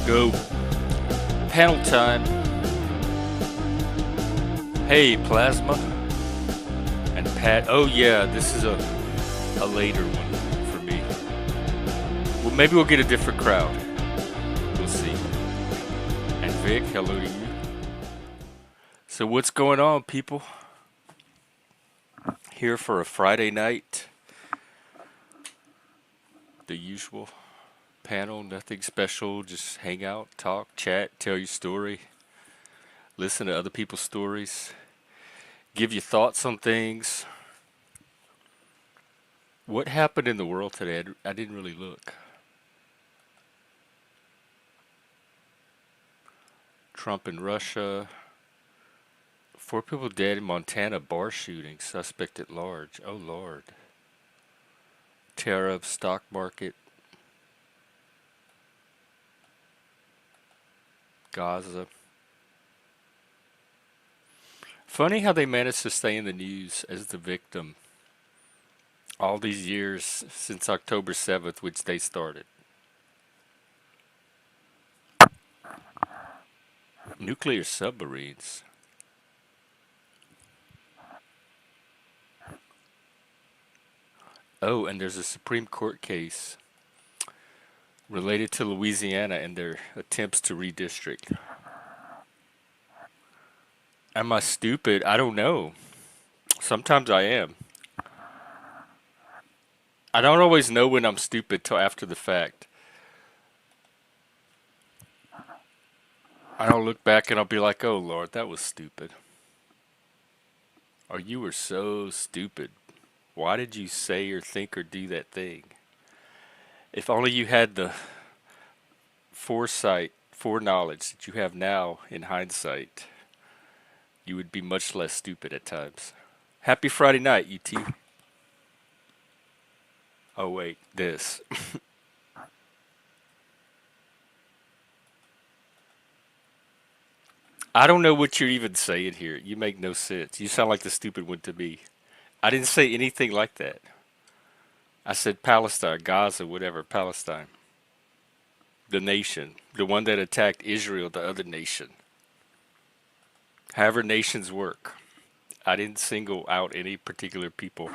Go. Panel time. Hey, Plasma. And Pat. Oh, yeah, this is a later one for me. Well, maybe we'll get a different crowd. We'll see. And Vic, hello to you. So, what's going on, people? Here for a Friday night. The usual panel, nothing special, just hang out, talk, chat, tell your story, listen to other people's stories, give you thoughts on things. What happened in the world today? I didn't really look. Trump in Russia. 4 people dead in Montana bar shooting, suspect at large. Oh Lord. Tariff, stock market. Gaza. Funny how they managed to stay in the news as the victim all these years since October 7th, which they started. Nuclear submarines. Oh, and there's a Supreme Court case related to Louisiana and their attempts to redistrict. Am I stupid? I don't know. Sometimes I am. I don't always know when I'm stupid till after the fact. I don't look back and I'll be like, oh Lord, that was stupid. Or you were so stupid. Why did you say or think or do that thing? If only you had the foresight, foreknowledge that you have now in hindsight, you would be much less stupid at times. Happy Friday night, UT. Oh wait, this. I don't know what you're even saying here. You make no sense. You sound like the stupid one to me. I didn't say anything like that. I said Palestine, Gaza, whatever, Palestine. The nation. The one that attacked Israel, the other nation. However nations work. I didn't single out any particular people.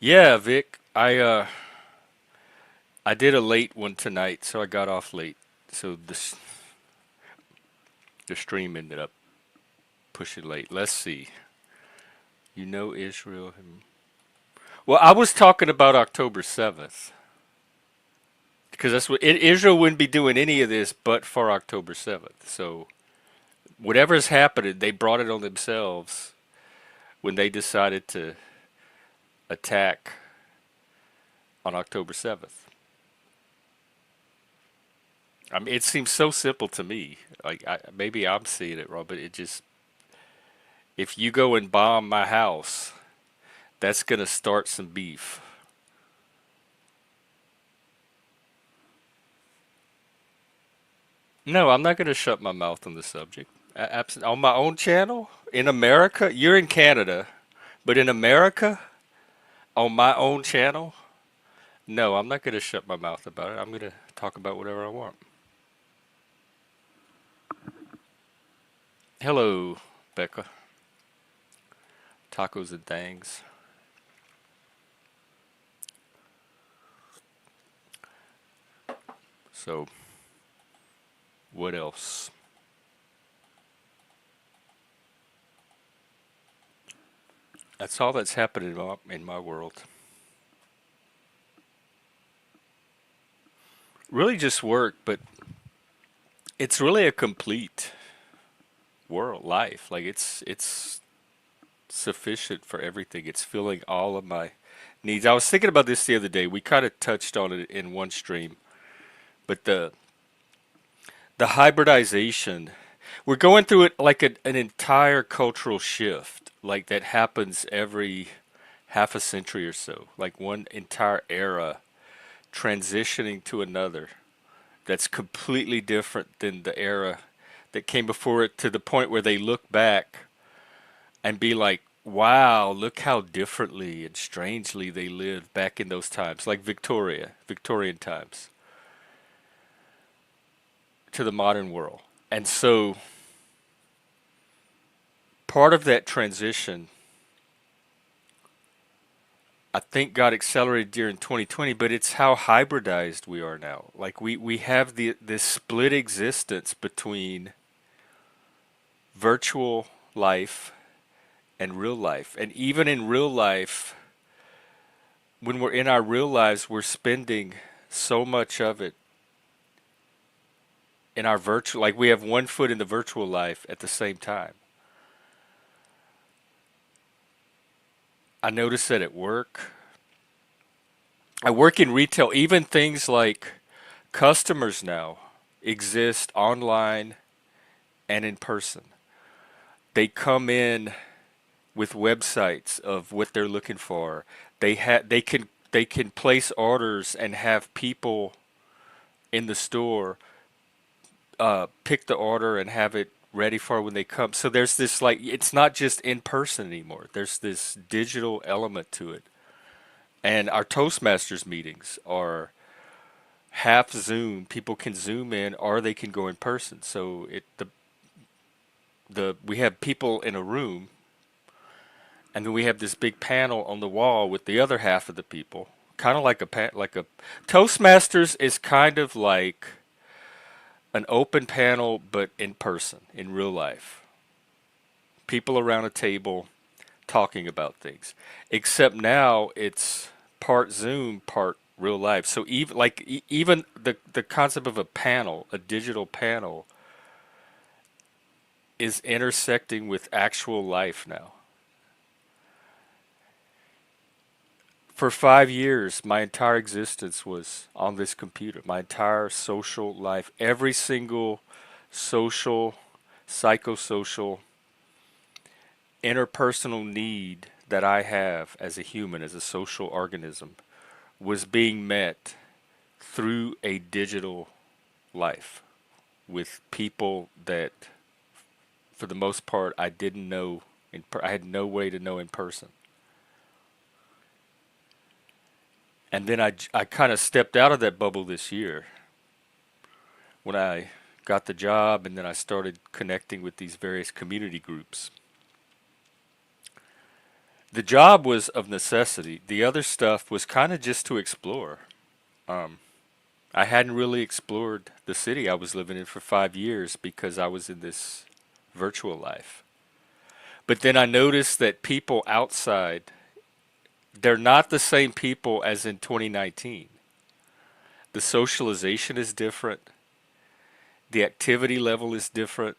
Yeah, Vic, I did a late one tonight, so I got off late. So the stream ended up pushing late. Let's see. You know Israel. Well, I was talking about October 7th. Because that's what Israel wouldn't be doing any of this but for October 7th. So whatever's happening, they brought it on themselves when they decided to attack on October 7th. I mean, it seems so simple to me. Like, maybe I'm seeing it wrong, but it just, if you go and bomb my house, that's going to start some beef. No, I'm not going to shut my mouth on the subject. On my own channel? In America? You're in Canada. But in America? On my own channel? No, I'm not going to shut my mouth about it. I'm going to talk about whatever I want. Hello, Becca. Tacos and things. So, what else? That's all that's happening in my world. Really just work, but it's really a complete world, life. Like it's sufficient for everything. It's filling all of my needs. I was thinking about this the other day. We kind of touched on it in one stream, but the hybridization, we're going through it like an entire cultural shift, like that happens every half a century or so, like one entire era transitioning to another that's completely different than the era that came before it, to the point where they look back and be like, wow, look how differently and strangely they lived back in those times, like Victorian times, to the modern world. And so part of that transition, I think, got accelerated during 2020, but it's how hybridized we are now. Like we have this split existence between virtual life and real life. And even in real life, when we're in our real lives, we're spending so much of it in our virtual, like we have one foot in the virtual life at the same time. I notice that at work. I work in retail, even things like customers now exist online and in person. They come in with websites of what they're looking for. They can place orders and have people in the store pick the order and have it ready for when they come. So there's this, like, it's not just in person anymore. There's this digital element to it. And our Toastmasters meetings are half Zoom. People can Zoom in or they can go in person. So the we have people in a room, and then we have this big panel on the wall with the other half of the people. Kind of like a Toastmasters is kind of like an open panel, but in person, in real life. People around a table talking about things. Except now it's part Zoom, part real life. So even the concept of a panel, a digital panel, is intersecting with actual life now. For 5 years, my entire existence was on this computer. My entire social life, every single social, psychosocial, interpersonal need that I have as a human, as a social organism, was being met through a digital life with people that, for the most part, I didn't know. I had no way to know in person. And then I kind of stepped out of that bubble this year when I got the job, and then I started connecting with these various community groups. The job was of necessity. The other stuff was kind of just to explore. Um, I hadn't really explored the city I was living in for 5 years because I was in this virtual life. But then I noticed that people outside, they're not the same people as in 2019. The socialization is different. The activity level is different.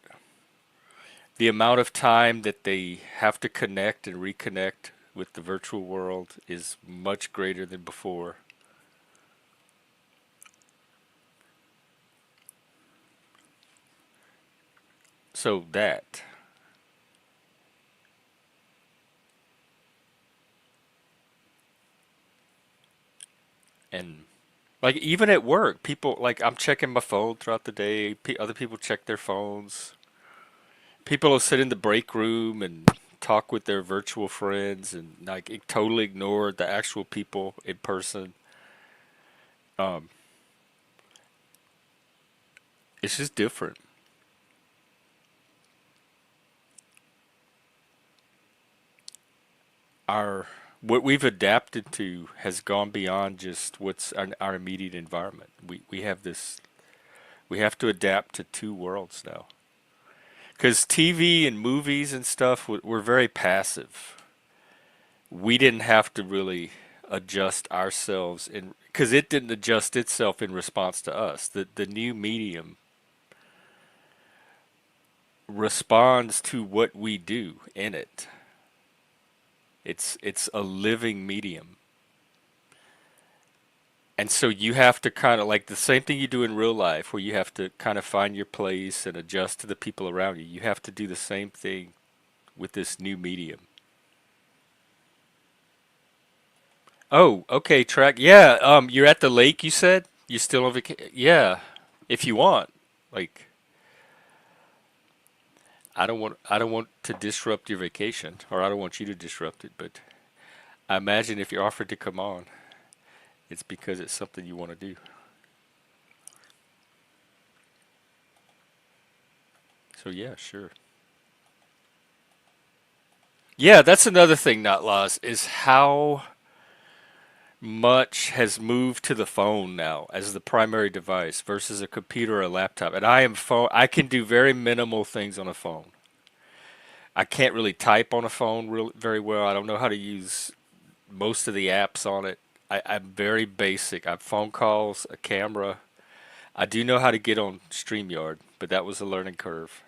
The amount of time that they have to connect and reconnect with the virtual world is much greater than before. So that, and like even at work, people, like, I'm checking my phone throughout the day. Other people check their phones. People will sit in the break room and talk with their virtual friends and like totally ignore the actual people in person. Um, it's just different. Our What we've adapted to has gone beyond just what's our immediate environment. We have this. We have to adapt to two worlds now. Because TV and movies and stuff were very passive. We didn't have to really adjust ourselves in, because it didn't adjust itself in response to us. The new medium responds to what we do in it. It's a living medium. And so you have to kind of, like the same thing you do in real life, where you have to kind of find your place and adjust to the people around you. You have to do the same thing with this new medium. Oh, okay, track. Yeah, you're at the lake, you said? You still on vacation? Yeah, if you want. Like, I don't want to disrupt your vacation, or I don't want you to disrupt it, but I imagine if you're offered to come on, it's because it's something you want to do. So yeah, sure. Yeah, that's another thing, not lost, is how much has moved to the phone now as the primary device versus a computer or a laptop. And I can do very minimal things on a phone. I can't really type on a phone very well. I don't know how to use most of the apps on it. I'm very basic. I have phone calls, a camera. I do know how to get on StreamYard, but that was a learning curve.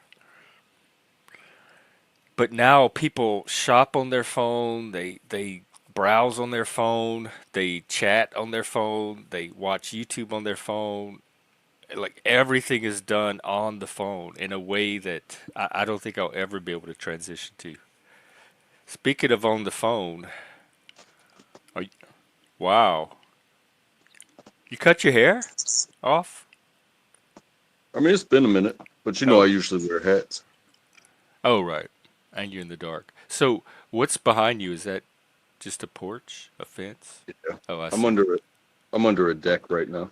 But now people shop on their phone, they browse on their phone, they chat on their phone, they watch YouTube on their phone. Like everything is done on the phone in a way that I don't think I'll ever be able to transition to. Speaking of on the phone, are you, wow, you cut your hair off? I mean, it's been a minute, but I Oh, usually wear hats. oh right, and you're in the dark. So what's behind you? Is that just a porch, a fence? Yeah, Oh, I I'm see. under it. I'm under a deck right now.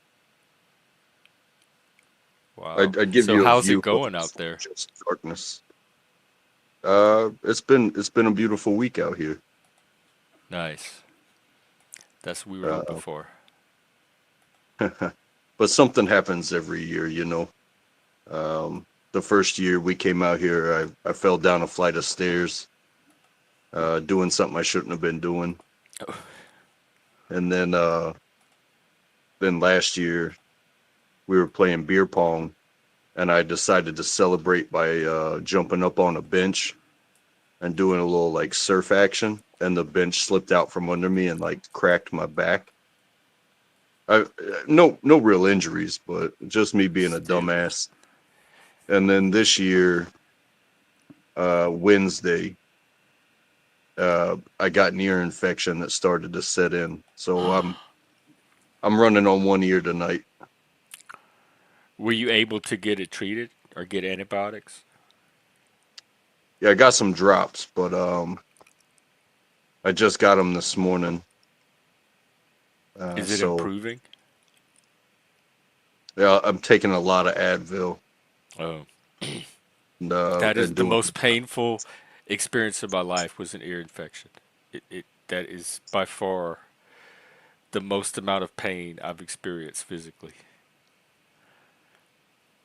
Wow. I'd give So you a how's view it of going out there? just darkness. It's been a beautiful week out here. Nice. That's what we were hoping Uh, for. but something happens every year, you know. The first year we came out here, I fell down a flight of stairs, doing something I shouldn't have been doing. And then last year we were playing beer pong, and I decided to celebrate by jumping up on a bench and doing a little like surf action, and the bench slipped out from under me and like cracked my back. I no real injuries, but just me being a Still. dumbass. And then this year, Wednesday, I got an ear infection that started to set in. So I'm running on one ear tonight. Were you able to get it treated or get antibiotics? Yeah, I got some drops, but I just got them this morning. Is it So improving? yeah, I'm taking a lot of Advil Oh, that is and the doing. most painful experience of my life was an ear infection. That is by far the most amount of pain I've experienced physically.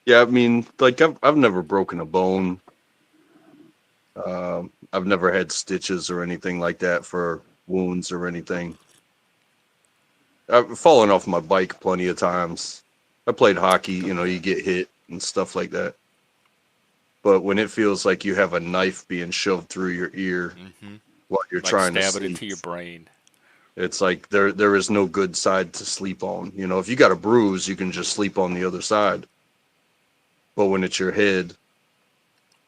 Yeah, I mean, like I've never broken a bone. I've never had stitches or anything like that for wounds or anything. I've fallen off my bike plenty of times. I played hockey, Oh you yeah. get hit and stuff like that. But when it feels like you have a knife being shoved through your ear Mm-hmm. while you're Like trying to stabbing sleep, into your brain. it's like there is no good side to sleep on. If you got a bruise, you can just sleep on the other side. But when it's your head,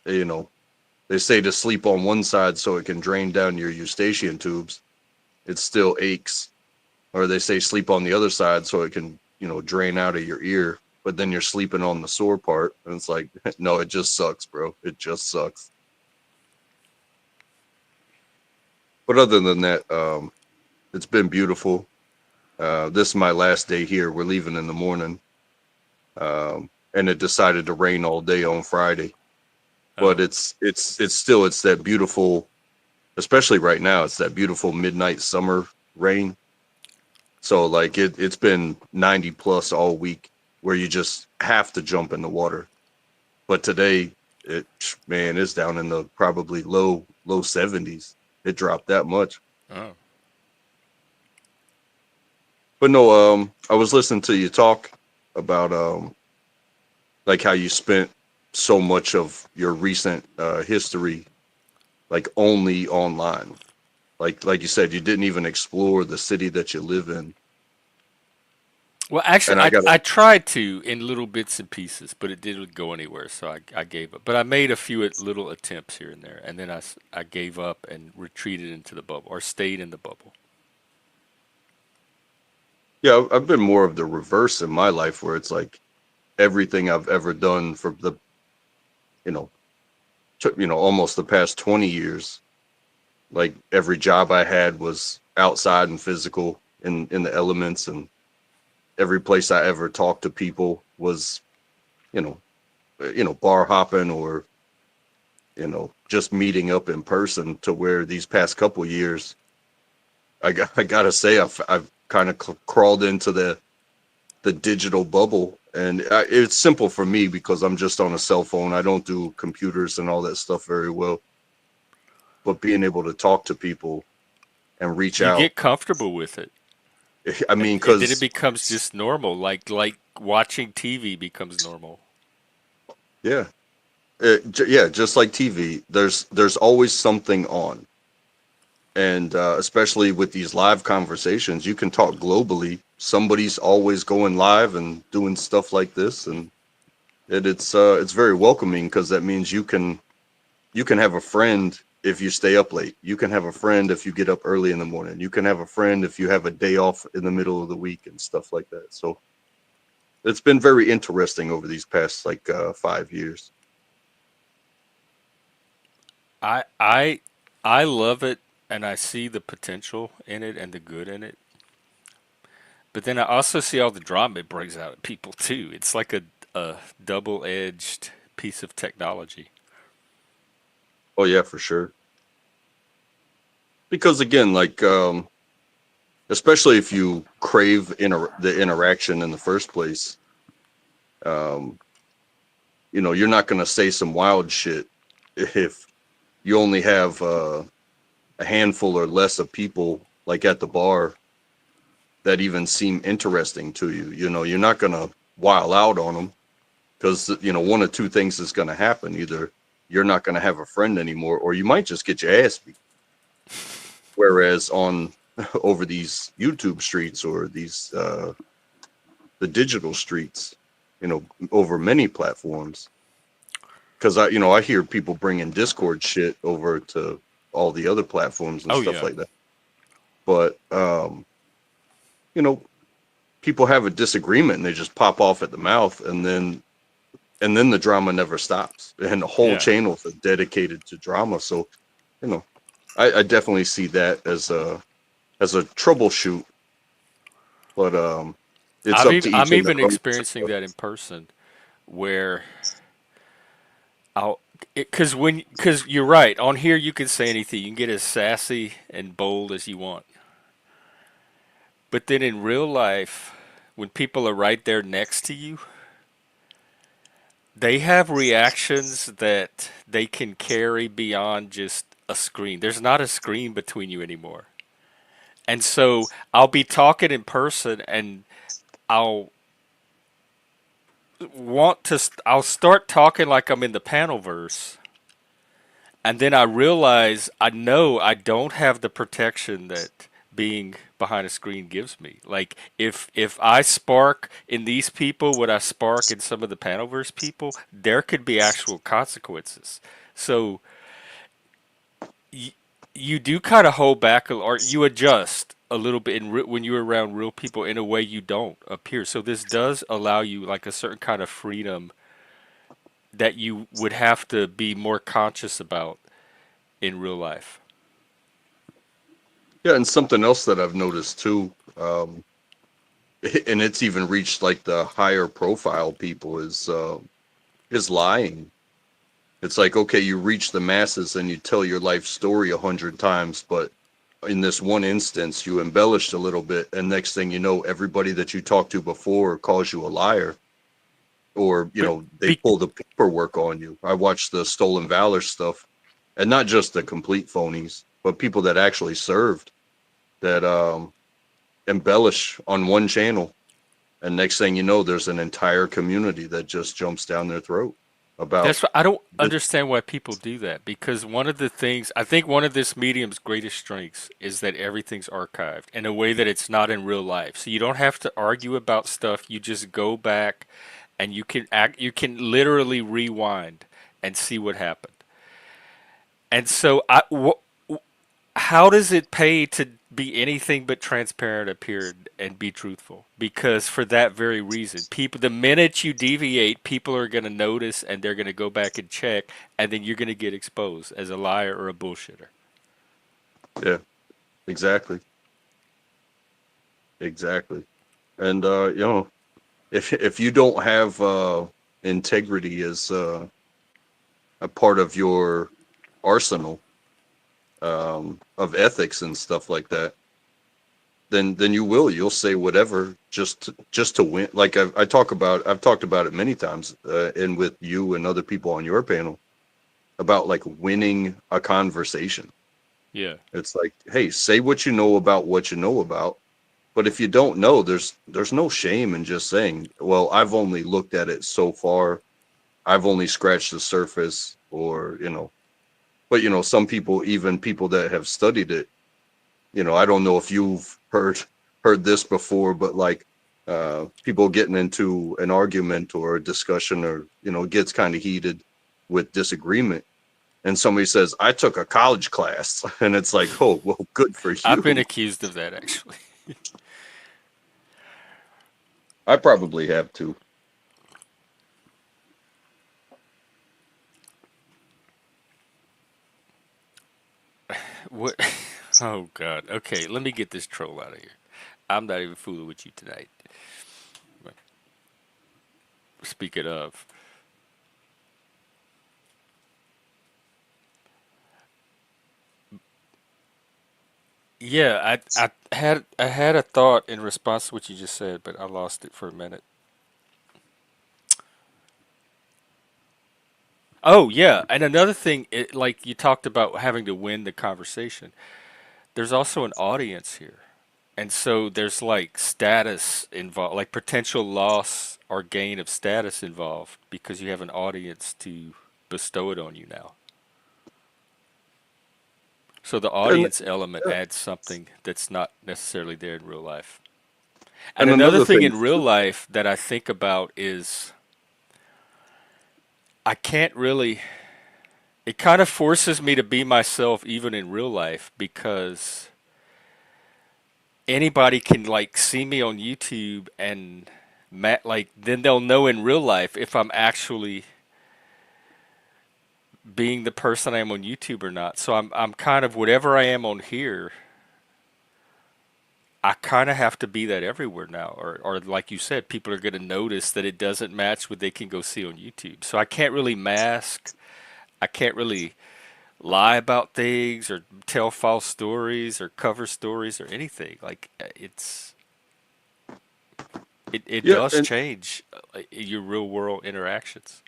you know, they say to sleep on one side so it can drain down your eustachian tubes. It still aches. Or they say sleep on the other side so it can, drain out of your ear. But then you're sleeping on the sore part, and it's like, no, it just sucks, bro. It just sucks. But other than that, it's been beautiful. This is my last day here. We're leaving in the morning, and it decided to rain all day on Friday. But Oh, it's that beautiful, especially right now. It's that beautiful midnight summer rain. So like it's been 90 plus all week, where you just have to jump in the water. But today, it man, it's down in the probably low 70s. It dropped that much. oh. But no, I was listening to you talk about like how you spent so much of your recent history like only online. Like you said, you didn't even explore the city that you live in. Well, actually, And I got I tried to in little bits and pieces, but it didn't go anywhere, so I gave up. But I made a few little attempts here and there, and then I gave up and retreated into the bubble, or stayed in the bubble. yeah, I've been more of the reverse in my life, where it's like everything I've ever done for the you know almost the past 20 years, like every job I had was outside and physical in the elements, and every place I ever talked to people was, you know, bar hopping or, just meeting up in person, to where these past couple years, I gotta say, I've kind of crawled into the digital bubble, and it's simple for me because I'm just on a cell phone. I don't do computers and all that stuff very well, but being able to talk to people and reach You out, get comfortable with it, I mean, and then it because becomes just normal, like watching TV becomes normal. yeah, yeah, just like TV, there's always something on, and especially with these live conversations, you can talk globally. Somebody's always going live and doing stuff like this, and it's very welcoming, because that means you can have a friend if you stay up late. You can have a friend if you get up early in the morning. You can have a friend if you have a day off in the middle of the week and stuff like that. So it's been very interesting over these past, like, 5 years. I I I love it, and I see the potential in it and the good in it. But then I also see all the drama it brings out of people too. It's like a double-edged piece of technology. Oh yeah, for sure. Because again, like, especially if you crave the interaction in the first place, um, you're not going to say some wild shit if you only have a handful or less of people, like at the bar, that even seem interesting to you. You're not going to while out on them, because one of two things is going to happen: either you're not going to have a friend anymore, or you might just get your ass beat. Whereas on over these YouTube streets, or these the digital streets, over many platforms, because I hear people bringing Discord shit over to all the other platforms and Oh stuff yeah. like that. But you know, people have a disagreement and they just pop off at the mouth, and then the drama never stops, and the whole Yeah. channels are dedicated to drama. So, you know, I definitely see that as a troubleshoot, but it's up to each I'm of their even own. experiencing that in person where I'll because you're right. On here you can say anything. You can get as sassy and bold as you want. But then in real life, when people are right there next to you, they have reactions that they can carry beyond just a screen. There's not a screen between you anymore. And so I'll be talking in person and I'll I'll start talking like I'm in the panel verse. And then I realize I know I don't have the protection that being behind a screen gives me. Like if I spark in these people what I spark in some of the Panoverse people, there could be actual consequences. So y- you do kind of hold back or you adjust a little bit when you're around real people in a way you don't up here. So this does allow you like a certain kind of freedom that you would have to be more conscious about in real life. Yeah, and something else that I've noticed too, and it's even reached like the higher profile people, is lying. It's like, okay, you reach the masses and you tell your life story 100 times, but in this one instance, you embellished a little bit, and next thing you know, everybody that you talked to before calls you a liar, or But they be, pull the paperwork on you. I watched the Stolen Valor stuff, and not just the complete phonies, but people that actually served, that embellish on one channel, and next thing you know, there's an entire community that just jumps down their throat about That's what I don't this. understand why people do that because one of the things I think one of this medium's greatest strengths is that everything's archived in a way that it's not in real life. So you don't have to argue about stuff. You just go back and you can literally rewind and see what happened. And so how does it pay to be anything but transparent up here and be truthful? Because for that very reason, people, the minute you deviate, people are going to notice and they're going to go back and check, and then you're going to get exposed as a liar or a bullshitter. Yeah, exactly, exactly. And if you don't have integrity as a part of your arsenal of ethics and stuff like that, then you'll say whatever just to win. Like I've talked about it many times, and with you and other people on your panel about like winning a conversation. Yeah. It's like, hey, say what you know about what you know about. But if you don't know, there's no shame in just saying, well, I've only looked at it so far. I've only scratched the surface, or but some people, even people that have studied it, I don't know if you've heard this before, but like people getting into an argument or a discussion, or gets kind of heated with disagreement, and somebody says, I took a college class, and it's like, oh, well, good for I've been you. accused of that actually. I probably have too. What? Oh God. Okay, let me get this troll out of here. I'm not even fooling with you tonight. Speaking of, yeah, I had a thought in response to what you just said, but I lost it for a minute. Oh yeah, and another thing, like you talked about having to win the conversation. There's also an audience here, and so there's like status involved, like potential loss or gain of status involved because you have an audience to bestow it on you now. So the And audience element adds something that's not necessarily there in real life. And and another another thing thing, in real life that I think about is I can't really, it kind of forces me to be myself even in real life because anybody can like see me on YouTube and like then they'll know in real life if I'm actually being the person I am on YouTube or not. So I'm kind of whatever I am on here, I kind of have to be that everywhere now, or like you said, people are going to notice that it doesn't match what they can go see on YouTube. So I can't really mask. I can't really lie about things or tell false stories or cover stories or anything. Like it yeah, does and change your real world interactions.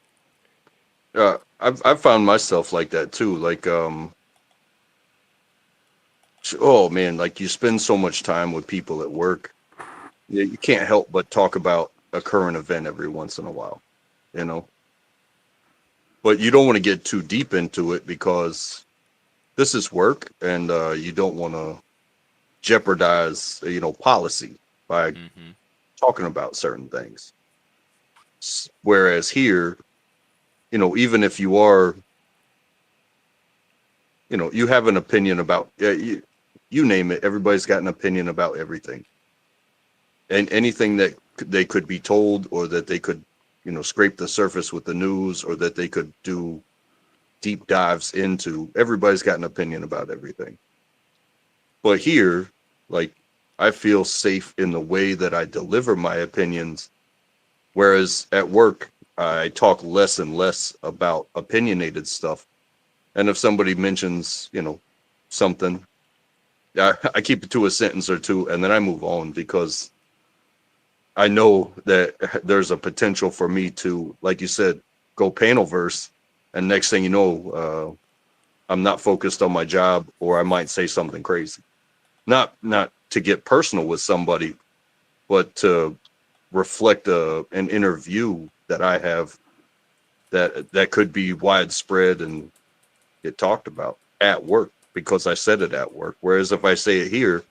I've found myself like that too. Like, oh man, like you spend so much time with people at work, you can't help but talk about a current event every once in a while, you know. But you don't want to get too deep into it because this is work, and you don't want to jeopardize, policy by Hmm. talking about certain things. Whereas here, even if you are, you have an opinion about, you name it, everybody's got an opinion about everything, and anything that they could be told, or that they could, scrape the surface with the news, or that they could do deep dives into. Everybody's got an opinion about everything. But here, like, I feel safe in the way that I deliver my opinions. Whereas at work, I talk less and less about opinionated stuff. And if somebody mentions, something, I keep it to a sentence or two, and then I move on, because I know that there's a potential for me to, like you said, go panel verse, and next thing you know, I'm not focused on my job, or I might say something crazy. Not to get personal with somebody, but to reflect an interview that I have, that could be widespread and get talked about at work, because I said it at work. Whereas if I say it here,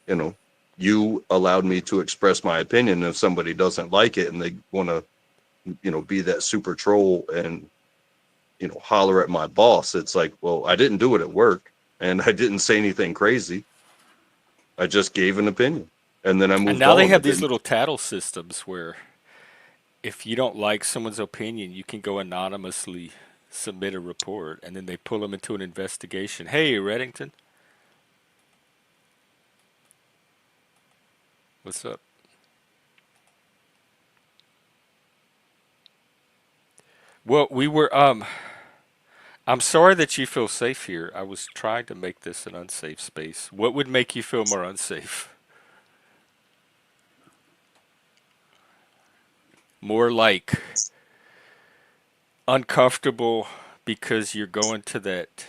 you know, you allowed me to express my opinion. If somebody doesn't like it and they want to, be that super troll and, holler at my boss, it's like, well, I didn't do it at work. and I didn't say anything crazy. I just gave an opinion, and then I And moved now they on. I have these didn't. little tattle systems where if you don't like someone's opinion, you can go anonymously submit a report, and then they pull them into an investigation. Hey, Reddington, what's up? Well, we were I'm sorry that you feel safe here. I was trying to make this an unsafe space. What would make you feel more unsafe? More like uncomfortable because you're going to that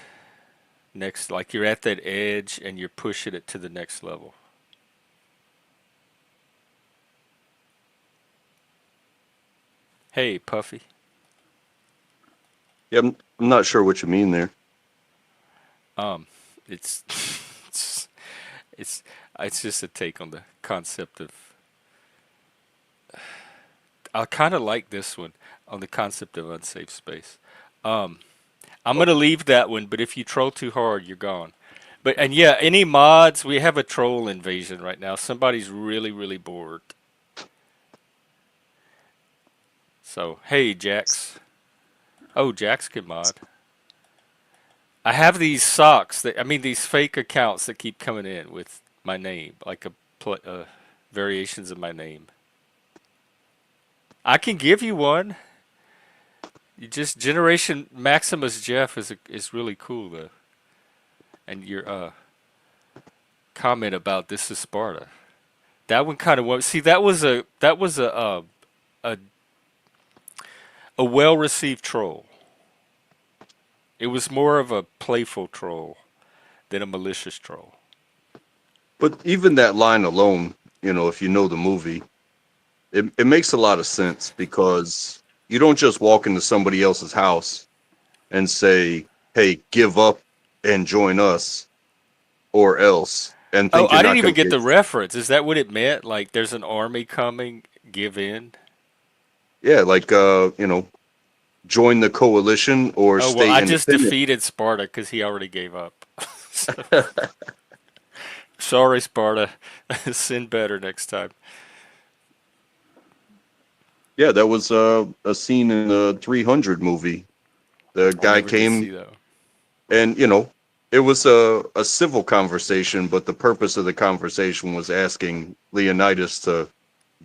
next, like you're at that edge and you're pushing it to the next level. Hey, Puffy. Yeah, I'm not sure what you mean there. Um, it's it's it's it's just a take on the concept of. I kind of like this one on the concept of unsafe space. Um, I'm gonna Okay. leave that one, but if you troll too hard, you're gone. But and yeah, any mods? We have a troll invasion right now. Somebody's really bored. So hey, Jax. Oh, Jax can mod. I have these socks that I mean these fake accounts that keep coming in with my name, like variations of my name. I can give you one. You just Generation Maximus Jeff is really cool though, and your comment about this is Sparta. That one kind of was. See, a a well received troll. It was more of a playful troll than a malicious troll. But even that line alone, if you know the movie, it makes a lot of sense because you don't just walk into somebody else's house and say, "Hey, give up and join us," or else, and Oh, think you're I didn't not even going to get get. the reference. Is that what it meant? Like, there's an army coming, give in? Yeah, like join the coalition or Oh, well, stay I just independent. defeated Sparta because he already gave up. So, sorry, Sparta. Sin better next time. Yeah, that was a scene in the 300 movie. The I guy never did came see that. and it was a civil conversation, but the purpose of the conversation was asking Leonidas to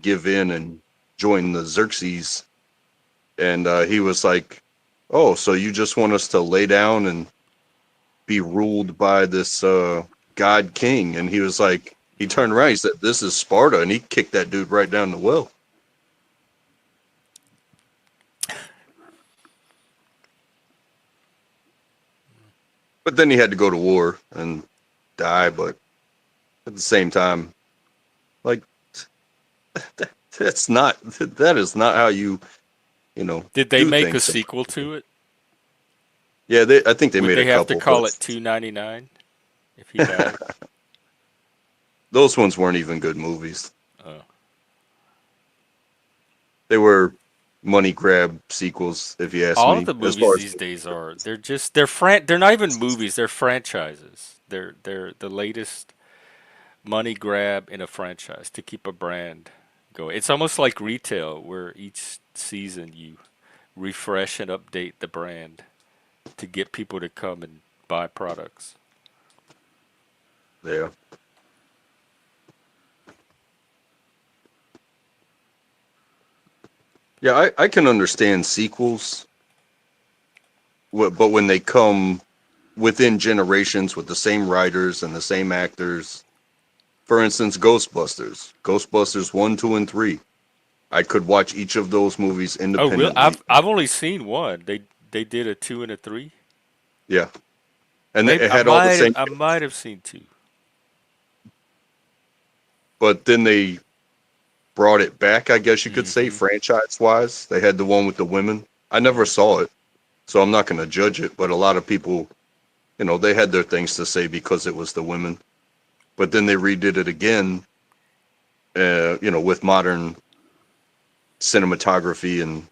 give in and join the Xerxes, and he was like, "Oh, so you just want us to lay down and be ruled by this god king?" And he was like, he turned around, he said, "This is Sparta," and he kicked that dude right down the well. But then he had to go to war and die. But at the same time, like that is not how Did they do make a things. sequel to it? Yeah, I think they Would made a they have to couple, but call it 299 if he died? those ones weren't even good movies. Oh. They were money grab sequels, if you ask All of me. the As far movies as these days are. They're not even movies, they're franchises. They're the latest money grab in a franchise to keep a brand going. It's almost like retail where each season you refresh and update the brand to get people to come and buy products. yeah, yeah, I can understand sequels, but when they come within generations with the same writers and the same actors, for instance, Ghostbusters 1, 2, and 3. I could watch each of those movies Oh, really? independently. I've only seen one. They did a two and a three. Yeah, and Maybe it had all the same. I might have seen two. But then they brought it back, I guess you could say, Hmm. franchise wise. They had the one with the women. I never saw it, so I'm not going to judge it. But a lot of people, they had their things to say because it was the women. But then they redid it again, with modern cinematography and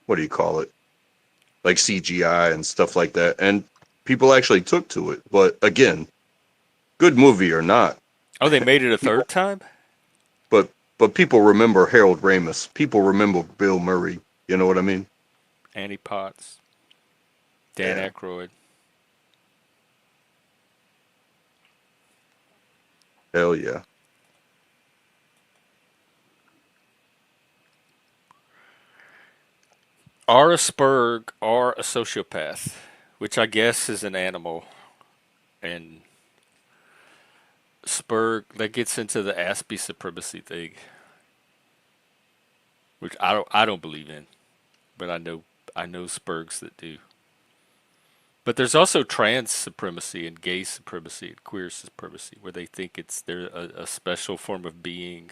what do you call it, like CGI and stuff like that. And people actually took to it. But again, good movie or not, Oh, they made it a people third time? but people remember Harold Ramis. People remember Bill Murray. You know what I mean? Annie Potts, Dan Yeah. Aykroyd. Hell yeah. Are a Spurg or a sociopath, which I guess is an animal, and Spurg that gets into the Aspie supremacy thing, which I don't believe in, but I know Spurgs that do. But there's also trans supremacy and gay supremacy and queer supremacy, where they think they're a special form of being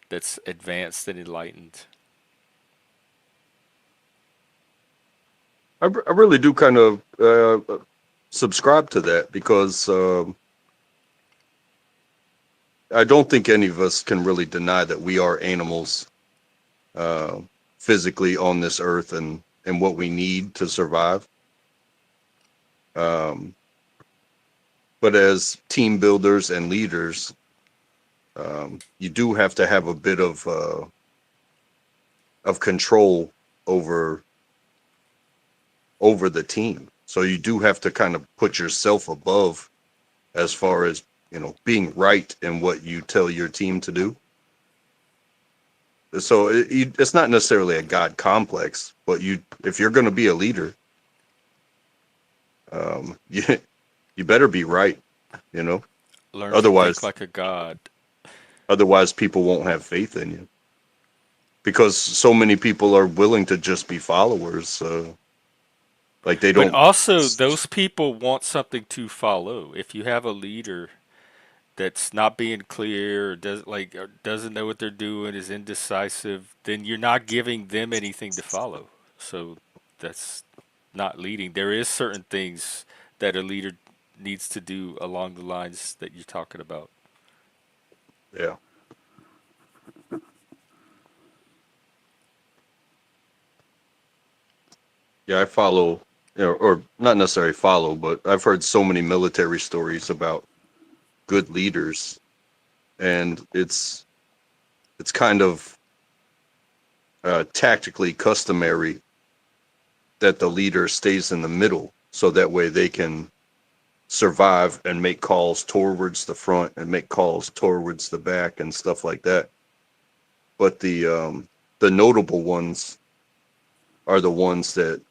that's advanced and enlightened. I really do kind of subscribe to that because I don't think any of us can really deny that we are animals uh, physically on this earth and what we need to survive. Um, but as team builders and leaders, you do have to have a bit of control over the team. So you do have to kind of put yourself above as far as being right in what you tell your team to do. So it's not necessarily a god complex, but if you're going to be a leader, you better be right. You know, Learn to think otherwise like a god. people won't have faith in you because so many people are willing to just be followers. Like they But don't. also, those people want something to follow. If you have a leader that's not being clear or doesn't know what they're doing, is indecisive, then you're not giving them anything to follow. So that's not leading. There is certain things that a leader needs to do along the lines that you're talking about. Yeah, yeah. I follow, or not necessarily follow, but I've heard so many military stories about good leaders, and it's kind of tactically customary that the leader stays in the middle so that way they can survive and make calls towards the front and make calls towards the back and stuff like that. But the notable ones are the ones that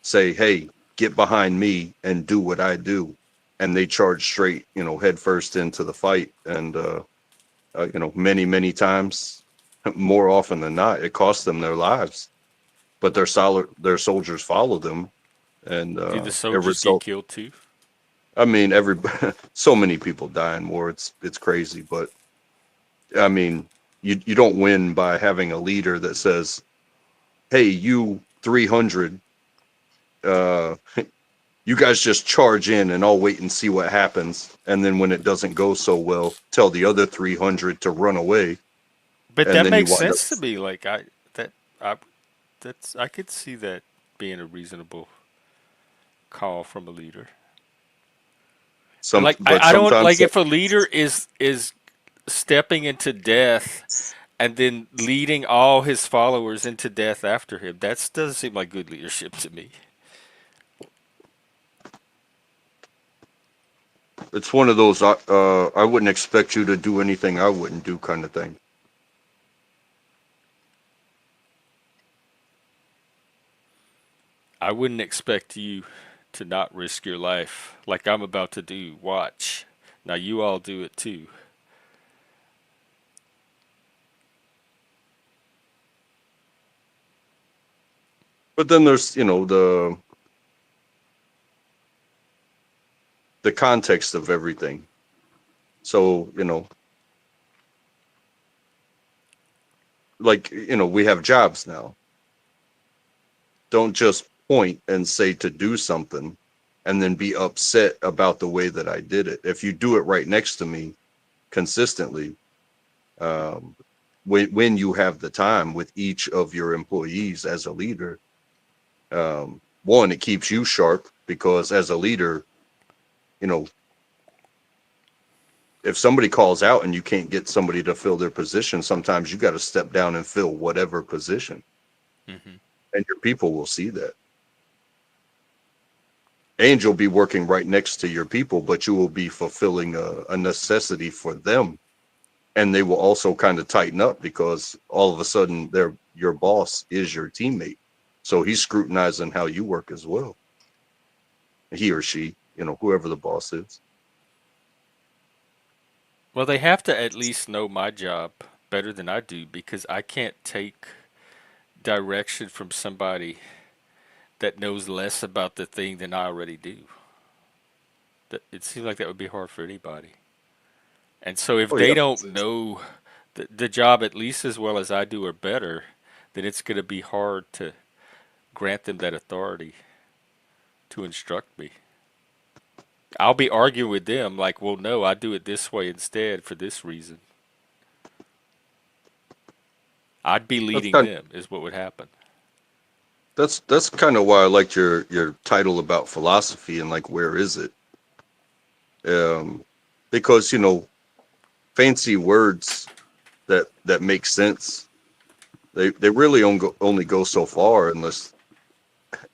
say, "Hey, get behind me and do what I do," and they charge straight, head first into the fight. And many times, more often than not, it costs them their lives. But their soldiers follow them, and Do the it soldiers get result. killed too? I mean, so many people die in war. It's crazy, but I mean, you don't win by having a leader that says, "Hey, you 300, uh, you guys just charge in, and I'll wait and see what happens." And then when it doesn't go so well, tell the other 300 to run away, But and that then you makes wind up sense to me. Like that I I could see that being a reasonable call from a leader. And some. like But I don't sometimes, like if a leader is stepping into death and then leading all his followers into death after him. That doesn't seem like good leadership to me. it's one of those. I wouldn't expect you to do anything I wouldn't do kind of thing. I wouldn't expect you to not risk your life like I'm about to do. Watch. Now you all do it too. But then there's the context of everything. So like we have jobs now. Don't just point and say to do something and then be upset about the way that I did it. If you do it right next to me consistently, um, when you have the time with each of your employees as a leader, one, it keeps you sharp because as a leader, you know, if somebody calls out and you can't get somebody to fill their position, sometimes you got to step down and fill whatever position, Hmm. and your people will see that. And you'll be working right next to your people, but you will be fulfilling a necessity for them. And they will also kind of tighten up because all of a sudden your boss is your teammate. So he's scrutinizing how you work as well. He or she, whoever the boss is. Well, they have to at least know my job better than I do because I can't take direction from somebody that knows less about the thing than I already do. It seems like that would be hard for anybody. And so if Oh they yeah. don't know the job at least as well as I do or better, then it's going to be hard to grant them that authority to instruct me. I'll be arguing with them like, well, no, I do it this way instead for this reason. I'd be That's leading kind them, is what would happen. that's kind of why I liked your title about philosophy and like where is it? Um, because fancy words that make sense. They really only go so far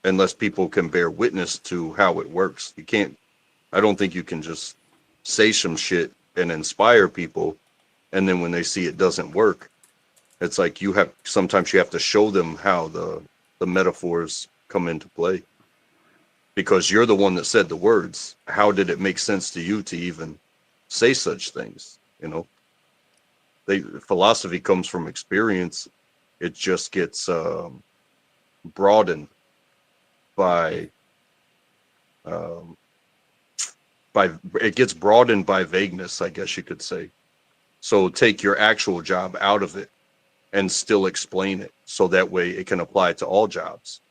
unless people can bear witness to how it works. You can't. I don't think you can just say some shit and inspire people, and then when they see it doesn't work, it's like sometimes you have to show them how the metaphors come into play because you're the one that said the words. How did it make sense to you to even say such things? Philosophy comes from experience. It just gets broadened by um, by it gets broadened by vagueness, I guess you could say. So take your actual job out of it and still explain it, so that way it can apply to all jobs.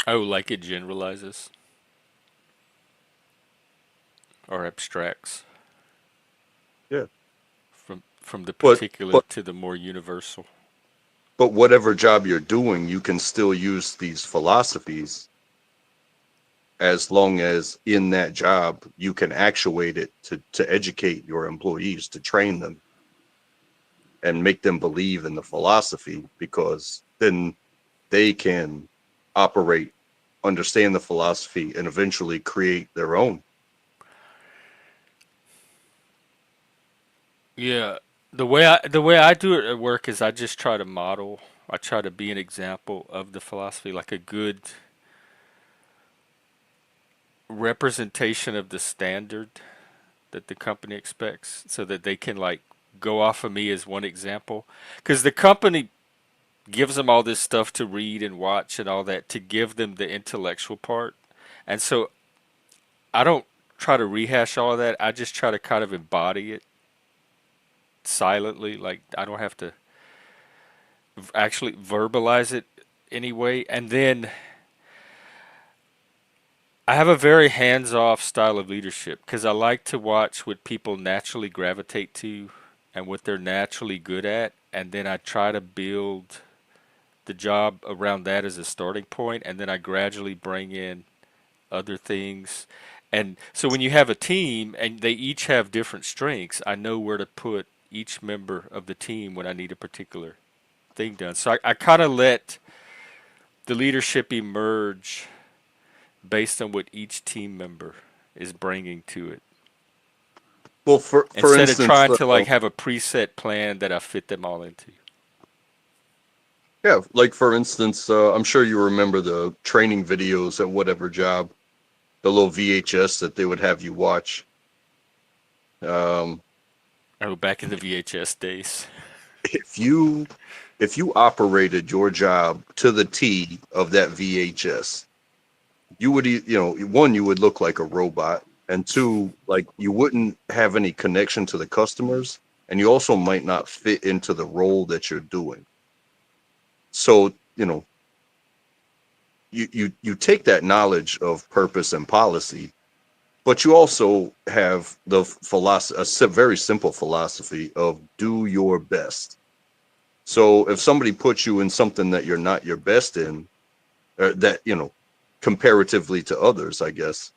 Oh, like it generalizes or abstracts Yeah, from the but particular but to the more universal. but whatever job you're doing, you can still use these philosophies as long as in that job you can actuate it to educate your employees, to train them and make them believe in the philosophy, because then they can operate, understand the philosophy, and eventually create their own. Yeah, the way I do it at work is I just try to model. I try to be an example of the philosophy, like a good representation of the standard that the company expects, so that they can like go off of me as one example. Because the company gives them all this stuff to read and watch and all that to give them the intellectual part, and so I don't try to rehash all of that. I just try to kind of embody it silently. Like I don't have to actually verbalize it anyway. And then I have a very hands off style of leadership because I like to watch what people naturally gravitate to and what they're naturally good at. And then I try to build the job around that as a starting point. And then I gradually bring in other things. And so when you have a team and they each have different strengths, I know where to put each member of the team when I need a particular thing done. So I kind of let the leadership emerge based on what each team member is bringing to it, Well, for instead of instance, trying to like have a preset plan that I fit them all into. yeah, like for instance, I'm sure you remember the training videos at whatever job, the little VHS that they would have you watch. Um, Oh, back in the VHS days. if you if you operated your job to the T of that VHS, you would, one, you would look like a robot, and two, like you wouldn't have any connection to the customers, and you also might not fit into the role that you're doing. So, you take that knowledge of purpose and policy, but you also have the philosophy, very simple philosophy of do your best. So if somebody puts you in something that you're not your best in, or that, comparatively to others, I guess,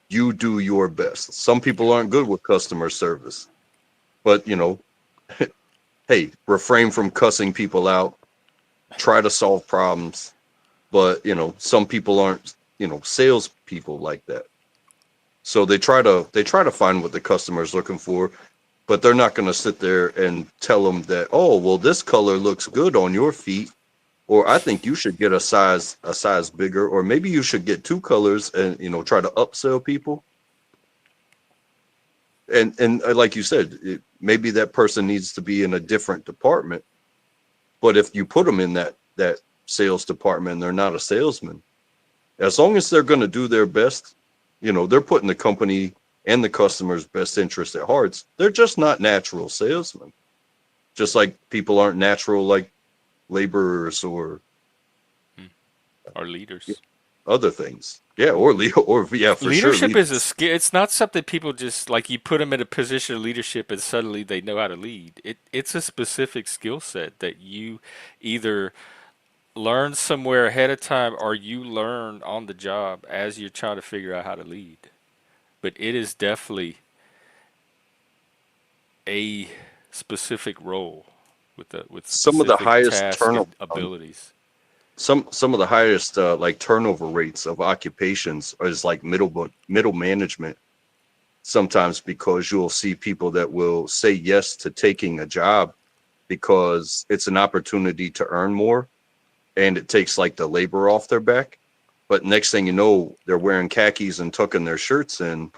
you do your best. Some people aren't good with customer service, but hey, refrain from cussing people out, try to solve problems. But some people aren't, salespeople like that. So they try to find what the customer is looking for, but they're not going to sit there and tell them that, oh, well, this color looks good on your feet, or I think you should get a size bigger, or maybe you should get two colors, and try to upsell people. And like you said, maybe that person needs to be in a different department. But if you put them in that sales department and they're not a salesman, as long as they're going to do their best, they're putting the company and the customer's best interest at heart. They're just not natural salesmen. Just like people aren't natural like laborers or Our leaders. other things. Yeah, or yeah, for sure Leadership is a leaders. skill. It's not something people just like you put them in a position of leadership and suddenly they know how to lead. It's a specific skill set that you either learn somewhere ahead of time or you learn on the job as you're trying to figure out how to lead. But it is definitely a specific role with Some of the specific highest tasks turnover and abilities. some of the highest like turnover rates of occupations is like middle management. Sometimes because you'll see people that will say yes to taking a job because it's an opportunity to earn more, and it takes like the labor off their back. But next thing you know, they're wearing khakis and tucking their shirts in,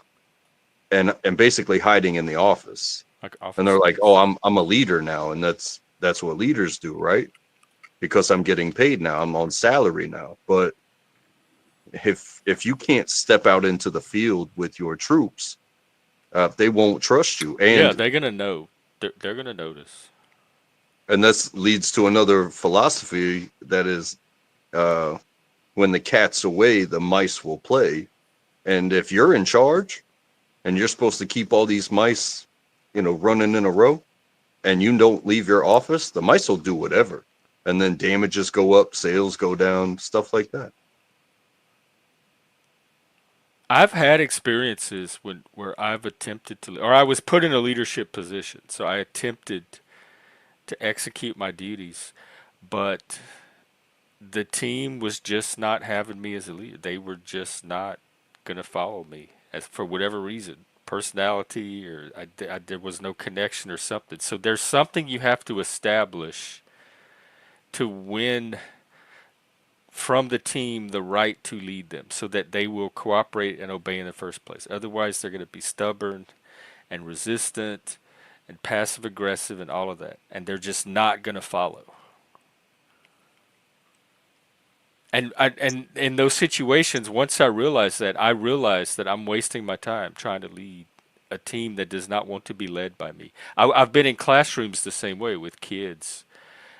and basically hiding in the office. Like And office they're like, "Oh, space. I'm a leader now," and that's what leaders do, right? Because I'm getting paid now, I'm on salary now. But if you can't step out into the field with your troops, they won't trust you. Yeah, And they're gonna know. They're gonna notice. and this leads to another philosophy that is, uh, when the cat's away, the mice will play. And if you're in charge and you're supposed to keep all these mice, running in a row, and you don't leave your office, the mice will do whatever. And then damages go up, sales go down, stuff like that. I've had experiences where I've attempted to, or I was put in a leadership position, so I attempted to execute my duties, but the team was just not having me as a leader. They were just not gonna follow me as for whatever reason, personality or there was no connection or something. So there's something you have to establish to win from the team the right to lead them so that they will cooperate and obey in the first place. Otherwise, they're going to be stubborn and resistant and passive aggressive and all of that. And they're just not going to follow. And in those situations, once I realized that I'm wasting my time trying to lead a team that does not want to be led by me. I've been in classrooms the same way with kids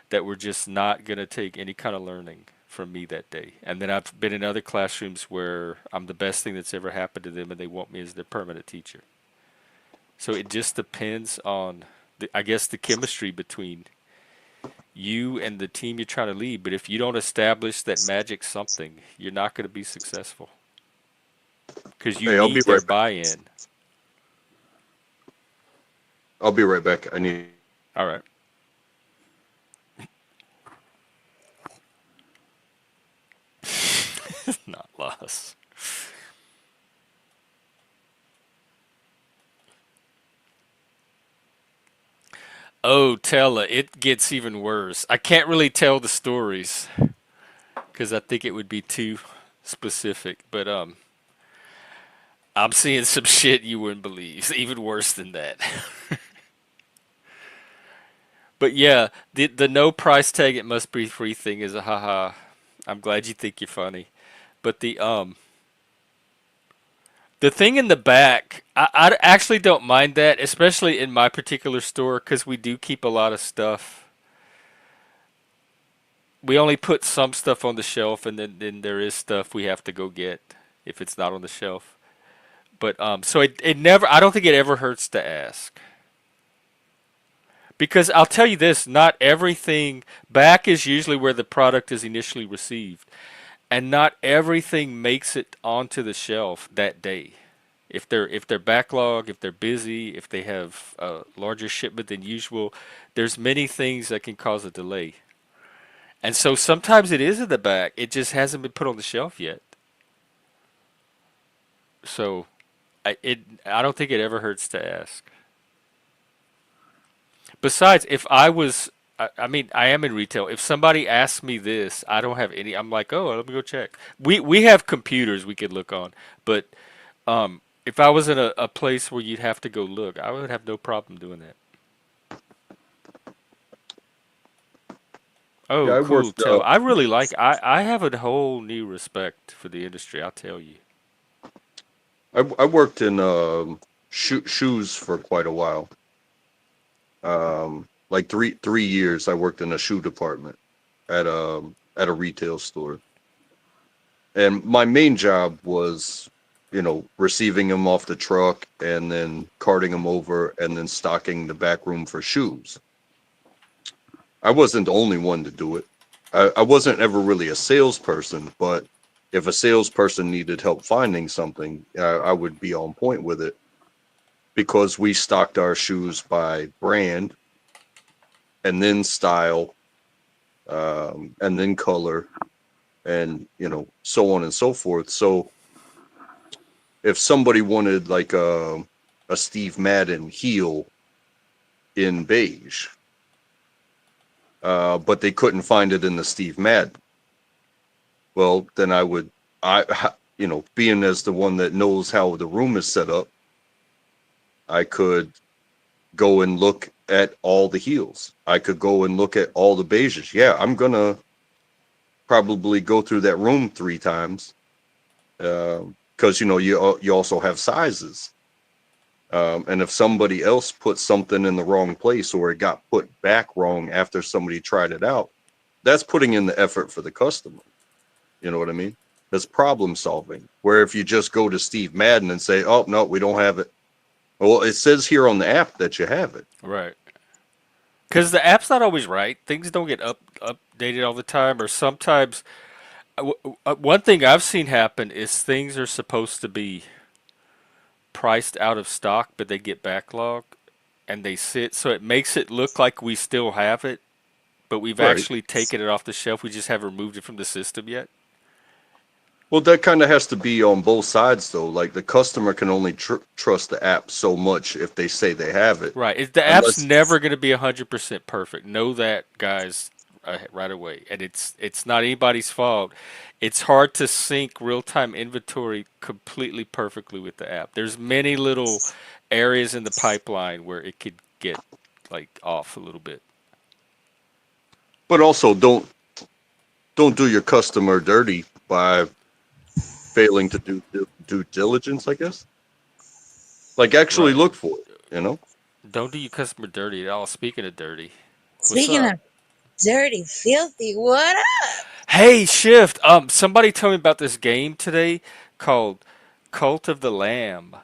that were just not going to take any kind of learning from me that day. And then I've been in other classrooms where I'm the best thing that's ever happened to them and they want me as their permanent teacher. So it just depends on, I guess, the chemistry between you and the team you're trying to lead. But if you don't establish that magic something, you're not going to be successful because you Hey, I'll be need their right back. buy-in. I'll be right back. I need. All right. Not lost. Oh, Tella, it gets even worse. I can't really tell the stories because I think it would be too specific. But I'm seeing some shit you wouldn't believe, even worse than that. But yeah, the no price tag it must be free thing is a haha. I'm glad you think you're funny. But the thing in the back, I actually don't mind that, especially in my particular store because we do keep a lot of stuff. We only put some stuff on the shelf, and then there is stuff we have to go get if it's not on the shelf. But so it never. I don't think it ever hurts to ask. Because I'll tell you this, not everything back is usually where the product is initially received, and not everything makes it onto the shelf that day. If they're backlog, if they're busy, if they have a larger shipment than usual, there's many things that can cause a delay. And so sometimes it is in the back. It just hasn't been put on the shelf yet. So I don't think it ever hurts to ask. Besides, if I was, I mean, I am in retail. If somebody asks me this, I don't have any. I'm like, oh, let me go check. We have computers we could look on, but if I was in a place where you'd have to go look, I would have no problem doing that. Yeah, Oh, I cool, worked. Tell. I really like. I have a whole new respect for the industry. I'll tell you. I worked in shoes for quite a while. Like three years, I worked in a shoe department at a retail store, and my main job was, receiving them off the truck and then carting them over and then stocking the back room for shoes. I wasn't the only one to do it. I wasn't ever really a salesperson, but if a salesperson needed help finding something, I would be on point with it because we stocked our shoes by brand and then style, and then color, and so on and so forth. So if somebody wanted like a Steve Madden heel in beige, but they couldn't find it in the Steve Madden, well, then being as the one that knows how the room is set up, I could go and look at all the heels. I could go and look at all the beiges. Yeah, I'm gonna probably go through that room 3 times, because you also have sizes. And if somebody else put something in the wrong place or it got put back wrong after somebody tried it out, that's putting in the effort for the customer. You know what I mean? That's problem solving. Where if you just go to Steve Madden and say, "Oh no, we don't have it." Well, it says here on the app that you have it. Right. Because the app's not always right. Things don't get updated all the time, or sometimes. One thing I've seen happen is things are supposed to be priced out of stock, but they get backlogged and they sit, so it makes it look like we still have it, but we've Right. actually taken it off the shelf. We just haven't removed it from the system yet. Well, that kind of has to be on both sides, though. Like the customer can only trust the app so much if they say they have it, Right. The app's unless. never going to be 100% perfect. Know that, guys, right away. And it's not anybody's fault. It's hard to sync real-time inventory completely perfectly with the app. There's many little areas in the pipeline where it could get like off a little bit. But also, don't do your customer dirty by failing to do due diligence. I guess, like actually Right. look for it. You know. Don't do your customer dirty at all. Speaking of dirty, what's Speaking up? of dirty, filthy, what up? Hey, Shift. Somebody told me about this game today called Cult of the Lamb.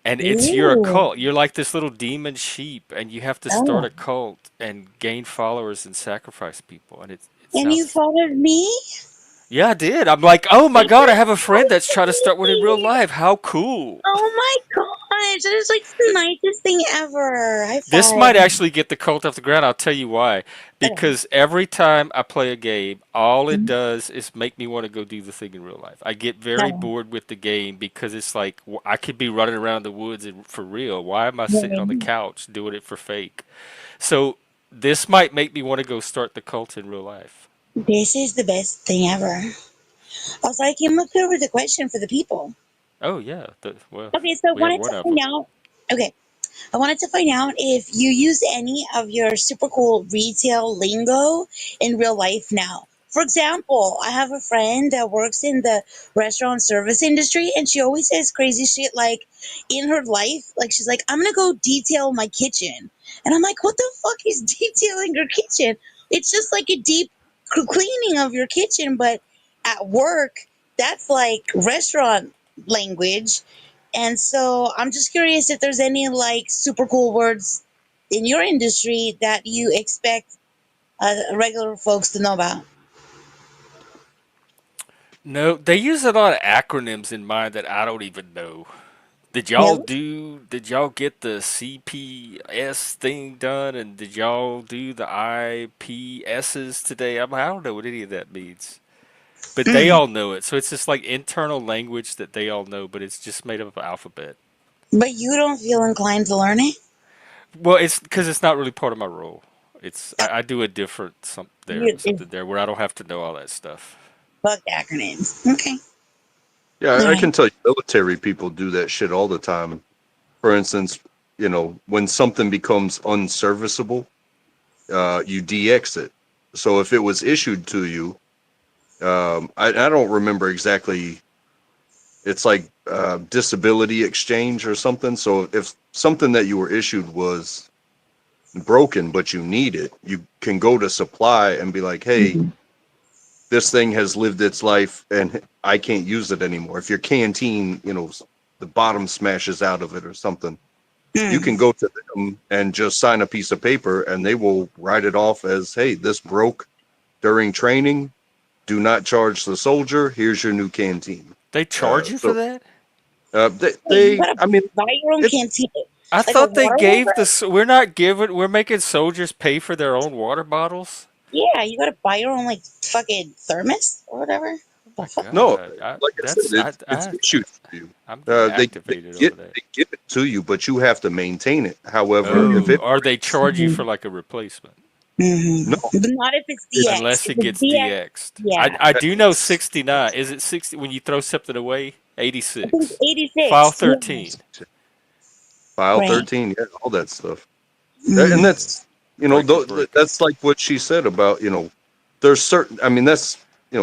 And you're a Ooh, cult. You're like this little demon sheep, and you have to start oh, a cult and gain followers and sacrifice people. And it and you sounds, followed me? yeah, I did. I'm like, oh my That's god, I have a friend so that's trying to start one in real sweet. life. How cool! Oh my gosh, that is like the nicest thing ever. High This five. might actually get the cult off the ground. I'll tell you why. Okay. Because every time I play a game, all it Mhm. does is make me want to go do the thing in real life. I get very No, bored with the game because it's like I could be running around the woods for real. Why am I sitting on the really. couch doing it for fake? So this might make me want to go start the cult in real life. This is the best thing ever. Also, I came up here with a question for the people. Oh yeah, well, Okay, so I we have wanted one to of find them. out. Okay, I wanted to find out if you use any of your super cool retail lingo in real life now. For example, I have a friend that works in the restaurant service industry and she always says crazy shit like in her life, like she's like, I'm gonna go detail my kitchen. And I'm like, what the fuck is detailing your kitchen? It's just like a deep cleaning of your kitchen, but at work, that's like restaurant language. And so I'm just curious if there's any like super cool words in your industry that you expect regular folks to know about? No, they use a lot of acronyms in mine that I don't even know. Really? Did y'all get the CPS thing done and did y'all do the IPSs today? I don't know what any of that means. But they Mm. all know it. So it's just like internal language that they all know, but it's just made up of alphabet. But you don't feel inclined to learn it? Well, it's because it's not really part of my role. I do a different It's something there where I don't have to know all that stuff. fuck acronyms. Okay. All Yeah, I right. can tell you, military people do that shit all the time. For instance, when something becomes unserviceable, you DX it. So if it was issued to you, I don't remember exactly. It's like disability exchange or something. So if something that you were issued was broken, but you need it, you can go to supply and be like, hey, Mhm. this thing has lived its life and I can't use it anymore. If your canteen, the bottom smashes out of it or something, you can Mm. go to them and just sign a piece of paper and they will write it off as, hey, this broke during training. Do not charge the soldier. Here's your new canteen. They charge you for So that? Wait, you gotta I mean, buy your own it, canteen, I like a thought they water holder. gave we're not giving, we're making soldiers pay for their own water bottles. Yeah, you gotta buy your own like fucking thermos or whatever. Oh The my fuck? no, God. like I said, it's issued to you. I'm getting activated over that. They give it to you, but you have to maintain it. However, if Oh, it Mm-hmm. or they breaks, charge you for like a replacement. Mm-hmm. no, But not if it's it's DX. Unless If it it's gets DX, DX'd. yeah. I do know 69. Is it 60 when you throw something away? I think 86. it's File 86. Yeah. 13. file Right. 13, yeah, all that stuff. And Mm. Yeah. that's Break the brick. that's like what she said about there's certain, I mean, that's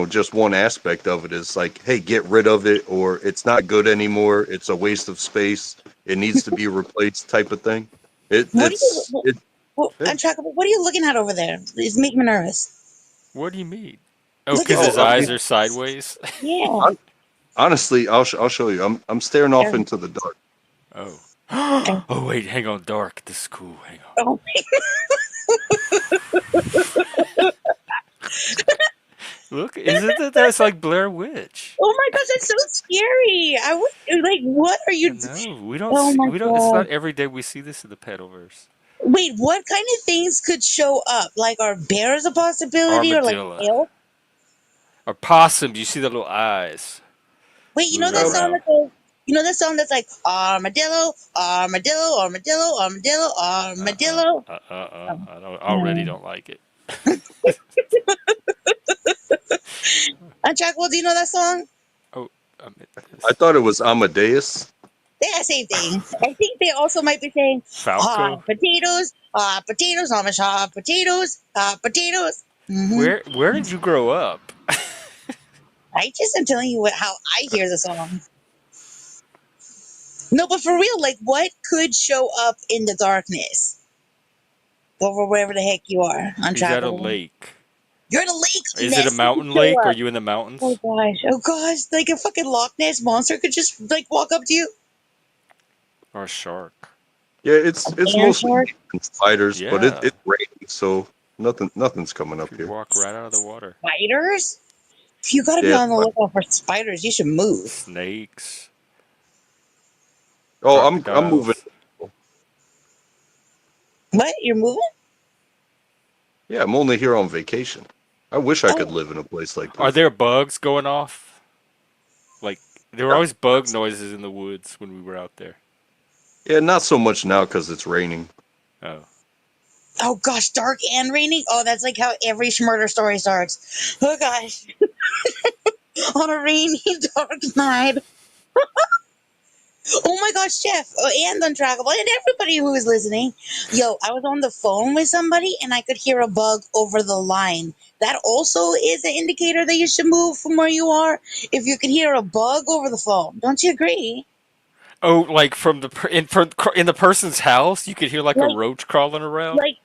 just one aspect of it is like, hey, get rid of it, or it's not good anymore, it's a waste of space, it needs to be replaced, type of thing. it What do you? it's it I'm Hey, tracking. What are you looking at over there? It's making me nervous. What do you mean? Oh, Look at because the his oh, I eyes mean, are sideways? yeah. hon- honestly, I'll show you. I'm staring off There- into the dark. Oh. there- Oh, wait, hang on, dark. This is cool. Hang on. Oh, Look, isn't that that's like Blair Witch? oh my gosh, that's so scary. I would like. What are you? No, Oh my we don't. It's not god. every day we see this in the petaverse. Wait, what kind of things could show up? Like, are bears a possibility, or like Armadillo hail? or possum. You see the little eyes Wait, you know moving that Um, song around. that goes. You know that song that's like armadillo, armadillo, armadillo, armadillo, armadillo. I already Mm. don't like it. And Jack, well, do you know that song? Oh, I meant I this. thought it was Amadeus. Yeah, same thing. I think they also might be saying Falco. hot potatoes, Amish hot potatoes, hot potatoes. Where did you grow up? I just am telling you how I hear the song. No, but for real, like what could show up in the darkness over wherever the heck you are, He's at a untrackable? lake. You're in a lake. Is it a Nessie could mountain show lake? Are up. you in the mountains? Oh gosh, like a fucking Loch Ness monster could just like walk up to you. Or a shark? Yeah, it's And mostly shark, spiders, but Yeah. it's raining, so nothing's coming up Could here. walk right out of the water. spiders. If you gotta be Yeah. on the lookout for spiders, you should move. Snakes, Oh, I'm moving. crocodiles. What? You're moving? Yeah, I'm only here on vacation. I wish I could Oh, live in a place like Are this. there bugs going off? Like there were Yeah, always bug noises in the woods when we were out there. yeah, not so much now because it's raining. Oh. oh gosh, dark and raining. Oh, that's like how every murder story starts. Oh gosh, on a rainy, dark night. Oh my gosh, Jeff, and Untrackable, and everybody who is listening. Yo, I was on the phone with somebody and I could hear a bug over the line. That also is an indicator that you should move from where you are. If you can hear a bug over the phone, don't you agree? Oh, like from in the person's house, you could hear like a Like, roach crawling around. like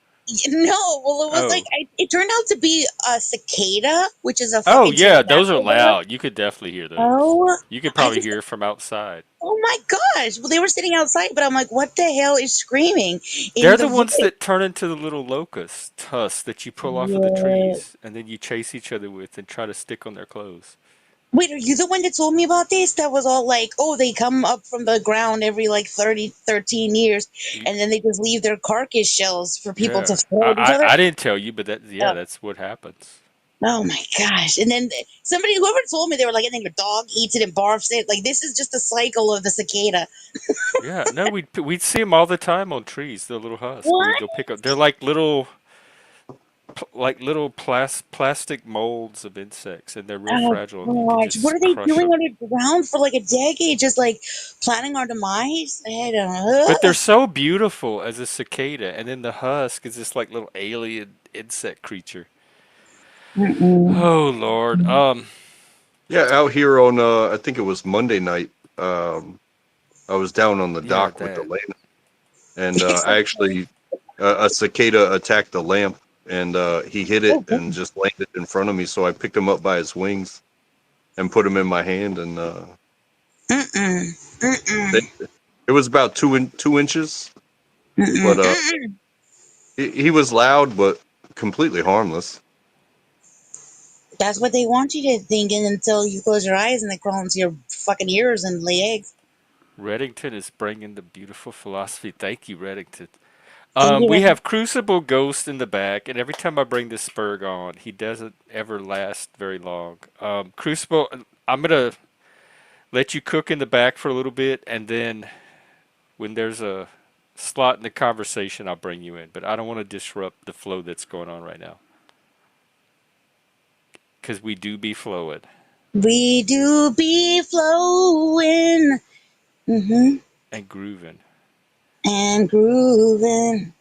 No, well, it was like Oh. it turned out to be a cicada, which is a Oh fucking yeah, those are pterodactyl bird. loud. You could definitely hear those. Oh, You could I probably just, hear it from outside. oh my gosh! Well, they were sitting outside, but I'm like, what the hell is screaming in They're the the ones voice? that turn into the little locust husks that you pull off of the Yeah. trees and then you chase each other with and try to stick on their clothes. Wait, are you the one that told me about this? That was all like, oh, they come up from the ground every like 30, 13 years, Y- and then they just leave their carcass shells for people to Yeah, throw at each other. I didn't tell you, but Oh, that's what happens. oh my gosh. And then somebody, whoever told me, they were like, and then your dog eats it and barfs it. Like, this is just a cycle of the cicada. Yeah, no, we'd see them all the time on trees. The little husk. We'd What? go pick up. They're like little plastic molds of insects, and they're real Oh fragile, and you can gosh. What just are they crush doing them. underground for like a decade? Just like planning our demise? I don't know. But they're so beautiful as a cicada, and then the husk is this like little alien insect creature. Mm-mm. Oh Lord. Yeah, out here on I think it was Monday night. I was down on the Yeah, dock with the that. lamp, and I actually a cicada attacked the lamp, and he hit it Oh, and just landed in front of me. So I picked him up by his wings and put him in my hand, and mm-mm. it, Mm-mm. it was about 2 inches, Mm-mm. but Mm-mm. he was loud but completely harmless. That's what they want you to think until you close your eyes and they crawl into your fucking ears and lay eggs. Reddington is bringing the beautiful philosophy. Thank you, Reddington. Thank you. We have Crucible Ghost in the back, and every time I bring this Spurg on, he doesn't ever last very long. Crucible, I'm gonna let you cook in the back for a little bit, and then when there's a slot in the conversation, I'll bring you in. But I don't want to disrupt the flow that's going on right now, because we do be flowing We do be flowing, hmm and grooving. and grooving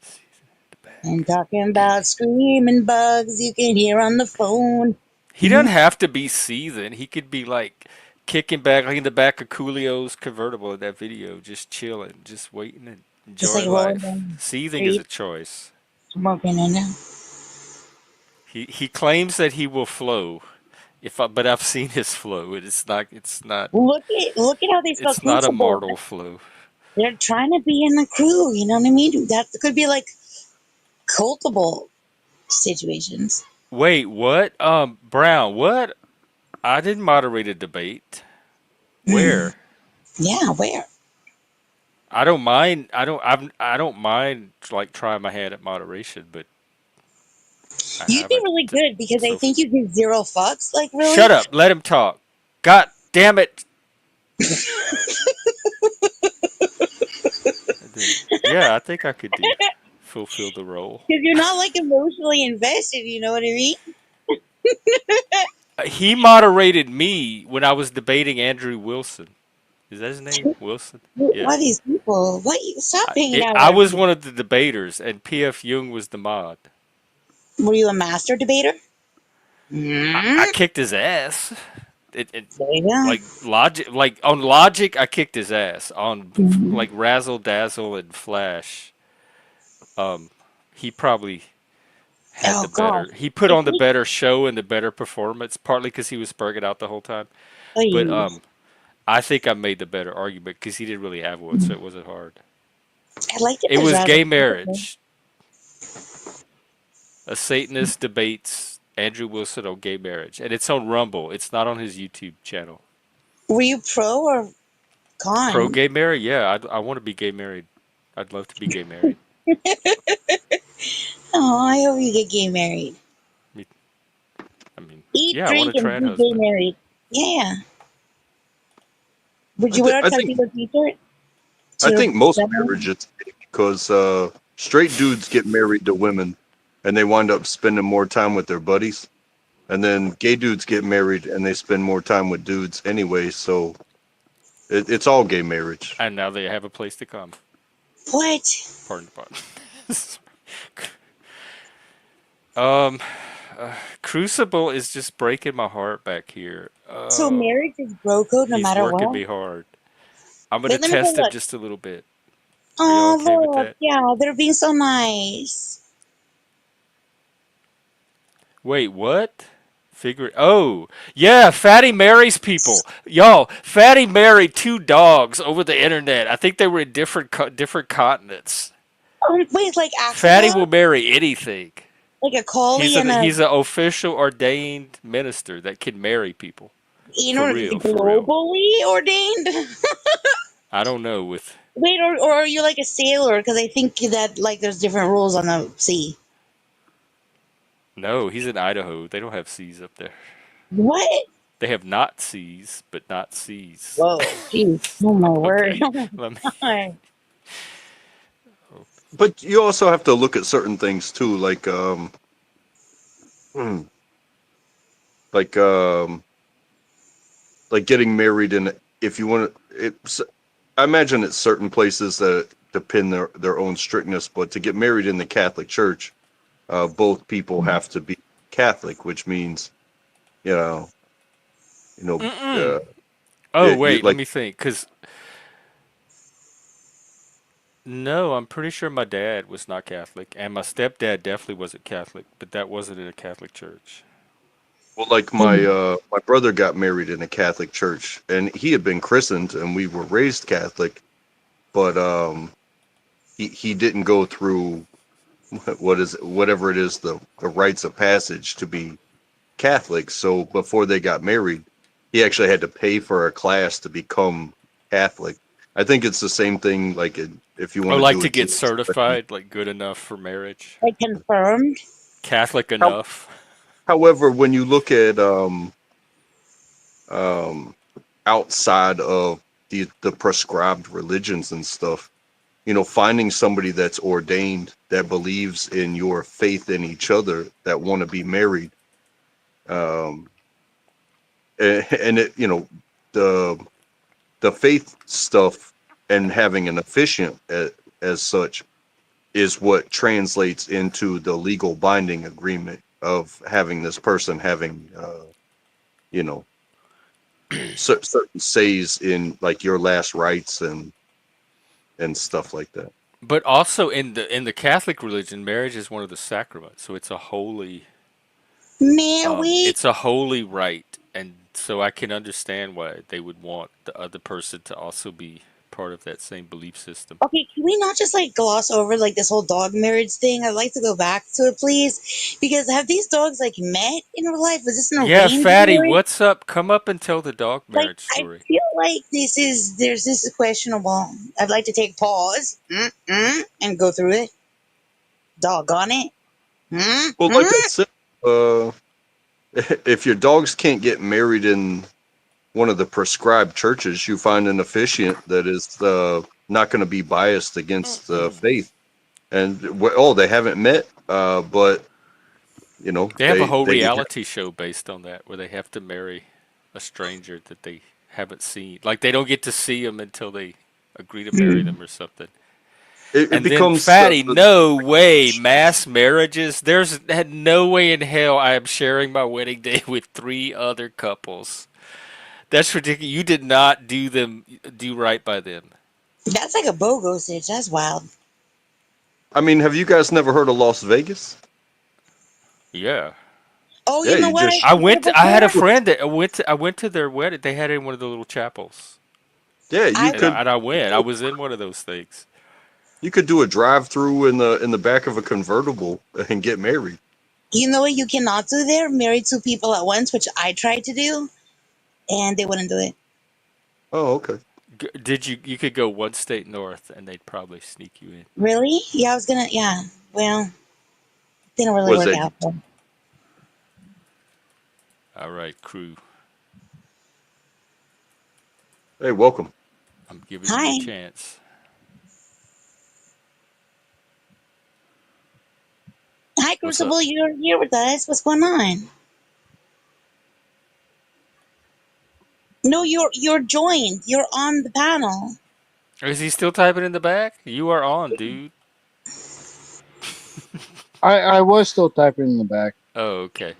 Season in the and back. talking about screaming bugs you can hear on the phone. He Hmm. doesn't have to be seasoned. He could be like kicking back, like in the back of Coolio's convertible in that video, just chilling, just waiting and Just like enjoying rolling life. down the Seething is street, a choice. smoking in there. He claims that he will flow. But I've seen his flow. Look at how they spell It's not a crucible. mortal flow. They're trying to be in the crew. You know what I mean? That could be like cultable situations. Wait, what? Brown, what? I didn't moderate a debate. Hmm. Where? Yeah, where? I don't mind. I don't mind like trying my hand at moderation, but I You'd be haven't really good because I so think you give zero fucks. Like, Shut really? up. Let him talk. God damn it. And then, yeah, I think I could do fulfill the role. Because you're not like emotionally invested. You know what I mean? He moderated me when I was debating Andrew Wilson. Is that his name? Wilson? Who Yeah. are these people? What? Stop hanging out with I our was people. one of the debaters, and P.F. Jung was the mod. Were you a master debater? I Mm, kicked his ass. It there you go. like logic, like on logic, I kicked his ass. On Mhm. like razzle dazzle and flash, um, he probably had Oh the gosh. better. He put If on the we, better show and the better performance, partly because he was spurring out the whole time. But oh, I think I made the better argument because he didn't really have one, so it wasn't hard. I liked it It as was razzle. gay marriage. A Satanist debates Andrew Wilson on gay marriage, and it's on Rumble. It's not on his YouTube channel. Were you pro or Pro con? gay marriage? Yeah, I want to be gay married. I'd love to be gay married. Oh, I hope you get gay married. Me- I mean, Eat, yeah, I want drink, a and trad be gay husband. married. Yeah. Would you wear a I think tuxedo t-shirt I to think most ceremony? marriages because straight dudes get married to women, and they wind up spending more time with their buddies, and then gay dudes get married and they spend more time with dudes anyway. So it's all gay marriage. And now they have a place to come. What? Pardon the pun. um, Crucible is just breaking my heart back here. So Oh, marriage is bro code no he's matter working what? me hard. I'm gonna Wait, let me tell you test him what. just a little bit. Are y'all Oh, okay with Oh, that. yeah, they're being so nice. Wait, what? Figure. Oh, yeah. Fatty marries people. Y'all, Fatty married two dogs over the internet. I think they were in different continents. Wait, like actual Fatty will dog? marry anything. Like a collie and a, He's an official ordained minister that can marry people. you For know, real, for real. globally ordained? I don't know with Wait, or are you like a sailor? Because I think that like there's different rules on the sea. no, he's in Idaho. They don't have seas up there. What? They have not seas, but not seas. Whoa, jeez. Oh my word. Okay. Let me Oh my God. But you also have to look at certain things too, hmm, like um, like getting married in. If you want to, I imagine it's certain places that depend their own strictness, but to get married in the Catholic Church, both people have to be Catholic, which means you know, you know, Mm-mm. Oh, wait, let like me think. Cause no, I'm pretty sure my dad was not Catholic, and my stepdad definitely wasn't Catholic, but that wasn't in a Catholic church. well, like my brother got married in a Catholic church, and he had been christened, and we were raised Catholic, but he didn't go through whatever it is the rites of passage to be Catholic. So before they got married, he actually had to pay for a class to become Catholic. I think it's the same thing. Like if you Oh, want to like do a to get Jesus thing. certified, like good enough for marriage, Like confirmed? Catholic How, enough. however, when you look at um, outside of the prescribed religions and stuff, finding somebody that's ordained that believes in your faith in each other that want to be married, um, and it, the the faith stuff and having an officiant as such is what translates into the legal binding agreement of having this person having you know certain says in like your last rites and stuff like that. But also in the Catholic religion, marriage is one of the sacraments, so Man, wait. it's a holy rite, and so I can understand why they would want the other person to also be part of that same belief system. Okay, can we not just like gloss over like this whole dog marriage thing? I'd like to go back to it, please. Because have these dogs like met in real life? Was this an Yeah, arranged Fatty, marriage? what's up? Come up and tell the dog Like, marriage I story. feel like this is questionable. I'd like to take pause and go through it. Doggone it. Well, like I said, uh, if your dogs can't get married in one of the prescribed churches, you find an officiant that is not going to be biased against faith. And oh, they haven't met, but They have a they whole they reality show based on that, where they have to marry a stranger that they haven't seen. Like they don't get to see them until they agree to marry them or something. it And then becomes Fatty, no way, mass marriages. There's had no way in hell I am sharing my wedding day with three other couples. That's ridiculous. You did not do right by them. That's like a BOGO stitch. That's wild. I mean, have you guys never heard of Las Vegas? Yeah. Oh, Yeah, you know you what? just I've I heard went about I had a that. friend that I went to their wedding. They had it in one of the little chapels. yeah you I And could I went. I was in one of those things. you could do a drive through in the back of a convertible and get married. You know what you cannot do there? Marry two people at once, which I tried to do, and they wouldn't do it. Oh, okay. Did you could go one state north and they'd probably sneak you in. Really? Yeah, I was gonna. Yeah. Well, didn't really Was work that? out. But All right, crew. Hey, welcome. I'm giving you a hi, chance. hi, What's up? Crucible. You're here with us. What's going on? No, you're joined. You're on the panel. Is he still typing in the back? You are on, dude. I was still typing in the back. Oh, okay.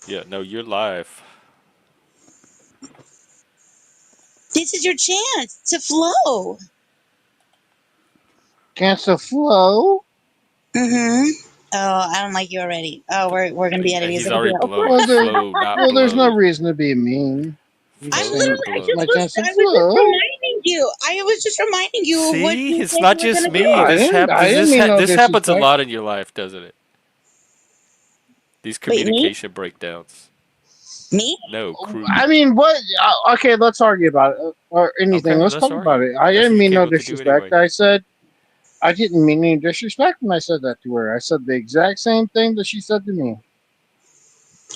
Yeah, no, you're live. This is your chance to flow. Cancel flow. Mm-hmm. Oh, I don't like you already. Oh, we're gonna be out of He's music. already Okay. blowing. Well, there, Flow, not well, there's no blow. reason to be mean. I'm just I'm Flow, saying, not literally. blow. my I was just flow. reminding you. I was just reminding you of what See, you it's said not you were just gonna me. do. I didn't mean no This happens a disrespect. lot in your life, doesn't it? These Wait, me? communication breakdowns. Me? No, I mean, what? Okay, let's argue about it or anything. Okay, Let's let's talk about argue. it. I That's what didn't you mean came no up to do disrespect. anyway. I said I didn't mean any disrespect when I said that to her. I said the exact same thing that she said to me.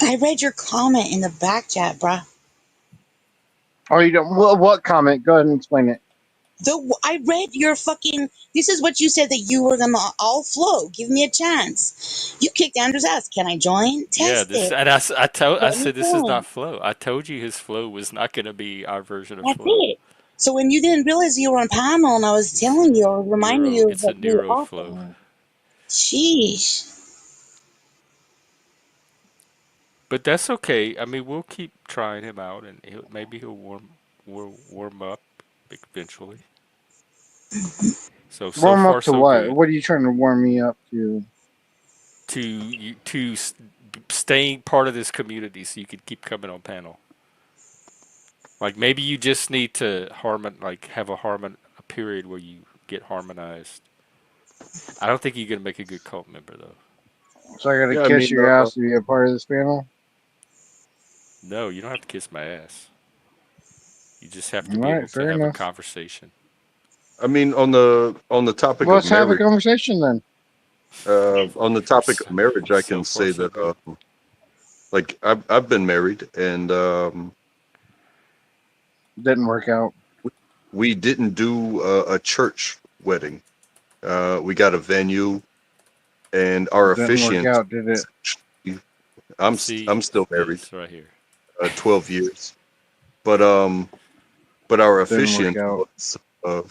I read your comment in the back chat, bruh. Oh, you don't? What comment? Go ahead and explain it. I read your fucking. This is what you said that you were gonna all flow. Give me a chance. You kicked Andrew's ass. Can I join? Yeah, Test this it. and I Let me said this is not join. flow. I told you his flow was not going to be our version of That's flow. it. So when you didn't realize you were on panel, and I was telling you, I was reminding you of It's a what you neuro offered. flow. Sheesh. But that's okay. I mean, we'll keep trying him out, and maybe he'll warm up eventually. So Warm far up to so what? good. What are you trying to warm me up to? Staying part of this community, so you could keep coming on panel. Like maybe you just need to have a period where you get harmonized. I don't think you're gonna make a good cult member though. So I got to Yeah, I kiss mean, your ass to be a part of this panel. No, you don't have to kiss my ass. You just have to All be right, able to fair have a enough. conversation. on the topic Well, of let's have a marriage, conversation then. I can So far, say so that good. like I've been married, and Didn't work out. we didn't do a church wedding. We got a venue, and our Didn't work officiant. out, did it? See I'm still married, this right here. 12 years, but our Didn't work officiant out. uh,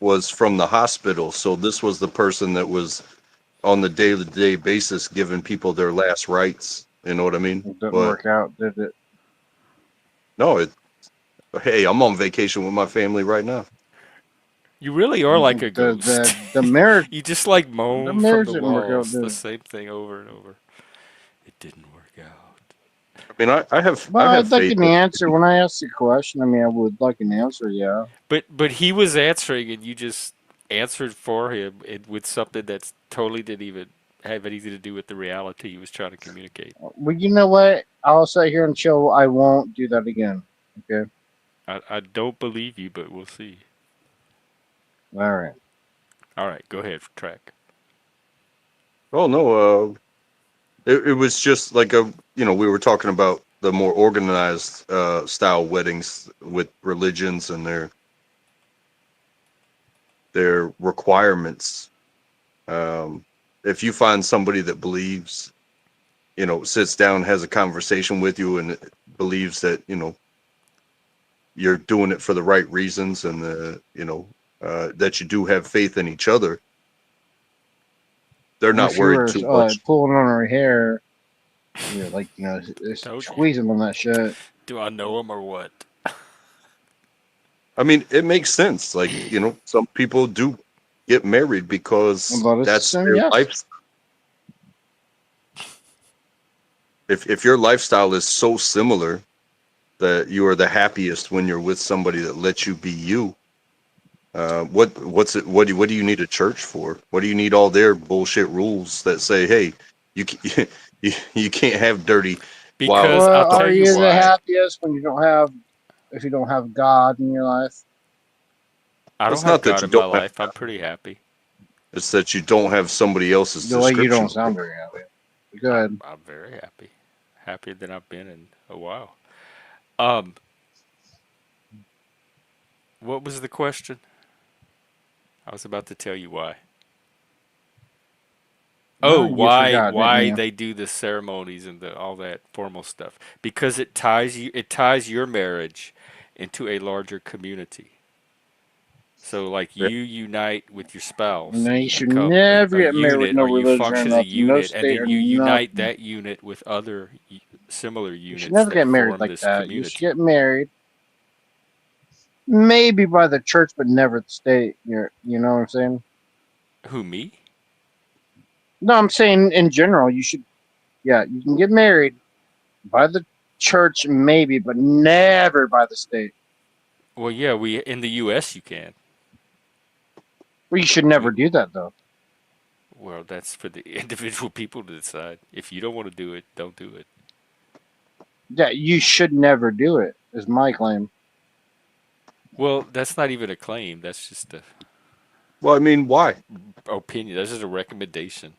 was from the hospital, so this was the person that was on the day-to-day basis giving people their last rites. You know what I mean? It didn't But work out, did it? no, hey, I'm on vacation with my family right now. You really are like a The ghost. the the marriage You just like the moan from marriage the didn't work out, walls did the it? same thing over and over. It didn't work out. I mean, Well, I have I'd like faith an in answer when I ask the question. I mean, I would like an answer. Yeah. But he was answering, and you just answered for him with something that's totally didn't even have anything to do with the reality he was trying to communicate. Well, you know what? I'll sit here and chill. I won't do that again. Okay. I don't believe you, but we'll see. All right. All right, go ahead, track. Oh no, it was just like we were talking about the more organized style weddings with religions and their requirements. Um, if you find somebody that believes, sits down, has a conversation with you, and believes that you're doing it for the right reasons, and that you do have faith in each other, they're When not she worried was too much. pulling on her hair, like Told you. squeezing on that shit. Do I know him or what? I mean, it makes sense. Like, some people do get married because Let us that's assume their yes. life. If your lifestyle is so similar that you are the happiest when you're with somebody that lets you be you, what's it? What do you need a church for? What do you need all their bullshit rules that say, hey, you you can't have dirty, wild? Because I'll Well, tell are you you the why. happiest when you don't have if you don't have God in your life? I don't It's have not that God you in my don't have. life. I'm pretty happy. It's that you don't have somebody else's The way you don't description. sound very happy. Good. I'm very happy. Happier than I've been in a while. Um, what was the question? I was about to tell you why. Oh, No, you forgot, didn't why you? they do the ceremonies and all that formal stuff? Because it ties your marriage into a larger community. So like Yeah. you unite with your spouse No, and you you should become never a get married with unit, no or you religion or function as a nothing, no unit, and state then or you unite nothing. that unit with other similar You should units never that get married form like this that. You should community. get married maybe by the church, but never the state. You know what I'm saying? Who, me? No, I'm saying in general, you should. Yeah, you can get married by the church, maybe, but never by the state. Well, yeah, we in the U.S. you can. Well, you should never We, do that though. well, that's for the individual people to decide. If you don't want to do it, don't do it. Yeah, you should never do it. Is my claim. Well, that's not even a claim. That's just a Well, I mean, why? opinion. That's just a recommendation.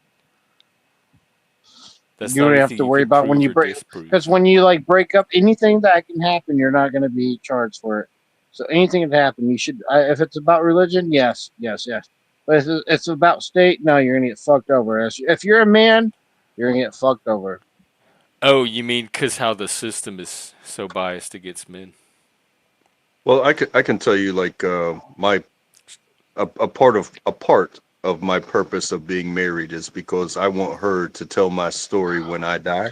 That's You not don't have anything to you worry can about when prove you or break, because disprove. when you like break up, anything that can happen, you're not going to be charged for it. So anything that happen, you should. If it's about religion, yes, yes, yes. But if it's about state, no, you're gonna get fucked over. If you're a man, you're gonna get fucked over. Oh, you mean because how the system is so biased against men? Well, I can tell you like my a part of my purpose of being married is because I want her to tell my story when I die.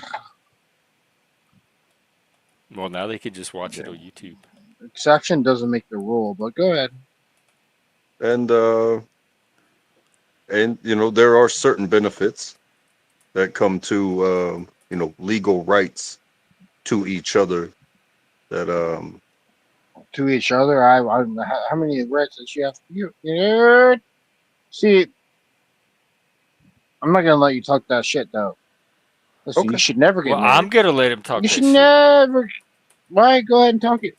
Well, now they could just watch it Yeah. on YouTube. Exception doesn't make the rule, but go ahead. And there are certain benefits that come to legal rights to each other that To each other, how many rights does she have? You see, I'm not gonna let you talk that shit though. Listen, you okay. should never get Well, I'm married. gonna let him You talk should that shit. never. Why? Go ahead and talk it.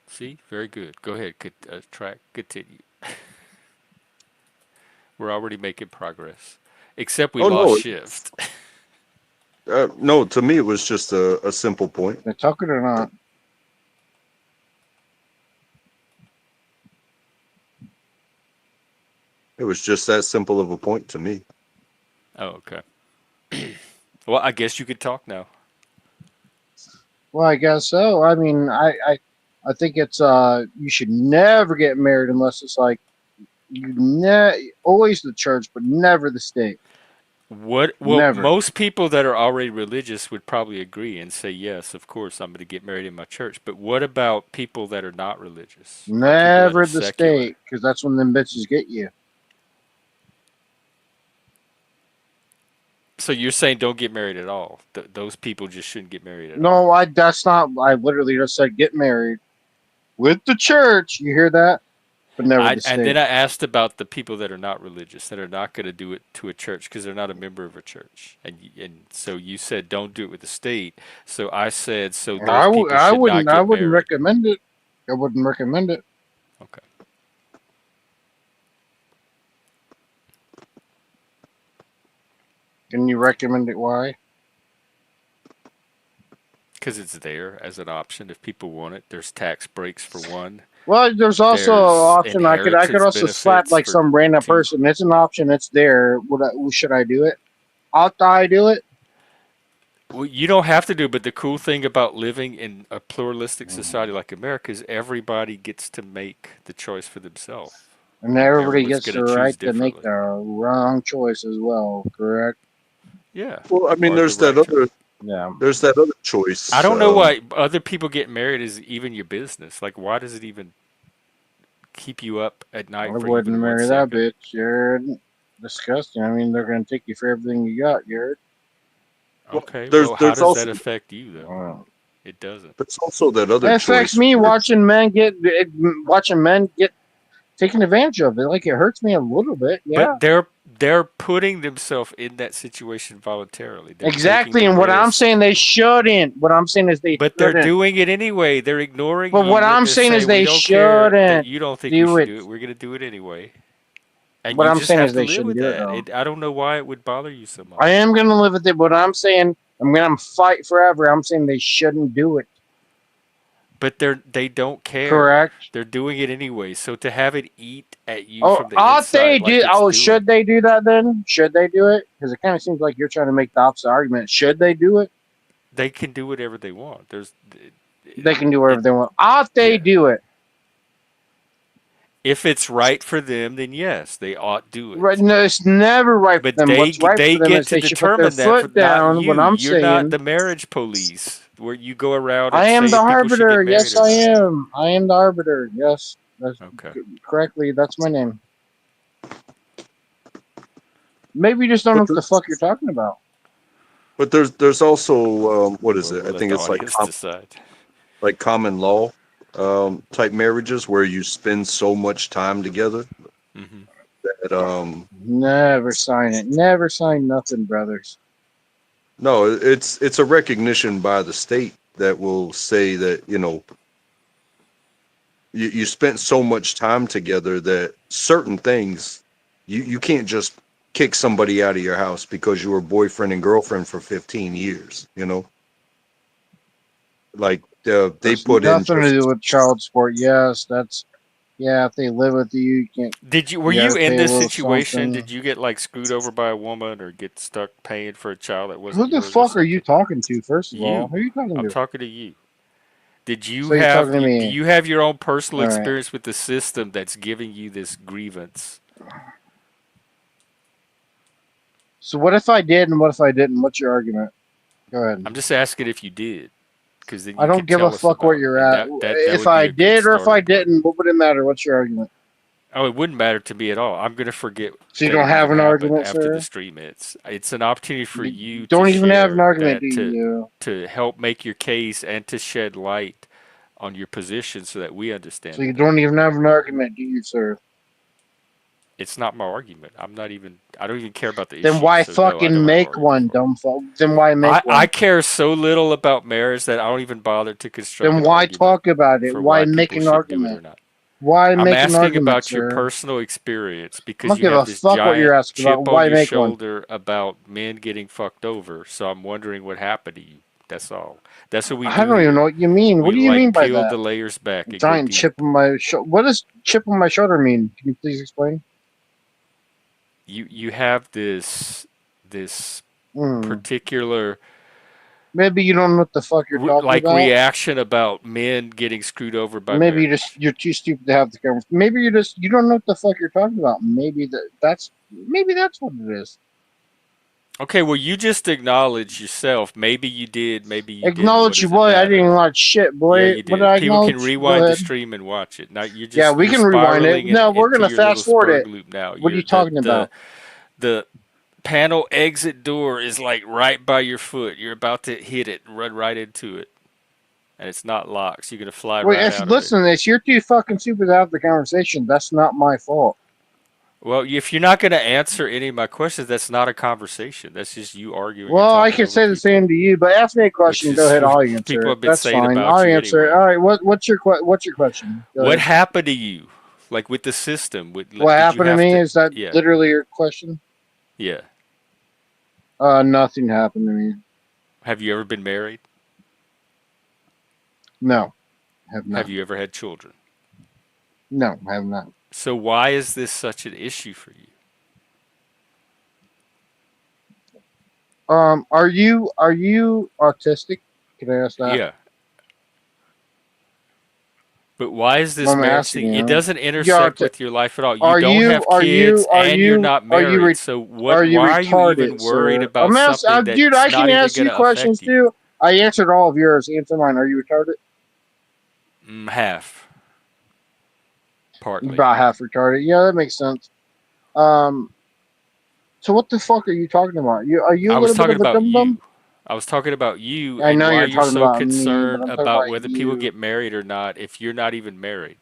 See, very good. Go ahead. Track. Continue. We're already making progress. Except we Oh lost no, shift. no, to me it was just a simple point. Now, talk it or not. It was just that simple of a point to me. Oh, okay. Well, I guess you could talk now. Well, I guess so. I mean, I think it's you should never get married unless it's like always the church, but never the state. What? Well, Never, most people that are already religious would probably agree and say, yes, of course, I'm going to get married in my church. But what about people that are not religious or people that are never the secular? state, because that's when them bitches get you. So you're saying don't get married at all? Those people just shouldn't get married at all. No, I that's not. I literally just said get married with the church. You hear that? But never the And then state. I asked about the people that are not religious, that are not going to do it to a church because they're not a member of a church. And so you said don't do it with the state. So I said so those people I should not wouldn't. I get wouldn't married. recommend it. I wouldn't recommend it. Okay. Can you recommend it? Why? Because it's there as an option if people want it. There's tax breaks for one. Well, there's also an There's option. I could inheritance also slap benefits like for some random two. person. It's an option. It's there. Should I do it? Ought I do it? Well, you don't have to do, but the cool thing about living in a pluralistic society like America is everybody gets to make the choice for themselves. And And everybody everyone's gets going the to choose right to make differently. the wrong choice as well. Correct? Yeah. Well, I mean, Or the right choice. Yeah. there's that other I choice. don't know why other people get married is even your business. Like, why does it even keep you up at I night for wouldn't even one marry that second? bitch. You're disgusting. I mean, they're gonna take you for everything you got. You're. Well, Okay, there's well, how there's does that also affect you, though? Uh, It doesn't. there's also that other it affects choice me where it's watching men get taken advantage of. It like it hurts me a little bit. Yeah. But they're putting themselves in that situation voluntarily. They're taking Exactly, the and what I'm risk. saying they shouldn't. What I'm saying is they But they're shouldn't. doing it anyway. They're ignoring But what you and I'm they're saying is saying, we they don't care that shouldn't you don't think we do should it. do it. We're going to do it anyway. And What you I'm just saying have is to they live shouldn't with do it that. though. I don't know why it would bother you so I much. am gonna live with it. What I'm saying, I'm gonna fight forever. I'm saying they shouldn't do it. But they don't care. Correct? They're doing it anyway. So to have it eat at you Oh, from the ought they inside do? like it's Oh, doing. should they do that then? Should they do it? Because it kind of seems like you're trying to make the opposite argument. Should they do it? They can do whatever they want. They can do whatever it they want. Ought they yeah. do it? If it's right for them, then yes, they ought do Right? it. No, it's never right for But them. What's right for them get is to they should put their determine that, for foot not down. What you. I'm You're not saying, the marriage police. where you go around I and am say the if people should get arbiter. married Yes, or I not. am. I am the arbiter. Yes, that's Okay. correctly. That's my name. Maybe you just don't know But what the fuck you're talking about. there's also what is Well, it? we'll I let think the it's audience decide. like common law type marriages where you spend so much time together Hmm. that Never sign it. Never sign nothing, brothers. no, it's a recognition by the state that will say that you spent so much time together that certain things you can't just kick somebody out of your house because you were boyfriend and girlfriend for 15 years, like they There's put in nothing to do just with child support. Yes, that's yeah. If they live with you, you can't. Were You you gotta in pay a this little situation? something. Did you get like screwed over by a woman or get stuck paying for a child that Who wasn't the yours or fuck are you something? talking to? First of all, You. who are you talking I'm to? talking to you. So you're talking to Do me. you have your own personal All right. experience with the system that's giving you this grievance? So what if I did and what if I didn't? What's your argument? Go ahead. I'm just asking if you did, because then I you don't could give a tell us fuck where about it, you're and at. that If would be I a good did or if I starting point. didn't, what would it matter? What's your argument? Oh, it wouldn't matter to me at all. I'm gonna forget So you that don't it have even an happened argument, after the sir? stream ends. It's an opportunity for You you to don't even have an share argument, do that you? to help make your case and to shed light on your position so that we So understand you it don't better. even have an argument, do you, sir? It's not my argument. I don't even care about the Then issue. why So no, I fucking don't have an make argument one, for it. dumb fuck? Then why make I one? care so little about marriage that I don't even bother to construct Then an why argument talk about it? for Why why make people an should do it or argument? not. Why I'm make an asking argument, about your sir? personal experience I because don't you give have a this fuck what you're giant asking about. chip on Why your make one? shoulder about men getting fucked over. So I'm wondering what happened to you. That's all. That's what we I do don't even know here. what you mean. What We do you mean like by peel that? the layers back and go Giant chip deep. on my shoulder. What does chip on my shoulder mean? Can you please explain? You have this Hmm. particular Maybe you don't know what the fuck you're talking like about. reaction about men getting screwed over by Maybe marriage. you're too stupid to have the conversation. Maybe you don't know what the fuck you're talking about. Maybe that's what it is. Okay, well, you just acknowledge yourself. Maybe you did, maybe you didn't. What Acknowledge you, does it boy. I didn't matter? acknowledge shit, Yeah, boy. you What did did. I People can acknowledge? Go rewind the ahead. stream and watch it. Now Yeah, we you're can rewind it. spiraling No, we're into gonna your little fast forward spurg it. loop now. What are You're you talking about? the panel exit door is like right by your foot. You're about to hit it, run right into it, and it's not locked. So you're gonna fly Wait, right out of it. listen, it's you're too fucking stupid to have the conversation. That's not my fault. Well, if you're not gonna answer any of my questions, that's not a conversation. That's just you arguing and Well, I talking can over say the people, same to you, but ask me a which question. Go is ahead, what I'll people answer it. have been That's saying fine. about I'll you answer it. anyway. All right, what's your question? Go What ahead. happened to you? Like with the system? What Did you happened to have me? to? Is that Yeah, literally your question? yeah. Nothing happened to me. Have you ever been married? No, have Have not. you ever had children? No, have not. So why is this such an issue for you? Are you autistic? Can I ask that? Yeah, but why is this I'm marriage asking thing? It you. doesn't You're intersect auti- with your life at all. You are don't you have are kids you are and you're you not are you married. So what? are you Why are you even retarded, worried sir? about something Dude. that's I can not even ask going you to affect questions you? too. I answered all of yours. Answer mine. Are you retarded? Half, partly. About half retarded. Yeah, that makes sense. Um. So what the fuck are you talking about? Are you I a was little bit talking of a about dum dum? you. I was talking about you I and know why you're you're talking so about me, but concerned I'm talking about about whether people you. get married or not if you're not even married.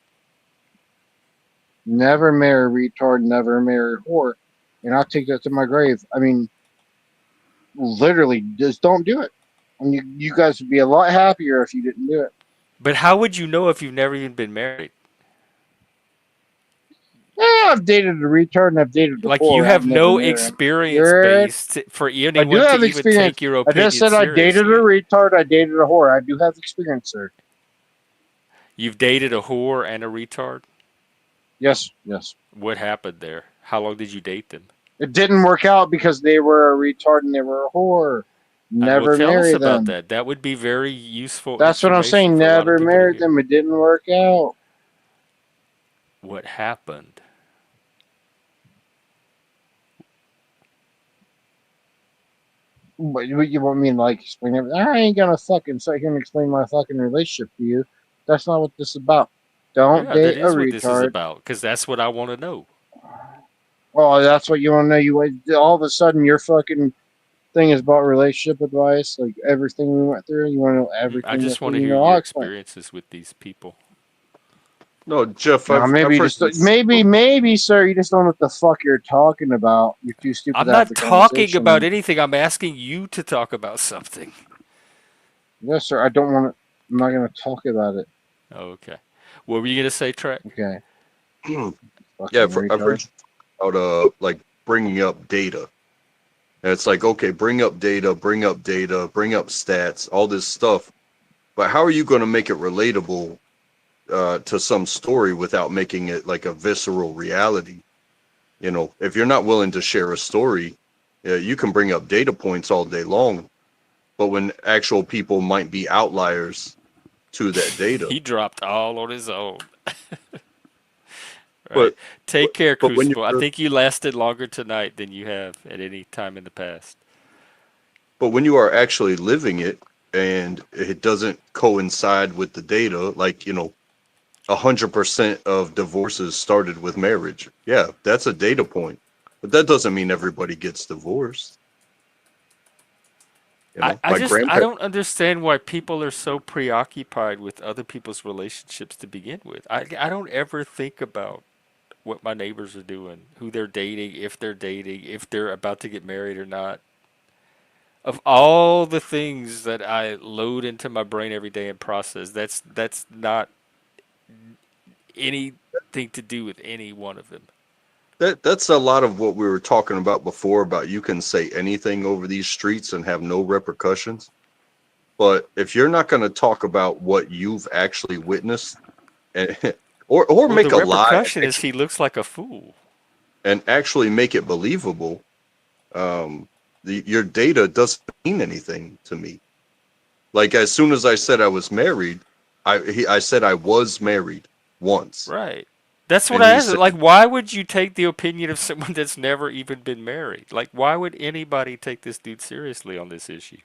Never marry retard. Never marry whore. And I'll take that to my grave. I mean, literally, just don't do it. And you guys would be a lot happier if you didn't do it. But how would you know if you've never even been married? Yeah, I've dated a retard and I've dated a Like you whore. I've have never no married him. experience You're base for I do anyone to have even experience. take your I just opinion said I dated a seriously. retard. I dated a whore. I do have experience, sir. You've dated a whore and a retard? Yes, yes. What happened there? How long did you date them? It didn't work out because they were a retard and they were a whore. Well, Never tell us marry about them. that. That would be very useful That's what I'm information saying. for a lot of Never people to married hear. them. It didn't work out. What happened? But you want me to like explain everything? I ain't gonna fucking sit here and explain my fucking relationship to you. That's not what this is about. Don't Yeah, that date a is what this is retard. about, because that's what I want to know. Well, that's what you want to know. All of a sudden your fucking thing is about relationship advice, like everything we went through. You want to know I everything just that's want to you hear know. your I'll explain. experiences with these people. No, Jeff, No, I've maybe you heard just you. maybe, sir, you just don't know what the fuck you're talking about. You're too stupid I'm to have not the talking about conversation. anything. I'm asking you to talk about something. Yes, sir. I don't want to. I'm not gonna talk about it. Oh, okay. What were you gonna say, Trek? Okay, Yeah, fucking I've heard retard. you about like bringing up data. And it's like, okay, bring up data, bring up data, bring up stats, all this stuff. But how are you going to make it relatable to some story without making it like a visceral reality? You know, if you're not willing to share a story, you can bring up data points all day long. But when actual people might be outliers to that data, He dropped all on his own. Right. but Take care, but when Crucible. I you're think you lasted longer tonight than you have at any time in the past. but when you are actually living it and it doesn't coincide with the data, like 100% of divorces started with marriage. Yeah, that's a data point, but that doesn't mean everybody gets divorced. I My just I grandparents. don't understand why people are so preoccupied with other people's relationships to begin with. I don't ever think about what my neighbors are doing, who they're dating, if they're about to get married or not. Of all the things that I load into my brain every day and process, that's not anything to do with any one of them. That's a lot of what we were talking about before about you can say anything over these streets and have no repercussions. But if you're not going to talk about what you've actually witnessed and or Well, the make a lie repercussion is he looks like a fool. and actually make it believable, um, your data doesn't mean anything to me. Like as soon as I said I was married, I said I was married once, Right. That's what and I he asked. said, Like, why would you take the opinion of someone that's never even been married? Like, why would anybody take this dude seriously on this issue?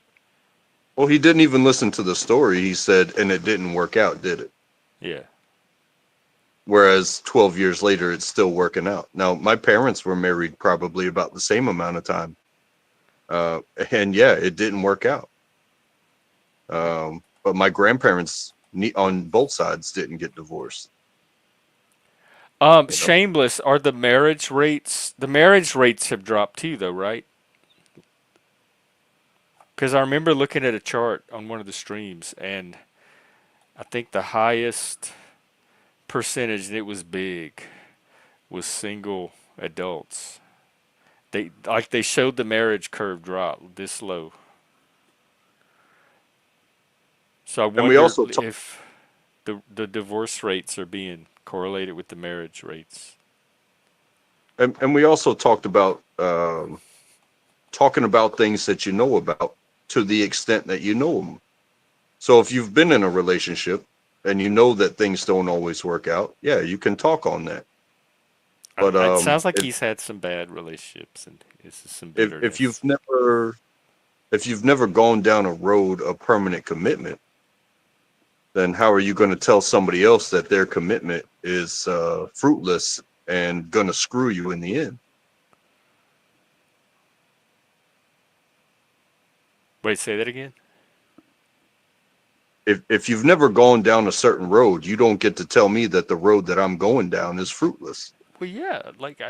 well, he didn't even listen to the story. He said, and it didn't work out, did it? Yeah. Whereas 12 years later, it's still working out. Now, my parents were married probably about the same amount of time, and yeah, it didn't work out. But my grandparents on both sides didn't get divorced. You know, Shameless. Are the marriage rates? The marriage rates have dropped too, though, right? Because I remember looking at a chart on one of the streams, and I think the highest percentage, and it was big, was single adults. They showed the marriage curve drop this low. So I and we wonder also talk, if the divorce rates are being correlated with the marriage rates. and we also talked about talking about things that you know about to the extent that you know them. So if you've been in a relationship and you know that things don't always work out, yeah, you can talk on that. But It sounds like he's had some bad relationships and this is some if bitterness. you've never gone down a road of permanent commitment, then how are you going to tell somebody else that their commitment is fruitless and going to screw you in the end? Wait, say that again? If you've never gone down a certain road, you don't get to tell me that the road that I'm going down is fruitless. Well, yeah, like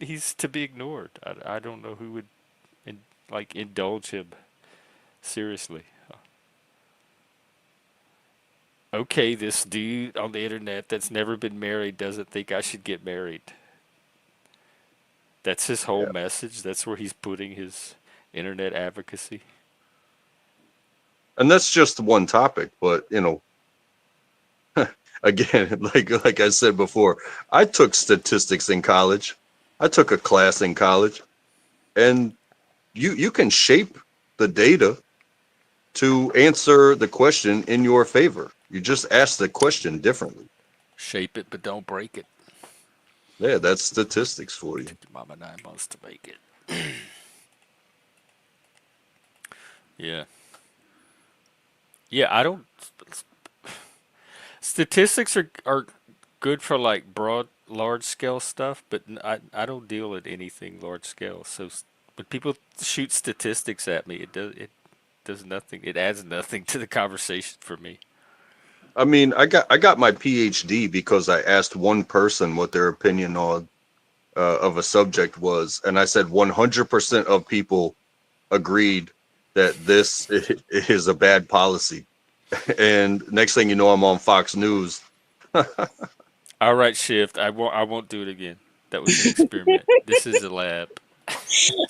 he's to be ignored. I don't know who would in, like indulge him seriously. Okay, this dude on the internet that's never been married doesn't think I should get married. That's his whole Yeah. message. That's where he's putting his internet advocacy. And that's just one topic, but again, like I said before, I took statistics in college. I took a class in college, and you can shape the data to answer the question in your favor. You just ask the question differently. Shape it, but don't break it. Yeah, that's statistics for you. Mama 9 months to make it. Yeah. Yeah, I don't. Statistics are good for like broad, large scale stuff, but I don't deal at anything large scale. So when people shoot statistics at me, it does nothing. It adds nothing to the conversation for me. I mean, I got my PhD because I asked one person what their opinion on of a subject was, and I said 100% of people agreed that this is a bad policy. And next thing you know, I'm on Fox News. All right, shift. I won't do it again. That was an experiment. This is a lab.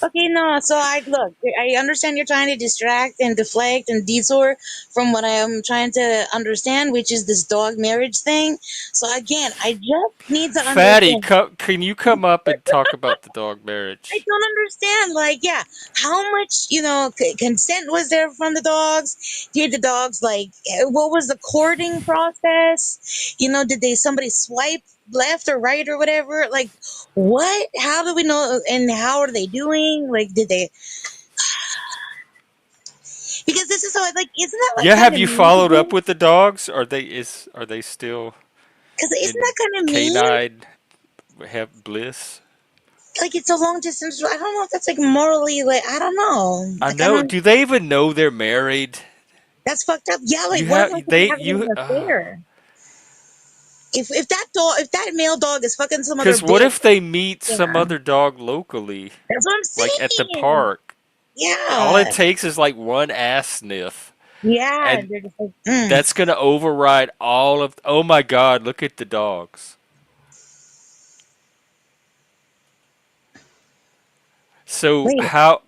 Okay, no. So I look. I understand you're trying to distract and deflect and detour from what I am trying to understand, which is this dog marriage thing. So again, I just need to Fatty, understand. can you come up and talk about the dog I marriage? don't understand. Like, yeah, how much consent was there from the dogs? Did the dogs what was the courting process? Did they somebody swipe left or right or whatever? Like, what? How do we know? And how are they doing? Like, did they? Because this is so like, isn't that like Yeah, kind have of you mean to followed up do? with the dogs? Are they still Because isn't in that kind of mean? canine have bliss? Like, it's a long distance. I don't know if that's like morally like I don't know. I Like, I know. don't. Do they even know they're married? That's fucked up. Yeah, like You what if I'm have they having you an affair? If that male dog is fucking some other Because what bitch, if they meet some yeah, other dog locally, that's what I'm like at the saying. park? All it Yeah, takes is like one ass sniff, yeah. and They're just like, that's gonna override all of. Oh my God! Look at the dogs. So wait. how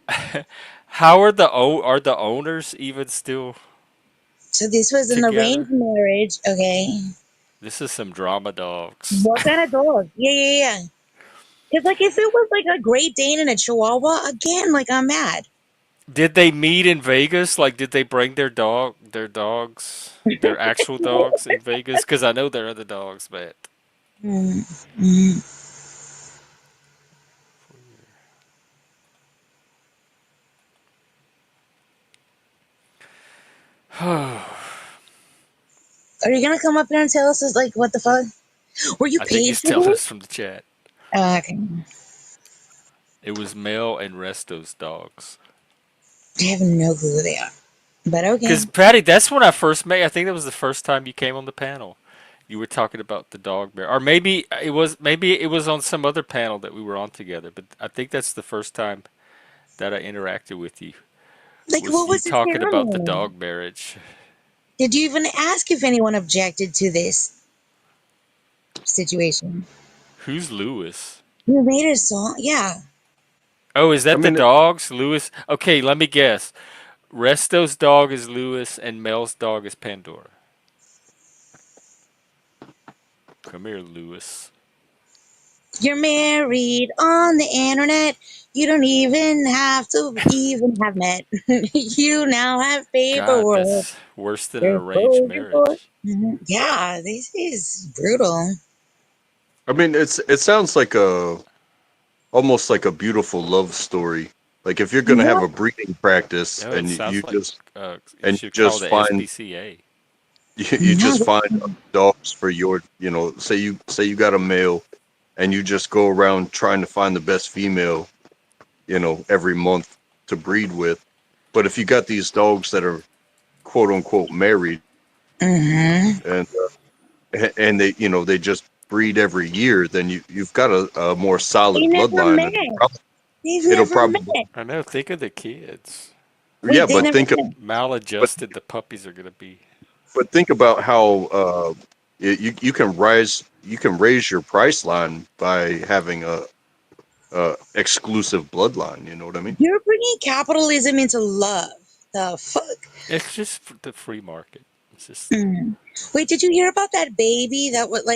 are the owners even still So this was an together? arranged marriage, okay? This is some drama dogs. What kind of dog? Yeah, yeah, yeah. Because like if it was like a Great Dane and a Chihuahua, again, like I'm mad. Did they meet in Vegas? Like, did they bring their actual dogs in Vegas? Because I know their other dogs, but Mm, mm. I Are you gonna come up here and tell us like what the fuck? Were you think paid he's for telling this? us from the chat. Okay. It was Mel and Resto's dogs. I have no clue who they are, but okay. Because Patty, that's when I first met. I think that was the first time you came on the panel. You were talking about the dog bear, or maybe it was on some other panel that we were on together. But I think that's the first time that I interacted with you. Like, Was what you was the talking about the ceremony? dog marriage? Did you even ask if anyone objected to this situation? Who's Lewis? You made a song, yeah. Oh, is I that the mean, dogs? Lewis? Okay, let me guess. Resto's dog is Lewis and Mel's dog is Pandora. Come here, Lewis. You're married on the internet. You don't even have to even have met. You now have God, paperwork. that's worse than an You're arranged spoken for. marriage. Yeah, this is brutal. it sounds like a almost like a beautiful love story. Like if you're gonna have Yeah. a breeding practice No, it and sounds like you you should call just the find SPCA. you No, just find dogs for your say you got a male and you just go around trying to find the best female every month to breed with. But if you got these dogs that are quote unquote married mm-hmm. and they just breed every year, then you've got a more They solid never bloodline, and met. They've it'll never probably met. I know, think of the kids. yeah. Wait, they never met. But Maladjusted the puppies are going to be. think about how you can raise your price line by having a exclusive bloodline. You know what I mean? You're bringing capitalism into love. The fuck? It's just the free market. It's just. Mm. Wait, did you hear about that baby that would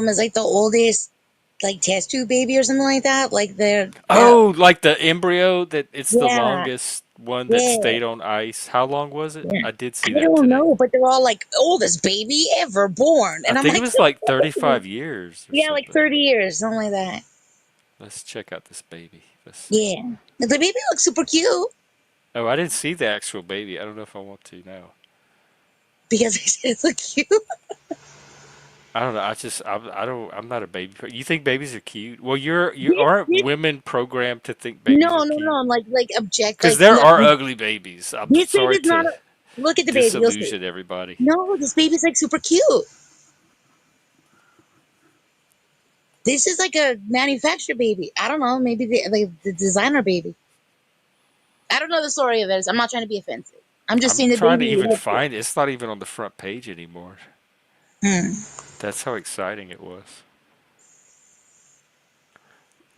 is like the oldest like test tube baby or something like that? Like the Oh, like the embryo that it's the yeah, longest one that yeah, stayed on ice. How long was it? yeah. I did I see that don't today. know, but they're all like oldest baby ever born, I and I'm think it like, was like 35 years or yeah, like something. 30 years, something like that. Let's check out this baby. Let's see. Yeah, the baby looks super cute. Oh, I didn't see the actual baby. I don't know if I want to now. because I said it looked cute. I don't know. I don't. I'm not a baby. You think babies are cute? Well, you This, aren't this, women programmed to think babies are no, no, cute? no. Like object. Because Like there look, are ugly babies. I'm this sorry baby's not. to Look at the baby. You'll see. disillusion everybody. No, this baby's like super cute. This is like a manufactured baby. I don't know. Maybe the designer baby. I don't know the story of this. I'm not trying to be offensive. I'm just I'm saying the trying to baby even looks find it. It's not even on the front page anymore. good. That's how exciting it was.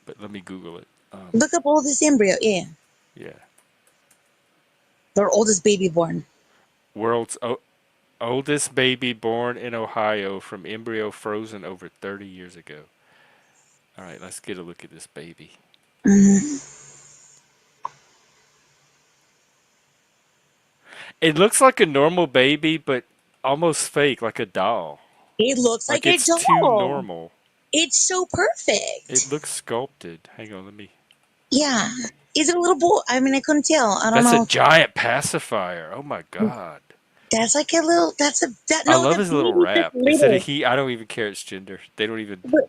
But let me Google it. Look up oldest embryo. Yeah, Yeah. their oldest baby born. World's oldest baby born in Ohio from embryo frozen over 30 years ago. All right, let's get a look at this baby. Hmm. It looks like a normal baby, but almost fake, like a doll. It looks like Like a it's too doll. normal. It's so It perfect. looks sculpted. Hang on, let me. Yeah. Is it a little boy? I mean, I couldn't tell. I don't That's a know. giant pacifier. Oh my god. That's like a little. That's a that. I No, love the his little baby's just wrap. Is it a little. he? I don't even care its gender. They don't even But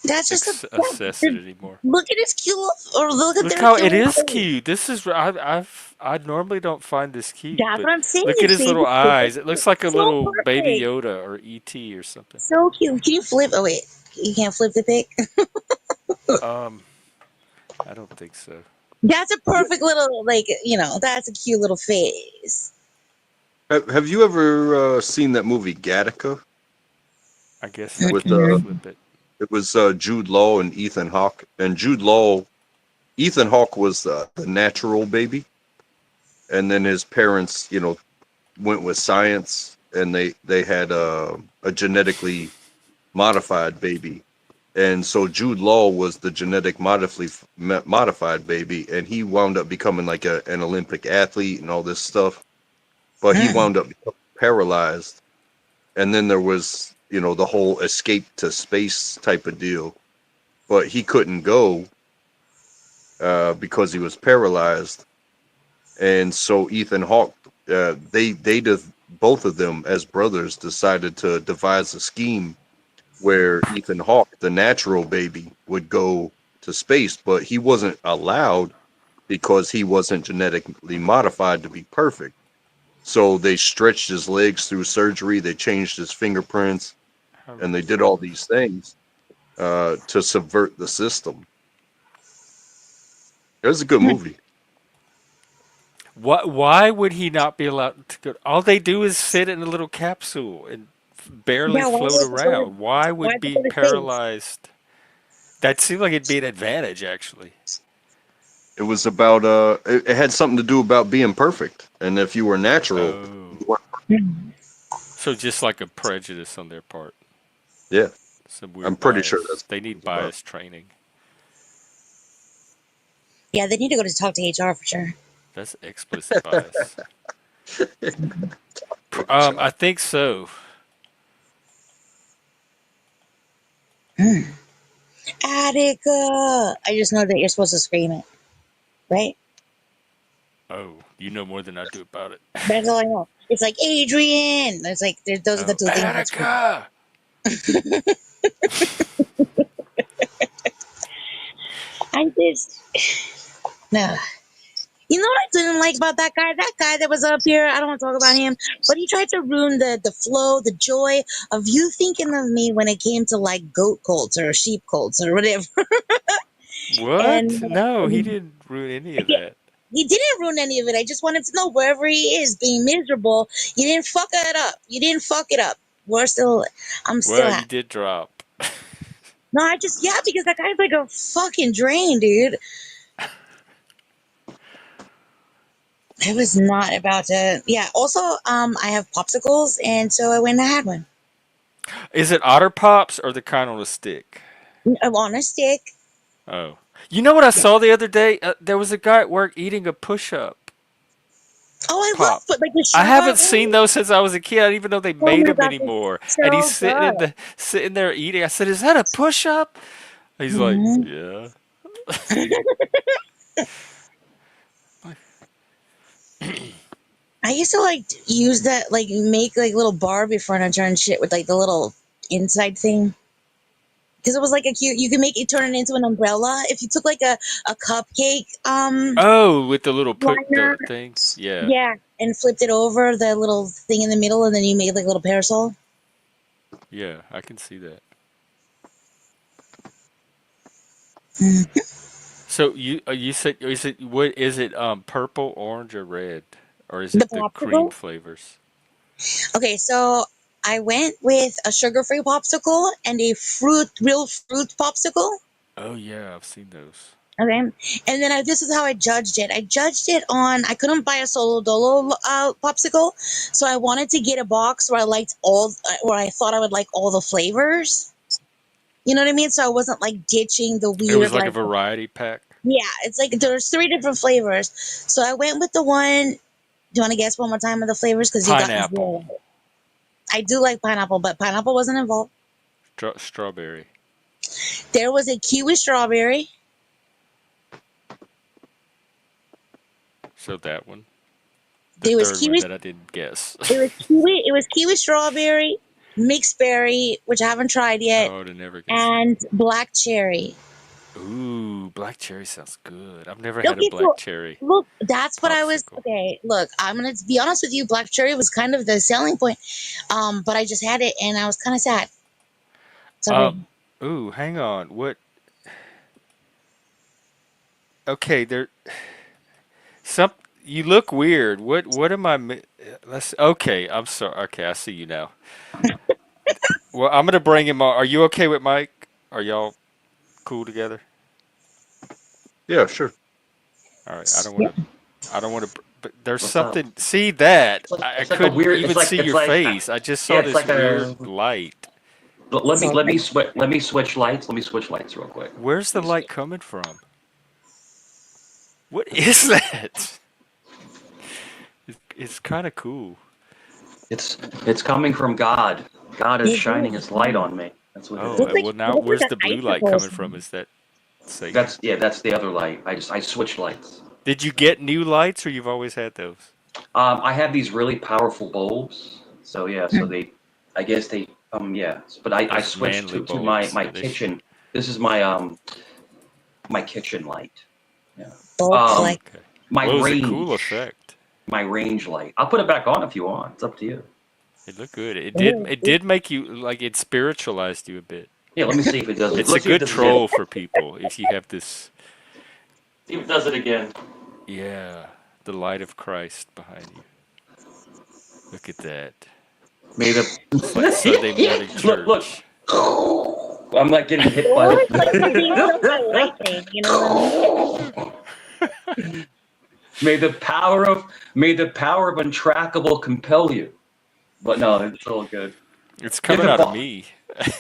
that's just a. assess it anymore. Look at his cute. Or look at Look their how cute it little is face. cute. This is I normally don't find this cute, That's but what I'm saying. look at This his little baby's super eyes. It cute. looks like a So little baby perfect. Yoda or ET or something. So cute. Can you flip? Oh wait, you can't flip the pic. Um, I don't think so. That's a perfect little like. That's a cute little face. Have you ever seen that movie Gattaca I guess I with can't flip it. it was Jude Law and Ethan Hawke, and Ethan Hawke was the natural baby, and then his parents, went with science, and they had a genetically modified baby, and so Jude Law was the modified baby, and he wound up becoming like an Olympic athlete and all this stuff, but he Mm. wound up becoming paralyzed, and then there was the whole escape to space type of deal, but he couldn't go because he was paralyzed, and so Ethan Hawke, they just both of them as brothers decided to devise a scheme where Ethan Hawke, the natural baby, would go to space, but he wasn't allowed because he wasn't genetically modified to be perfect. So they stretched his legs through surgery, they changed his fingerprints, How and they did all these ridiculous. things to subvert the system. It was a good movie. Why would he not be allowed to go? All they do is sit in a little capsule and barely Yeah, why float would they go to around. Why why would they go being to space? paralyzed? That seemed like it'd be an advantage, actually. It was about it had something to do about being perfect, and if you were natural, Oh. you weren't. Hmm. So just like a prejudice on their part. Yeah, Some I'm weird pretty sure that's bias. They what it need was about. bias training. Yeah, they need to go to talk to HR for sure. That's explicit bias. HR. I think so. Mm. Attica. I just know that you're supposed to scream it, right? Oh, you know more than I do about it. That's all I know. It's like Adrian. It's like those are the Oh, two things I scream. Attica! I just no. You know what I didn't like about that guy? That guy that was up here. I don't want to talk about him, but he tried to ruin the flow, the joy of you thinking of me when it came to like goat colts or sheep colts or whatever. What? And No, he didn't ruin any of yeah, that. he didn't ruin any of it. I just wanted to know wherever he is being miserable, you didn't fuck it up. You didn't fuck it up. We're still, I'm still Well, you happy. did drop. No, I just, yeah, because that guy's like a fucking drain, dude. I was not about to, yeah. Also, I have popsicles, and so I went and I had one. Is it Otter Pops or the kind on a stick? I'm on a stick. Oh. You know what I Yeah. saw the other day? There was a guy at work eating a push up Oh, I love, pop. but like the I sugar haven't one. seen those since I was a kid. I didn't even know they Oh made my them gosh, it's anymore. And he's so good. sitting there eating. I said, "Is that a push up?" He's like, Mhm. "Yeah." I used to like use that, like make like little Barbie furniture and shit with like the little inside thing. Because it was like a cute, you can make it turn it into an umbrella. If you took like a cupcake Oh, with the little put liner, the thing. Yeah. yeah, and flipped it over the little thing in the middle, and then you made like a little parasol. Yeah, I can see that. Mm. So you said is it what is it purple, orange, or red, or is The it the cream popsicle. flavors? Okay, so I went with a sugar-free popsicle and a real fruit popsicle. Oh yeah, I've seen those. Okay, and then this is how I judged it. I judged it on, I couldn't buy a solo dolo popsicle, so I wanted to get a box where I liked where I thought I would like all the flavors. You know what I mean? So I wasn't like ditching the It was weird like a like, variety pack. yeah, it's like there's three different flavors. So I went with the one. Do you want to guess one more time of the flavors? Because you got Pineapple, zero. I do like pineapple, but pineapple wasn't involved. strawberry. There was a kiwi strawberry. So that one. The There was third one kiwi. that I didn't guess. It was kiwi. It was kiwi strawberry, mixed berry, which I haven't tried Oh, yet, I would have never guessed that. and black cherry. Ooh, black cherry sounds good. I've never had a Okay, black so cherry look, that's what I was. popsicle. Okay, look, I'm gonna be honest with you. Black cherry was kind of the selling point, but I just had it and I was kind of sad. Uh, Sorry. ooh, hang on. What? Okay, there. Some. You look weird. What am I? Let's. Okay, I'm sorry. Okay, I see you now. Well, I'm gonna bring him on. Are you okay with Mike? Are y'all cool together? Yeah, sure. All right. I don't want Yeah. to. I don't want to. But there's What's up? something. See that? It's like I it's like a couldn't weird. even see It's your like face. I just yeah. saw It's this like weird a. light. Let me So let me switch lights. Let me switch lights real quick. Where's Let the me light switch. coming from? What is that? It's kind of cool. It's it's coming from God. God is it shining does. His light on me. That's what it Oh, Looks is. like well now looks where's like the an blue light icicle or coming from? something. Is that Satan? That's the other light. I switched lights. Did you get new lights or you've always had those? I have these really powerful bulbs. So yeah. So I guess they yeah. But I Those switched manly to my bulbs. my Yeah, kitchen. This is my kitchen light. Yeah. Bulb Um, collect. okay. my Well, it was a cool range. effect. My range light. I'll put it back on if you want. It's up to you. It looked good. It did. Oh, It did make you like it spiritualized you a bit. Yeah, let me see if it does it. It's a Let's see if good this is it. troll for people if you have this. See if it does it again. Yeah, the light of Christ behind you. Look at that. May the It's like Sunday morning look. church. I'm like getting hit by or it's like you're being killed by the. lightning. You know what I mean? may the power of may the power of untrackable compel you. But no, it's all good. It's If coming it out of bo- me.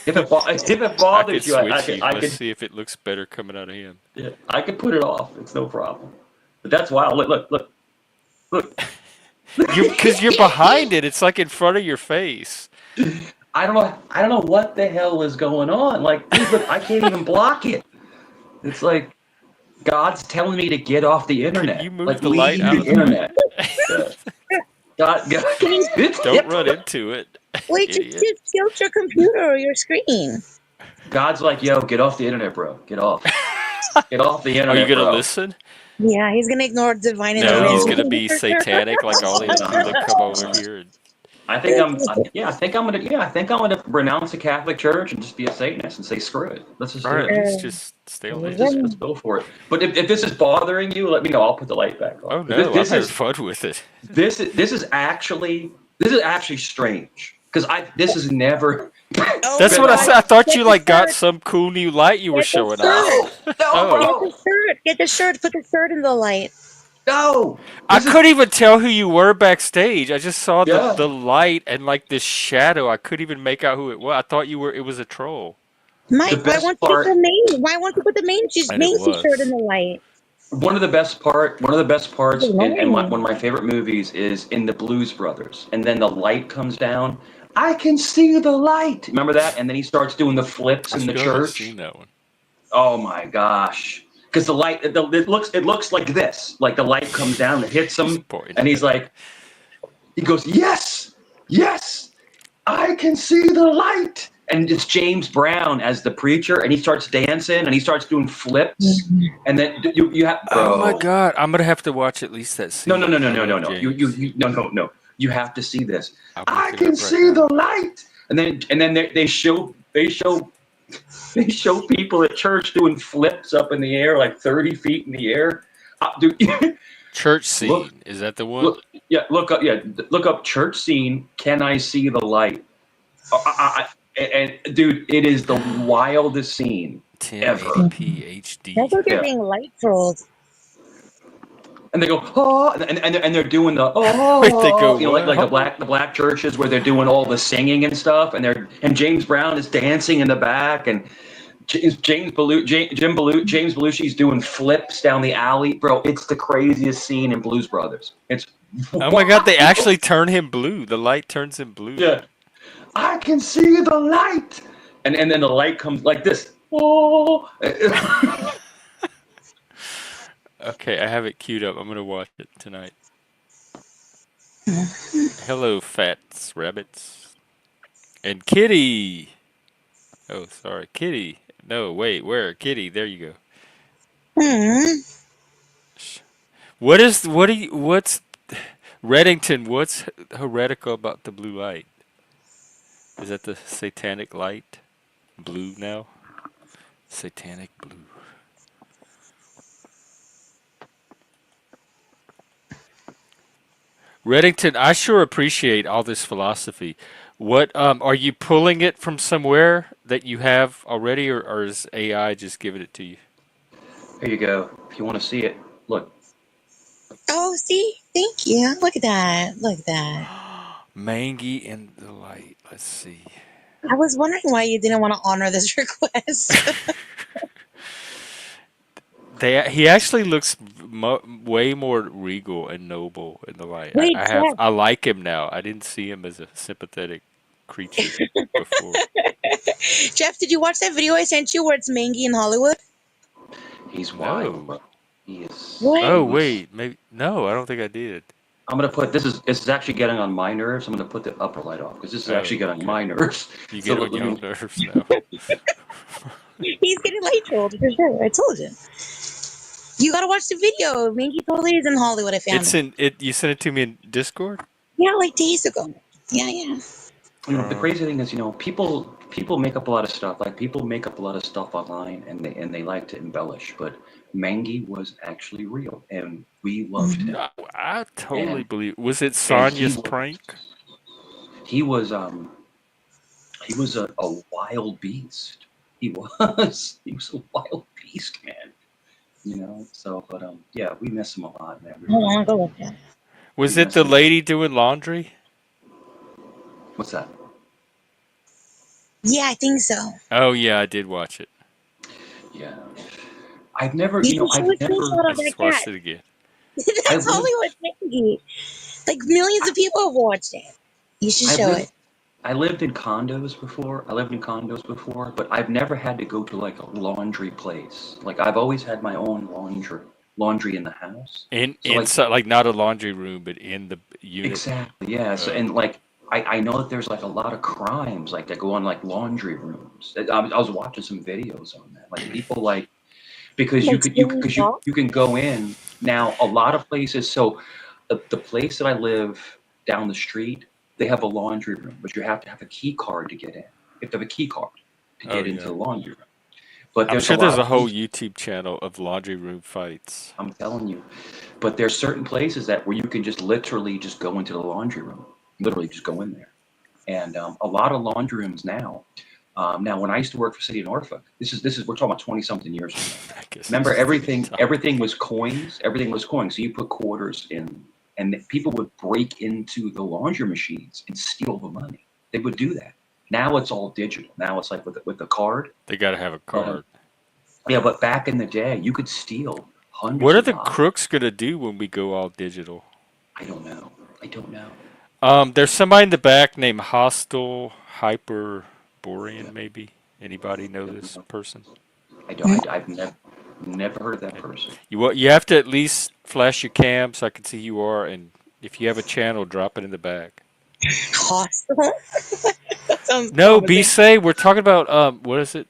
if it I could bothers you, switch you. I Let's could see if it looks better coming out of him. yeah, I could put it off. It's no problem. But that's wild. Look. You because you're behind it. It's like in front of your face. I don't know what the hell is going on. Like, dude, look, I can't even block it. It's like God's telling me to get off the Can you internet. move Like, the light leave out the of the way? internet. Yeah. God, Can you Don't run into it, wait? idiot. Just tilt your computer or your screen. God's like, yo, get off the internet, bro. Get off. Get off the Are you internet, gonna bro. listen? Yeah, he's gonna ignore divine No, he's intervention No, gonna be for sure. satanic like all the other people that come over no. here. And, I think I'm gonna renounce the Catholic Church and just be a Satanist and say screw it. Let's just or do at it. least just stay on the Let's internet. go for it. But if this is bothering you, let me know. I'll put the light back on. Oh But this no, I'm this having is fun with it. this is actually strange because I this is never Oh That's my been what I god! said. on. I thought Get you the like got shirt. some cool new light you were Get the showing shirt. No, off. no, Oh, Get the bro, shirt. Get the shirt. Put the shirt in the light. no. I This is couldn't even tell who you were backstage. I just saw yeah. the light and like this shadow. I couldn't even make out who it was. I thought you were. It was a troll, The Mike, why best won't you get the part. main? Why won't you put the and it Macy shirt in was. the light? One of the best It's parts, annoying. one of my favorite movies is in the Blues Brothers, and then the light comes down. I can see the light. Remember that? And then he starts doing the flips I in the still haven't seen church. that one. Oh my gosh! because the light, it looks like this. Like the light comes down, it hits He's him, pointing. and he's like, he goes, yes, yes, I can see the light. And it's James Brown as the preacher, and he starts dancing, and he starts doing flips, and then you have, Oh my bro. God, I'm gonna have to watch at least that No, no, scene. no, no, I no, no, love no. James. No, no, no. You have to see this. I'm I looking it can up right see now. the light, and then they show people at church doing flips up in the air, like 30 feet in the air. Dude, Church look, scene. Is that the one? look up church scene. Can I see the light? And dude, it is the wildest scene ever. 1080p That's HD. like you're Yeah. being light trolled. And they go, oh, and they're doing the Wait, they oh, go you know, like what? the black churches where they're doing all the singing and stuff, and James Brown is dancing in the back, and James Belushi's doing flips down the alley, bro. It's the craziest scene in Blues Brothers. It's Oh my God, they wild. actually turn him blue. The light turns him blue. Yeah, I can see the light, and then the light comes like this. Oh, Okay, I have it queued up. I'm gonna watch it tonight. Hello, fats, rabbits, and Kitty. Oh, sorry, Kitty. No, wait, where? Kitty, there you go. Hmm. What's Reddington, what's heretical about the blue light? Is that the satanic light? Blue now? Satanic blue. Reddington, I sure appreciate all this philosophy. What are you pulling it from somewhere that you have already, or is AI just giving it to you? here you go. If you want to see it, look. Oh, see? Thank you. Look at that. Look at that. Mangy in the light. Let's see. I was wondering why you didn't want to honor this request. He actually looks way more regal and noble in the light. Wait, Jeff. I like him now. I didn't see him as a sympathetic creature before. Jeff, did you watch that video I sent you where it's Mangy in Hollywood? He's wild, No. bro. He is. What? Oh He was. wait, maybe no. I don't think I did. I'm gonna put this is actually getting on my nerves. I'm gonna put the upper light off because this is actually Oh, getting on okay. my nerves. You So get on let your me. nerves now. He's getting light trolled for sure. I told you. You gotta watch the video. Mangy totally is in Hollywood. I found It's it. in it. You sent it to me in Discord. Yeah, like days ago. Yeah, yeah. The crazy thing is, people make up a lot of stuff. Like people make up a lot of stuff online, and they like to embellish. But Mangy was actually real, and we loved him. I totally And believe. Was it and he Sonya's was prank? he was he was a wild beast. He was a wild beast, man. So but yeah, we miss him a lot, man. We Hold really on, I'll do. go look at it. We Was it miss the him a lot. lady doing laundry? What's that? Yeah, I think so. Oh yeah, I did watch it. Yeah. I've never, You should show a I've never, screenshot I of that just watched cat. it again. I That's lived, Hollywood Mangy. Like millions of people have watched it. You should I show lived, it. I lived in condos before. But I've never had to go to like a laundry place. Like I've always had my own laundry in the house. In So like, inside, like not a laundry room, but in the unit. exactly, yeah. So Oh, and like, I know that there's like a lot of crimes like that go on like laundry rooms. I was watching some videos on that. Like people like because Like stealing socks? you can go in now a lot of places. So the place that I live down the street, they have a laundry room, but you have to have a key card to get in. You have to have a key card to oh get into yeah. the laundry room. But I'm there's a sure lot there's a of whole places, YouTube channel of laundry room fights. I'm telling you, but there's certain places that where you can just literally just go into the laundry room, literally just go in there. And a lot of laundry rooms now. Now, when I used to work for City of Norfolk, this is we're talking about 20 something years ago. I guess Remember, it's the same everything time. everything was coins. Everything was coins. So you put quarters in, and people would break into the laundry machines and steal the money. They would do that. Now it's all digital. Now it's like with the card. They gotta have a But card. yeah, but back in the day, you could steal What hundreds are of the dollars. crooks gonna do when we go all digital? I don't know. I don't know. There's somebody in the back named Hostile Yeah, Hyperborean, maybe. Anybody know don't this know. person? I don't. I've never. Never heard of that person. You have to at least flash your cam so I can see who you are, and if you have a channel, drop it in the back. Hostile. That sounds No, be promising. safe. We're talking about what is it?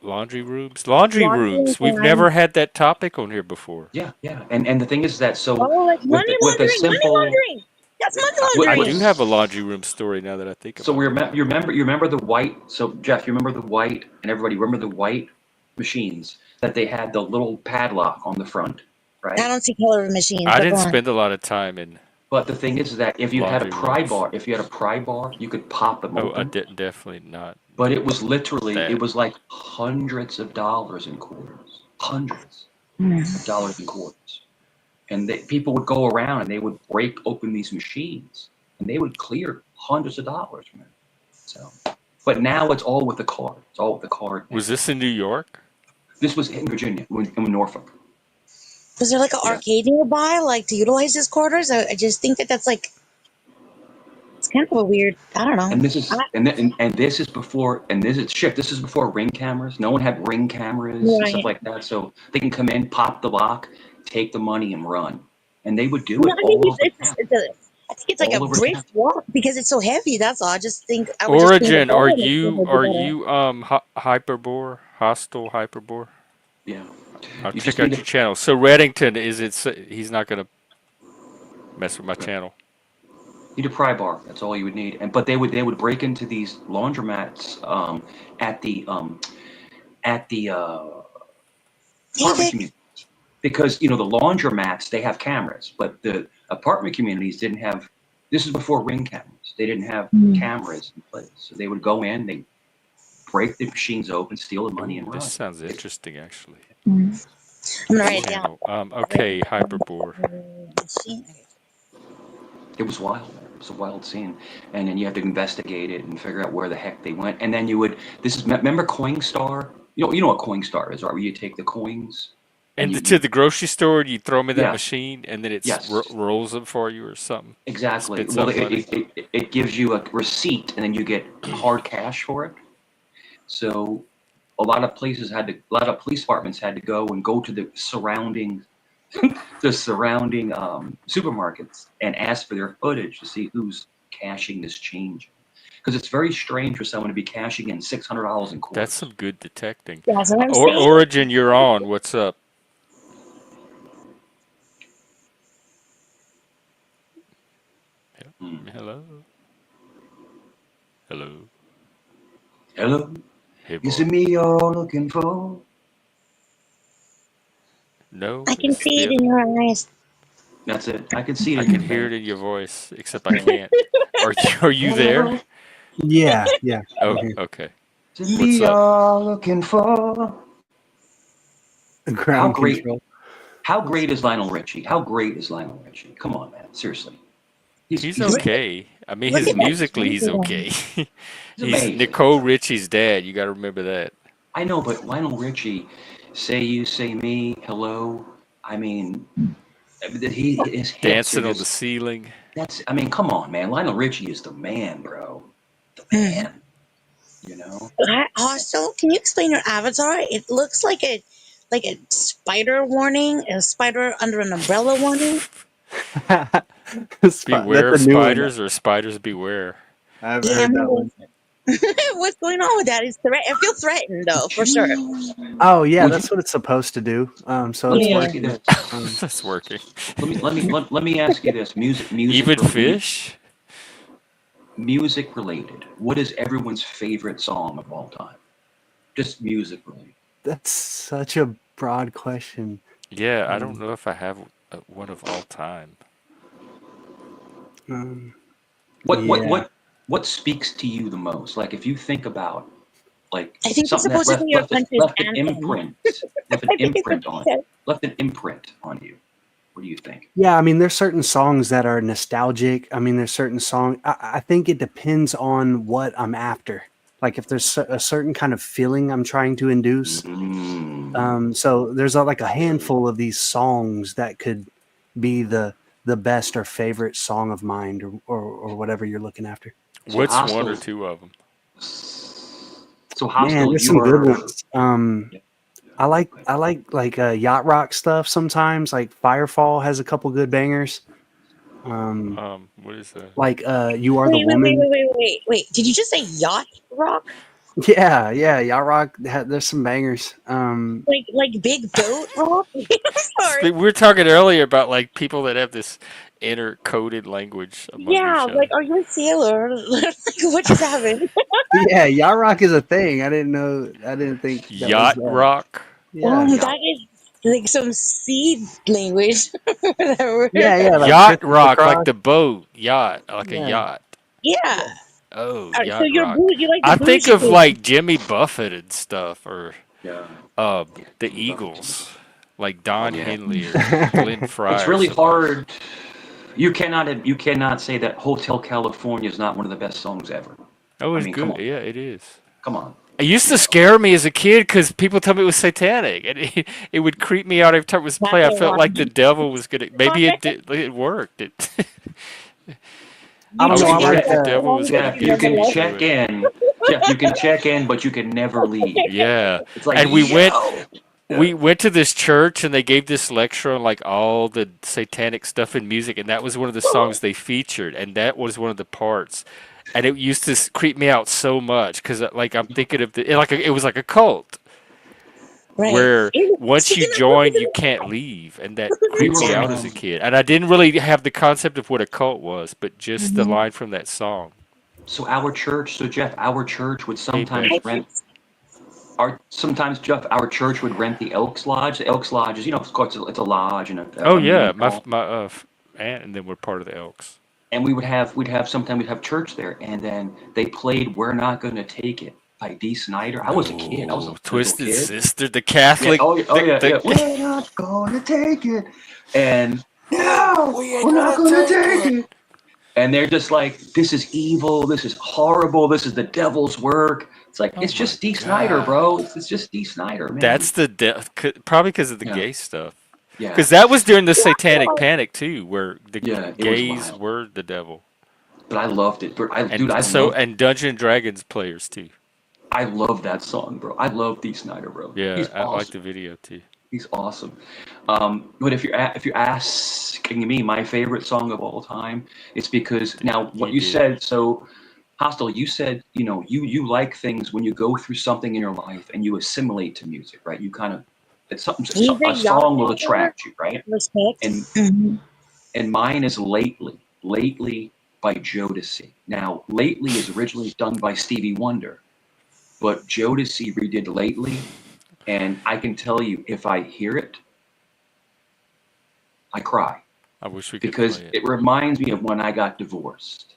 Laundry rooms. Laundry Laundering rooms. We've time. never had that topic on here before. Yeah, yeah. And the thing is that so Oh, like money with a laundering. Money simple laundering. That's money with, I with do laundering. have a laundry room story now that I think so about we it. remember you remember the white, so Jeff, you remember the white, and everybody remember the white machines that they had the little padlock on the front, I right? don't see color machines, I but go didn't on. spend a lot of time in But the thing is that if you had a laundry pry rooms. bar, you could pop them Oh, I open. didn't definitely not But it was literally, it that. was like hundreds of dollars in quarters, hundreds of Hmm. dollars in quarters. And people would go around and they would break open these machines and they would clear hundreds of dollars from it. So, but now it's all with the card. It's all with the card now. Was this in New York? This was in Virginia, in Norfolk. Was there like an Yeah. arcade nearby, like to utilize his quarters? I just think that that's like it's kind of a weird. I don't know. And this is and this is before and this is shit. This is before Ring cameras. No one had Ring cameras and stuff Right. like that, so they can come in, pop the lock, take the money, and run. And they would do No, it I think all over town, I think it's like a all over town. brisk walk because it's so heavy. That's all. I just think I would just think the Origin, are government you would do are better. you Hyperbore? Hostile Hyperbore? Yeah, I'll you check just need out to your channel. So Reddington he's not gonna mess with my channel. need a pry bar. That's all you would need. And but they would break into these laundromats at the um, at the apartment David, community because the laundromats they have cameras, but the apartment communities didn't have. This is before Ring cameras. They didn't have hmm, cameras in place, so they would go in, they break the machines open, steal the money, Ooh, and this run. sounds interesting actually. hmm. I'm gonna This write it down. channel. Okay, Hyperbore. It was wild. It was a wild scene, and then you have to investigate it and figure out where the heck they went. And then you would. This is remember Coinstar. You know what Coinstar is, right? Where you take the coins and And to the grocery store, you throw me that yeah, machine, and then it yes, rolls them for you or something. exactly. Spits Well, out it, money. it, it, it gives you a receipt, and then you get hard cash for it. So a lot of a lot of police departments had to go to the surrounding supermarkets and ask for their footage to see who's cashing this change. Because it's very strange for someone to be cashing in $600 in That's quarters. some good detecting. That's what I'm Or saying. Origin, you're on. What's up? Hmm. Hello. Hello. Hello, Hey, is it boy. me you're looking for? No, I can it's see the it other in one. your eyes. That's it. I can see it I in can your hear it face. in your voice, except I can't. Are you there? Hello, Yeah, yeah, I'm Oh, here. okay. is it me What's up? you're looking for? How Ground great? control. How great is Lionel Richie? How great is Lionel Richie? Come on, man. Seriously, He's he's amazing. okay. I mean, Look his at that musically, he's champion. okay. He's He's amazing. Nicole Richie's dad. You got to remember that. I know, but Lionel Richie, say you, say me, hello. I mean, his hits are Dancing on the just ceiling. that's. I mean, come on, man. Lionel Richie is the man, bro. The Hmm. man. You know. Also, can you explain your avatar? It looks like a spider warning, a spider under an umbrella warning. Beware That's of a new one. spiders or spiders beware. I haven't Yeah, heard I'm that one. what's going on with that? I feel threatened though, Would for sure. you? Oh yeah, Would you? that's what it's supposed to do. So Let it's me Yeah. ask you working. this. That's working. Let me ask you this. Even fish? Music related. What is everyone's favorite song of all time? Just music related. That's such a broad question. Yeah, I don't Um, know if I have one of all time. um, What what yeah, what what speaks to you the most? Like if you think about like I think it's something that supposed to be your country's left an anthem. imprint, left an I think it's imprint on supposed to. left an imprint on you. What do you think? yeah. I mean, there's certain songs that are nostalgic. I mean, there's certain song. I think it depends on what I'm after. Like if there's a certain kind of feeling I'm trying to induce. Mm. So there's like a handful of these songs that could be the best or favorite song of mine or whatever you're looking after. So What's one or hostile. two of them? So Man, hostile. there's some good You're ones. yeah. I like yacht rock stuff sometimes. Like Firefall has a couple good bangers. Um, What is that? like You Are the Wait, wait, wait, Woman. wait, wait, wait, wait. Did you just say yacht rock? Yeah, yeah, yacht rock. There's some bangers. Like big boat rock? I'm sorry. We were talking earlier about like people that have this inner coded language among Yeah, each like other. are you a sailor? Like what just happened? Yeah, yacht rock is a thing. I didn't know. I didn't think that was. Yacht rock. Yeah, Yeah. That is like some seed language. Whatever. yeah, yeah. Like Yacht Christopher rock, like Cross. the boat. Yacht, like a Yeah. yacht. Yeah. Yeah. Oh, All right, so yacht you're rock. you like the I think bougie of thing. like Jimmy Buffett and stuff, or Yeah. um, the Jimmy Buffett too. Eagles, like Don Yeah. Henley or Glenn Fry It's or really somebody. hard. You cannot say that Hotel California is not one of the best songs ever. Oh, I it's mean, come good. on, Yeah, it is. come on. It used You to know, scare me as a kid because people told me it was satanic, and it would creep me out every time it was That's played. I a felt like the lie. devil was gonna. Maybe it did. It worked. I You I don't you know. was I can just worried like check, the like the. devil was songs that gonna Jeff. you You get never can me liked. into check it. in, Jeff. You can check in, but you can never leave. Yeah, It's like, and we went. yo, yeah, We went to this church and they gave this lecture on like all the satanic stuff in music, and that was one of the songs they featured, and that was one of the parts, and it used to creep me out so much because like I'm thinking of it was like a cult Right. where once you Speaking of join you can't leave, and that we creeped me were. out as a kid, and I didn't really have the concept of what a cult was, but just the Mhm. line from that song. So our church, so Jeff, our church would sometimes Apex. rent. Sometimes Jeff, our church would rent the Elks Lodge. The Elks Lodge is, of course, it's a lodge and Oh a yeah, meeting my hall. aunt and then we're part of the Elks. And sometimes we'd have church there, and then they played "We're Not Gonna Take It" by Dee Snider. I was a kid. I was No, a little Twisted kid. Sister, the Yeah. Catholic, Oh yeah. Yeah. the We're not gonna take it. And no, we ain't we're not gonna gonna take take it. it. And they're just like, this is evil. This is horrible. This is the devil's work. It's like, Oh it's my just Dee Snider, god. bro. It's just Dee Snider, man. That's probably because of the Yeah. gay stuff. Yeah. Because that was during the Satanic Panic too, where the Yeah. It was gays wild. were the devil, But I loved it. Dude, and I so loved and Dungeon and Dragons players too. I love that song, bro. I love Dee Snider, bro. Yeah, He's I like awesome. the video too. He's awesome. But if you're asking me my favorite song of all time, it's because now what You you did. said. So, Hostel, you said you like things when you go through something in your life and you assimilate to music, right? You kind of it's something. he's a A yacht song will rocker. attract you, right? Respect. And Hmm. and mine is Lately by Jodeci. Now, Lately is originally done by Stevie Wonder, but Jodeci redid Lately, and I can tell you, if I hear it, I cry I wish we could because play it. it reminds me of when I got divorced.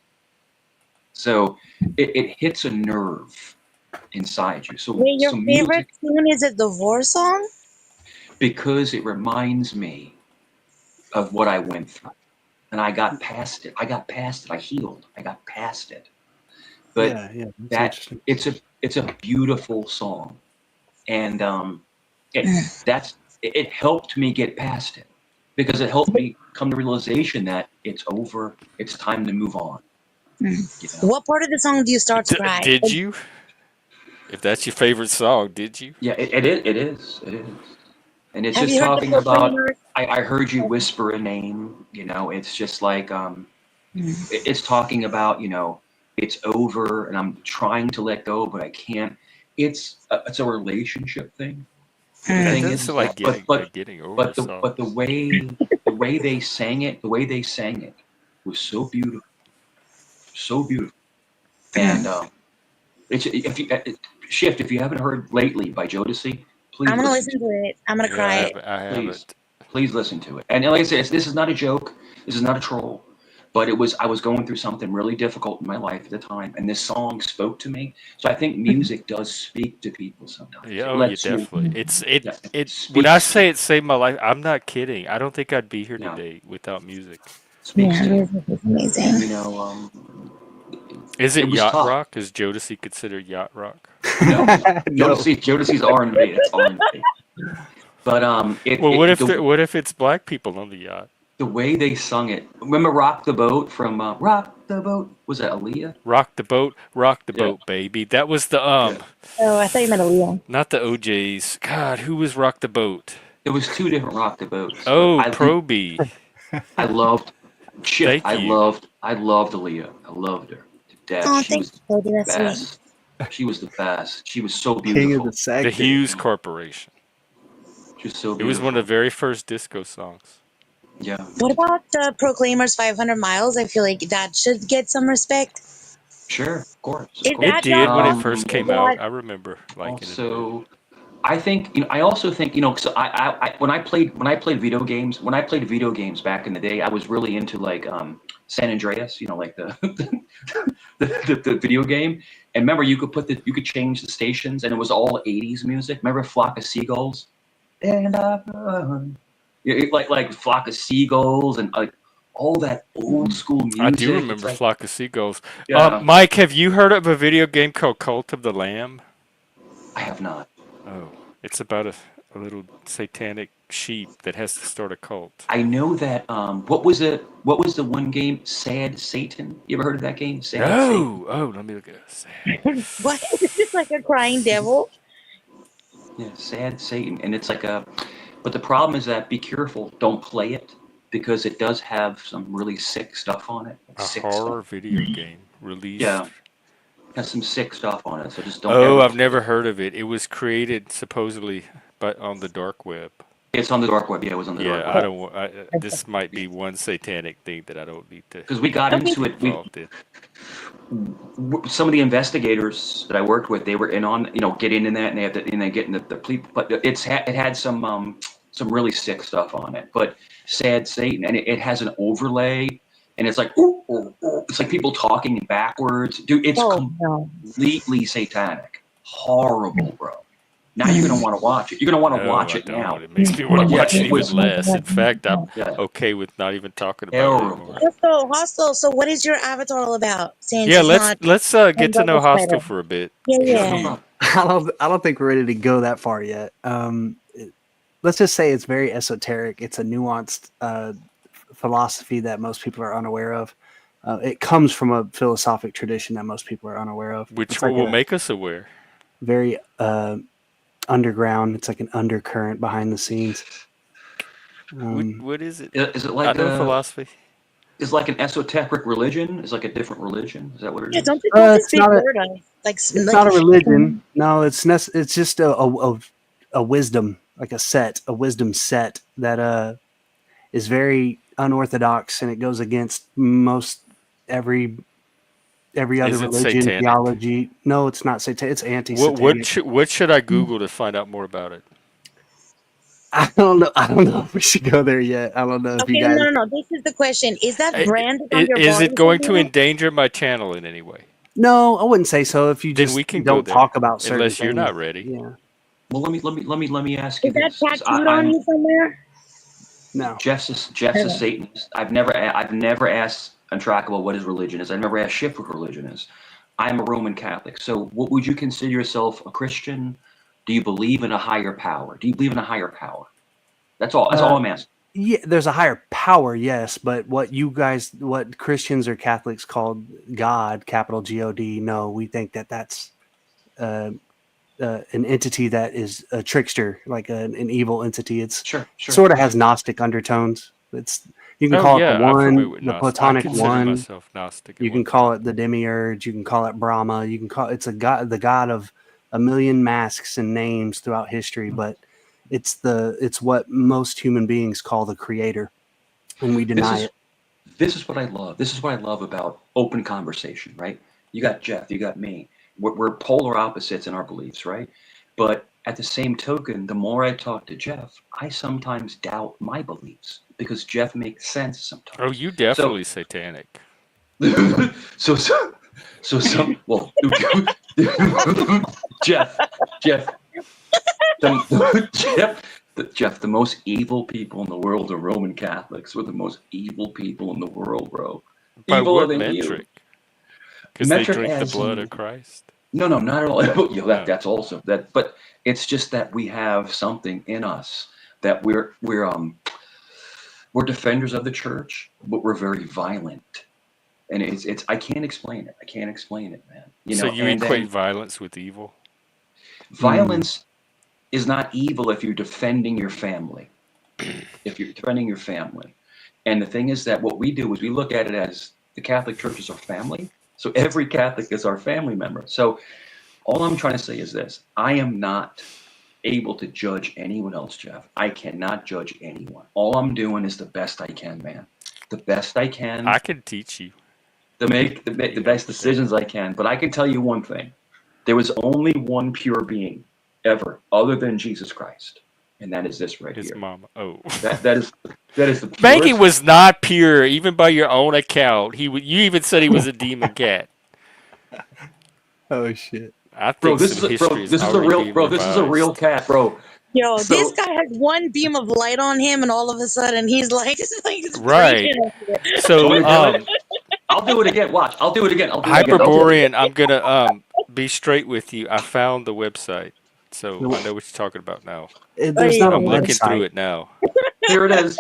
So it hits a nerve inside you. Wait, your So favorite music, tune is a divorce song? because it reminds me of what I went through, and I got past it. I healed. I got past it. But Yeah, yeah. That's that interesting. it's a beautiful song, and it Mm. it helped me get past it because it helped me come to realization that it's over. It's time to move on. Mm. You know. What part of the song do you start to cry? Did you? If that's your favorite song, did you? Yeah, it is. It is. And it's Have just you heard the talking about, Proclaimers? I heard you whisper a name, it's just like, Mm. it's talking about, it's over and I'm trying to let go, but I can't. It's a relationship thing. But the That Mm. thing doesn't is sound like that, getting over song. but the way they sang it, was so beautiful, so beautiful. And Mm. it's if you shift if you haven't heard Lately by Jodeci, please I'm gonna listen listen to it. I'm gonna Yeah, I cry. haven't. I please, haven't. please listen to it. And like I said, this is not a joke. This is not a troll. But I was going through something really difficult in my life at the time, and this song spoke to me. So I think Mhm. music does speak to people sometimes. Yeah, It oh, yeah, lets you, definitely. yeah, it When I speaks to say you. it saved my life, I'm not kidding. I don't think I'd be here Yeah, today without music. speaks Yeah, to you. music is And amazing. Is it it was yacht tough. rock? Is Jodeci considered yacht rock? No, No. Jodeci's R&B. It's R&B. But Well, it the what if it's black people on the yacht? The way they sung it. Remember "Rock the Boat" from "Rock the Boat"? Was that Aaliyah? Rock the Yeah, boat, baby. That was the yeah. Oh, I thought you meant Aaliyah. not the OJ's. God, who was Rock the Boat? It was two different "Rock the Boats," but Oh, Proby. I loved Chip. Thank you. I loved Aaliyah. I loved her to death. Oh, She thank was you, Cody. the That's sweet. best. She was the best. She was so King of the beautiful. The sector. Hughes Corporation. She was so It was one of beautiful. the very first disco songs. Yeah. What about Proclaimer's 500 Miles? I feel like that should get some respect. Sure. Of course. Of Is It course. that not did when it on first came what? out. I remember liking it a bit. Also, I think I also think so when I played video games back in the day, I was really into like San Andreas, like the the video game. And remember, you could change the stations, and it was all 80s music. Remember Flock of Seagulls? And like Flock of Seagulls and like all that old school I do music. It's remember like, Flock of Seagulls. yeah, Mike, have you heard of a video game called Cult of the Lamb? I have not. Oh, it's about a little satanic sheep that has to start a cult. I know that. What was it? What was the one game? Sad Satan. You ever heard of that game? Sad Satan. No. Oh, let me look at this. What? Is this like a crying devil? Yeah, Sad Satan. And it's like but the problem is that be careful. Don't play it because it does have some really sick stuff on it. A Sick horror stuff. video game released. Yeah, has some sick stuff on it. So just don't Oh, ever I've play never it. heard of it. It was created supposedly, but on the dark web. It's on the dark web. Yeah, it was on the dark Yeah, I web. don't. This might be one satanic thing that I don't need to Because we got Okay. into get it. involved in. Some of the investigators that I worked with, they were in on, getting in that, and they had to, and they get in the police. But it had some really sick stuff on it. But Sad Satan, and it has an overlay, and it's like, ooh, ooh, ooh. It's like people talking backwards, dude. It's Oh no. completely satanic, horrible, bro. Now you're gonna want to watch it. You're gonna want to No, watch I it don't. now. It makes me want But to yeah, watch it it even was less. In fact, I'm yeah, okay with not even talking about it terrible. anymore. Hostel. So what is your avatar all about? Since Yeah, it's let's not get to know double Hostel spider. for a bit. Yeah, Sure, If no yeah. you, problem. I don't think we're ready to go that far yet. Let's just say it's very esoteric. It's a nuanced philosophy that most people are unaware of. It comes from a philosophic tradition that most people are unaware of. which It's like will a make us aware. very underground. It's like an undercurrent behind the scenes. What is it? Is it I like know philosophy. is like an esoteric religion? Is like a different religion? Is that what it Yeah, is? don't put this It's big not a word on it. it's not a religion. No, it's just a wisdom, like a wisdom set that is very unorthodox, and it goes against most every other Is it religion, satanic? theology. No, it's not satanic. It's anti-satanic. What should I Google to find out more about it? I don't know. I don't know if we should go there yet. I don't know if you Okay, guys. no. This is the question. Is that branded on your Is body it going to somewhere? endanger my channel in any way? No, I wouldn't say so. If you Then just we can go don't there, talk about certain unless you're things. not ready. Yeah. Well, let me ask you Is that this. 'Cause tattooed on you somewhere? I'm No. Jeff's a Satanist. I've never asked Untrackable what his religion is. I've never asked Schiff what religion is. I'm a Roman Catholic. So, what would you consider yourself a Christian? Do you believe in a higher power? Do you believe in a higher power? That's all. That's all I'm asking. Yeah, there's a higher power, yes, but what Christians or Catholics call God, capital God, no, we think that's an entity that is a trickster, like an evil entity. It's Sure. sort of has Gnostic undertones. You can Oh call it yeah, the I'm familiar one, with the Gnostic. I Platonic consider one. myself Gnostic at You one can call point. it the demiurge. You can call it Brahma. You can call it's a god, the god of a million masks and names throughout history, but it's what most human beings call the creator, and we This deny is it. this is what I love. This is what I love about open conversation, right? You got Jeff, you got me. We're polar opposites in our beliefs, right? But at the same token, the more I talk to Jeff, I sometimes doubt my beliefs because Jeff makes sense Oh, sometimes. you So, definitely satanic. so some well, Jeff, Jeff, Jeff, the most evil people in the world are Roman Catholics. We're the most evil people in the world, bro. By Eviler what than you. metric? Because they Metric drink the as blood in of Christ. no, not at all. You know, Oh. that's also that, but it's just that we have something in us that we're We're defenders of the church, but we're very violent. And it's I can't explain it. I can't explain it, man. So you And equate then violence with evil? violence is not evil if you're defending your family. If you're defending your family. And the thing is that what we do is we look at it as the Catholic Church is our family. So every Catholic is our family member. So all I'm trying to say is this. I am not able to judge anyone else, Jeff. I cannot judge anyone. All I'm doing is the best I can, man. The best I can I can teach you. to make the best decisions I can. But I can tell you one thing. There was only one pure being ever other than Jesus Christ. And that is this right His here. mama. Oh. That is the purest. Maggie was not pure, even by your own account. You even said he was a demon cat. Oh shit. I Bro, think some history is already being this is a real revised. cat, bro. Yo, So- this guy has one beam of light on him, and all of a sudden he's like, it's Right. breaking everywhere. So, Want me to do it? I'll do it again. Watch. I'll do it again. Hyperborean, I'm gonna be straight with you. I found the website, so I know what you're talking about now. There's not a I'm looking through website. it now. Here it is.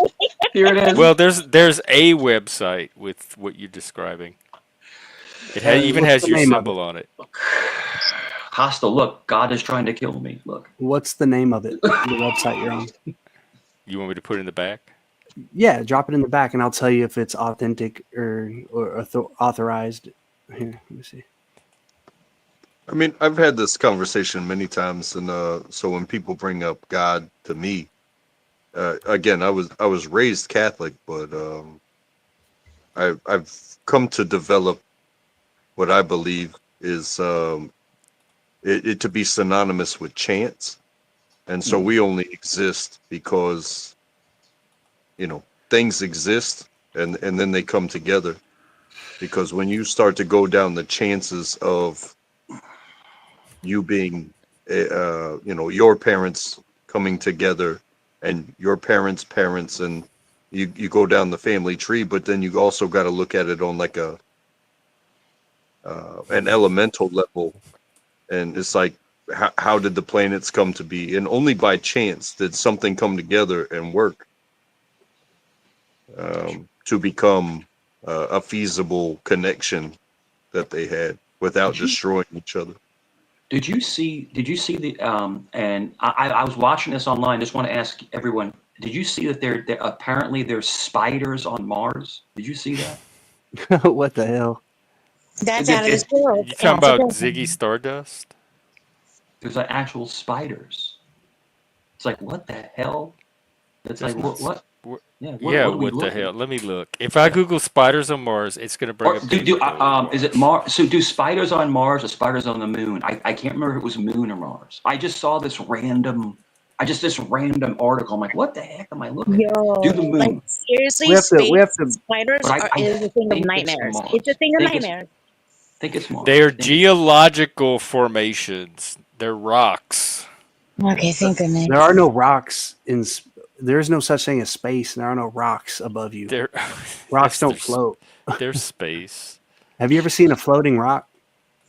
Here it is. Well, there's a website with what you're describing. It even what's has the your name of symbol on it. Hostile. Look, God is trying to kill me. Look. What's the name of it? The website you're on. You want me to put it in the back? Yeah, drop it in the back, and I'll tell you if it's authentic or authorized. Here, let me see. I mean, I've had this conversation many times, and so when people bring up God to me, again, I was raised Catholic, but I've come to develop what I believe is it to be synonymous with chance, and so we only exist because things exist, and then they come together. Because when you start to go down the chances of you being, your parents coming together and your parents' parents, and you go down the family tree, but then you also got to look at it on like an elemental level. And it's like, how did the planets come to be? And only by chance did something come together and work to become a feasible connection that they had without destroying each other. Did you see the and I was watching this online. Just want to ask everyone, did you see that there apparently there's spiders on Mars? Did you see that? What the hell? That's out of this world. You talking about Ziggy Stardust? There's like actual spiders. It's like, what the hell? It's like, what? Yeah, what the hell? Let me look. If I Google spiders on Mars, it's gonna bring up. Is it Mars? So do spiders on Mars or spiders on the moon? I can't remember if it was moon or Mars. I just saw this random article. I'm like, what the heck am I looking at? Do the moon? Like, seriously, We have to. spiders is a thing of nightmares. It's a thing of nightmares. I think it's Mars. They are geological formations. They're rocks. Okay, thank goodness. There are no rocks in. There's no such thing as space. And there are no rocks above you. Rocks don't float. There's space. Have you ever seen a floating rock?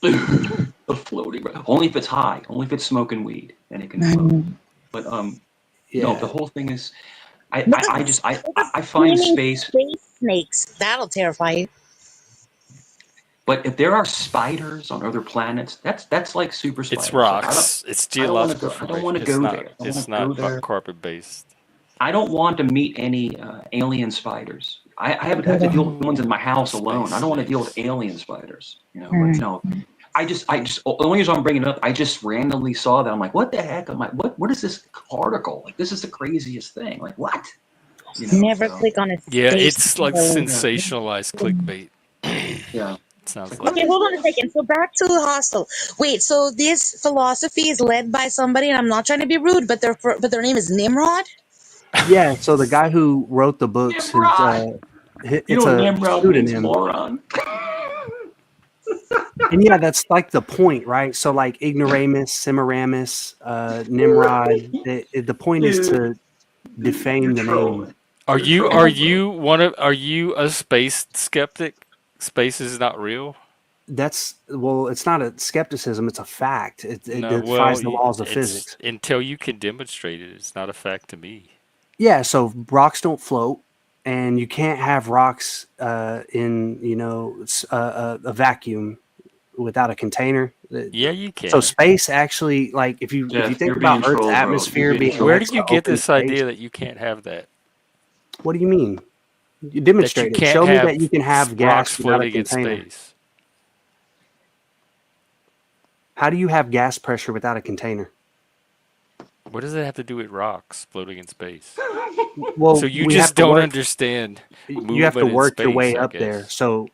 A floating rock. Only if it's high. Only if it's smoking weed, then it can float. But no, the whole thing is, I find space snakes. That'll terrify you. But if there are spiders on other planets, that's like super spiders. It's rocks. It's geological. I don't want to go there. It's not carpet based. I don't want to meet any alien spiders. I haven't had to deal with ones in my house alone. I don't want to deal with alien spiders. But no. I just the only reason I'm bringing it up, I just randomly saw that. I'm like, what the heck? I'm like, what is this article? Like, this is the craziest thing. Like, what? Never click on it. Yeah, it's like sensationalized clickbait. Yeah. Sounds like. Okay, hold on a second. So back to the hostel. Wait, so this philosophy is led by somebody, and I'm not trying to be rude, but their name is Nimrod. Yeah, so the guy who wrote the books, it's a pseudonym. Moron. And yeah, that's like the point, right? So like ignoramus, Semiramis, Nimrod. The point is to defame the name. Are you a space skeptic? Space is not real. It's not a skepticism; it's a fact. It defies the laws of physics. Until you can demonstrate it, it's not a fact to me. Yeah, so rocks don't float. and you can't have rocks in a vacuum without a container. Yeah, you So can. space actually, like if you Jeff, think you're being about Earth's trolled, bro. You're atmosphere being being Where trolled. next did you to get open this space, idea that you can't have that? what do you mean? You That you demonstrate it. can't Show me that you have can have rocks gas without a floating in container. space? How do you have gas pressure without a container? What does that have to do with rocks floating in space? So Well, you we have just to don't work. understand You have to movement in work your space, way I up there. guess. So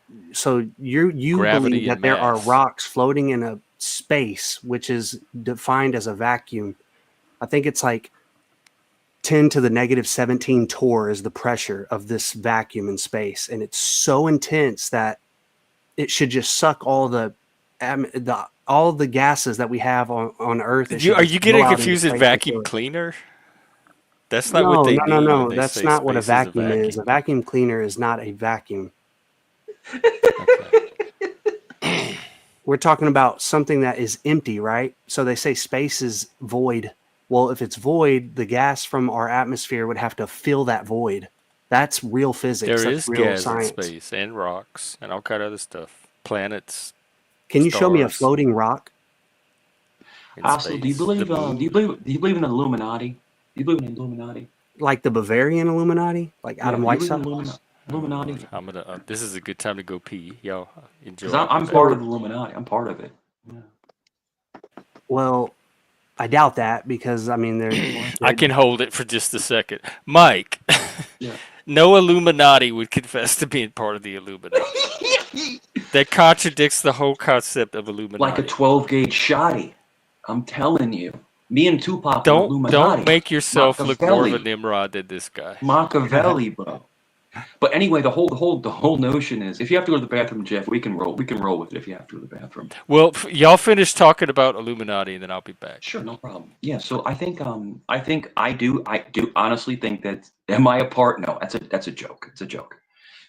you believe Gravity that and there are mass. rocks floating in a space which is defined as a vacuum. I think it's like 10 to the negative 17 torr is the pressure of this vacuum in space, and it's so intense that it should just suck all the gases that we have on Earth. It should Are just you go getting out into confused with space and vacuum kill it. cleaner? That's not what No, they no, no, mean when no. they That's say not what a space is a vacuum is. A vacuum. vacuum cleaner is not a vacuum. Okay. We're talking about something that is empty, right? So they say space is void. Well, if it's void, the gas from our atmosphere would have to fill that void. That's real physics. There That's is real gas in science. space and rocks and all kind of other stuff. Planets, Can you show me a stars floating rock? in Hassel, do you space. The believe? moon. Do you believe in Illuminati? Do you believe in Illuminati? Like the Bavarian Illuminati? Like Yeah. Adam Do you believe in Weishaupt? Oh Lord, Illuminati? I'm gonna. This is a good time to go pee. Y'all Because enjoy. I'll be I'm back. part of the Illuminati. I'm part of it. Yeah. Well, I doubt that because, I mean, I can hold it for just a second, Mike. Yeah. No Illuminati would confess to being part of the Illuminati. That contradicts the whole concept of Like a Illuminati. 12 gauge shotty. I'm telling you. Me and Tupac were Don't Illuminati. make yourself look more of a Machiavelli. Nimrod than this guy. Machiavelli, bro. But anyway, the whole notion is if you have to go to the bathroom, Jeff, we can roll with it if you have to go to the bathroom. Well, y'all finish talking about Illuminati, and then I'll be back. Sure, no problem. Yeah, so I do honestly think that am I a part? No, that's a joke. It's a joke.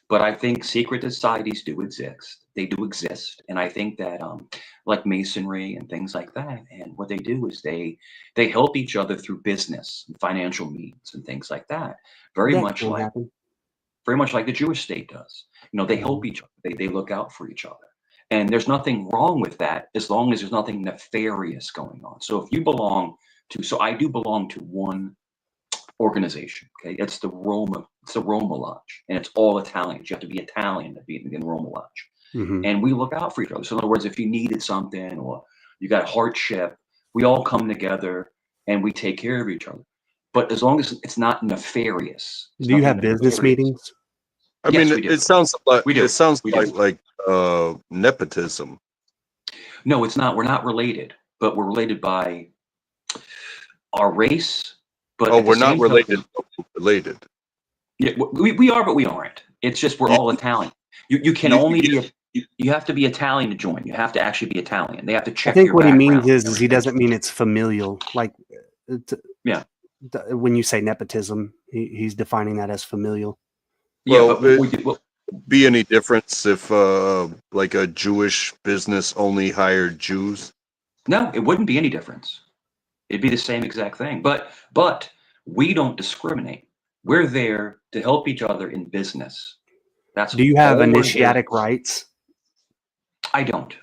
But I think secret societies do exist. They do exist, and I think that like Masonry and things like that, and what they do is they help each other through business, and financial means, and things like that. Very That much can like happen. very much like the Jewish state does. You know, they help each other. They look out for each other. And there's nothing wrong with that as long as there's nothing nefarious going on. So if you belong to, so I do belong to one organization. Okay, it's the Roma Lodge, and it's all Italians. You have to be Italian to be in the Roma Lodge, Mm-hmm. and we look out for each other. So in other words, if you needed something or you got hardship, we all come together and we take care of each other. But as long as it's not nefarious, Do you have business meetings? I Yes, mean, we do. it sounds like We do. it sounds We do. like nepotism. No, it's not. We're not related, but we're related by our race. But Oh, at the we're not same related. token, Related. yeah, we are, but we aren't. It's just we're You, all Italian. You can you, only you, be you have to be Italian to join. You have to actually be Italian. They have to I check think your what he means background. is he doesn't mean it's familial. Like, Yeah. When you say nepotism, he's defining that as familial. Yeah, well, but we do. Well, be any difference if like a Jewish business only hired Jews? no, it wouldn't be any difference. It'd be the same exact thing. But we don't discriminate. We're there to help each other in business. That's Do you have all we're there. initiatic rights? I don't.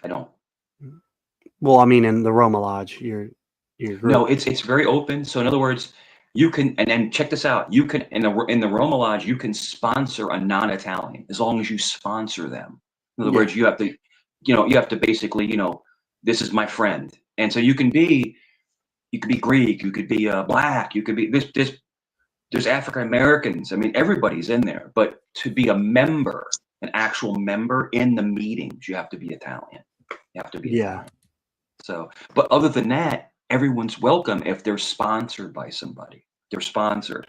Well, I mean, in the Roma Lodge, your group. No, it's very open. So in other words, you can and check this out. You can in the Roma Lodge, you can sponsor a non-Italian as long as you sponsor them. In other Yeah. words, you have to, you have to basically, this is my friend, and so you could be Greek, you could be black, you could be there's African Americans. I mean, everybody's in there, but to be a member, an actual member in the meetings, you have to be Italian. You have to be Yeah. Italian. So, but other than that, everyone's welcome if they're sponsored by somebody. They're sponsored.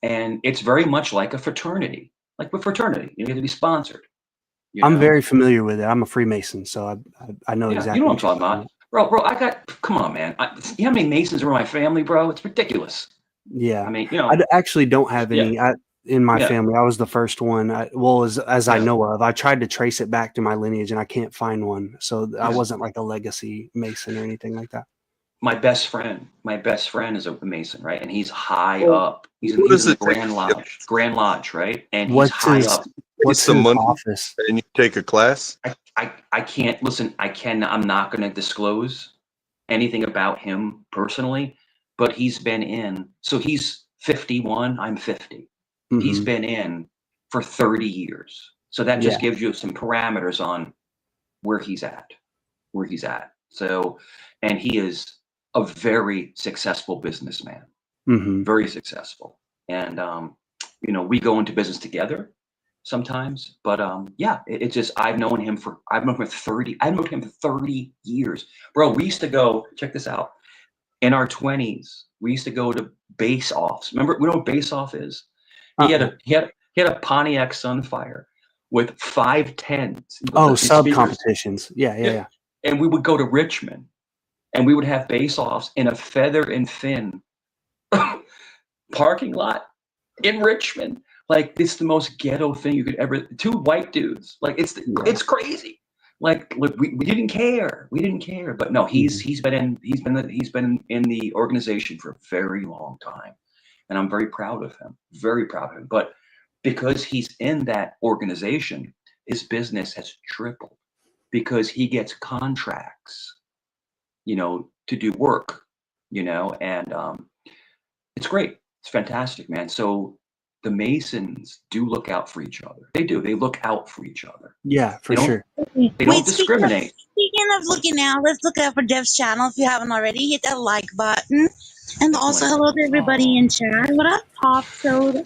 And it's very much like a fraternity. Like with fraternity, you have to be sponsored. I'm very familiar with it. I'm a Freemason, so I know exactly. You know what I'm talking about. Bro, come on, man. You know how many Masons are in my family, bro? It's ridiculous. Yeah. I mean, I actually don't have any in my family. I was the first one. As I know of, I tried to trace it back to my lineage and I can't find one. So I wasn't like a legacy Mason or anything like that. My best friend is a Mason, right? And he's high Well, up. He's what he's does in the it take to get Grand Lodge, right? And he's What's high his up. What's some his money office? and you take a class? I can't listen. I'm not going to disclose anything about him personally, but he's been in. So he's 51. I'm 50. He's Hmm. been in for 30 years. So that Yeah. just gives you some parameters on where he's at. So, and he is a very successful businessman, Hmm. very successful. And, we go into business together sometimes, but yeah, it's just, I've known him for 30 years. Bro, we used to go, check this out. In our 20s, we used to go to base offs. Remember, you know what base off is? He had Uh-uh. a Pontiac Sunfire with 510s. Oh, The sub speakers. competitions. Yeah, yeah, Yeah. yeah. And we would go to Richmond and we would have base offs in a Feather and Fin parking lot in Richmond. Like, it's the most ghetto thing you could ever. Two white dudes. Like, Yeah. it's crazy. Like, look, we didn't care. But no, he's been in the organization for a very long time, and I'm very proud of him. Very proud of him. But because he's in that organization, his business has tripled because he gets contracts, to do work, and it's great. It's fantastic, man. So the Masons do look out for each other. They do. They look out for each other. Yeah, for They don't. sure. They don't Wait, discriminate. speaking of looking out, let's look out for Jeff's channel if you haven't already. Hit that like button. And also, Definitely. hello to everybody in chat. What up, Pop Soda?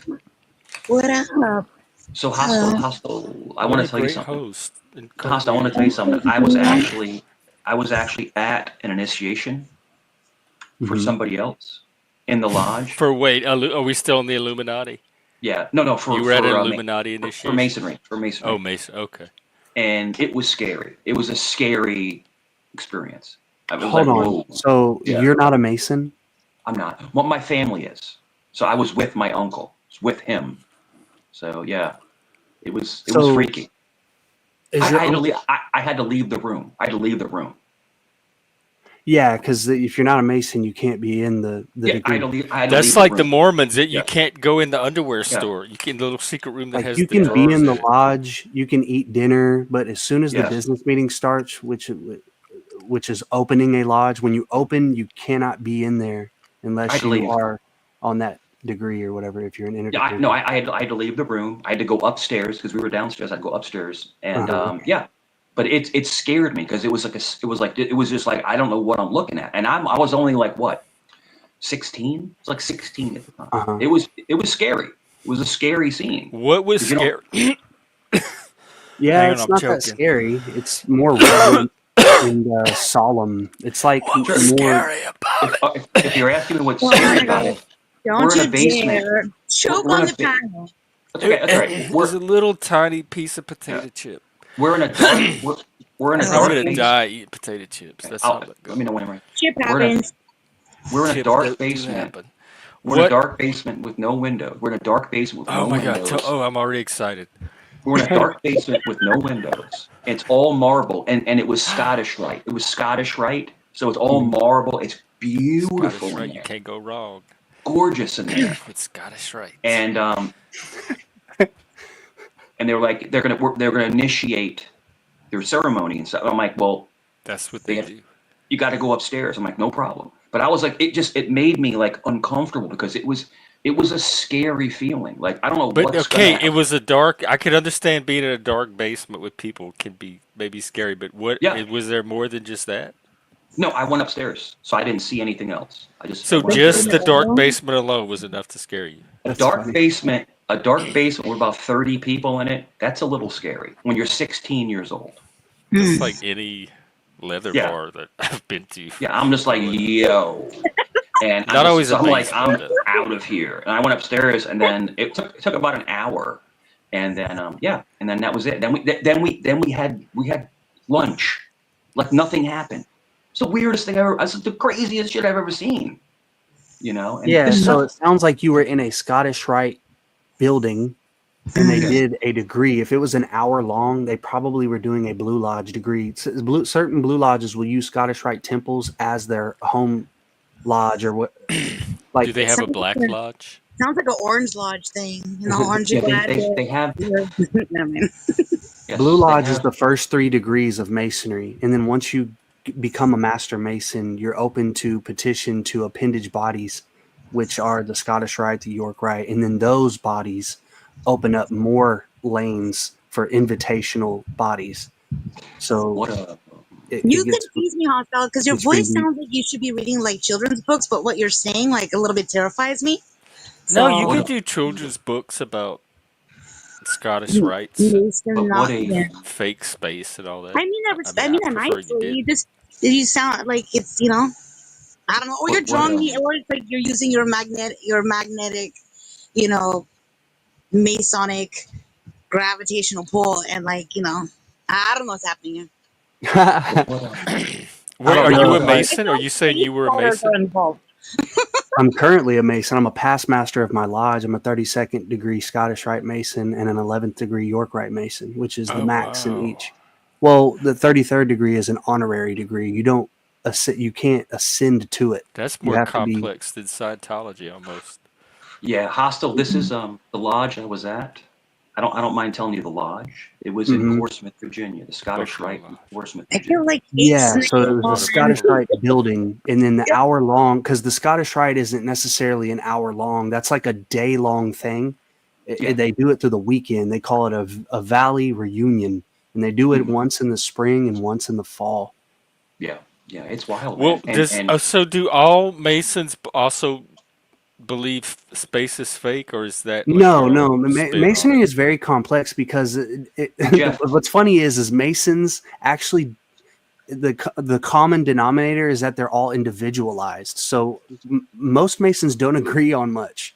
What up? So Uh, hostile. I What want a to tell you great something. host and Hostile. I want to tell you something. I was actually at an initiation for Hmm. somebody else in the lodge. For wait, are we still in the Illuminati? Yeah. No. You were at an For Illuminati initiation? masonry. Oh, Mason. Okay. And it was scary. It was a scary experience. I was Hold like, on. whoa. So Yeah. you're not a Mason? I'm not. Well, my family is. So I was with my uncle. I was with him. So yeah, it was So freaky. is your uncle? I had to leave the room. Yeah, because if you're not a Mason, you can't be in the Yeah, I degree. had to leave. I had to That's leave like the the room. Mormons. You Yeah. can't go in the underwear Yeah. store. You can in the little secret room that Like has you the can be drawers in the in it. lodge, you can eat dinner, but as soon as the Yes. business meeting starts, which is opening a lodge, when you open, you cannot be in there I unless had to you leave. are on that degree or whatever. If you're an Yeah, interdegree. I had to leave the room. I had to go upstairs because we were downstairs. I'd go upstairs, and Uh-huh. yeah, but it scared me because it was just like I don't know what I'm looking at, and I was only like what 16. It's like 16 at the time. Uh-huh. It was scary. It was a scary scene. What was 'Cause you don't- scary? Yeah, Hang on, it's I'm not that choking. scary. It's more reverent and solemn. It's like What was more. scary about it? If you're asking me what's oh my scary about God. it, Don't we're in you a basement. dare choke We're on in the a ba- panel. That's okay. That's all right. It was a little tiny piece of potato chip. We're in a dark. We're in a I'm dark gonna basement. die eating potato chips. That's how that Let goes. me know when I'm ready. Chip We're in a happens. Chips dark do basement. happen. We're in a What? dark basement with no window. We're in a dark basement with Oh no my god! windows. Oh, I'm already excited. We're in a dark basement with no windows. It's all marble, and it was Scottish Rite. It was Scottish Rite, so it's all marble. It's beautiful Scottish in Rite, you there, can't go wrong gorgeous in there. with Scottish Rite. And and they were like, they're gonna initiate their ceremony and stuff. I'm like, well, That's what they they have, do. you got to go upstairs. I'm like, no problem. But I was like, it made me like uncomfortable because it was a scary feeling. Like I don't know But what's okay, gonna it was a dark. I could understand being in a dark basement with people can be maybe scary. But what Yeah. was there more than just that? No, I went upstairs, so I didn't see anything else. I So went just the upstairs. dark basement alone was enough to scare you. A That's dark funny. basement with about 30 people in it. That's a little scary when you're 16 years old. That's like any leather Yeah. bar that I've been to. Yeah, I'm just like, yo. And Not always a I'm like, I'm basement, though. out of here. And I went upstairs, and then it took about an hour, and then and then that was it. Then we had lunch, like nothing happened. It's the weirdest thing ever. It's the craziest shit I've ever seen. And Yeah, this so stuff. it sounds like you were in a Scottish Rite building and they Mm. did a degree. If it was an hour long, they probably were doing a Blue Lodge degree. Certain Blue Lodges will use Scottish Rite temples as their home lodge, or what, Do like they have a Sounds black like, lodge? sounds like an Orange Lodge thing. You know, Orange Yeah, and Black. they have, Never mind. Blue yes, they Lodge is have. the first 3 degrees of masonry, and then once you become a master mason, you're open to petition to appendage bodies, which are the Scottish Rite, the York Rite, and then those bodies open up more lanes for invitational bodies. So What a it You gets confuse me, Hostile, because your pretty voice deep. sounds like you should be reading like children's books, but what you're saying like a little bit terrifies me. No, you So, could what do children's books about Scottish mm, rites and Mason, but what not a yeah. fake space and all that. I mean that. I I mean, mean I that prefer you nicely. You didn't. just you sound like it's I don't know, or you're what drawing me, or it's like you're using your magnetic, you know, Masonic gravitational pull, and like I don't know what's happening here. what I Wait, don't are you know a if I. It Mason? Are sounds you saying space you were a waters are Mason? involved. I'm currently a Mason. I'm a past master of my lodge. I'm a 32nd degree Scottish Rite Mason and an 11th degree York Rite Mason, which is the Oh max in wow, each. Well, the 33rd degree is an honorary degree. You don't you can't ascend to it. that's You more have to be. complex than Scientology almost. Yeah, hostile. This is the lodge I was at. I don't mind telling you the lodge. It was in Hmm. Portsmouth, Virginia, the Scottish Buffalo Rite in Lodge. Portsmouth, I feel Virginia. like it's Yeah, so it was a Wonderful. Scottish Rite building, and then the Yep. hour long, because the Scottish Rite isn't necessarily an hour long. That's like a day long thing. Yeah. They do it through the weekend. They call it a valley reunion, and they do it Mhm. once in the spring and once in the fall. Yeah. Yeah. It's wild, Well, man. And does so do all Masons also believe space is fake, or is that like No, your no. own spin on Masonry it? is very complex because Jeff, what's funny is Masons actually the common denominator is that they're all individualized. So most Masons don't agree on much.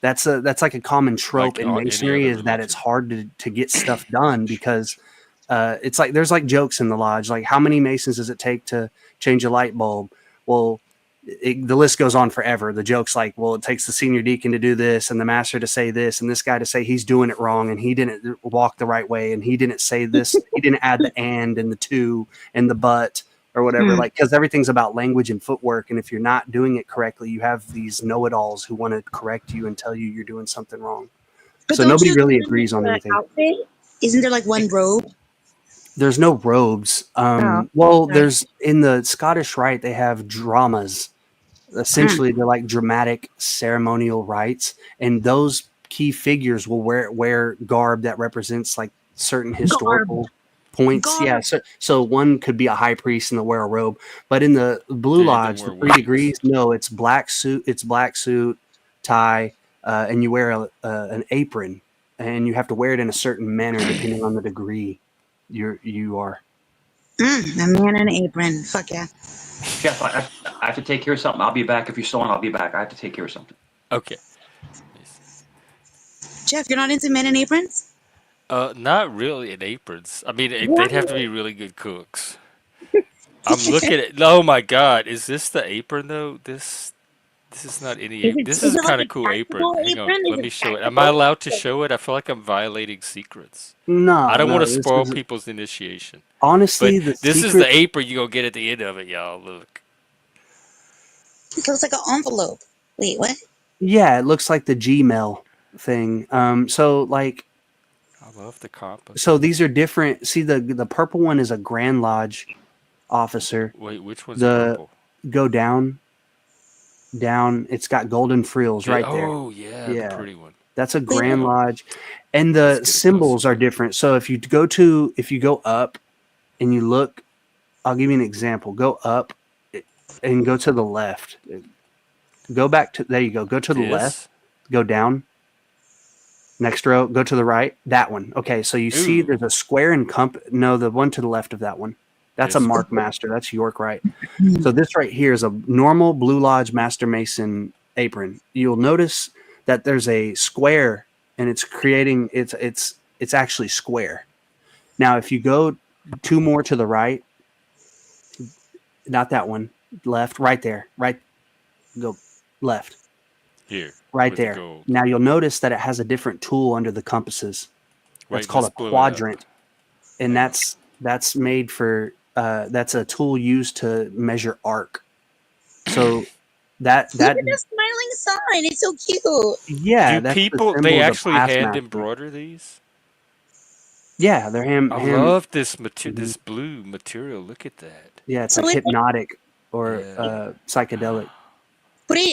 That's like a common trope Like in any Masonry other is that it's religion? hard to get stuff done because it's like there's like jokes in the lodge, like how many Masons does it take to change a light bulb? Well, the list goes on forever. The joke's like, well, it takes the senior deacon to do this and the master to say this and this guy to say he's doing it wrong and he didn't walk the right way and he didn't say this, he didn't add the and the to and the but or whatever. Mm. Like, because everything's about language and footwork, and if you're not doing it correctly, you have these know-it-alls who want to correct you and tell you you're doing something wrong. But So don't nobody you really get in agrees on like the anything. outfit? Isn't there like one robe? There's no robes. Oh, Well, okay. there's in the Scottish Rite they have dramas. Mm. Essentially, they're like dramatic ceremonial rites, and those key figures will wear garb that represents like certain Garb, historical points. Yeah, garb. so one could be a high priest and they'll wear a robe, but in the Blue They don't Lodge, the wear 3 degrees, wigs. no, it's black suit, tie, and you wear an apron, and you have to wear it in a certain manner depending on the degree you are. A man in an apron. Fuck yeah. Jeff, I have to take care of something. I'll be back. If you're still on, I'll be back. I have to take care of something. Okay. Jeff, you're not into men in aprons? Not really in aprons. I mean, What? they'd have to be really good cooks. I'm looking at. Oh my God, is this the apron though? This is not any. This Is is a it like kind of a cool apron. tactical Hang on, apron? Is let it me show it. Am I tactical? allowed to show it? I feel like I'm violating secrets. I No, don't want no, to this spoil is people's initiation. But honestly the this is the secret. apron you're gonna get at the end of it, y'all. Look. It looks like an envelope. Wait, what? Yeah, it looks like the Gmail thing. So like, I love the so composites. these are different. See, the purple one is a Grand Lodge officer. Wait, which one's The purple? go down. It's got golden frills right there. Oh yeah, the Yeah, pretty one. that's a Wait, Grand Lodge, and Let's the get a closer symbols are look. different. So if you go up and you look, I'll give you an example. Go up and go to the left. Go back to there. You go. Go to the left. This? Go down. Next row, go to the right. That one. Okay, so you see Ooh, there's a square and no, the one to the left of that one. That's a this one. Mark Master. That's York Right. So this right here is a normal Blue Lodge Master Mason apron. You'll notice that there's a square and it's creating it's actually square. Now if you go 2 more to the right, not that one, left, right there, right, go left. Here, right with the there. gold. Now you'll notice that it has a different tool under the compasses. That's Wait, called let's a blow it up. quadrant, and Hang on. that's made for that's a tool used to measure arc. So that Look that at the smiling sign. It's so cute. yeah, Do that's the people, they symbol of the actually past hand mastery. embroider these? Yeah, they're I ham. love this Mhm. this blue material. Look at that. Yeah, it's So like it's like, hypnotic or Yeah. psychedelic.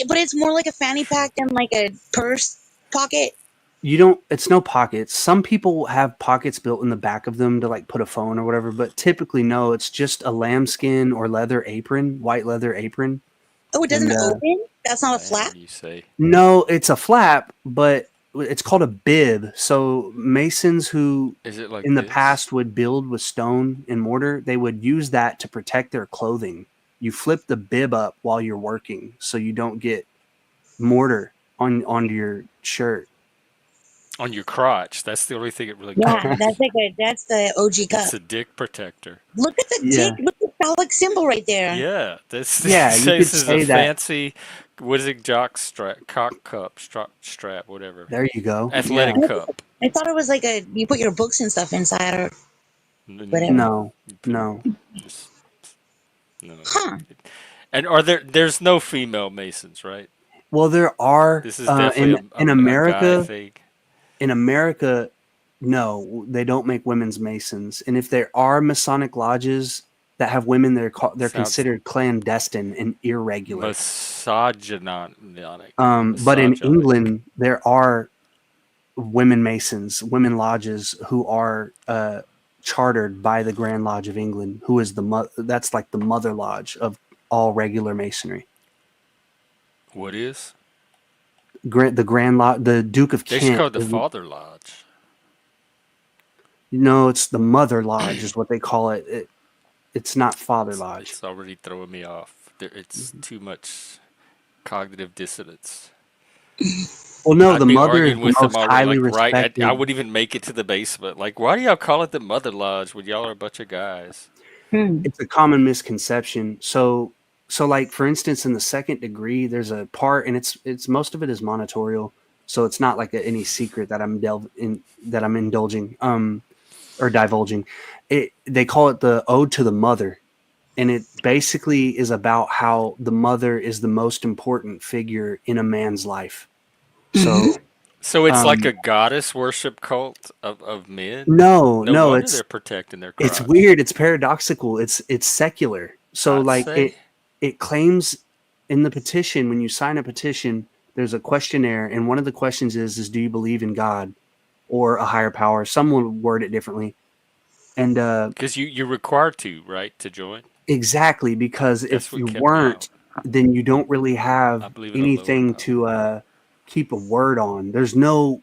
but it's more like a fanny pack than like a purse pocket. You don't. It's no pockets. Some people have pockets built in the back of them to like put a phone or whatever, but typically no. It's just a lambskin or leather apron, white leather apron, Oh, it and doesn't open. That's not a flap. Lamb, you say? no, it's a flap, but it's called a bib. So masons who Is it like in the this? past would build with stone and mortar, they would use that to protect their clothing. You flip the bib up while you're working, so you don't get mortar onto your shirt. On your crotch. That's the only thing it really Yeah, covers. that's the OG It's cup. a dick protector. Look at the dick. Yeah, Look at the phallic symbol right there. Yeah, this yeah, you could this is a say that. fancy, what is it, jock strap, cock cup, strap, whatever. There you go. Yeah. Athletic cup. I thought it was like a you put your books and stuff inside or whatever. No, No, you put it no. just no. Huh. And are there's no female masons, right? Well, there are This is definitely a guy thing. In America, no, they don't make women's masons. And if there are Masonic lodges that have women, they're Sounds considered clandestine and irregular. misogynic. But in Misogynic. England, there are women masons, women lodges who are chartered by the Grand Lodge of England, who is that's like the mother lodge of all regular masonry. What is? The Grand Lodge, the Duke of They should Kent. call it the Father Lodge. No, it's the Mother Lodge, is what they call it. It's not Father Lodge. It's already throwing me off. It's too much cognitive dissonance. Well, no, I'd the be mother is arguing the with them most already, highly like right. respected. I wouldn't even make it to the basement. Like, why do y'all call it the Mother Lodge when y'all are a bunch of guys? It's a common misconception. So like for instance, in the second degree, there's a part, and it's most of it is monitorial. So it's not like any secret that I'm indulging or divulging. They call it the Ode to the Mother, and it basically is about how the mother is the most important figure in a man's life. So So it's like a um, goddess worship cult of men. no, No no, wonder they're protecting their it's crotch. weird. It's paradoxical. It's secular. So I'd like say. it claims in the petition, when you sign a petition, there's a questionnaire, and one of the questions is do you believe in God or a higher power? Some will word it differently. And Because you're required to, right, to join. exactly, because That's if what you kept me out. weren't, then you don't really I have believe in a lower anything power. to keep a word on. There's no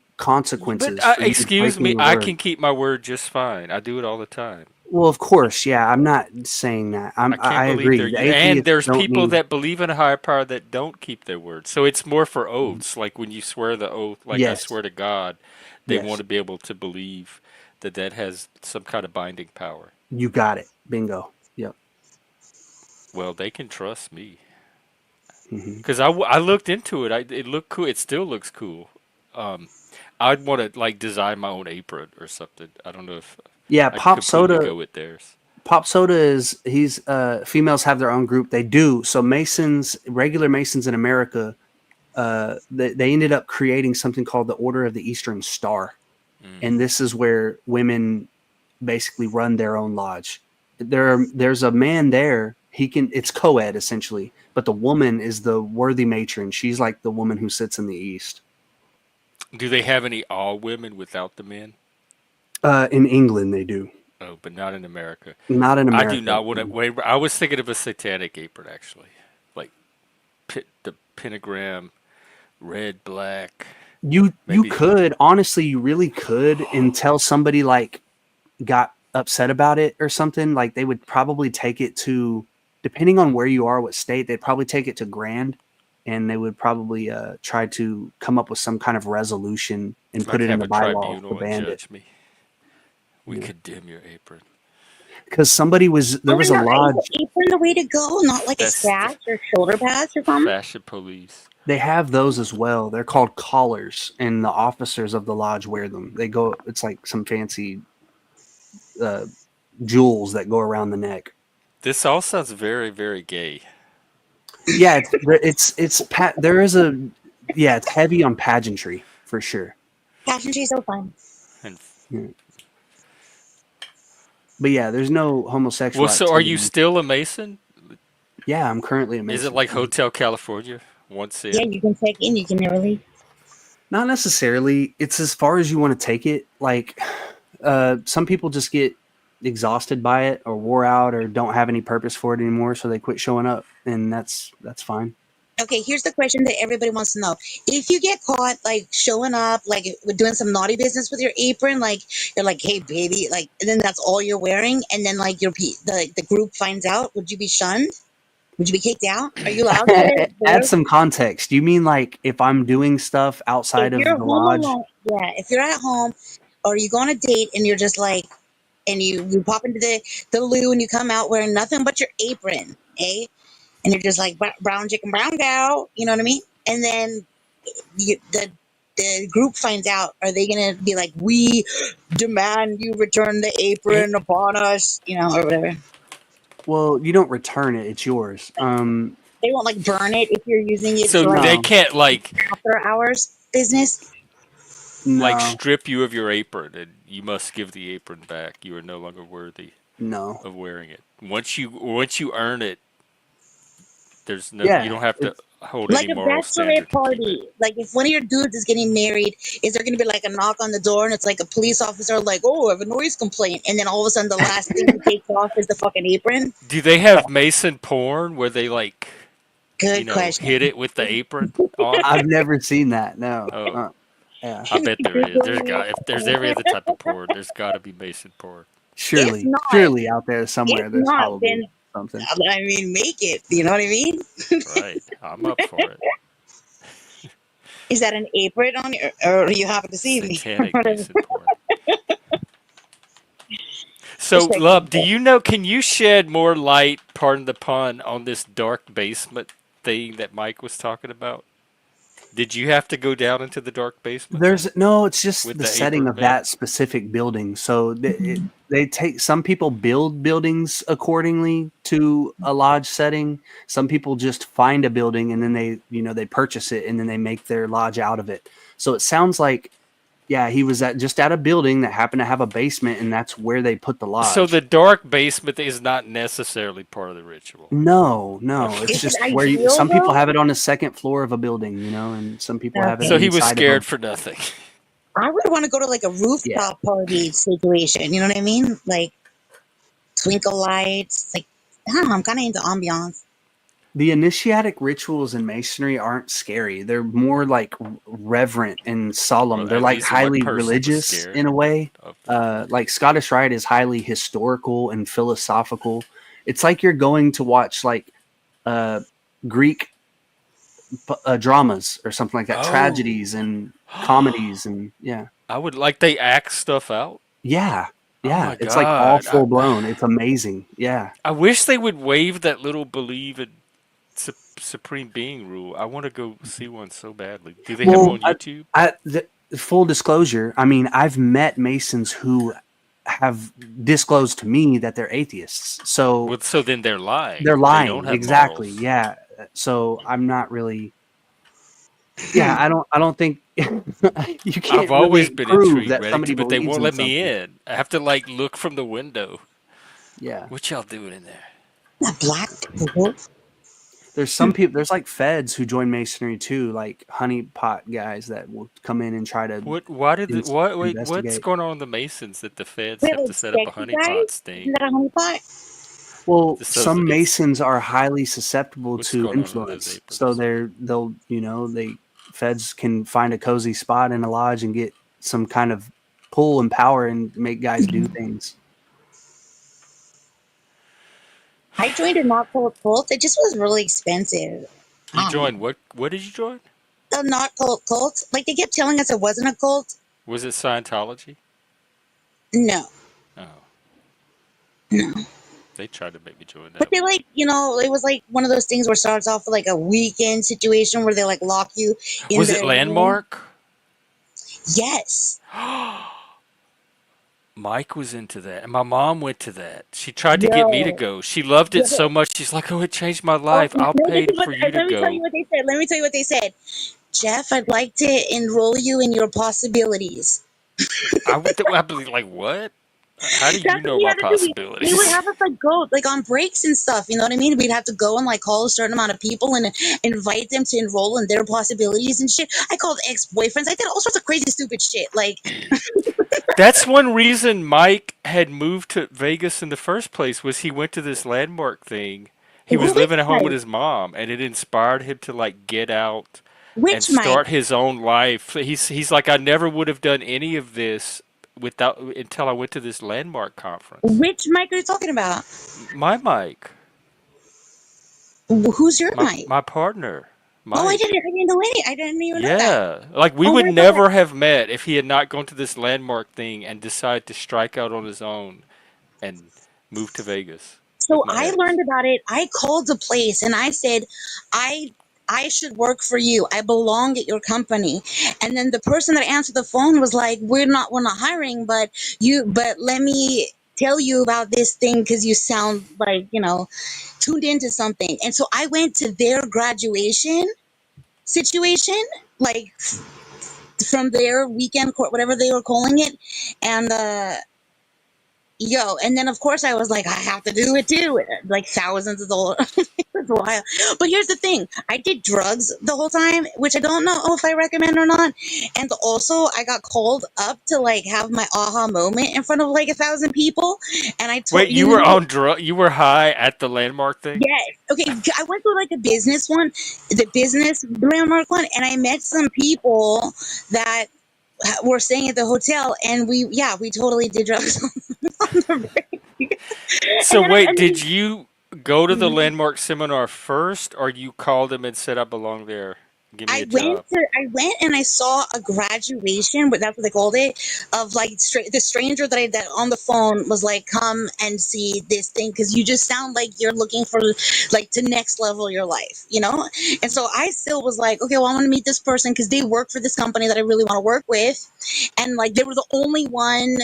But consequences for you excuse breaking me, your I word. can keep my word just fine. I do it all the time. Well, of course, yeah. I'm not saying that. I can't I believe agree. there. The And atheists there's don't people need. that believe in a higher power that don't keep their word. So it's more for oaths. Like when you swear the oath, like I Yes, swear to God, they want yes. to be able to believe that that has some kind of binding power. You got it. Bingo. Yep. Well, they can trust me Hmm. because I looked into it. It looked cool. It still looks cool. Um, I'd want to like design my own apron or something. I don't know if Yeah, I'd Pop completely Soda. go with theirs. Pop Soda is he's females have their own group. They do. So Masons, regular Masons in America, they ended up creating something called the Order of the Eastern Star, Mm. and this is where women basically run their own lodge. There's a man there. It's co-ed essentially, but the woman is the worthy matron. She's like the woman who sits in the east. Do they have any all women without the men? In England, they do. Oh, but not in America. Not in I do America. not want to. Wait, I was thinking of a satanic apron actually, like the pentagram, red, black, You maybe. could honestly, you really could, until somebody like got upset about it or something. Like they would probably take it to, depending on where you are, what state, they'd probably take it to Grand, and they would probably try to come up with some kind of resolution and put Like it in have the a bylaws to tribunal and ban it. judge me. We condemn your apron. Because there Oh was a no, is lodge. the apron the way to go? Not like a That's the scratch or shoulder pads or something? fashion police. They have those as well. They're called collars, and the officers of the lodge wear them. They go. It's like some fancy uh, jewels that go around the neck. This all sounds very, very gay. Yeah, there is a it's heavy on pageantry for sure. Pageantry so fun. And Yeah. But yeah, there's no homosexual well, so are activity. you still a Mason? Yeah, I'm currently a Mason. Is it like Hotel California? Once Yeah, in? you can check in, you can never leave. Not necessarily. It's as far as you want to take it. Like, some people just get exhausted by it, or wore out, or don't have any purpose for it anymore, so they quit showing up, and that's fine. Okay, here's the question that everybody wants to know. If you get caught like showing up, like with doing some naughty business with your apron, like you're like, hey baby, like, and then that's all you're wearing, and then like the group finds out, would you be shunned? Would you be kicked out? Are you allowed to Add wear? some context. You mean like if I'm doing stuff If outside of you're the home lodge? alone, yeah, if you're at home or you go on a date and you're just like, and you pop into the loo and you come out wearing nothing but your apron, eh? And you're just like brown chicken, brown cow, you know what I mean? And then the group finds out, are they gonna be like, we demand you return the apron upon us, you know, or whatever? Well, you don't return it; it's yours. They won't like burn it if you're using it So for like they No, can't after hours business. like no, strip you of your apron, and you must give the apron back. You are no longer worthy no. of wearing it. Once you earn it, there's no you Yeah, don't have to it's hold Like any a moral bachelorette standard to keep it. party. Like if one of your dudes is getting married, is there gonna be like a knock on the door and it's like a police officer like, oh, I have a noise complaint, and then all of a sudden the last thing he takes off is the fucking apron? Do they have Mason porn where they Good hit question. it with the apron on? I've never seen that. No. Oh, Yeah. I bet there is. Google If there's every other type of porn, there's got to be Mason porn. If Surely, not, surely out there somewhere, if there's not, probably then something. I mean, make it. You know what I mean? Right. I'm up for it. Is that an apron on you, or you happen to see me? Satanic Whatever. Mason porn. So, Just love, checking. do you know? Can you shed more light, pardon the pun, on this dark basement thing that Mike was talking about? Did you have to go down into the dark basement It's just with the the setting apron of man? that specific building. So they take some people build buildings accordingly to a lodge setting. Some people just find a building and then they purchase it and then they make their lodge out of it. So it sounds like, yeah, he was at a building that happened to have a basement and that's where they put the So the lodge. dark basement is not necessarily part of the ritual. No, Okay. it's Is it just where ideal some people though? have it on the second floor of a building, and some people have it So he Okay. was inside of scared them. for nothing. I would want to go to like a Yeah. rooftop party situation. You know what I mean? Like twinkle lights. Like I don't know. I'm kind of into ambiance. The initiatic rituals in masonry aren't scary. They're more like reverent and solemn. Well, They're at like least one highly person was religious scared in a way. of them. Like Scottish Rite is highly historical and philosophical. It's like you're going to watch like uh, Greek dramas or something like that, Oh. tragedies and comedies, and yeah, I would like they act stuff out. yeah, Oh yeah. my It's like all god. full blown. It's amazing. Yeah. I wish they would waive that little believe in supreme being rule. I want to go see one so badly. Do they have them Well, on YouTube? full disclosure, I mean, I've met Masons who have disclosed to me that they're atheists. So Well, so then they're lying. they're They don't lying. have Exactly. morals. Yeah. So I'm not really. Yeah, I don't think you I've can't always really been prove intrigued, that ready to, somebody but they believes won't in let me something. in. I have to look from the window. Yeah. What y'all doing in there? Not black people. There's some people. There's like feds who join Masonry too, like honeypot guys that will come in and try to What? Why did? What? Wait. What's investigate. going on in the Masons that the feds Wait, have like to set up a sexy guys? honeypot Isn't sting? that a honeypot? Well, So some it's Masons are highly susceptible what's to going on in those influence. So aprons? they feds can find a cozy spot in a lodge and get some kind of pull and power and make guys do things. I joined a not cult. It just was really expensive. You I don't know. joined what? What did you join? A not cult. Like they kept telling us it wasn't a cult. Was it Scientology? No, Oh, no. They tried to make me join But that they one. like, it was like one of those things where it starts off with like a weekend situation where they like lock you in Was it their room. Landmark? Yes. Mike was into that, and my mom went to that. She tried to get me to Yo. go. She loved it so Yo. much. She's like, "Oh, it changed my Oh life. I'll no! This pay is what. for you to Let me tell you go." what they said. Let me tell you what they said. Jeff, I'd like to enroll you in your possibilities. I'd be like, "What? How do you That's what know we my had to do. They would possibilities?" have us like go like on breaks and stuff. You know what I mean? We'd have to go and like call a certain amount of people and invite them to enroll in their possibilities and shit. I called ex-boyfriends. I did all sorts of crazy stupid shit. Like That's one reason Mike had moved to Vegas in the first place was he went to this landmark thing. He was which living at home with Mike? his mom, and it inspired him to like get out and Which Mike? start his own life. He's like, I never would have done any of this without until I went to this landmark conference. Which Mike are you talking about? My Mike, Who's your Mike? my partner, Oh, Mike. I didn't know any. I didn't even know that. Yeah, like we Oh would my god. never have met if he had not gone to this landmark thing and decided to strike out on his own and move to Vegas with So my I ex. learned about it. I called the place and I said, I I should work for you. I belong at your company. And then the person that answered the phone was like, we're not hiring, but let me tell you about this thing because you sound like, tuned into something. And so I went to their graduation situation, like from their weekend court, whatever they were calling it. And and then of course I was like, I have to do it too. Like thousands of dollars. It was wild. But here's the thing: I did drugs the whole time, which I don't know if I recommend or not. And also, I got called up to like have my aha moment in front of like 1,000 people, and I told Wait, you were on drug? You were high at the landmark thing? yes. Okay, I went to like a business one, the business landmark one, and I met some people that were staying at the hotel, and we totally did drugs on the break. So wait, And did you go to the then landmark seminar first, or you called him and said I belong there? Give me a job. I went and I saw a graduation, but that's what they called it, of like the stranger that on the phone was like, come and see this thing because you just sound like you're looking for like to next level your life, you know. And so I still was like, okay, well, I want to meet this person because they work for this company that I really want to work with, and like they were the only one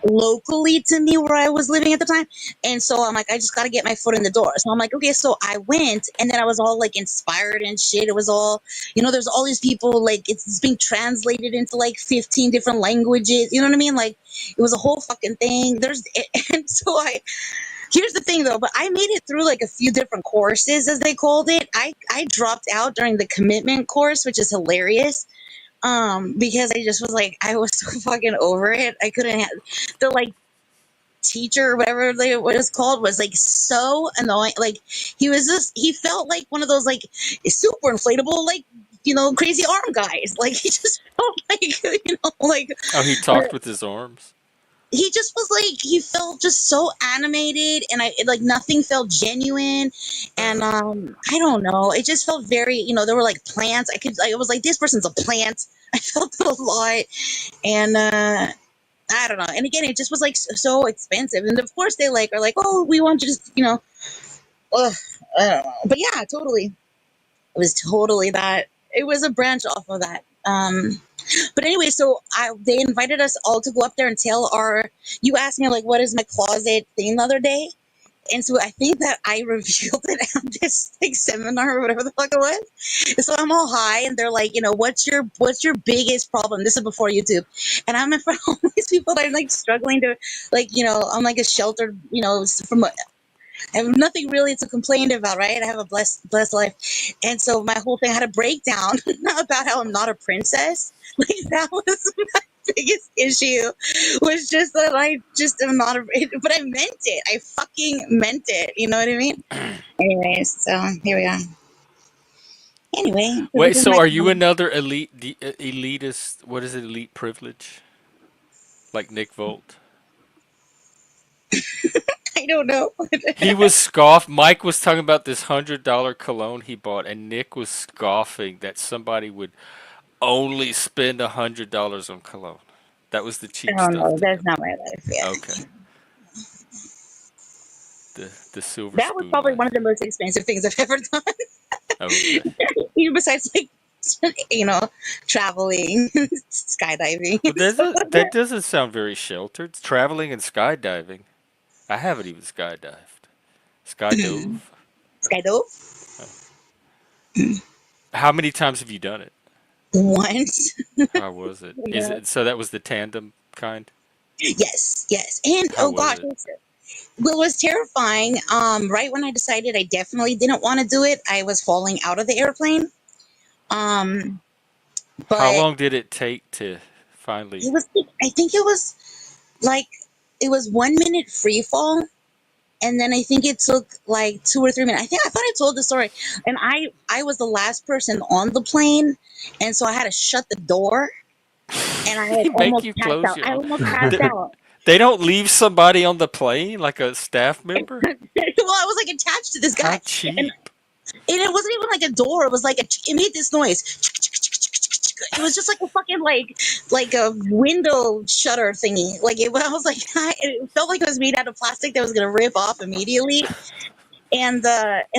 locally to me where I was living at the time. And so I'm like, I just got to get my foot in the door. So I'm like, okay. So I went, and then I was all like inspired and shit. It was all, there's all these people, like, it's being translated into like 15 different languages. You know what I mean? Like, it was a whole fucking thing. And so here's the thing though, but I made it through like a few different courses, as they called it. I dropped out during the commitment course, which is hilarious. Because I just was like, I was so fucking over it. I couldn't have the like teacher or whatever what it's called was like so annoying. Like he felt like one of those like super inflatable like crazy arm guys. Like he just felt like like Oh, he talked with his arms. he just was like he felt just so animated, and like nothing felt genuine. And I don't know, it just felt very there were like plants. I was like, this person's a plant. I felt it a lot. And I don't know. And again, it just was like so expensive. And of course, they like are like, oh, we want you to just, ugh, I don't know. But yeah, totally. It was totally that. It was a branch off of that. But anyway, so they invited us all to go up there and tell our. You asked me like, what is my closet thing the other day, and so I think that I revealed it at this like seminar or whatever the fuck it was. So I'm all high, and they're like, what's your biggest problem? This is before YouTube, and I'm in front of all these people that are like struggling to, like, I'm like a sheltered, from I have nothing really to complain about, right? I have a blessed life, and so my whole thing had a breakdown about how I'm not a princess. Like that was my biggest issue, was just that I just am not a. But I meant it. I fucking meant it. You know what I mean? Anyways, so here we are. Anyway, so Wait, this is so my are you comment. another elitist? What is it? Elite privilege? Like Nick Volt? I don't know. He was scoffed. Mike was talking about this $100 cologne he bought, and Nick was scoffing that somebody would only spend $100 on cologne. That was the I cheap don't stuff know. to That's him. not my life yet. Okay. the silver That was spoon probably one of life. the most expensive things I've ever done. Okay. Even besides like you know, traveling, skydiving, Well, and stuff like that that. doesn't sound very sheltered. Traveling and skydiving. I haven't even skydived. Skydove. Skydive How many times have you done it? once. How was it? Is Yeah. it so that was the tandem kind? Yes, yes, and How oh was gosh, it? well, it was terrifying. Right when I decided I definitely didn't want to do it, I was falling out of the airplane. Um, How but long did it take to finally? it was, I think it was like, it was 1 minute free fall. And then I think it took like 2 or 3 minutes. I thought I told the story. And I was the last person on the plane. And so I had to shut the door and I like Make almost you passed close out. I your. almost passed They, out. they don't leave somebody on the plane like a staff member. Well, I was like attached to this How guy. And cheap. And it wasn't even like a door. It was like it made this noise. It was just like a fucking like a window shutter thingy. Like it, I was like, it felt like it was made out of plastic that was gonna rip off immediately. And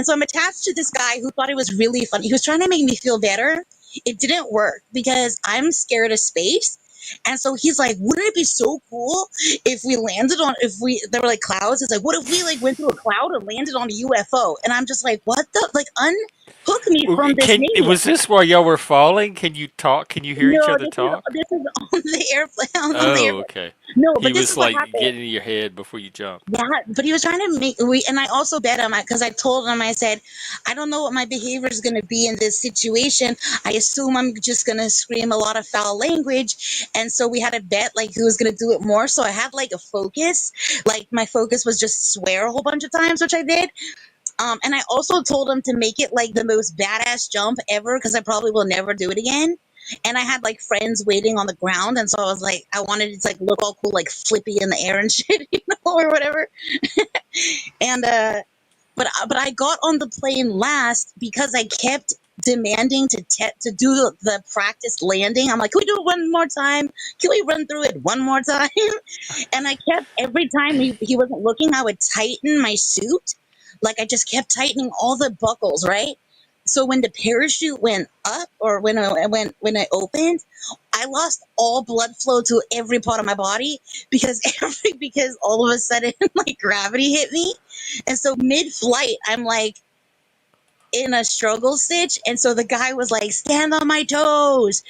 so I'm attached to this guy who thought it was really funny. He was trying to make me feel better. It didn't work because I'm scared of space. And so he's like, wouldn't it be so cool if we landed on if we there were like clouds? It's like, what if we like went through a cloud and landed on a UFO? And I'm just like, what the like unhook me from this Can maniac. was this while y'all were falling? Can you talk? Can you hear each No, other talk? this is on the airplane on the Oh, airplane. okay. No, He but this was is what like happened. getting in your head before you jumped. Yeah, but he was trying to make we, and I also bet him because I told him I said I don't know what my behavior is going to be in this situation. I assume I'm just going to scream a lot of foul language, and so we had a bet like who was going to do it more. So I had like a focus, like my focus was just swear a whole bunch of times, which I did. And I also told him to make it like the most badass jump ever because I probably will never do it again. And I had like friends waiting on the ground, and so I was like, I wanted it to like look all cool, like flippy in the air and shit, or whatever. And but I got on the plane last because I kept demanding to do the practice landing. I'm like, can we do it one more time? Can we run through it one more time? And I kept every time he wasn't looking, I would tighten my suit. Like I just kept tightening all the buckles, right? So when the parachute went up or when I opened, I lost all blood flow to every part of my body because because all of a sudden like gravity hit me. And so mid flight, I'm like in a struggle stitch. And so the guy was like, stand on my toes.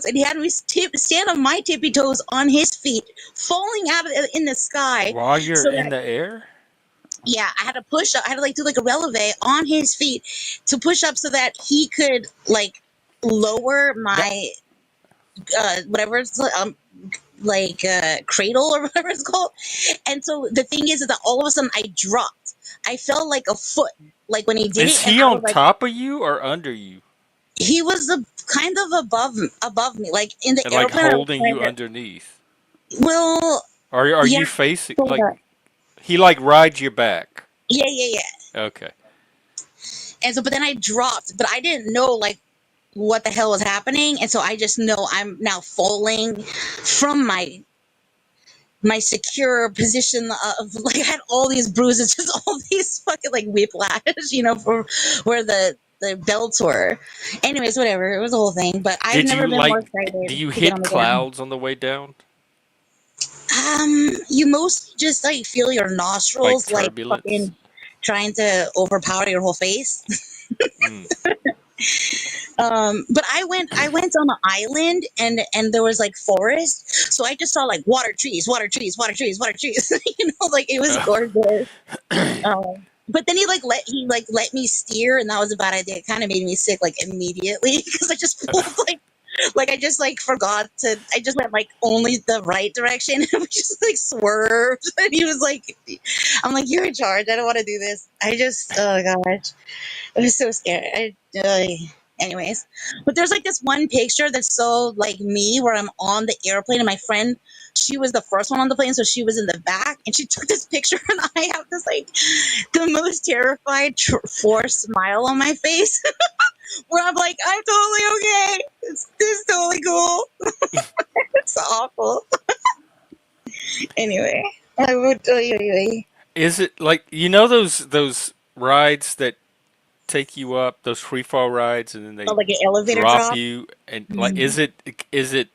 And he had me stand on my tippy toes on his feet, falling out of in the sky. While you're So in that, the air? yeah, I had to push up. I had to like do like a releve on his feet to push up so that he could like lower That my, whatever it's like cradle or whatever it's called. And so the thing is that all of a sudden I dropped. I fell like a foot, like when he did is it, and he I on was like, top of you or under you? he was kind of above me, like in the And like airplane. I was holding kind you of underneath? well, Or are yeah, you facing sort like of. he like rides your back? Yeah, yeah, yeah. Okay. And so, but then I dropped, but I didn't know like what the hell was happening, and so I just know I'm now falling from my secure position of like I had all these bruises, just all these fucking like whiplash, for where the belts were. Anyways, whatever. It was a whole thing, but I've Did never you been more like do excited you to get on hit the ground. clouds on the way down? You mostly just like feel your Like nostrils like turbulence? fucking trying to overpower your whole face. Mm. But I went on an island and there was like forest, so I just saw like water, trees, water, trees, water, trees, water, trees. Like it was Oh. gorgeous. But then he let me steer, and that was about it. It kind of made me sick like immediately because I just pulled like I just like forgot to. I just went like only the right direction and we just like swerved. And he was like, "I'm like, you're in charge. I don't want to do this. I just oh gosh." I was so scared. Anyways, but there's like this one picture that's so like me where I'm on the airplane and my friend, she was the first one on the plane, so she was in the back and she took this picture and I have this like the most terrified forced smile on my face where I'm like, I'm totally okay. It's totally cool. It's awful. Anyway, I would. Is it like those rides that take you up, those free fall rides, and then So they like an elevator drop drop. you, and like Mhm. is it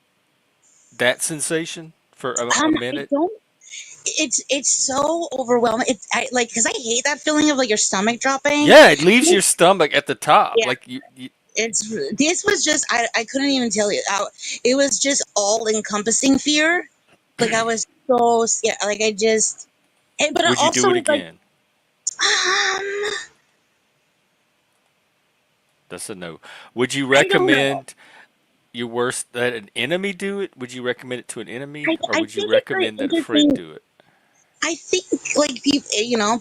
that sensation for a I minute? don't. It's so overwhelming. It's like because I hate that feeling of like your stomach dropping. Yeah, it leaves your stomach at the top. Yeah, Like you it's this was just I couldn't even tell you. It was just all encompassing fear. Like I was so scared. Like I just. But it would you also do it was like again? um That's a no. Would you I don't know. recommend your worst that an enemy do it? Would you recommend it to an enemy, or I would you think it's very recommend that a friend interesting. do it? I think like people,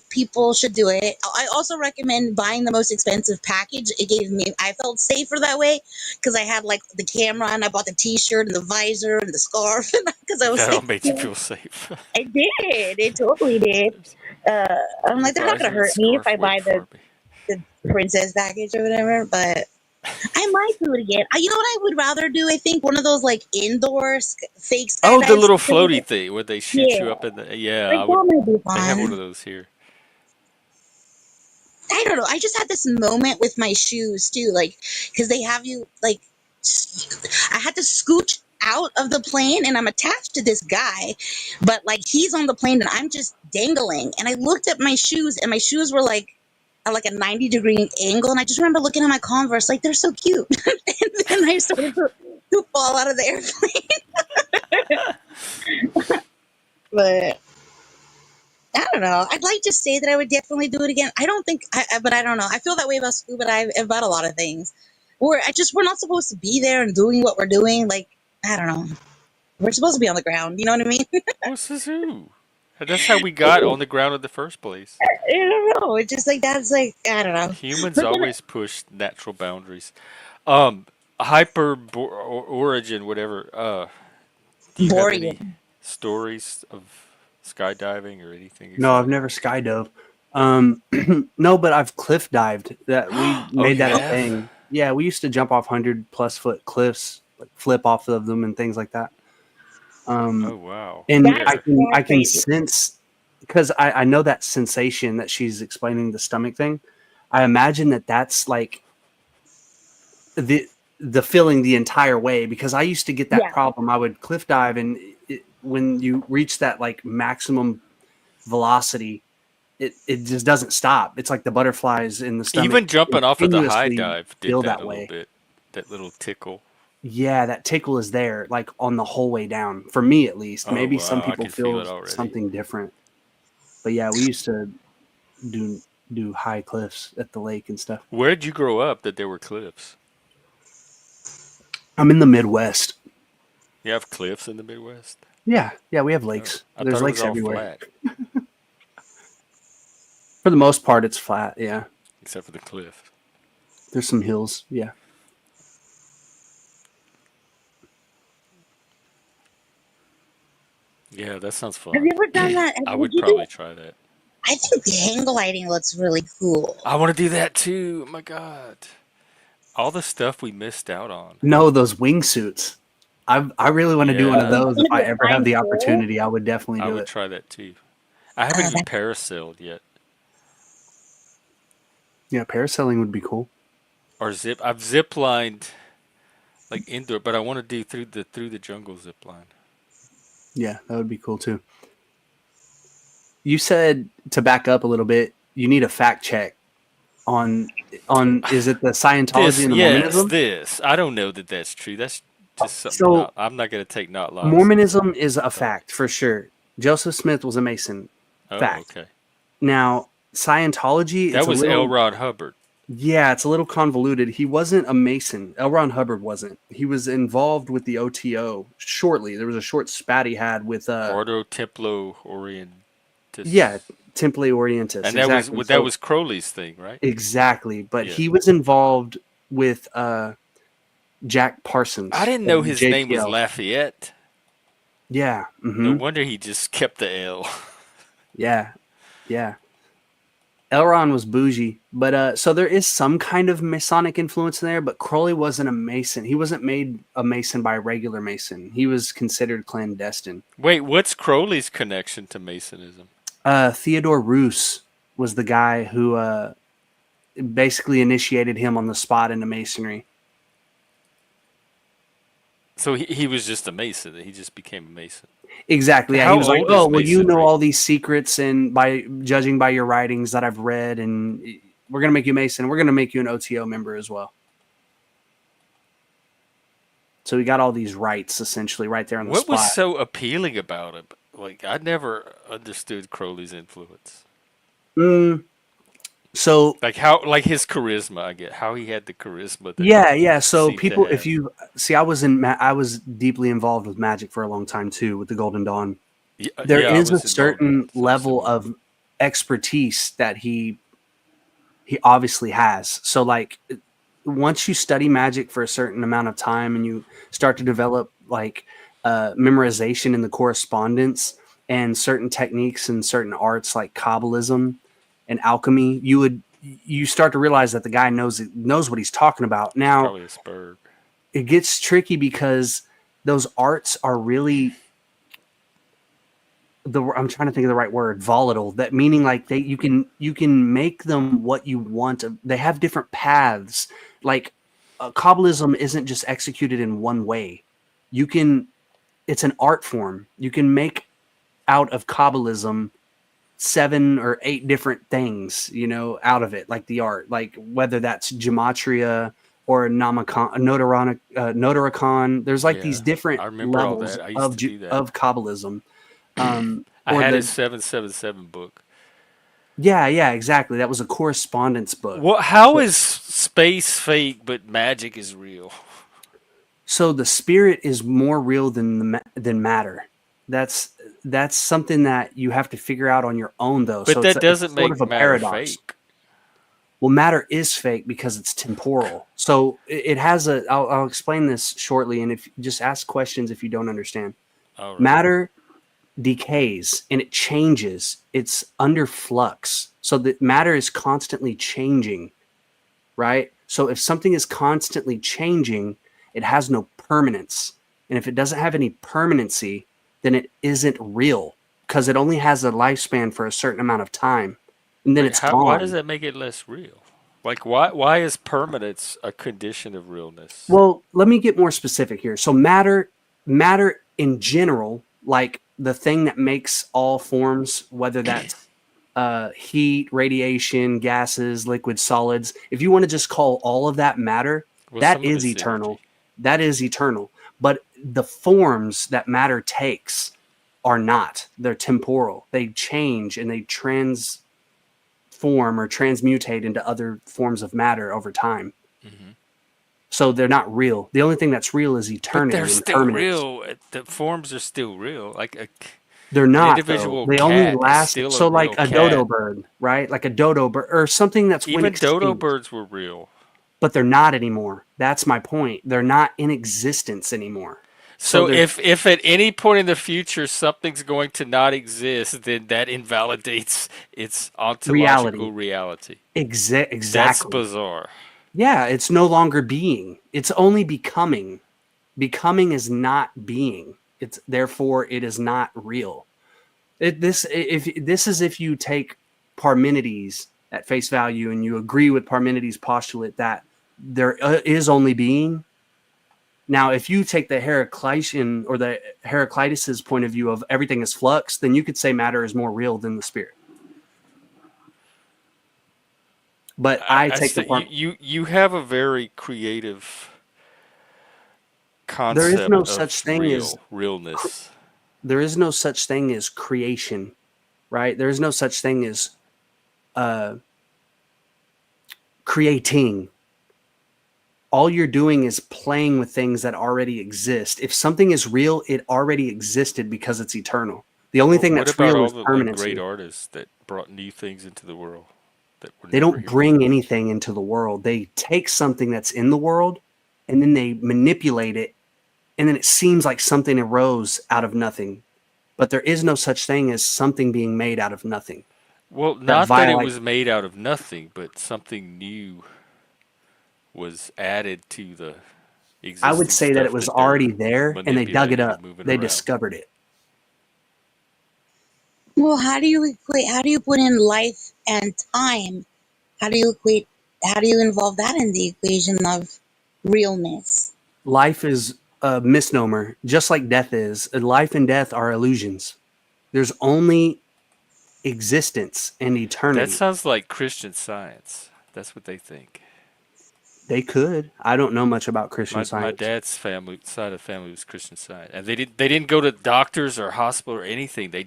people should do it. I also recommend buying the most expensive package. It gave me, I felt safer that way because I had like the camera and I bought the T-shirt and the visor and the scarf because I was That all like, made you feel safe. I did, it totally did. Uh, I'm The like, they're not gonna visor and hurt me if scarf I went buy far. the princess package or whatever. But I might do it again. You know what I would rather do? I think one of those like indoor fake Oh, the skydives. little floaty thing where they shoot Yeah, you up in the. Yeah, like I would. that might be They have one fun. of those here. I don't know. I just had this moment with my shoes too, like because they have you like. I had to scooch out of the plane, and I'm attached to this guy, but like he's on the plane, and I'm just dangling. And I looked at my shoes, and my shoes were like at like a 90-degree angle, and I just remember looking at my Converse, like they're so cute. And then I started to fall out of the airplane. But I don't know. I'd like to say that I would definitely do it again. I don't think, but I don't know. I feel that way about scuba dive, about a lot of things. We're not supposed to be there and doing what we're doing. Like, I don't know. We're supposed to be on the ground. You know what I mean? What's this? Who? That's how we got on the ground in the first place. I don't know. It's just like, that's like, I don't know. Humans But then, always push natural boundaries. Um, hyper origin, whatever. Do you have any boring. stories of skydiving or anything No, I've exciting? never skydove. Um, no, but I've cliff dived. That we Oh, made you that a have? thing. Yeah, we used to jump off 100+ foot cliffs, like flip off of them and things like that. Oh, Um, wow. and That's Where? I can crazy. sense because I know that sensation that she's explaining, the stomach thing. I imagine that that's like the the feeling the entire way, because I used to get that Yeah. problem. I would cliff dive, and when you reach that like maximum velocity, it just doesn't stop. It's like the butterflies in the stomach Even jumping off of the high continuously dive did feel that that a little way. bit. That little tickle. Yeah, that tickle is there, like on the whole way down. For me, at least. Oh, Maybe some wow. I people can feel feel it already. something different. But yeah, we used to do do high cliffs at the lake and stuff. Where'd you grow up that there were cliffs? I'm in the Midwest. You have cliffs in the Midwest? Yeah, we have Oh, lakes. I thought There's it was lakes all everywhere. flat, For the most part, it's flat. Yeah, except for the cliff. there's some hills. Yeah. Yeah, that sounds Have you fun. ever done that? I Would would you do? probably try that. I think the hang gliding looks really cool. I want to do that too. Oh my God. All the stuff we missed out on. No, those wingsuits. I really want to do one of Yeah, those. If Isn't I it ever have flying the solo? opportunity, I would definitely I do would it. try that too. I haven't even That, parasailed yet. Yeah, parasailing would be cool. Or zip. I've zip lined like indoor, but I want to do through the jungle zip line. Yeah, that would be cool too. You said, to back up a little bit, you need a fact check on is it the Scientology This, and the yes, Mormonism? this. I don't know that that's true. That's just something So not. I'm not gonna take not lies as Mormonism is a fact. fact for sure. Joseph Smith was a Mason. Oh, Fact. okay. Now, Scientology, That it's a was L. little, Ron Hubbard. yeah, it's a little convoluted. He wasn't a Mason. L. Ron Hubbard wasn't. He was involved with the OTO shortly. There was a short spat he had with Ordo Templo yeah, Orientis. Temple Orientis, And that was exactly. well, that So was Crowley's thing, right? exactly, but Yeah. he was involved with Jack I Parsons didn't of know the his name was JPL. Lafayette. Yeah, No mm-hmm. wonder he just kept the L. Yeah, yeah. Elron was bougie, but so there is some kind of Masonic influence in there. But Crowley wasn't a Mason. He wasn't made a Mason by a regular Mason. He was considered clandestine. Wait, what's Crowley's connection to Masonism? Theodore Roos was the guy who basically initiated him on the spot into masonry. So he was just a Mason. He just became a Mason. Exactly. Yeah, he How was like, old "Oh, is well, you know Masonry? all these secrets, and by judging by your writings that I've read, and we're gonna make you a Mason. We're gonna make you an OTO member as well." So he got all these rights essentially right there on the What was spot. so appealing about him? Like I never understood Crowley's influence. Mm, so Like how, like his charisma. I get how he had the charisma that yeah, yeah. he So seemed to people, if have. you see, I was deeply involved with magic for a long time too, with the Golden Dawn. Yeah, There yeah, I is a was involved with certain something level similar. of expertise that he obviously has. So like once you study magic for a certain amount of time and you start to develop like memorization in the correspondence and certain techniques and certain arts like Kabbalism and alchemy, you start to realize that the guy knows what he's talking about. It's Now probably a spur. it gets tricky because those arts are really I'm trying to think of the right word, volatile. That meaning like you can make them what you want. They have different paths. Like Kabbalism isn't just executed in one way. You can It's an art form. You can make out of Kabbalism 7 or 8 different things, out of it, like the art, like whether that's gematria or notaricon. There's like these Yeah, different I remember all levels that. I used to do that. of Kabbalism. I Or had the his 777 book. Yeah, exactly. That was a correspondence book. What? How is space fake but magic is real? So the spirit is more real than matter. That's that's something that you have to figure out on your own, though. But So it's that it's doesn't sort make of a matter paradox. fake. Well, matter is fake because it's temporal. So it has a. I'll explain this shortly, and if just ask questions if you don't understand. All right. Matter decays and it changes. It's under flux. So that matter is constantly changing, right? So if something is constantly changing, it has no permanence. And if it doesn't have any permanency, then it isn't real because it only has a lifespan for a certain amount of time and then But it's how? Why does gone. that make it less real? Like why is permanence a condition of realness? Well, let me get more specific here. So matter in general, like the thing that makes all forms, whether that's heat, radiation, gases, liquid, solids. If you want to just call all of that matter, Well, that some of is it's energy. eternal. That is eternal. But the forms that matter takes are not. They're temporal. They change and they transform or transmutate into other forms of matter over time. Hmm. So they're not real. The only thing that's real is But they're eternity and still permanence. real. The forms are still real. Like They're an not though. individual They only cat is last. still a So like real a dodo cat. bird, right? Like a dodo bird or something that's went Even dodo extinct. birds were real. But they're not anymore. That's my point. They're not in existence anymore. So So there's if at any point in the future something's going to not exist, then that invalidates its reality. ontological reality. That's Exactly. bizarre. Yeah, it's no longer being. It's only becoming. Becoming is not being. It's therefore it is not real. If you take Parmenides at face value and you agree with Parmenides' postulate that there is only being. Now, if you take the Heraclitean or the Heraclitus's point of view of everything is flux, then you could say matter is more real than the spirit. But I I take the st- you, part. you have a very creative There is no concept such of thing as realness. there is no such thing as creation, right? There is no such thing as uh, creating. All you're doing is playing with things that already exist. If something is real, it already existed because it's eternal. The only But thing what that's about real all is the like great permanency. artists that brought new things into the world that were They never don't here bring before? anything into the world. They take something that's in the world and then they manipulate it, and then it seems like something arose out of nothing. But there is no such thing as something being made out of nothing. Well, That not that it violate was made out of nothing, but something new was added to the I would existing say that it stuff was that they're already there and they dug it manipulating and up. moving They around. discovered it. Well, how do you equate? How do you put in life and time? How do you equate? How do you involve that in the equation of realness? Life is a misnomer, just like death is. Life and death are illusions. There's only existence and That eternity. sounds like Christian Science. That's what they think. They could. I don't know much about Christian My Science. dad's family side of the family was Christian Science, and they didn't go to doctors or hospital or anything. They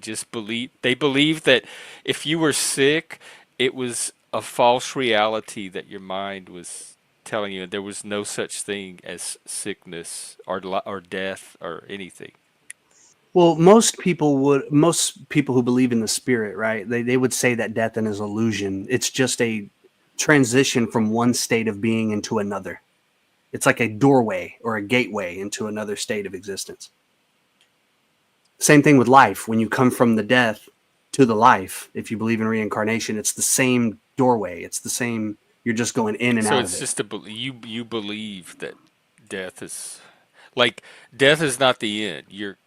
believed that if you were sick, it was a false reality that your mind was telling you, and there was no such thing as sickness or death or anything. Well, most people who believe in the spirit, right? They would say that death is an illusion. It's just a transition from one state of being into another. It's like a doorway or a gateway into another state of existence. Same thing with life. When you come from the death to the life, if you believe in reincarnation, it's the same doorway. It's the same. You're just going in and So out of it's it. just you believe that death is like death is not the end. Your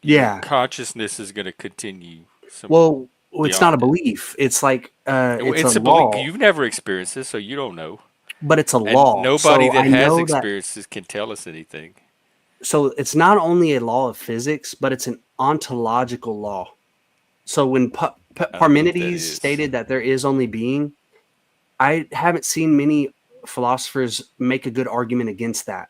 Yeah. consciousness is going to continue some Well, it's not a beyond it. belief. It's like it's a It's a belief. law, You've never experienced this, so you don't know. but it's a And law. nobody So that I has know that. experienced this can tell us anything. So it's not only a law of physics, but it's an ontological law. So when I don't know what that Parmenides is. stated that there is only being, I haven't seen many philosophers make a good argument against that.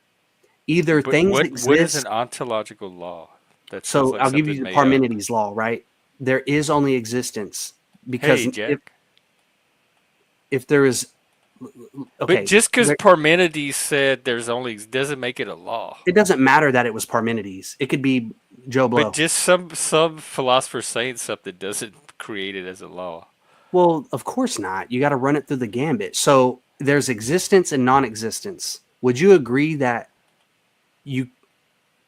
Either But things what is an exist. ontological law? That sounds So like I'll give you something the made up. Parmenides law, right? There is only existence because Hey, if Jack. if there is But okay, just because Parmenides said there's only doesn't make it a law. it doesn't matter that it was Parmenides. It could be Joe But Blow. just some philosopher saying something doesn't create it as a law. Well, of course not. You got to run it through the gambit. So there's existence and non-existence. Would you agree you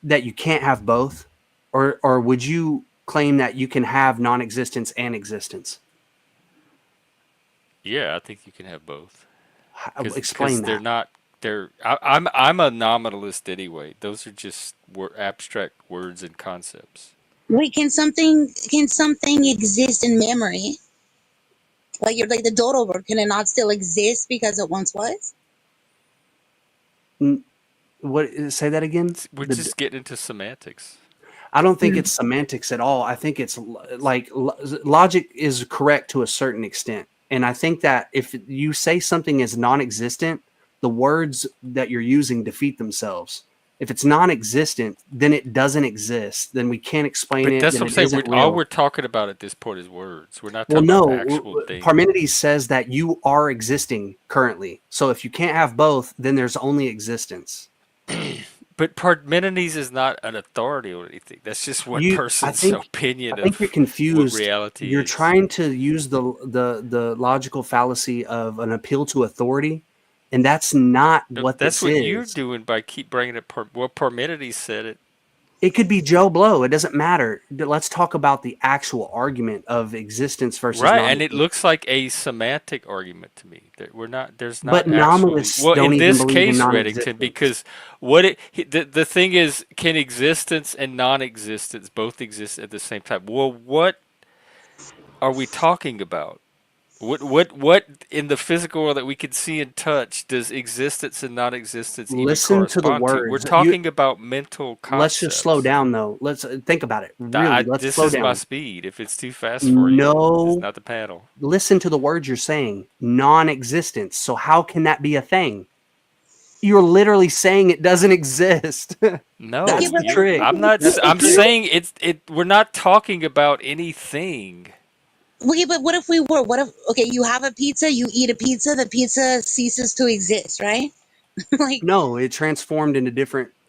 that you can't have both, or would you claim that you can have non-existence and existence? Yeah, I think you can have both. Because Explain they're that. not I'm a nominalist anyway. Those are just abstract words and concepts. Wait, can something exist in memory? Like you're like the dodo bird, can it not still exist because it once was? What say that again? We're just getting into semantics. I don't think Hmm. it's semantics at all. I think it's like logic is correct to a certain extent. And I think that if you say something is non-existent, the words that you're using defeat themselves. If it's non-existent, then it doesn't exist. Then we can't explain But it. that's Then what I'm it saying. isn't All real. we're talking about at this point is words. We're not Well, talking about no. actual things. Parmenides says that you are existing currently. So if you can't have both, then there's only existence. But Parmenides is not an authority or anything. That's just one You, I person's think, I opinion think you're of what confused. reality You're is. trying to use the logical fallacy of an appeal to authority, and that's not No, what that's this what you're is. doing by keep bringing it. Well, Parmenides said it. It could be Joe Blow. It doesn't matter. Let's talk about the actual argument of existence versus Right, and it non-existence. looks like a semantic argument to me. That we're not. There's But not actually. nominalists Well, don't in even this believe in case, Reddington, non-existence. because the thing is, can existence and non-existence both exist at the same time? Well, what are we talking about? What in the physical world that we can see and touch does existence and non-existence even Listen to the correspond to? We're words. talking about mental Let's just slow concepts. down, though. Let's think about it. Really, let's This slow is my down. speed. If it's too fast for you, it's No, not the paddle. listen to the words you're saying. Non-existence. So how can that be a thing? You're literally saying it doesn't exist. Okay, That's No, the but you're. trick. I'm not. That's the I'm if trick. you saying it's. It. We're not talking about anything. okay, but what if we were? What if okay, you have a pizza, you eat a pizza, the pizza ceases to exist, right? Like No, it transformed into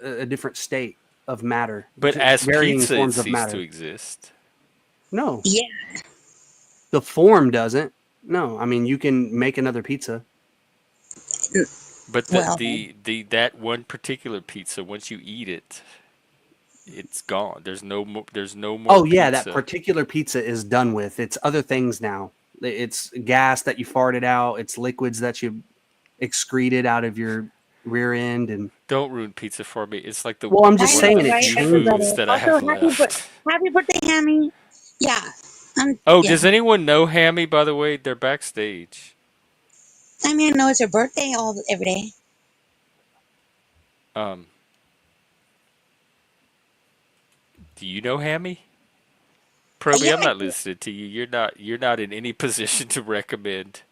a different state of matter, But as varying pizza, it forms of ceased to matter. exist. No, yeah, the form doesn't. No, I mean you can make another pizza. But well, that one particular pizza, once you eat it, it's gone. There's no more Oh yeah, that pizza. particular pizza is done with. It's other things now. It's gas that you farted out. It's liquids that you excreted out of your rear end, and Don't ruin pizza for me. It's like I one of know, the right? few Everybody. foods changes. that I have Also, left. happy birthday, Hammy. Yeah. Oh, Yeah. does anyone know Hammy, by the way? They're backstage. I mean, I know it's her birthday every day. Um, do you know Hammy? Proby, Yeah, I'm not listening to you. You're not in any position to recommend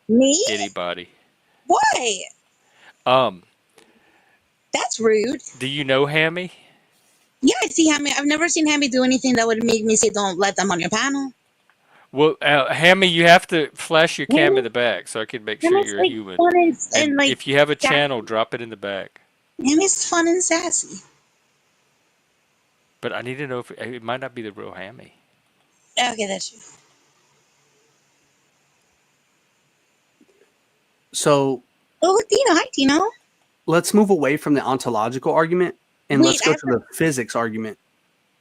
me? anybody. Why? Um, That's rude. do you know Hammy? Yeah, I see Hammy. I've never seen Hammy do anything that would make me say, "Don't let them on your panel." Well, Hammy, you have to flash your cam in Hammy, the back so I can make sure Hammy's you're a like human. fun and And like if you have a channel, sassy. drop it in the back. Hammy's fun and sassy. But I need to know if it might not be the real Hammy. Okay, that's true. So Oh, look, Tino. Hi, Tino. let's move away from the ontological argument and Wait, let's go to the physics argument,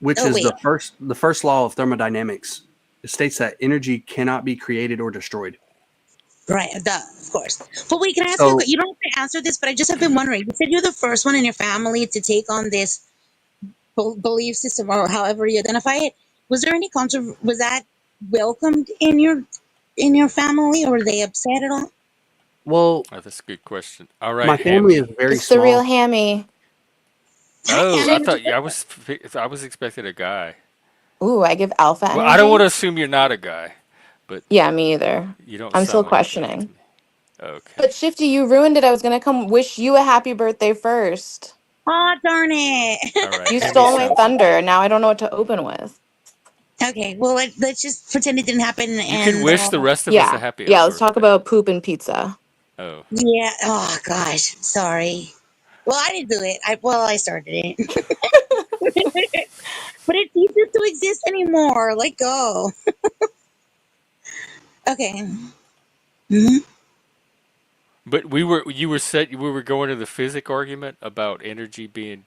which oh, is wait. the first law of thermodynamics. It states that energy cannot be created or destroyed. Right, duh, of course. But wait, can I ask you? So, You don't have to answer this, but I just have been wondering. You said you're the first one in your family to take on this belief system, or however you identify it. Was there any Was that welcomed in your family, or were they upset at all? well, Oh, that's a good question. All right, my family Hammy. is very It's the real small. Hammy. Hi, Oh, I Hammy. thought I was expecting a guy. Ooh, I give alpha Well, I don't want energy. to assume you're not a guy, but Yeah, me either. you don't I'm sound still like a guy to questioning. me. Okay. But Shifty, you ruined it. I was gonna come wish you a happy birthday first. Oh, darn it. All right, You Hammy stole my sounds like thunder. Now I don't know what to open with. Okay, well, let's just pretend it didn't happen. you can And wish the rest of us a Yeah, happy yeah. Let's talk birthday. about poop and pizza. Oh, yeah, oh gosh, sorry. Well, I didn't do it. I started it, but it ceases to exist anymore. Let go. Okay. Hmm. but we were going to the physics argument about energy being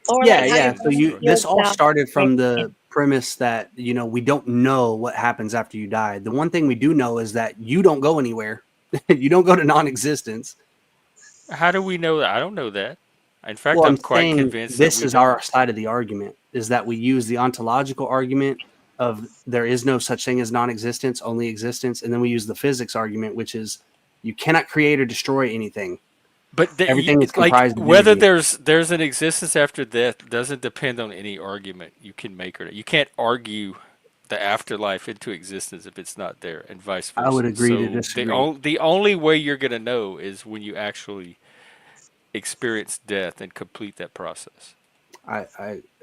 Or like Yeah, how yeah. your created and So brain destroyed. this feels all about started from it. the premise that, we don't know what happens after you die. The one thing we do know is that you don't go anywhere. You don't go to non-existence. How do we know that? I don't know that. In fact, Well, I'm I'm quite saying convinced that this we is our don't. side of the argument, is that we use the ontological argument of there is no such thing as non-existence, only existence, and then we use the physics argument, which is you cannot create or destroy anything. But Everything is like comprised of whether energy. there's an existence after death doesn't depend on any argument you can make or not. You can't argue the afterlife into existence if it's not there, and vice I would versa. agree to So disagree. the only way you're gonna know is when you actually experience death and complete that process. I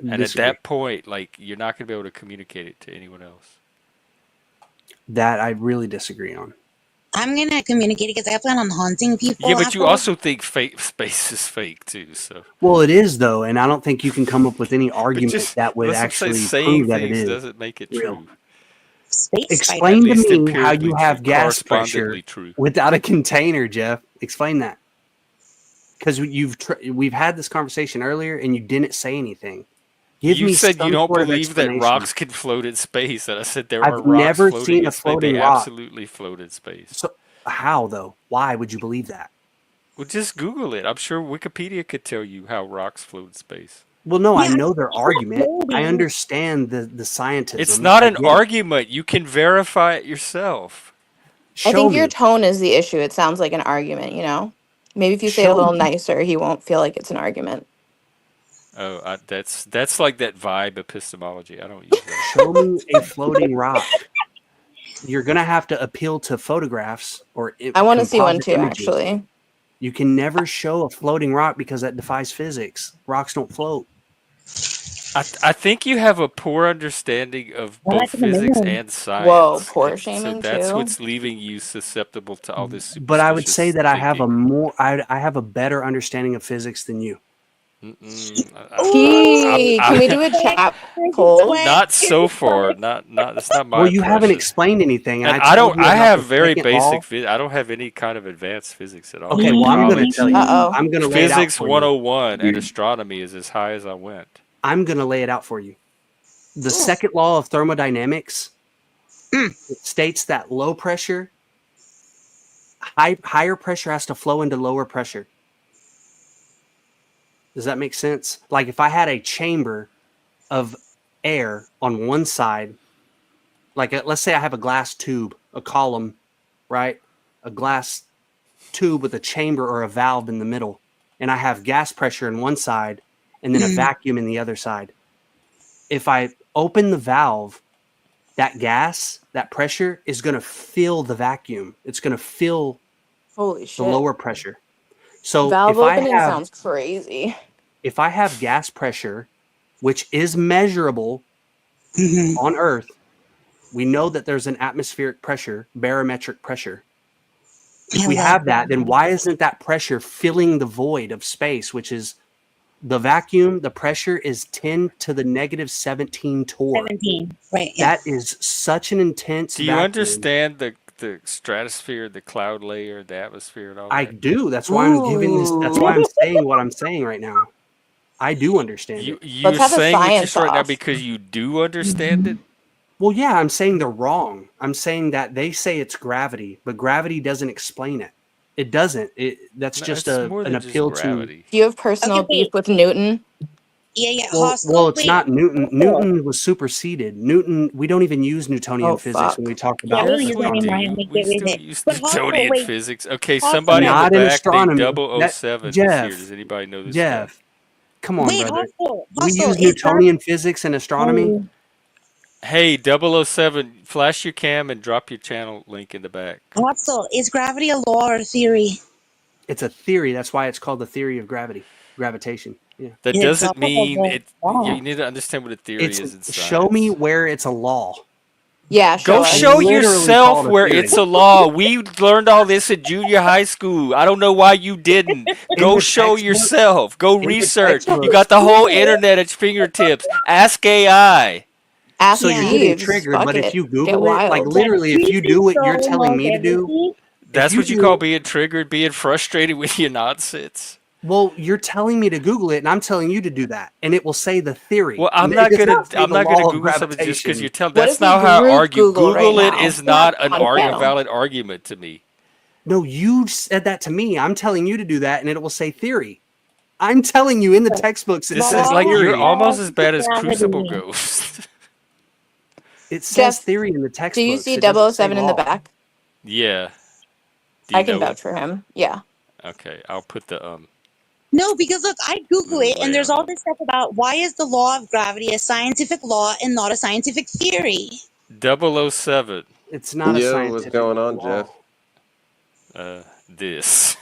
And at disagree. that point, like you're not gonna be able to communicate it to anyone else. That I really disagree on. I'm gonna communicate it because I plan on haunting Yeah, people but you afterwards. also think space is fake too. So, Well, it is though, and I don't think you can come up with any but argument just that would let's say actually saying prove that it things is doesn't make it real. true. Space At spider. Explain to least me how you empirically true, have gas pressure correspondingly true. without a container, Jeff. Explain that. Because we've had this conversation earlier, and you didn't say anything. Give You me said you some don't sort of believe that explanation. rocks can float in space, and I said there are I've rocks never floating seen in a space. They floating rock. absolutely float in space. So how though? Why would you believe that? Well, just Google it. I'm sure Wikipedia could tell you how rocks float in space. Well, no, I Yeah, know their it's not argument. I floating. understand the It's scientism. not I an get it. argument. You can verify it yourself. I Show think your me. tone is the issue. It sounds like an argument. Maybe if you say it a Show little me. nicer, he won't feel like it's an argument. Oh, that's like that vibe epistemology. I don't use that. Show me a floating rock. You're gonna have to appeal to photographs or I want to see one composite too, images. actually. You can never show a floating rock because that defies physics. Rocks don't float. I think you have a poor understanding of I both like in the physics moon. and Whoa, science, poor and so shaming that's too. what's leaving you susceptible to all this But I would say superstitious that I have thinking. I have a better understanding of physics than you. Mm-mm, Gee, can we I, do a Swag, chat Frankie poll? swag. not so far. Not. That's not Well, my you haven't impression. explained anything, and And I I told don't. you I about have the very second law. basic. I don't have any kind of advanced physics at all. Okay, Like well, I'm going to tell you. Uh oh. I'm going to lay it out physics for you. 101 and astronomy is as high as I went. I'm going to lay it out for you. The second law of thermodynamics states that low pressure, higher pressure has to flow into lower pressure. Does that make sense? Like if I had a chamber of air on one side Like, let's say I have a glass tube, a column, right? A glass tube with a chamber or a valve in the middle, and I have gas pressure in one side and then a Mm, vacuum in the other side. If I open the valve, that gas, that pressure is going to fill the vacuum. It's going to fill Holy the shit. lower pressure. So Valve opening sounds crazy. if I have gas pressure, which is measurable mhm. on Earth, we know that there's an atmospheric pressure, barometric pressure. If I we love have that, then why isn't that pressure filling the void of space, which is the vacuum? The pressure is 10 to the negative 17 torr. 17. Right. Yeah. That is such an intense Do you vacuum. understand the stratosphere, the cloud layer, the atmosphere, and all I that? do. That's why I'm giving this. That's why Ooh. I'm saying what I'm saying right now. I do understand You it. you're Let's have a saying what you're science saying right now off. because you do understand it. Well, yeah, I'm saying they're wrong. I'm saying that they say it's gravity, but gravity doesn't explain it. It doesn't. That's No, just it's more an than just appeal to. gravity. Do you have Okay, personal beef wait. with Newton? Yeah, yeah. Well, Hostile. it's Wait. not Newton. Hostile. Newton was superseded. Newton. We don't even use Newtonian Oh, physics when we fuck. talk Yeah, we about. don't Yes, use that we anymore. I do. make We it with still it. use But hostile. Newtonian Wait. physics. Okay, Hostile somebody in now. the Not in back named astronomy. Double O That Seven is here. Does Jeff. anybody know this guy? Jeff. Come on, Wait, brother. hostile. We Hostile. use Is that. Newtonian physics in astronomy. Oh, Hey, 007, flash your cam and drop your channel link in the back. hostile. Is gravity a law or a theory? It's a theory. That's why it's called the theory of gravity, gravitation. Yeah. That Is it doesn't double or mean the it. You law? need to understand what a theory It's is in show me science. where it's a law. Yeah, show Go I us. show literally yourself call it a where it's theory. a law. We learned all this in junior high school. I don't know why you didn't. In Go the show textbook, yourself. Go in the research. You textbook. got the whole Cool. internet at your fingertips. Ask AI. Ask So you're Yeah. getting Jeeves. triggered, Fuck but if it. you Get Google it, like wild. That literally, if you Creepy do what you're Soul telling knows me to do, everything. if That's you what you call do, being triggered, being frustrated with your nonsense. well, you're telling me to Google it, and I'm telling you to do that, and it will say the theory. Well, I'm It not does gonna not say I'm the not gonna law of Google something just because you're gravitation. telling. What That's if we not how I group argue. Google right Google it now is not an on a channel? valid argument to me. No, you said that to me. I'm telling you to do that, and it will say theory. I'm telling you in the textbooks it This says is Law like you're theory. almost of as bad as Crucible gravity. Ghost. It says Jeff, theory in the do you textbooks. see It doesn't say 007 in the law. back? Yeah. Do you I can know him? vouch for him. Yeah. Okay, I'll put the No, because look, I Google little it and there's layout all up. this stuff about why is the law of gravity a scientific law and not a scientific theory? 007. It's not a Yo, what's scientific going on, law. Jeff? This.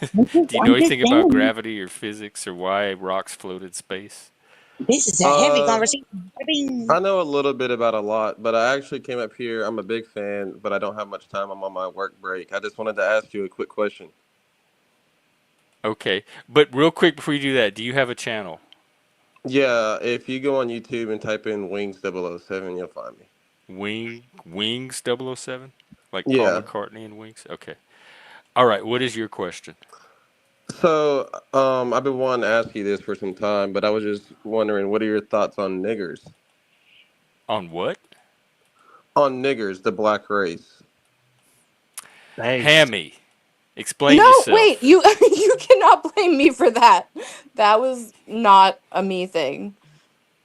Do you know I'm just anything about saying, gravity or physics or why rocks float in space? this is a heavy Uh, conversation. I know a little bit about a lot, but I actually came up here. I'm a big fan, but I don't have much time. I'm on my work break. I just wanted to ask you a quick question. Okay, but real quick before you do that, do you have a channel? Yeah, if you go on YouTube and type in Wings 007, you'll find me. Wings 007? Like Paul Yeah. McCartney and Wings? Okay. All right, what is your question? So, I've been wanting to ask you this for some time, but I was just wondering, what are your thoughts on niggers? On what? On niggers, the black race. Based. Hammy. Explain No, wait. yourself. You cannot blame me for that. That was not a me thing.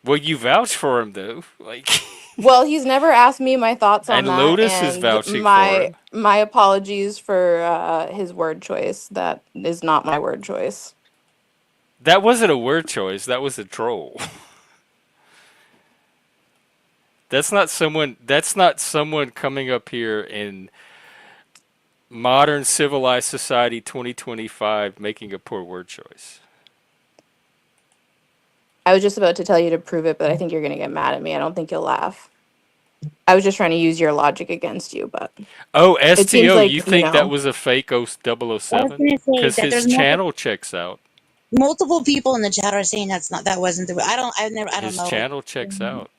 Well, you vouch for him though. Like Well, he's never asked me my thoughts on and that, Lotus is and vouching for him. my apologies for his word choice. That is not my word choice. That wasn't a word choice, that was a troll. That's not someone coming up here in modern civilized society 2025 making a poor word choice. I was just about to tell you to prove it, but I think you're gonna get mad at me. I don't think you'll laugh. I was just trying to use your logic against you, but Oh, it seems STO, you like, think that was a fake I was 007? gonna say Because that his there's channel checks out. multiple people in the chat are saying that wasn't the. I don't His know. channel checks out.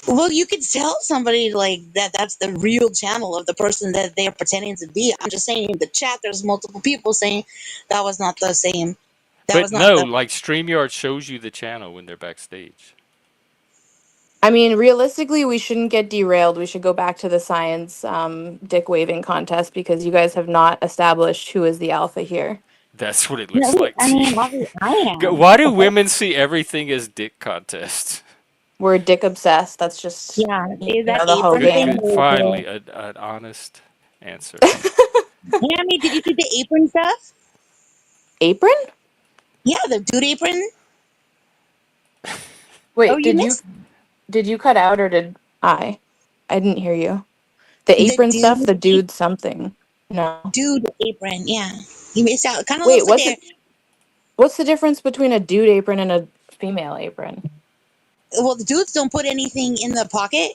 Well, you could tell somebody like that that's the real channel of the person that they're pretending to be. I'm just saying in the chat there's multiple people saying that was not the same. That But was not no, the. like StreamYard shows you the channel when they're backstage. I mean, realistically, we shouldn't get derailed. We should go back to the science dick waving contest because you guys have not established who is the alpha here. That's what it No, looks like I to mean, you. obviously I am. Why do women see everything as dick contests? We're dick obsessed. That's just Yeah, is that the whole apron Good, thing? game. good. Finally, an honest answer. Hammy, did you see the apron stuff? Apron? Yeah, the dude apron. Oh, Wait, you missed did you cut out or did I? I didn't hear you. The the apron stuff, the dude something. No. dude apron. Yeah, you missed out. Kind of Wait, looks like they're. what's the difference between a dude apron and a female apron? Well, the dudes don't put anything in the pocket.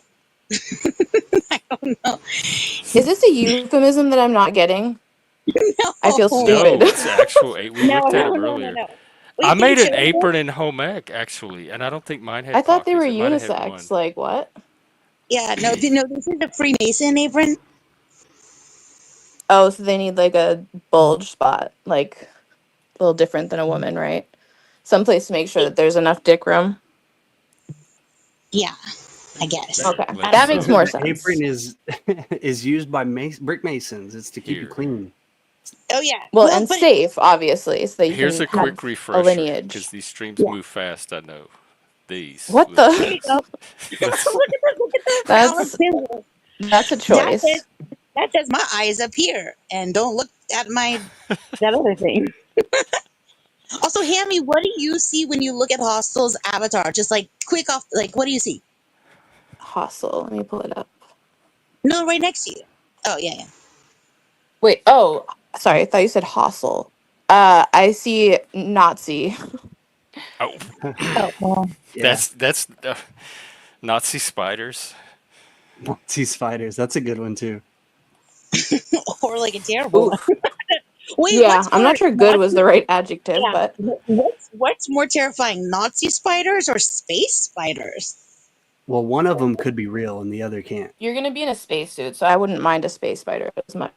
I don't know. Is this a euphemism that I'm not getting? I feel stupid. No, it's actual. We No, looked at no, them no, no, earlier. no. I Wait, can you made show an us? apron in home ec actually, and I don't think mine I had thought they were pockets. It might have had one. unisex. Like what? Yeah, no, this is a Freemason apron. Oh, so they need like a bulge spot, like a little different than a woman, right? Someplace to make sure that there's enough dick room. Yeah, I guess. Okay, I that don't makes know. more The sense. apron is used by brick masons. It's to keep you Here. clean. Oh yeah. Well, and but safe, obviously, so that you Here's can a quick have a refresher lineage. because these streams yeah. move fast. I know. These. What Look the? at There you this. go. Let's- Look at the phallic That's symbol. that's a That choice. says that says my eyes up here, and don't look at that other thing. Also, Hammy, what do you see when you look at Hostel's avatar? Just like quick off, like what do you see? Hostel. Let me pull it up. No, right next to you. Oh yeah, yeah. Wait. Oh, sorry. I thought you said hostel. I see Nazi. oh, Oh well, Yeah, that's Nazi spiders. Nazi spiders. That's a good one too. or like a terrible one. Oof. Wait, Yeah, what's I'm more not sure good was Nazi? the right adjective, Yeah, but what's more terrifying, Nazi spiders or space spiders? Well, one of them could be real and the other can't. you're gonna be in a spacesuit, so I wouldn't mind a space spider as much.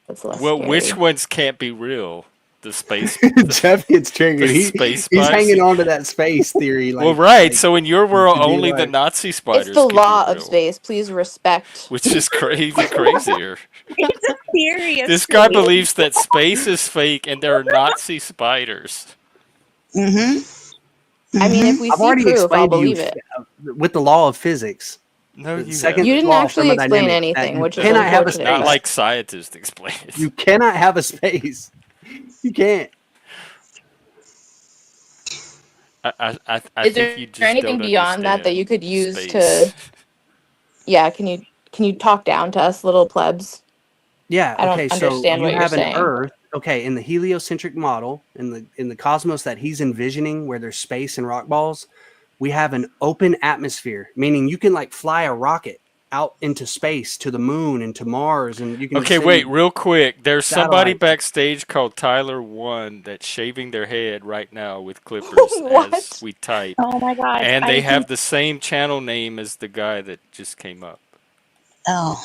That's less Well, scary. which ones can't be real? The space. Jeff gets triggered. The space He's spiders. hanging on to that space theory. Like, Well, right. like, So in your world, to be only the like, Nazi It's spiders the could be law of real, space. Please respect. which is even crazier. It's a theory of This guy space. believes that space is fake and there are Nazi spiders. Mm-hmm. I mean, if we I've see already proof, I'll explained to you believe it. with the law of physics. No, The you second You haven't. didn't law of actually explain thermodynamics, that anything, you which is cannot have a unfortunate. Not space. like scientists explain it. You cannot have a space. You can't. I Is think you there just anything don't beyond that understand you could use space. to? Yeah, can you talk down to us, little plebs? Yeah. I don't Okay. So understand you what you're have an saying. Earth. Okay, in the heliocentric model, in the cosmos that he's envisioning, where there's space and rock balls, we have an open atmosphere, meaning you can like fly a rocket out into space to the moon and to Mars, and you can. Okay, send wait, real quick. There's somebody satellites. backstage called Tyler One that's shaving their head right now with clippers as What? we type. Oh my gosh. And I they have think. the same channel name as the guy that just came up. Oh,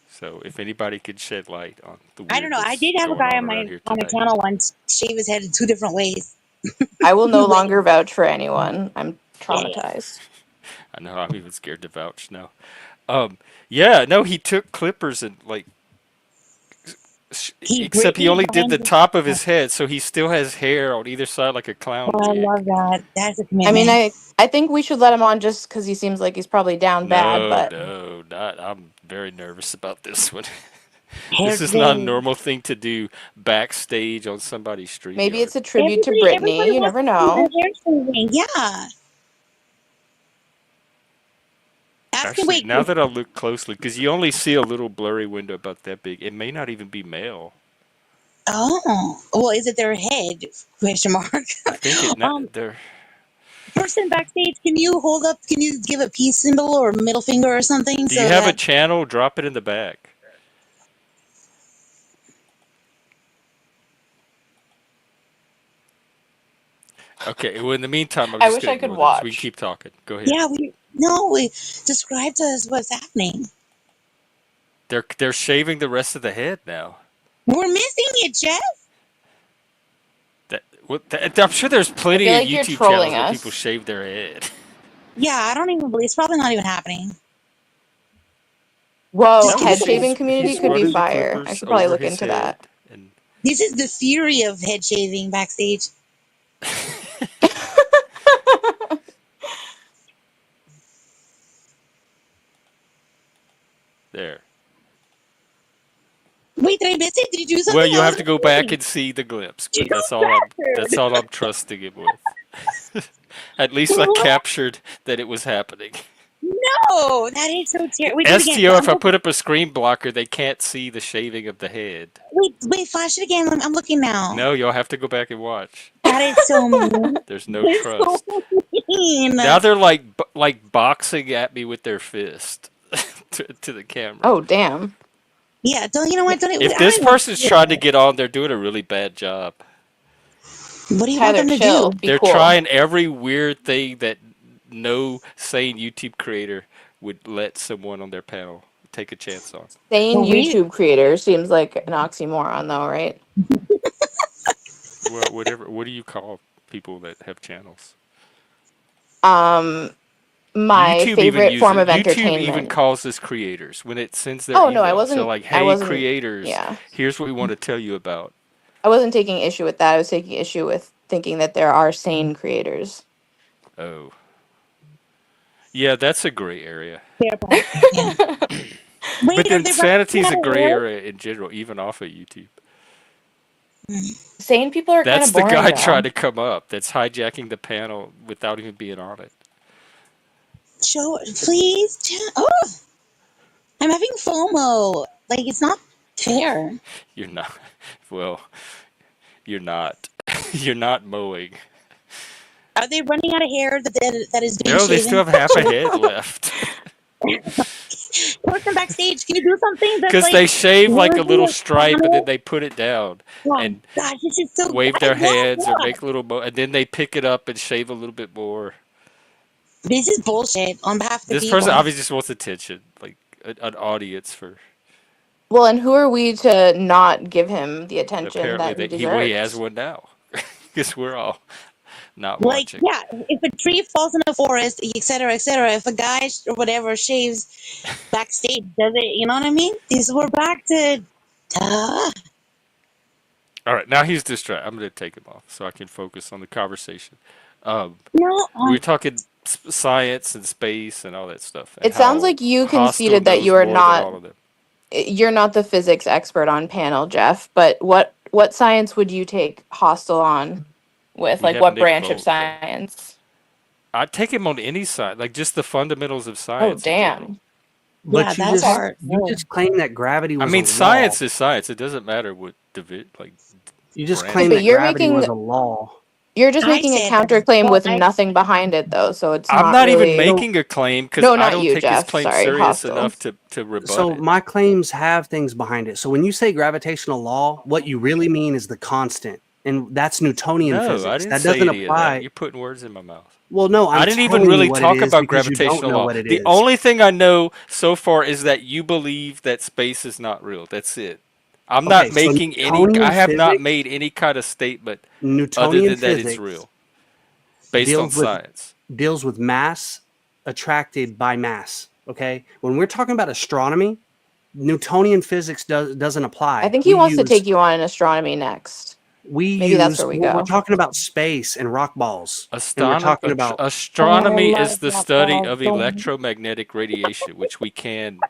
So if anybody could shed light on the I don't know. I weirdness did have a going guy on on around my here on my tonight. channel once shave his head in two different ways. I will no Wait. longer vouch for anyone. I'm Yeah, yeah. traumatized. I know, I'm even scared to vouch now. Yeah, no, he took clippers and like, He except he greatly only did the behind top of his head, so he still has hair on either side like a clown Oh, I wig. love that. That's a I mean, commitment. I think we should let him on just because he seems like he's probably down bad. No, But no, not. I'm very nervous about this one. Hair This is not a today. normal thing to do backstage on somebody's street maybe yard. it's a tribute to Everybody Britney. You wants never to see know. the hair shaving. Yeah. Ask him. Actually, Wait. now that I look closely, because you only see a little blurry window about that big, it may not even be male. Oh, well, is it their head? Question mark. I think they're. Person backstage, can you hold up? Can you give a peace symbol or middle finger or something? Do So you have a that channel? Drop it in the back. Okay. Well, in the meantime, I'm I just wish gonna I could ignore this. We watch. can keep talking. Go ahead. yeah, we describe to us what's happening. They're shaving the rest of the head now. We're missing it, Jeff. I'm sure there's plenty feel of like you're YouTube channels trolling where us. people shave their head. Yeah, I don't even believe it's probably not even happening. Whoa, Just No, head because shaving he's community could be running the fire. I clippers should probably over look his into head, that. and this is the theory of head shaving backstage. I miss it? Did you do Well, something? you'll I have was to go back missing. and see the glimpse, You but that's go all I'm bastard. that's all I'm trusting him with. At least I What? captured that it was happening. No, that is so terrible. Wait, do it again. STO, if I put up a screen blocker, they can't see the shaving of the head. Wait, flash it again. I'm looking now. No, you'll have to go back and watch. That is so mean. There's no That is so trust. mean. Now they're like boxing at me with their fist to the camera. Oh, damn. Yeah, don't you know what? Don't I If don't this even want person's to do trying to that. get on, they're doing a really bad job. What do you want Tyler, them to chill. do? Be They're cool. trying every weird thing that no sane YouTube creator would let someone on their panel take a chance on. Sane Well, we YouTube creator seems like an oxymoron, though, right? Well, whatever. What do you call people that have channels? Um, my favorite form of YouTube even entertainment. calls us creators when it sends their Oh no, I emails. They're wasn't. like, I "Hey, wasn't. creators, Yeah, here's what we want to tell you about." I wasn't taking issue with that. I was taking issue with thinking that there are sane creators. Oh, yeah, that's a gray area. fair point. Yeah. But Wait, are they insanity running is out a of gray hair? area in general, even off of YouTube. Sane people are kind That's of the boring, guy though. trying to come up. That's hijacking the panel without even being on it. Show, please. Oh, I'm having FOMO. Like it's not fair. You're not. Well, you're not. You're not mowing. Are they running out of hair that is being No, they still shaven? have half a head left. Put them backstage. Can you do something that's Because like they shave like a worthy little of stripe and then honor? they put it down Oh and gosh, this is so. wave their hands or What? make a little and then they pick it up and shave a little bit more. This is bullshit on behalf of the This person people. obviously just wants attention, like an audience for. Well, and who are we to not give him the attention Apparently, that he he has deserves? one now, because we're all not Like, watching. yeah, if a tree falls in a forest, etc., etc., if a guy or whatever shaves backstage, does it, you know what I mean? We're back to, duh. All right, now he's distracted. I'm going to take him off so I can focus on the conversation. Um, No, we were talking science and space and all that stuff, and It sounds how like you Hostile conceded that knows you are more than not. all of them. You're not the physics expert on panel, Jeff. But what science would you take Hostel on with? We Like, have what Nick branch of Vogt, though. science? I'd take him on any side, like just the fundamentals of Oh, science in general. damn. yeah, But that's hard. you just claim that gravity I was a mean, law. science is science. It doesn't matter what like You just branch. claim But that you're gravity making was a law. you're just I making a said that. counterclaim Well, with nothing behind it, though. So it's I'm not not even really. making a claim because No, I not don't you, take his Jeff. claim Sorry, serious Hostel. enough to rebut So it. my claims have things behind it. So when you say gravitational law, what you really mean is the constant, and that's Newtonian No, I physics. didn't That say doesn't any of that. apply. You're putting words in my mouth. Well, no, I'm I didn't even telling you really what it talk is about because you don't gravitational know law. what it The is. only thing I know so far is that you believe that space is not real. That's it. I'm Okay, not so making any. Newtonian I have not physics, made any kind of statement other Newtonian than that it's physics real, based on deals with science. mass attracted by mass. Okay, when we're talking about astronomy, Newtonian physics doesn't apply. I think he wants to take you on in astronomy next. Maybe that's where we We're go. talking about space and rock balls, and we're talking about Astronomy I is love the that study ball. of electromagnetic radiation, which we can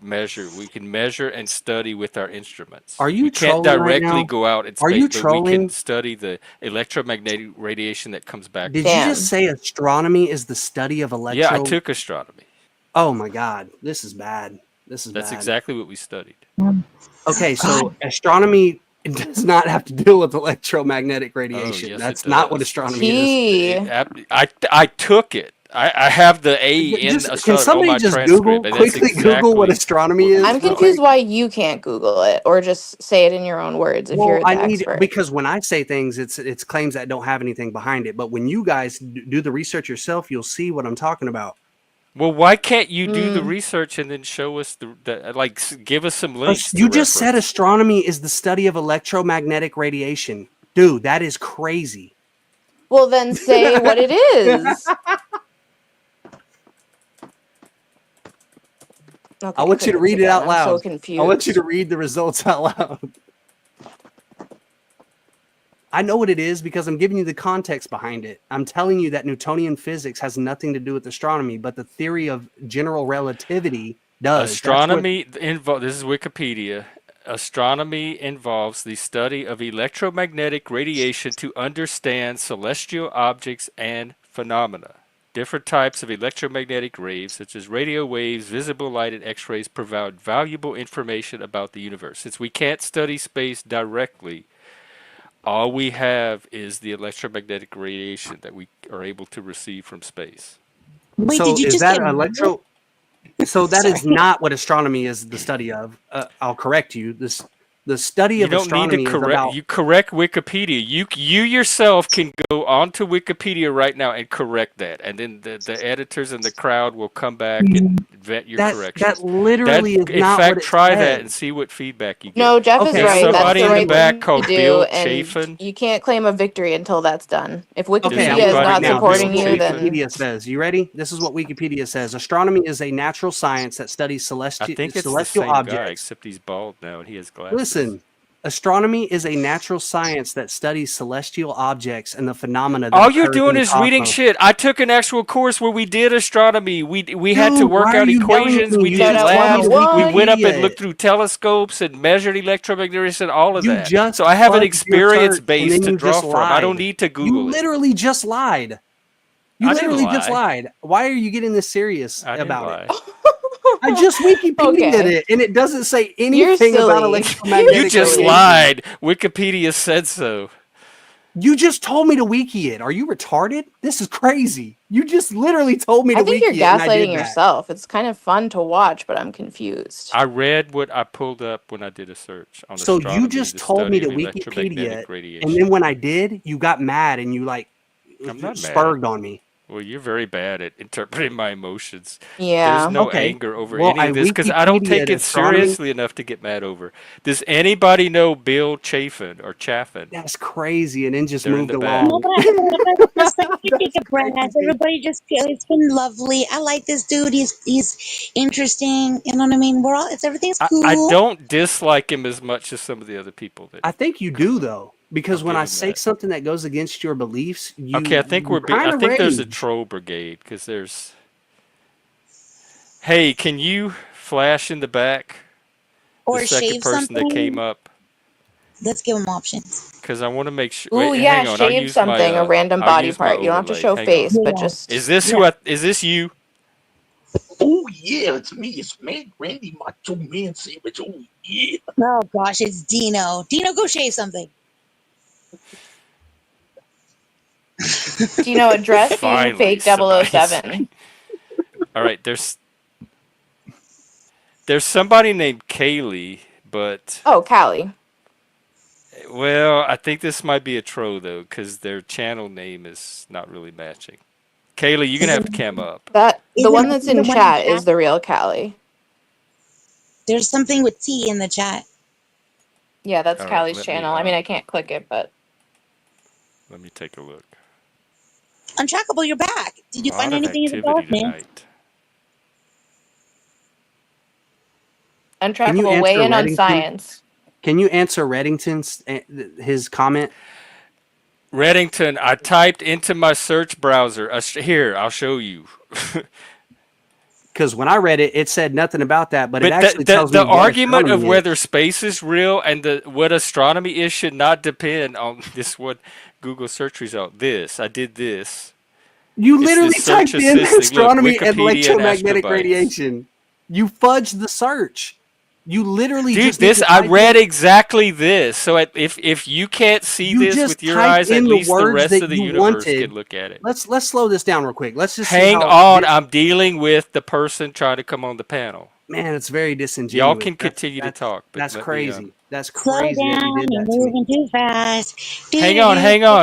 measure. We can measure and study with our instruments. Are you We can't trolling right directly now? go out in Are space, you but we can trolling? study the electromagnetic radiation that comes back Did from you it. just Damn. say astronomy is the study of Yeah, I electro? took astronomy. Oh my God, this is bad. This is That's bad. exactly what we studied. Okay, so God, astronomy does not have to deal with electromagnetic Oh, radiation. yes, it That's not what does. astronomy is. I took it. I have the A in Just can astronomy on somebody my just transcript, and that's quickly Google what exactly astronomy what we is I'm real taught. confused quick? why you can't Google it or just say it in your own words if Well, you're I the need expert. because when I say things, it's claims that don't have anything behind it. But when you guys do the research yourself, you'll see what I'm talking about. Well, why can't you do the Mm. research and then show us give us some links to You just said reference? astronomy is the study of electromagnetic radiation. Dude, that is crazy. Well, then say what it is. Okay, I want you to crickets read it again. out I'm loud. so confused. I want you to read the results out loud. I know what it is because I'm giving you the context behind it. I'm telling you that Newtonian physics has nothing to do with astronomy, but the theory of general relativity does. Astronomy this is Wikipedia. astronomy involves the study of electromagnetic radiation to understand celestial objects and phenomena. Different types of electromagnetic waves, such as radio waves, visible light, and X-rays, provide valuable information about the universe. Since we can't study space directly, all we have is the electromagnetic radiation that we are able to receive from space. Wait, So did you is just that get electro? So that Sorry. is not what astronomy is the study of. I'll correct you. The study You of don't need to astronomy is correct. about. You correct Wikipedia. You yourself can go onto Wikipedia right now and correct that, and then the editors and the crowd will come back and vet your That corrections. literally is In not what fact, it try that and says. see what feedback you get. No, Jeff is Okay, There's I right. will. That's somebody the in the right back thing to called do, Bill and Chafin. you can't claim a victory until that's done. If Okay, I Wikipedia is will right not now. Bill This is supporting what you, Chafin? then Wikipedia says. You ready? This is what Wikipedia says. Astronomy is a natural science that studies I think it's the celestial same guy, objects. except he's bald now and he has glasses. Listen, astronomy is a natural science that studies celestial objects and the phenomena that All you're occurs in doing the is reading cosmos. shit. I took an actual course where we did astronomy. We had to Dude, work why are out you yelling at equations. me? We You did shout just out told me labs. to We 101. went up and Wikipedia looked it. through telescopes and measured electromagnetic and all of You that. just So I have an fudged your experience search and base then to you draw just from. I don't lied. need to You Google it. literally just lied. You I didn't literally just lie. lied. Why are you getting this serious I didn't about it? lie. I just Wikipedia'd Okay, it, and it doesn't say you're anything about silly. You're You electromagnetic just silly. radiation. lied. Wikipedia said so. You just told me to wiki it. Are you retarded? This is crazy. You just literally told me I to think you're wiki it, and I gaslighting did that. yourself. It's kind of fun to watch, but I'm confused. I read what I pulled up when I did a search on So you astronomy, just the told me study to of Wikipedia electromagnetic it, and radiation. then when I did, you got mad and you like I'm not mad. spurred on me. Well, you're very bad at interpreting my emotions. There's Yeah. no Okay. anger over Well, any I of this because I don't take Wikipedia'd it astronomy. seriously enough to get mad over. Does anybody know Bill Chafin or Chaffin? That's crazy, and then just They're in moved the back. No, along. but just like take That's a breath. crazy. Everybody just feel it's been lovely. I like this dude. He's interesting. You know what I mean? We're all everything's I cool. don't dislike him as much as some of the other people that I think you come do up. though, because I'll when give I him say that. something that goes against your beliefs, Okay, I you think you I kind of think there's a rage. troll brigade because there's. Hey, can you flash in the back the Or second shave person that came something. up? Let's give him options. Because I want to make sure. Ooh, Wait, yeah, hang on. shave something, a random I'll body use my part. You don't have to overlay. show Hang on. face, but Yeah, just Is this yeah. is this you? Oh yeah, it's me. It's man, Randy Macho Man Savage. Oh yeah. Oh gosh, it's Dino. Dino, go shave something. address you Finally, fake somebody's. 007. All right, there's somebody named Kaylee, but Oh, Callie. well, I think this might be a troll though, because their channel name is not really matching. Kaylee, you're Is gonna it have to cam up. The is one it that's the in one in chat chat? is the real Callie. There's something with T in the chat. Yeah, that's All right, Callie's channel. I mean, I can't click it, but let me take a look. Untrackable, you're back. A Did you find lot of anything in the activity darkness? tonight. Can you Untrackable, answer weigh in on Reddington? science. Can you answer Reddington's his comment? Reddington, I typed into my search browser. Here, I'll show you. Because when I read it, it said nothing about that, but it But actually tells me the what argument of astronomy whether is. space is real and what astronomy is should not depend on this one Google search result. I did this. You It's literally this search typed in assistant. Look, astronomy and Wikipedia and electromagnetic astrobytes. radiation. You fudged the search. You literally Dude, just need to I type read in. exactly this. So if you can't see You this just with your typed eyes, at in the least the words rest that of the you universe wanted. can look at it. Let's slow this down real quick. Let's just see Hang how. on, I'm dealing with the person trying to come on the panel. Man, it's very disingenuous. Y'all can continue to talk, but That's let me, crazy. That's Slow crazy that you down. did You're that to me. moving too fast. Hang on.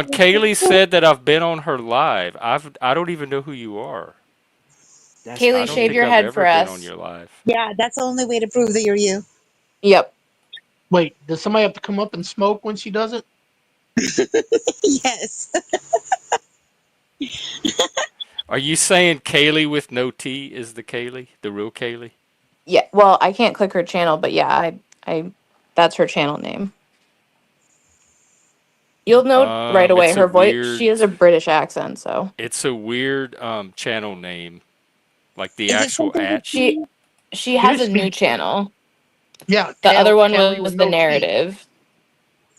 Kaylee said that I've been on her live. I don't even know who you are. That's Kaylee, I crazy. don't shave think your I've head ever for been on us. your live. Yeah, that's the only way to prove that you're you. Yep. Wait, does somebody have to come up and smoke when she does it? Yes. Are you saying Kaylee with no T is the Kaylee, the real Kaylee? Yeah. Well, I can't click her channel, but yeah, I that's her channel name. You'll know right away. It's a Her voice. weird. She has a British accent, so It's a weird channel name, like the Is it actual something with at. she T? she has a new channel. Yeah, The other one Kelly with was the no T. narrative.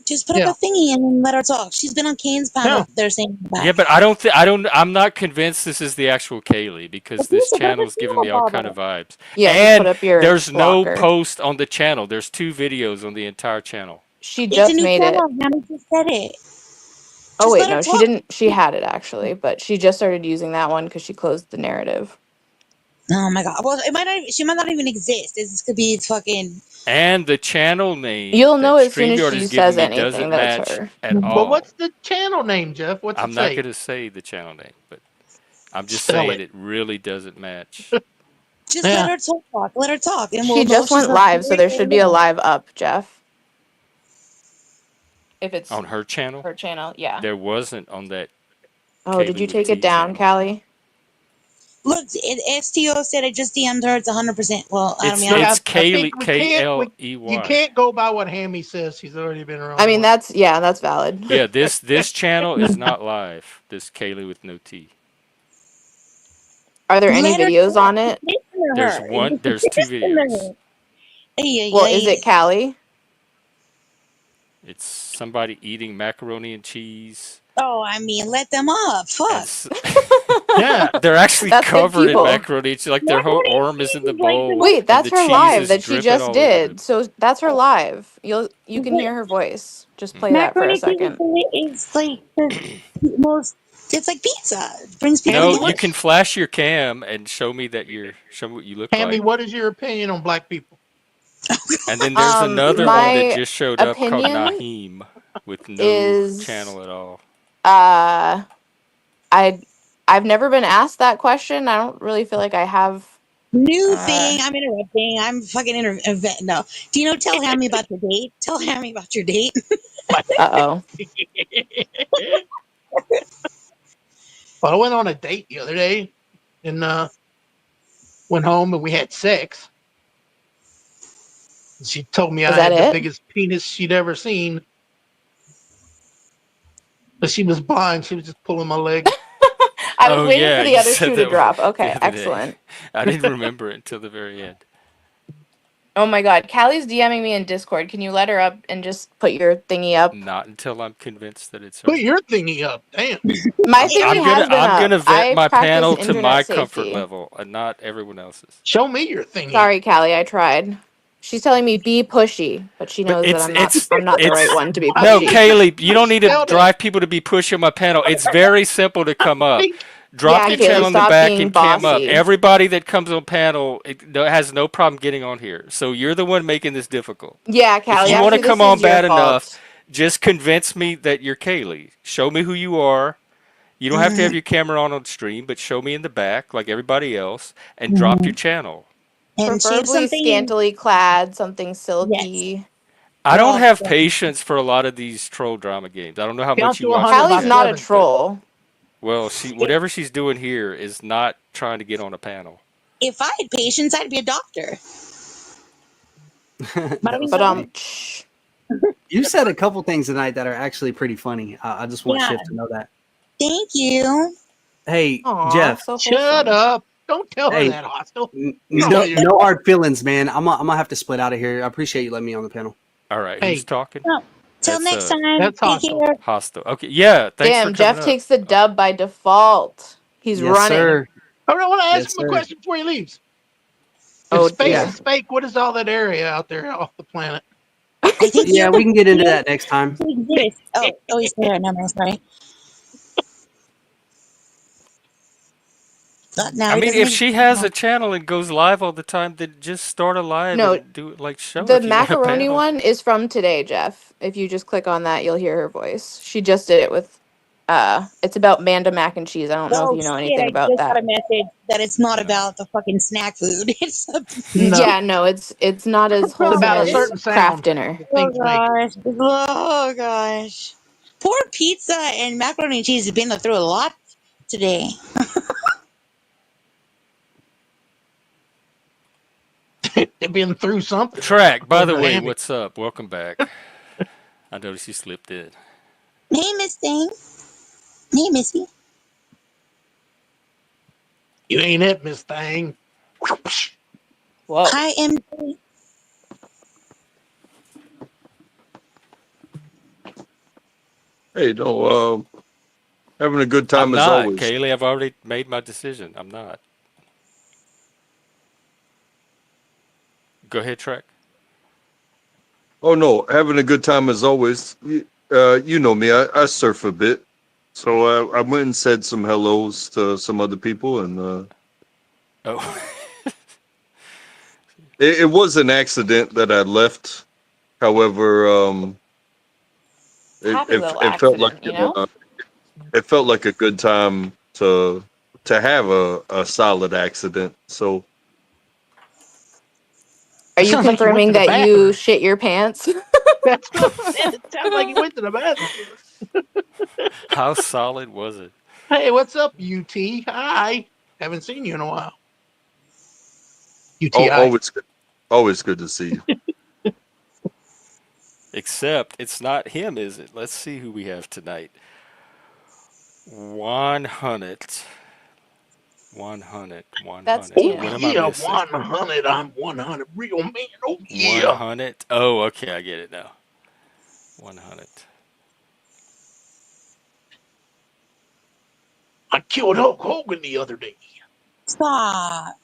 Just put up Yeah. a thingy and then let her talk. She's been on Kane's panel. Yeah. They're saying Yeah, back. but I'm not convinced this is the actual Kaylee because But this Lisa, what does channel's she giving know me all about kind it? of vibes. Yeah, just put And up your there's no blocker. post on the channel. There's 2 videos on the entire channel. She It's a just new made it. channel. Hannah just said it. Oh Just wait, let her no, she talk. didn't. She had it actually, but she just started using that one because she closed the narrative. Oh my god. Well, it might not. She might not even exist. This could be fucking. And the channel name You'll know that as soon as StreamYard she is giving says me anything doesn't that it's match her. at But all. what's the channel name, Jeff? What's I'm it not say? going to say the channel name, but I'm just Spell saying it. it really doesn't match. Just let Yeah. her talk. Let her talk, and She we'll know if just she's went a live, so fairy there or should be a not. live up, Jeff. If it's On her channel, her channel, yeah. there wasn't on that Oh, did Kaylee you with take it T down, channel. Callie? Look, STO said I just DM'd her. It's 100%. Well, I It's mean, No, I don't. it's I think Kaylee we can't. You Kayley. can't go by what Hammy says. She's already been I around mean, once. that's valid. Yeah, this channel is not live. This Kaylee with no T. Are there any Let her videos talk. on Just it? listen to There's her. one. Just There's 2 listen to videos. her. Ay, Well, ay, is it ay. Callie? It's somebody eating macaroni and cheese, Oh, I mean, let them up. and Fuck. Yeah. they're actually That's good covered in people. macaroni and cheese. Like their whole Macaroni and arm is in cheese the is like the bowl, most. Wait, and that's the her cheese live is that she dripping just all over them. did. So that's her live. You can What? hear her voice. Just play that for a Macaroni and cheese second. is like the most. It's like pizza. It brings people Hammy, No, you what? can together. flash your cam and show me what you look Hammy, like. what is your opinion on black people? And then there's another one that My just showed up called opinion Naheem with no is channel at all. uh I I've never been asked that question. I don't really feel like I have New uh thing. I'm interrupting. I'm fucking event. No. Dino, tell Hammy about your date. Tell Hammy about your date. But uh-oh. well, I went on a date the other day and went home and we had sex. She told me Is I that had the it? biggest penis she'd ever seen, but she was blind. She was just pulling my leg. I was Oh waiting yeah, for the you other said shoe to that drop. the Okay, other day. excellent. I didn't remember it until the very end. Oh my god, Callie's DMing me in Discord. Can you let her up and just put your thingy up? Not until I'm convinced that it's Put her. your thingy up. Damn. My If thingy I'm you gonna has been I'm up. gonna vet I my practice panel to my internet comfort safety. level and not everyone else's. Show me your thingy. Sorry, Callie, I tried. She's telling me be pushy, but she But knows that it's I'm not the right it's one to be I no, think pushy. Kaylee, you I don't need to spelled it. drive people to be pushing my panel. It's very simple to come I up. think Drop Yeah, your Kaylee, channel in the stop back being and cam up. bossy. Everybody that comes on panel has no problem getting on here. So you're the one making this difficult. Yeah, If Callie, you want to actually this come is on your bad enough, fault. just convince me that you're Kaylee. Show me who you are. You don't have to have your camera on stream, but show me in the back like everybody else and drop your channel. and shave Preferably something. scantily clad, something Yes. silky. I don't Well, have patience for a lot of these troll drama games. I don't know how count much you to watch 100 those by Callie's not a guys. 7. troll. Well, whatever she's doing here is not trying to get on a panel. if I had patience, I'd be a doctor. That Bada bing, was But bada boom. funny. shh. You said a couple things tonight that are actually pretty funny. I just want Yeah. Shift to know that. Thank you. Hey, Aw, Jeff. so Shut wholesome. up. Don't tell her Hey, that, hostile. no, no hard feelings, man. I'm gonna have to split out of here. I appreciate you letting me on the panel. All right, who's Hey, talking? Well, till That's next time. that's Take hostile. care. hostile. Okay, yeah. Thanks for Damn, coming Jeff up. takes the dub by default. He's Yes, running. sir. I want to ask Yes, him a sir. question before he leaves. If Oh space Yeah, dear. is fake, what is all that area out there off the planet? I think yeah. We can get into that next time. he exists. Oh, he's there. No, no, sorry. Now I he mean, doesn't if exist. she has a channel and goes live all the time, then just start a live No, and do it like show the if you want a macaroni panel. one is from today, Jeff. If you just click on that, you'll hear her voice. She just did it with it's about Manda mac and cheese. I don't know if Oh you know shit! anything I about just got that. a message that it's not No. about the fucking snack food. It's No. Yeah, no, it's not as It's wholesome about a about. as certain craft sound dinner. that Oh things make. gosh. Oh gosh. Poor pizza and macaroni and cheese have been through a lot today. They've been through something, Track, by according the to way, Hammy. what's up? Welcome back. I noticed you slipped in. Hey, Miss Thing. Hey, Missy. You ain't it, Miss Thing. Whoa. Hi, MJ. Hey, no, having a good I'm time as not, always. Kaylee. I've already made my decision. I'm not. Go ahead, Trek. Oh no, having a good time as always. You know me. I surf a bit, so I went and said some hellos to some other people, and Oh, it was an accident that I left. However, Happy little it felt like accident, you know? it felt like a good time to have a solid accident. So Are It you sounds like you went confirming to the that you bathroom. shit your pants? That's what I'm saying. It sounds like you went to the bathroom. how solid was it? Hey, what's up, UT? Hi. Haven't seen you in a while. UTI. always good to see you. Except it's not him, is it? Let's see who we have tonight. 100. 100. That's 100. Oh What Tino. am I yeah, missing? 100. I'm 100. Real man. Oh yeah. 100. Oh, okay. I get it now. 100. I killed Hulk Hogan the other day. Stop.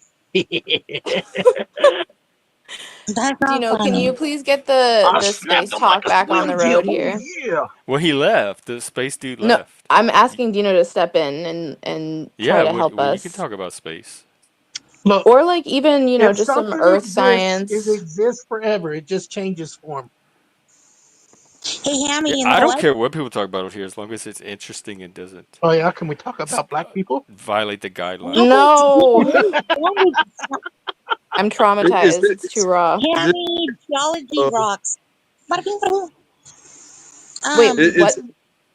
That's not Dino, can you funny. please get I the snapped space him like talk a back on slim the jim. road Oh here? yeah. Well, he left. The space dude No, left. I'm Y- asking Dino to step in and try Yeah, to help we can us. talk about space. Look, Or like even, if just some something earth exists, it science. exists forever. It just changes form. Hey, Yeah, Hammy, you know I don't what? care what people talk about here as long as it's interesting and doesn't Oh yeah, can we talk s- about black people? violate the What guidelines. is, No, what is wrong with I'm Is traumatized. it It's too raw. is it Hammy? Geology uh, rocks. Bada bing, bada boom. Wait, is, what?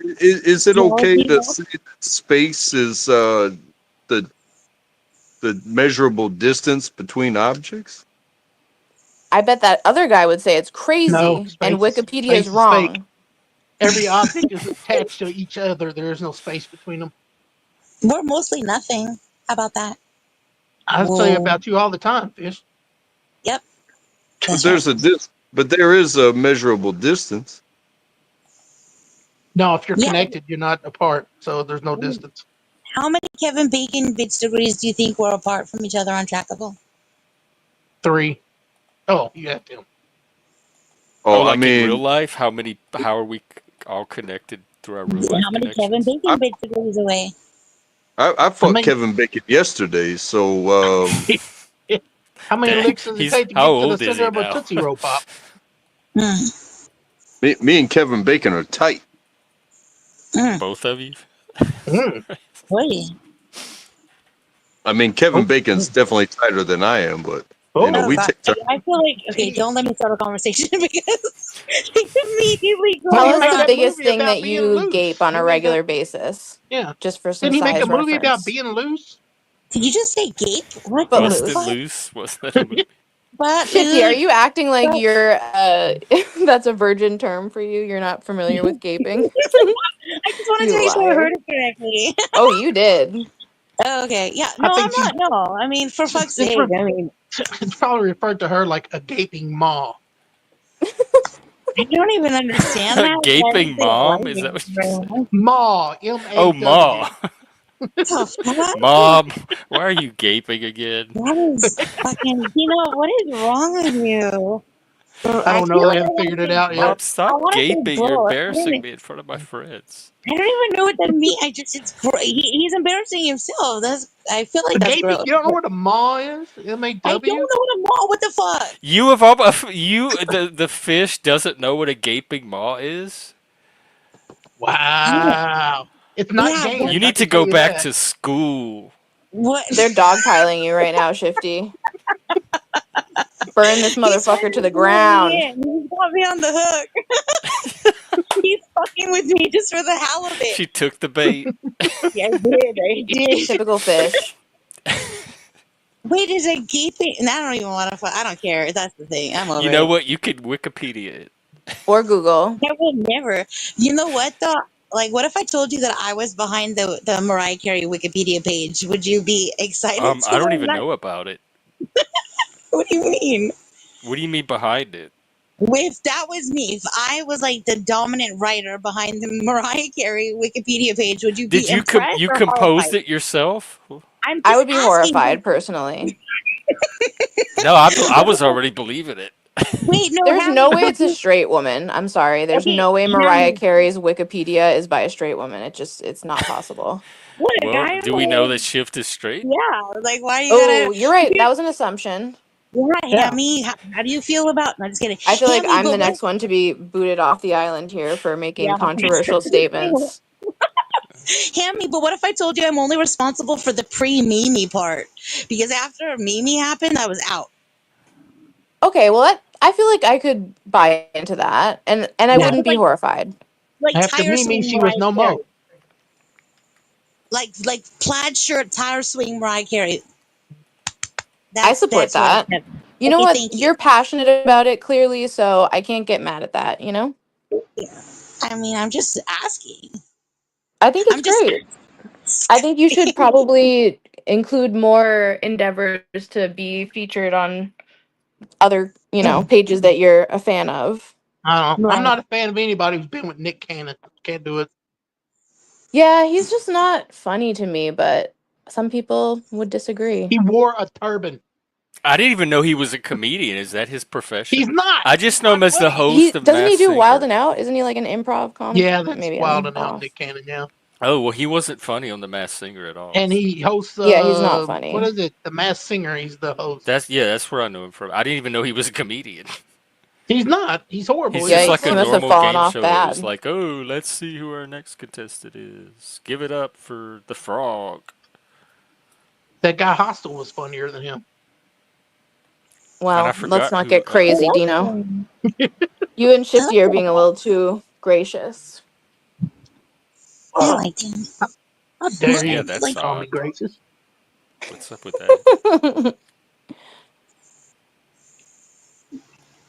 is it okay Geology to rocks. say that space is the the measurable distance between objects? I bet that other guy would say it's No, crazy and Wikipedia is space is fake. wrong. Every object is attached to each other. There is no space between them. We're mostly nothing. How about that? I say Whoa. about you all the time, fish. Yep, But that's right. there's a but there is a measurable distance. No, if you're Yeah. connected, you're not apart, so there's no distance. How many Kevin Bacon bits degrees do you think we're apart from each other on Trackable? 3. Oh, you have to. Oh, Oh, I like in real mean, life, how are we all connected through our real life How many Kevin connections? Bacon bits degrees away? I How fought many Kevin Bacon yesterday, so how many licks does it He's take to how get to the old is center he of a now? Tootsie Roll Pop? Mm, me and Kevin Bacon are tight. mm, Both of you? Mm. wait. I mean, Kevin Oh, Bacon's definitely tighter than I am, but Oh we God, take turns. I feel like okay. Don't let me start a conversation because he immediately well, Tell he goes us made the on. that biggest movie thing about that being you gape loose. on He a made that, regular basis, yeah. just for some Didn't he make a size movie about reference. being loose? Did you just say gape? What the Busted Footloose. fuck? Loose? Was that a movie? But Shifty, are loose. you acting like But you're that's a virgin term for you? You're not familiar with gaping? I just wanted to You make sure I liar. heard it correctly. Oh, you did. Oh, okay, yeah. I No, I'm think she's not. No, I mean for fuck's it's, sake. I mean, it's probably referred to her like a gaping maw. I don't even understand A that. But I gaping don't say it mom? like Is that it what you're very saying? much. Maw, Oh, M-A-W. Ma. What the fuck? Mom, why are you gaping again? That is fucking. You know what is wrong with you? I I don't feel know. They like I haven't want figured to it say out both. Mom, yet. I stop want to say gaping. You're both. embarrassing me in front of my friends. I don't even know what that means. I just it's he's embarrassing himself. That's I feel like A that's gaping, gross. you don't know what a maw is? I don't M-A-W? know what a mall. What the fuck? You of all, the fish doesn't know what a gaping maw is? Yeah, Wow. It's not yeah. You Gans, I need to can tell go you back that. to school. What? They're dogpiling you right now, Shifty. Burn this He's trying motherfucker to to the pull me ground. in. He's got me on the hook. He's fucking with me just for the hell of it. She took the bait. Yeah, I did. I did. Typical fish. Wait, is it gaping? And I don't even want to. I don't care. That's the thing. I'm You over know it. what? You could Wikipedia it. Or Google. I would never. You know what though? Like, what if I told you that I was behind the Mariah Carey Wikipedia page? Would you be excited to I don't learn even that? know about it. What do you mean? What do you mean behind it? If that was me, if I was like the dominant writer behind the Mariah Carey Wikipedia page, would you Did be impressed you or composed horrified? it yourself? I'm I just would be asking. horrified personally. No, I was already believing it. Wait, no, There's Hammy, no way would it's a you? straight woman. I'm sorry. There's Okay, no way Mariah Hammy, Carey's Wikipedia is by a straight woman. It's not possible. what a Well, guy! do we know that Shift is straight? Yeah, like why you Oh, gotta? you're right. That was an assumption. Yeah, Yeah. Hammy, how do you feel about? No, just kidding, I feel like Hammy. I'm But the what? next one to be booted off the island here for making Yeah, controversial statements. Hammy. But what if I told you I'm only responsible for the pre-Mimi part? Because after Mimi happened, I was out. Okay, well, I feel like I could buy into that, and I That wouldn't was be horrified. like After tire Mimi, swing she was Mariah no more. Carey, like plaid shirt tire swing Mariah Carey. I support That's what I that. said. You know Okay, what? thank you. You're passionate about it clearly, so I can't get mad at that, you know? Yeah. I mean, I'm just asking. I think it's I'm just great. I think you should probably include more endeavors to be featured on other, pages that you're a fan of. I don't know. I'm right. not a fan of anybody who's been with Nick Cannon. Can't do it. Yeah, he's just not funny to me, but some people would disagree. He wore a turban. I didn't even know he was a comedian. Is that his He's profession? not. I just know Not him as the funny. He host of doesn't he Masked do Wild Singer. and Out? Isn't he like an improv comic? Yeah, that's Maybe wild I'm and out off. Nick Cannon. Yeah, Oh well, he wasn't funny on the Masked Singer at all. and he hosts. Yeah, he's not What funny. is it? The Masked Singer. He's the host. That's where I know him from. I didn't even know he was a comedian. He's not. He's horrible. He's He's just not like Yikes, he a funny. must have normal fallen game off show host. bad. Like, oh, let's see who our next contestant is. Give it up for the frog. That guy Hostel was funnier than him. And I Well, let's forgot not who. get crazy, Dino. You and Shifty are being a little too gracious. I liked him. How dare Yeah, you that's Like, call me odd. gracious? What's up with that?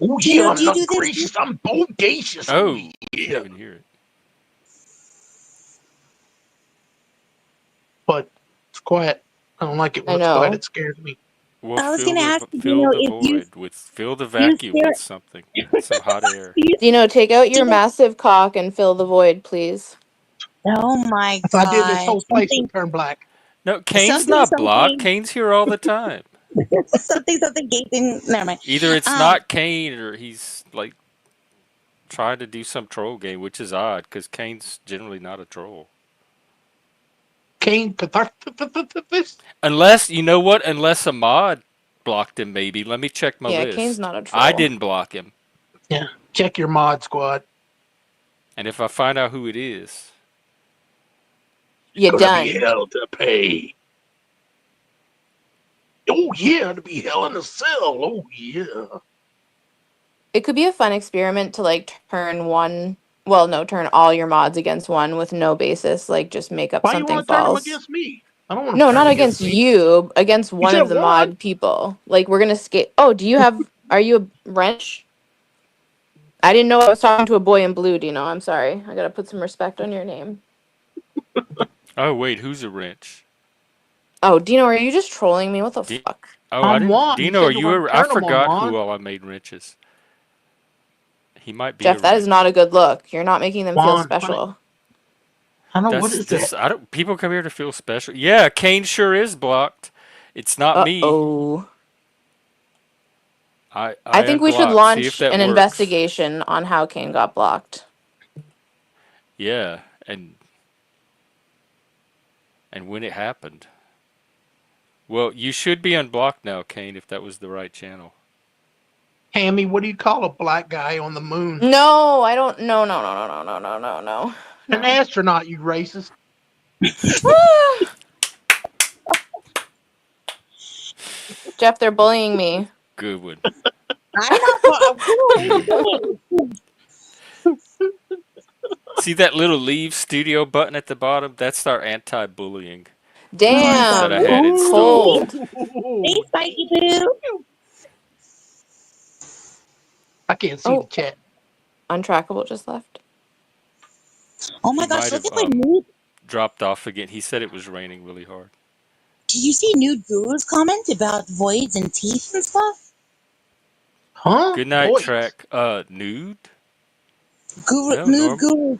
Oh you yeah, know, I'm do you not do this? gracious. I'm bodacious. Oh, Oh I didn't yeah. even hear it. But it's quiet. I don't like it when I it's quiet. know. It scares me. Well, I was gonna ask you, you fill know, the if void with fill the you vacuum stare, with something, some hot air. Dino, take out do your massive cock and fill the void, please. oh my If I did, this god, whole place would turn black. No, Kane's something, not blocked. something, Kane's here all the time. something gaping. Never mind. Either it's Um, not Kane or he's like trying to do some troll game, which is odd because Kane's generally not a troll. Kane catharsis. Unless you know what? Unless a mod blocked him, maybe. Let me check my Yeah, Kane's list. not a I troll. didn't block him, Yeah, check your mod squad. and if I find out who it is, You Gonna be done. hell to pay. Oh yeah, to be hell in a cell. Oh yeah. It could be a fun experiment to like turn all your mods against one with no basis. Like just make up Why you something want to turn them false. against me? I don't want to No, turn not them against against me. you, against You one said of the one. mod people. Like we're gonna skate. Oh, are you a wrench? I didn't know I was talking to a boy in blue, Dino. I'm sorry. I gotta put some respect on your name. oh wait, who's a wrench? Oh, Dino, are you just trolling me? What the D- fuck? oh, I I'm didn't. one. You Dino, are said you you want a? to I turn them on forgot who one. all I made wrenches. He might be a Jeff, that is wrench. not a good look. You're not making them feel One. special. I don't know what That's is that. this. I don't. People come here to feel special. Yeah, Kane sure is blocked. It's not me. Uh-oh. I I think we should unblocked. See if launch that an works. investigation on how Kane got blocked. Yeah, and when it happened. Well, you should be unblocked now, Kane, if that was the right channel. Hammy, what do you call a black guy on the moon? No, I don't. No, no, no, no, no, no, no, no, An no. astronaut, you racist. Jeff, they're bullying me. Good one. I'm not. See that little leave studio button at the bottom? That's our anti-bullying that I Damn. had installed. Cold. Hey, Spiky Poo. I can't see the Oh, chat. Untrackable just left. Oh my He gosh! might Look have at my nude. dropped off again. He said it was raining really hard. Did you see Nude Guru's comment about voids and teeth and stuff? Huh? Good night Toys. track. Nude? Guru, No, nude norm. guru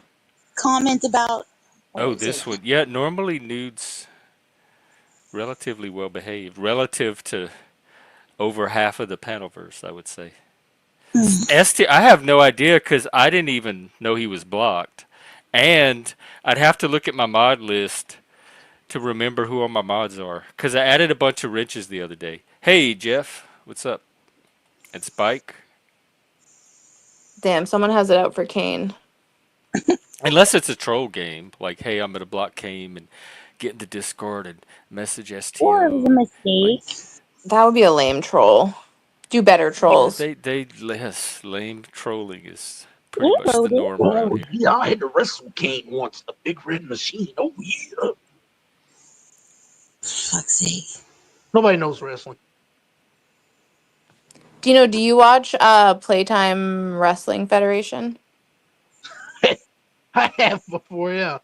comment about what Oh, was it? this one. Yeah, normally nudes relatively well behaved, relative to over half of the panelverse, I would say. ST, I have no idea because I didn't even know he was blocked, and I'd have to look at my mod list to remember who all my mods are because I added a bunch of wrenches the other day. Hey, Jeff, what's up? And Spike. Damn, someone has it out for Kane. Unless it's a troll game, like, hey, I'm gonna block Kame and get in the Discord and message Or it was STO a and like, mistake. That would be a lame troll. Do better, yeah, trolls. yes, lame trolling is pretty It much the loaded. norm around Oh here. yeah, I had to wrestle Kane once. The big red machine. Oh yeah. Fuck's sake. Nobody knows wrestling. Dino, do you watch Playtime Wrestling Federation? I have before, yeah.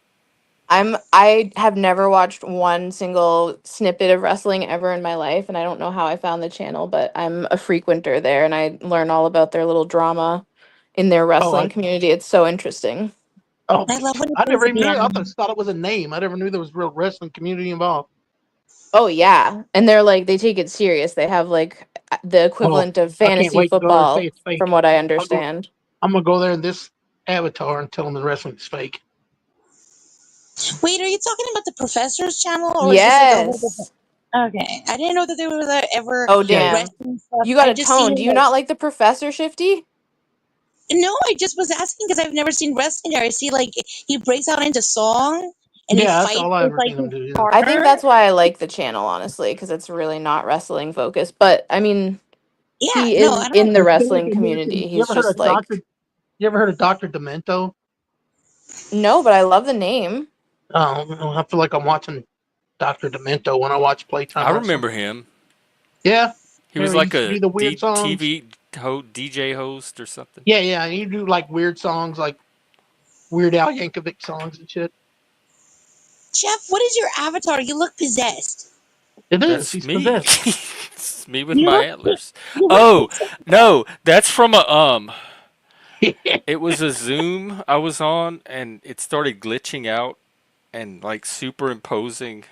I have never watched one single snippet of wrestling ever in my life, and I don't know how I found the channel, but I'm a frequenter there and I learn all about their little drama in their Oh, wrestling community. It's so interesting. oh, I love when it I goes never to even the knew. I end. just thought it was a name. I never knew there was real wrestling community involved. Oh yeah. And they're like they take it serious. They have like the Oh, equivalent of I can't fantasy wait to go there and say football it's fake. from what I I'll go. understand. I'm gonna go there in this avatar and tell them the wrestling is fake. Wait, are you talking about the professor's channel, or is this like a whole different? Yes. Okay, I didn't know that there was ever Oh Yeah, yeah. damn. wrestling stuff. You got I a just see tone. Do you like not like the professor, Shifty? no, I just was asking because I've never seen wrestling there. I see like he breaks out into song and he Yeah, that's fights all I with ever like seen his them do. Yeah. I think partner. that's why I like the channel, honestly, because it's really not wrestling focused. But I mean, Yeah, he no, is I don't. in the It's kind of like wrestling a miniature. community. He's just like, You ever heard of Doctor Demento? no, but I love the name. I feel like I'm watching Doctor Demento when I watch Playtime I Wrestling. remember him. Yeah, He was remember he like used to a do the weird songs. DJ host or something. Yeah, yeah, and you do like weird songs, like Weird Al Yankovic songs and shit. Jeff, what is your avatar? You look possessed. It is. That's He's me. possessed. It's me with You my look. antlers. You look Oh possessed. no, that's from a. It was a Zoom I was on, and it started glitching out and like superimposing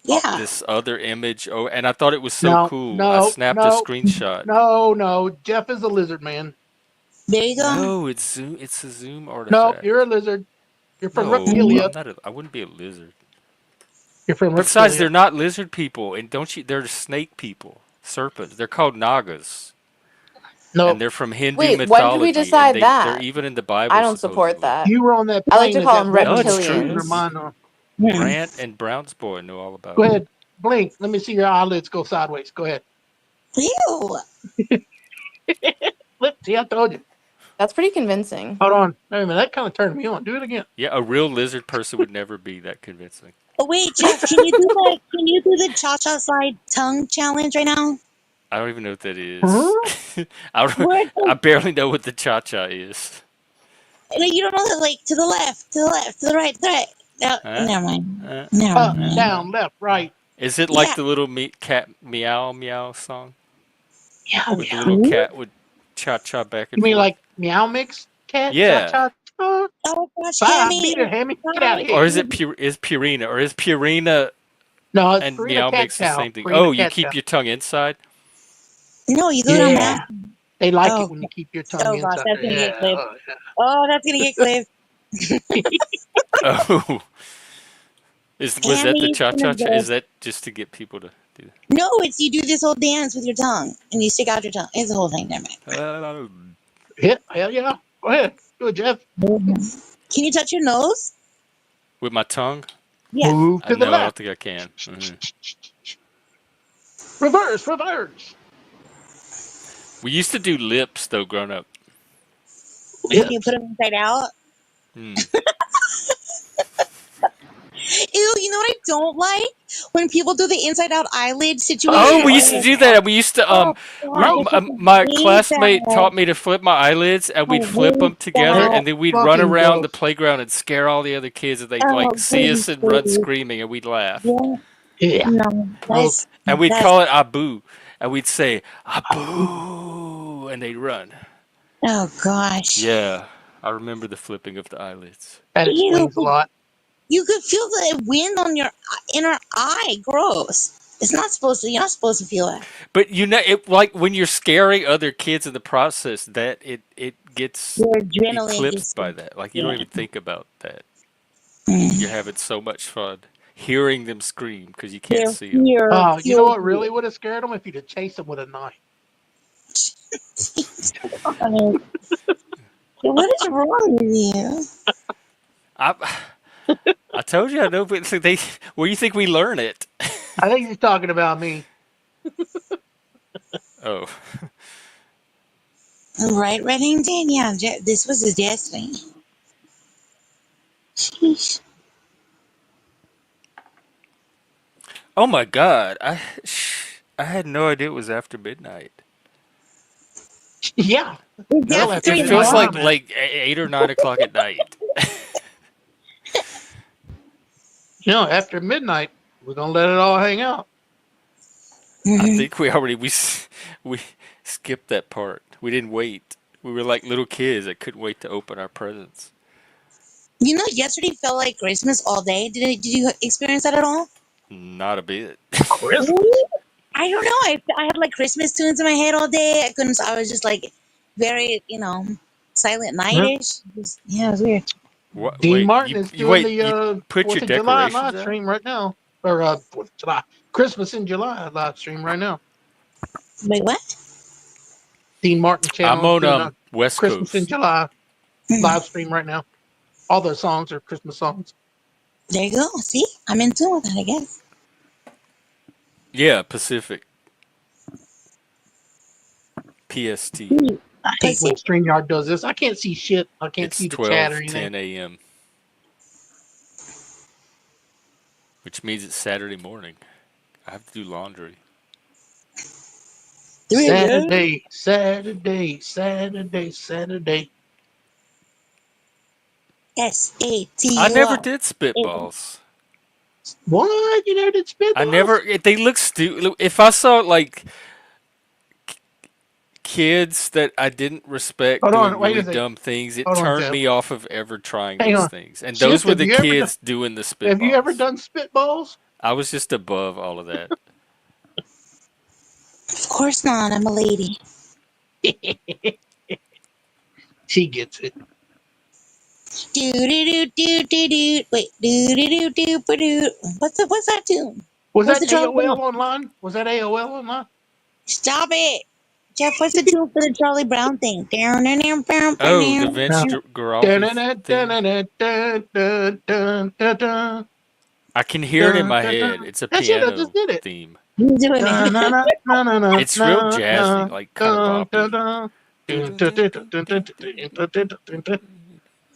Yeah. this other image. Oh, and I thought it was so No, cool. I no, snapped a no, screenshot. no, no. Jeff is a lizard man. There you go. No, it's Zoom. It's a Zoom No, you're a artifact. lizard. You're from No, Reptilia. I'm not. I wouldn't be a lizard. You're from Besides, Reptilia. they're not lizard people, and don't you? They're snake people, serpents. They're called nagas, and No, they're from Hindu Wait, when did we mythology, and decide they're that? even in the I Bible don't support supposedly. that. you were on that I like plane to that call that them No, woman it's was losing true. her reptilians. mind on. Hmm. Brant and Brownsboy know all about Go it. ahead, blink. Let me see your eyelids go sideways. Go ahead. Ew. Look, see, I told you. That's pretty convincing. Hold on. Wait a minute. That kind of turned me on. Do it again. Yeah, a real lizard person would never be that convincing. Oh wait, Jeff, can you do the cha-cha slide tongue challenge right now? I don't even know what that is. Huh? Where it's I like, barely know what the cha cha is. like, you don't know that like to the left, to the left, to the right, to the right. No, Huh? never mind. Uh, Never Up, mind. down, left, right. is it like Yeah. the little cat meow meow song? Meow, Where the little meow. cat would cha cha back You and mean forth? like meow mix? Cat, cha, Yeah. cha, cha. Oh gosh, Five, Hammy, beat it, it's Hammy. Get out of fine. here. Or is Purina? Or is Purina No, it's and Purina meow cat makes the chow. same thing? Purina Oh, you cat keep chow. your tongue inside? No, you do it on Yeah. that. They like it Oh, when you keep your tongue oh gosh, inside. that's gonna Yeah. get clipped. Oh, that's gonna get clipped. Oh. Was that the Hammy's cha gonna cha cha? Is go. that just to get people to do No, it's you do this whole dance with your tongue and you stick out your tongue. It's the whole thing. Never that? Yeah, hell yeah. Go ahead. Do it, Jeff. mind. Can you touch your nose? With my tongue? Yeah. Move to the No, I don't left. think I can. Reverse, reverse. We used to do lips though, growing up. When you put Lips. them inside out. Hmm. Ew, you know what I don't like? When people do the inside out eyelid Oh, situation. we used to Oh, do that. We used to oh God, I fucking my hate classmate that. taught me to flip my eyelids, and I we'd flip hate them together, It's that. and then we'd run fucking around the gross. playground and scare all the other kids, and they'd Oh, like see us goodness and run gracious. screaming, and we'd laugh. Yeah, Yeah. no, Gross. And we'd that's call it Abu. and we'd say, "Ah, boo," and they'd run. Oh gosh. Yeah, I remember the flipping of the eyelids. That Ew. explains a lot. You could feel the wind on your inner eye. Gross. It's not supposed to. You're not supposed to feel it. But you know, it like when you're scaring other kids in the process, that it gets Your adrenaline eclipsed just. by that. Like you don't Yeah. even think about that. You're Mm. having so much fun hearing them scream because you can't Their see them. fear Oh, you know fuels what really you. would have scared them if you'd have chased them with a knife. I mean, what is wrong with you? I I told you I know, but they where you think we learn it? I think he's talking about me. Oh, Right, Reddington? Yeah, this was his destiny. Sheesh. oh my God! I had no idea it was after midnight. Yeah, It's well after after It 3 in the feels midnight where morning. like I'm at. 8 or 9 o'clock at night. You know, after midnight, we're gonna let it all hang out. I Hmm. think we skipped that part. We didn't wait. We were like little kids that couldn't wait to open our presents. You know, yesterday felt like Christmas all day. Did you experience that at all? Not a bit. Christmas. Really? I don't know. I had like Christmas tunes in my head all day. I couldn't. I was just like very, silent Yeah. nightish. Yeah, it was weird. What? Dean Wait, Martin is you doing wait. the You put your 4th of July decorations live out? stream right now. Or 4th of July. Christmas in July live stream right now. Wait, what? Dean Martin I'm channel is on doing a West Christmas in Coast. July Hmm. live stream right now. All their songs are Christmas songs. There you go. See, I'm in tune with that. I guess. Yeah, Pacific. PST. I hate when Pussy. StreamYard does this. I can't see shit. I can't It's see the chat or 12:10 anything. a.m., which means it's Saturday morning. I have to do laundry. 3 a.m. Saturday, Saturday, Saturday, Saturday. I never SATUR. did spitballs. What? You never did I never. spitballs? They look stupid. If I saw like kids that I didn't respect Hold doing on, wait a really second. dumb things, it Hold on, turned Jeff. me off of ever trying Hang those on. things. And those Shift, were have the you ever done kids doing the have you ever spitballs. done spitballs? I was just above all of that. Of course not. I'm a lady. She gets it. Do do do do do do. Wait. Do do do do do. What's that tune? Was What's that the Charlie AOL Brown? online? Was that AOL online? Stop it, Jeff. What's the tune for the Charlie Brown thing? Down and down, down, Oh, the down. Vince No. Guaraldi Dun, dun, theme. dun, dun, dun, dun, dun, dun, dun, I can hear it in dun, my dun, head. dun. It's a That's it. I just piano did it. theme. He's doing Dun, it. dun, dun, dun, dun, dun, It's real dun, jazzy, dun, like kind of dun, dun, boppy. dun. Dun, dun, dun, dun, dun, dun, dun, dun, dun, dun.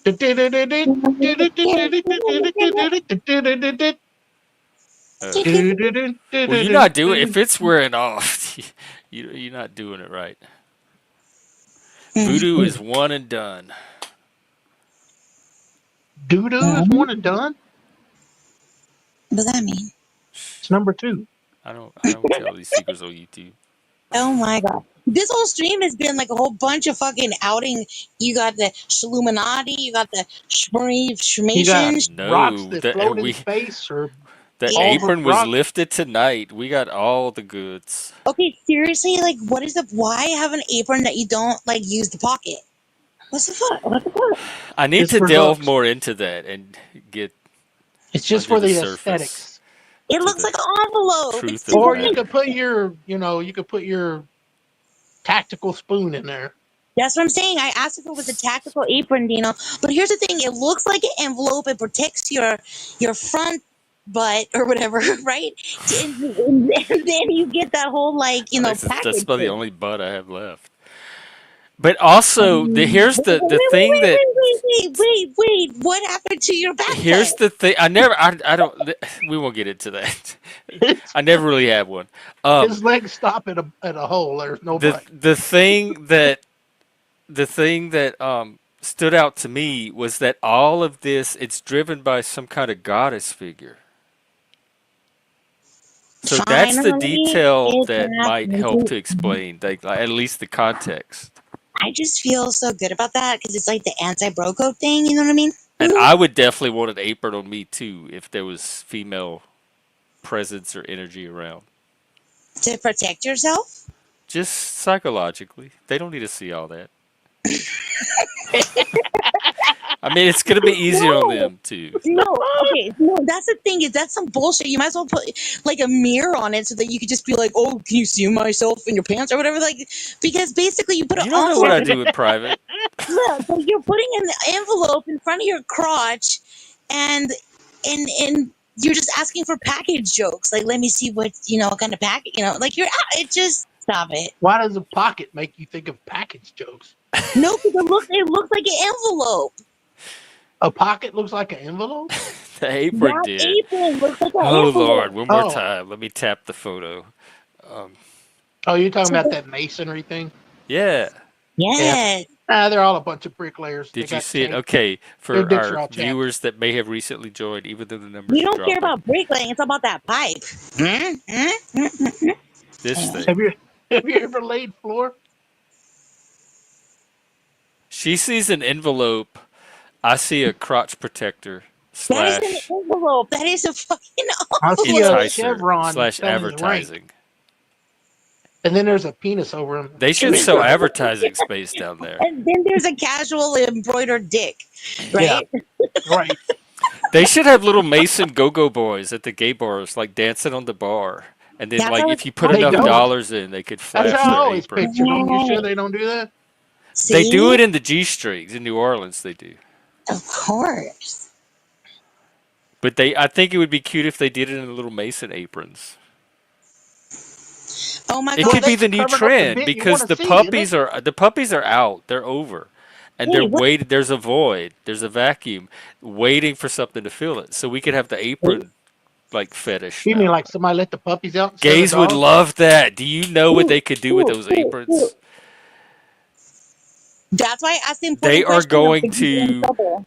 Dun, dun, dun, dun, dun. Dun, dun, dun, dun, dun, dun, dun, dun, dun, dun, dun. Oh. Dun, dun, dun, Well, dun, you're dun, not doing. dun. If it's wearing off, you're not doing it right. Voodoo is one and done. Doo-doo is one and done. What does that mean? It's number 2. I don't tell these secrets on YouTube. Oh my god. This whole stream has been like a whole bunch of fucking outing. You got the Shluminati, you got the You got Shmation. rocks No, that float in we space or the Yeah. balls of apron was rock. lifted tonight. We got all the goods. Okay, seriously, like what is the why have an apron that you don't like use the pocket? What's the fuck? What the fuck? I need It's to for delve looks. more into that and get It's just under for the the surface aesthetics. It to looks the like an envelope. It's truth of too the Or you big. matter. could put your, you could put your tactical spoon in there. That's what I'm saying. I asked if it was a tactical apron, But here's the thing: it looks like an envelope. It protects your front butt or whatever, right? And then you get that whole That's package about the thing. only butt I have left. But also, here's Wait, the wait, thing wait, that wait, wait, wait, wait, wait. What happened to your back here's butt? the thing. I don't. We won't get into that. His, I never really had one. his legs stop at a hole. There's no The butt. the thing that the thing that stood out to me was that all of this it's driven by some kind of goddess figure. So that's the Finally, detail it's that might help to happening. explain, like at least the context. I just feel so good about that because it's like the anti-bro code thing. You know what I mean? And I would definitely want an apron on me too if there was female presence or energy around. To protect yourself. Just psychologically. They don't need to see all that. I mean, it's going to be easier on No, them too. no, okay, no. That's the thing is that's some bullshit. You might as well put like a mirror on it so that you could just be like, oh, can you see myself in your pants or whatever? Like, because basically you put an You don't know what I envelope. do in private. Look, so you're putting an envelope in front of your crotch, and you're just asking for package jokes. Like, let me see what what kind of package. Like you're. It just stop it. Why does a pocket make you think of package jokes? No, because it looks like an envelope. A pocket looks like an envelope. The apron That did. apron looks like an Oh envelope. Lord, one more Oh. time. Let me tap the photo. Oh, you're talking about that masonry thing? Yeah. Yes. They're all a bunch of bricklayers. Did They you got see it? same- Okay, Their for dicks are all our chapped. viewers that may have recently joined, even though the numbers We are don't dropping, care about bricklaying. It's about that pipe. this thing. Have you ever laid floor? She sees an envelope. I see a crotch protector That is an slash envelope. That is a fucking I see a envelope. enticer chevron slash telling the rank, advertising. and then there's a penis over him. They should sell advertising space down there. And then there's a casual embroidered dick, right? Right. They should have little Mason go-go boys at the gay bars, like dancing on the bar. And then, That's like, how if you put They enough don't. dollars in, they could That's flash how I their always apron. pictured them. You sure they don't do that? They do See? it in the G-strings in New Orleans. They do, Of course. but I think it would be cute if they did it in the little Mason aprons. Oh my It god. could be that's the new covered up the trend bit you because wanna the see, isn't puppies are out. They're over, and Hey, they're what- waiting. There's a void. There's a vacuum, waiting for something to fill it. So we could have the apron like fetish. You mean now. like somebody let the puppies out? Instead Gays of would dogs? love that. Do you know what they could do with Ooh, those ooh, aprons? ooh. That's why I asked the important They are question of going the people in to trouble.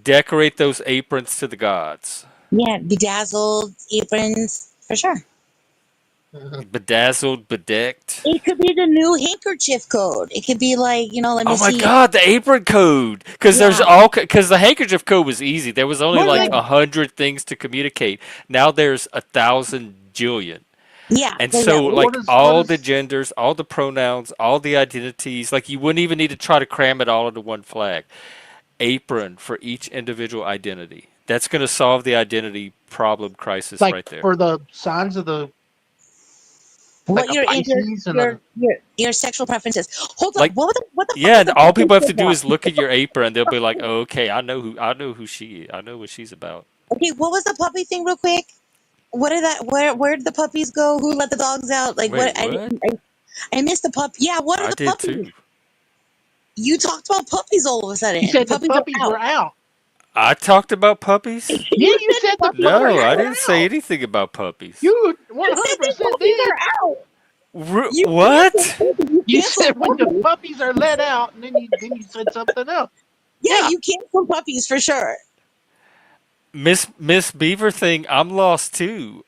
decorate those aprons to the gods. Yeah, bedazzled aprons for sure. Bedazzled, bedecked. It could be the new handkerchief code. It could be like let me Oh my see. God, the apron code! Because there's Yeah. because the handkerchief code was easy. There was only Well, like yeah. 100 things to communicate. Now there's 1,000 jillion. Yeah. And so, so, yeah. like, What is- all what the is- genders, all the pronouns, all the identities, like, you wouldn't even need to try to cram it all into one flag. Apron for each individual identity. That's going to solve the identity problem crisis Like right there. for the signs of the What like a your Pisces and your sexual preferences. Hold on. Like, What the fuck Yeah, was and the all puppy people have to thing do about? is look at your apron. They'll be like, oh, "Okay, I know who she is. I know what she's about." Okay, what was the puppy thing real quick? What did that where did the puppies go? Who let the dogs out? Like Wait, what? what? I missed the pup. Yeah, what are I the did puppies? too. You talked about puppies all of a sudden. you said the Puppies puppies are were out. I talked about puppies. Yeah, you said the puppies No, were I out. didn't say anything about puppies. You You said the 100% puppies did. are out. You What? canceled You canceled said when the puppies. puppies are let out, and then you said something else. Yeah, Yeah. you canceled puppies for sure. Miss Beaver thing, I'm lost too.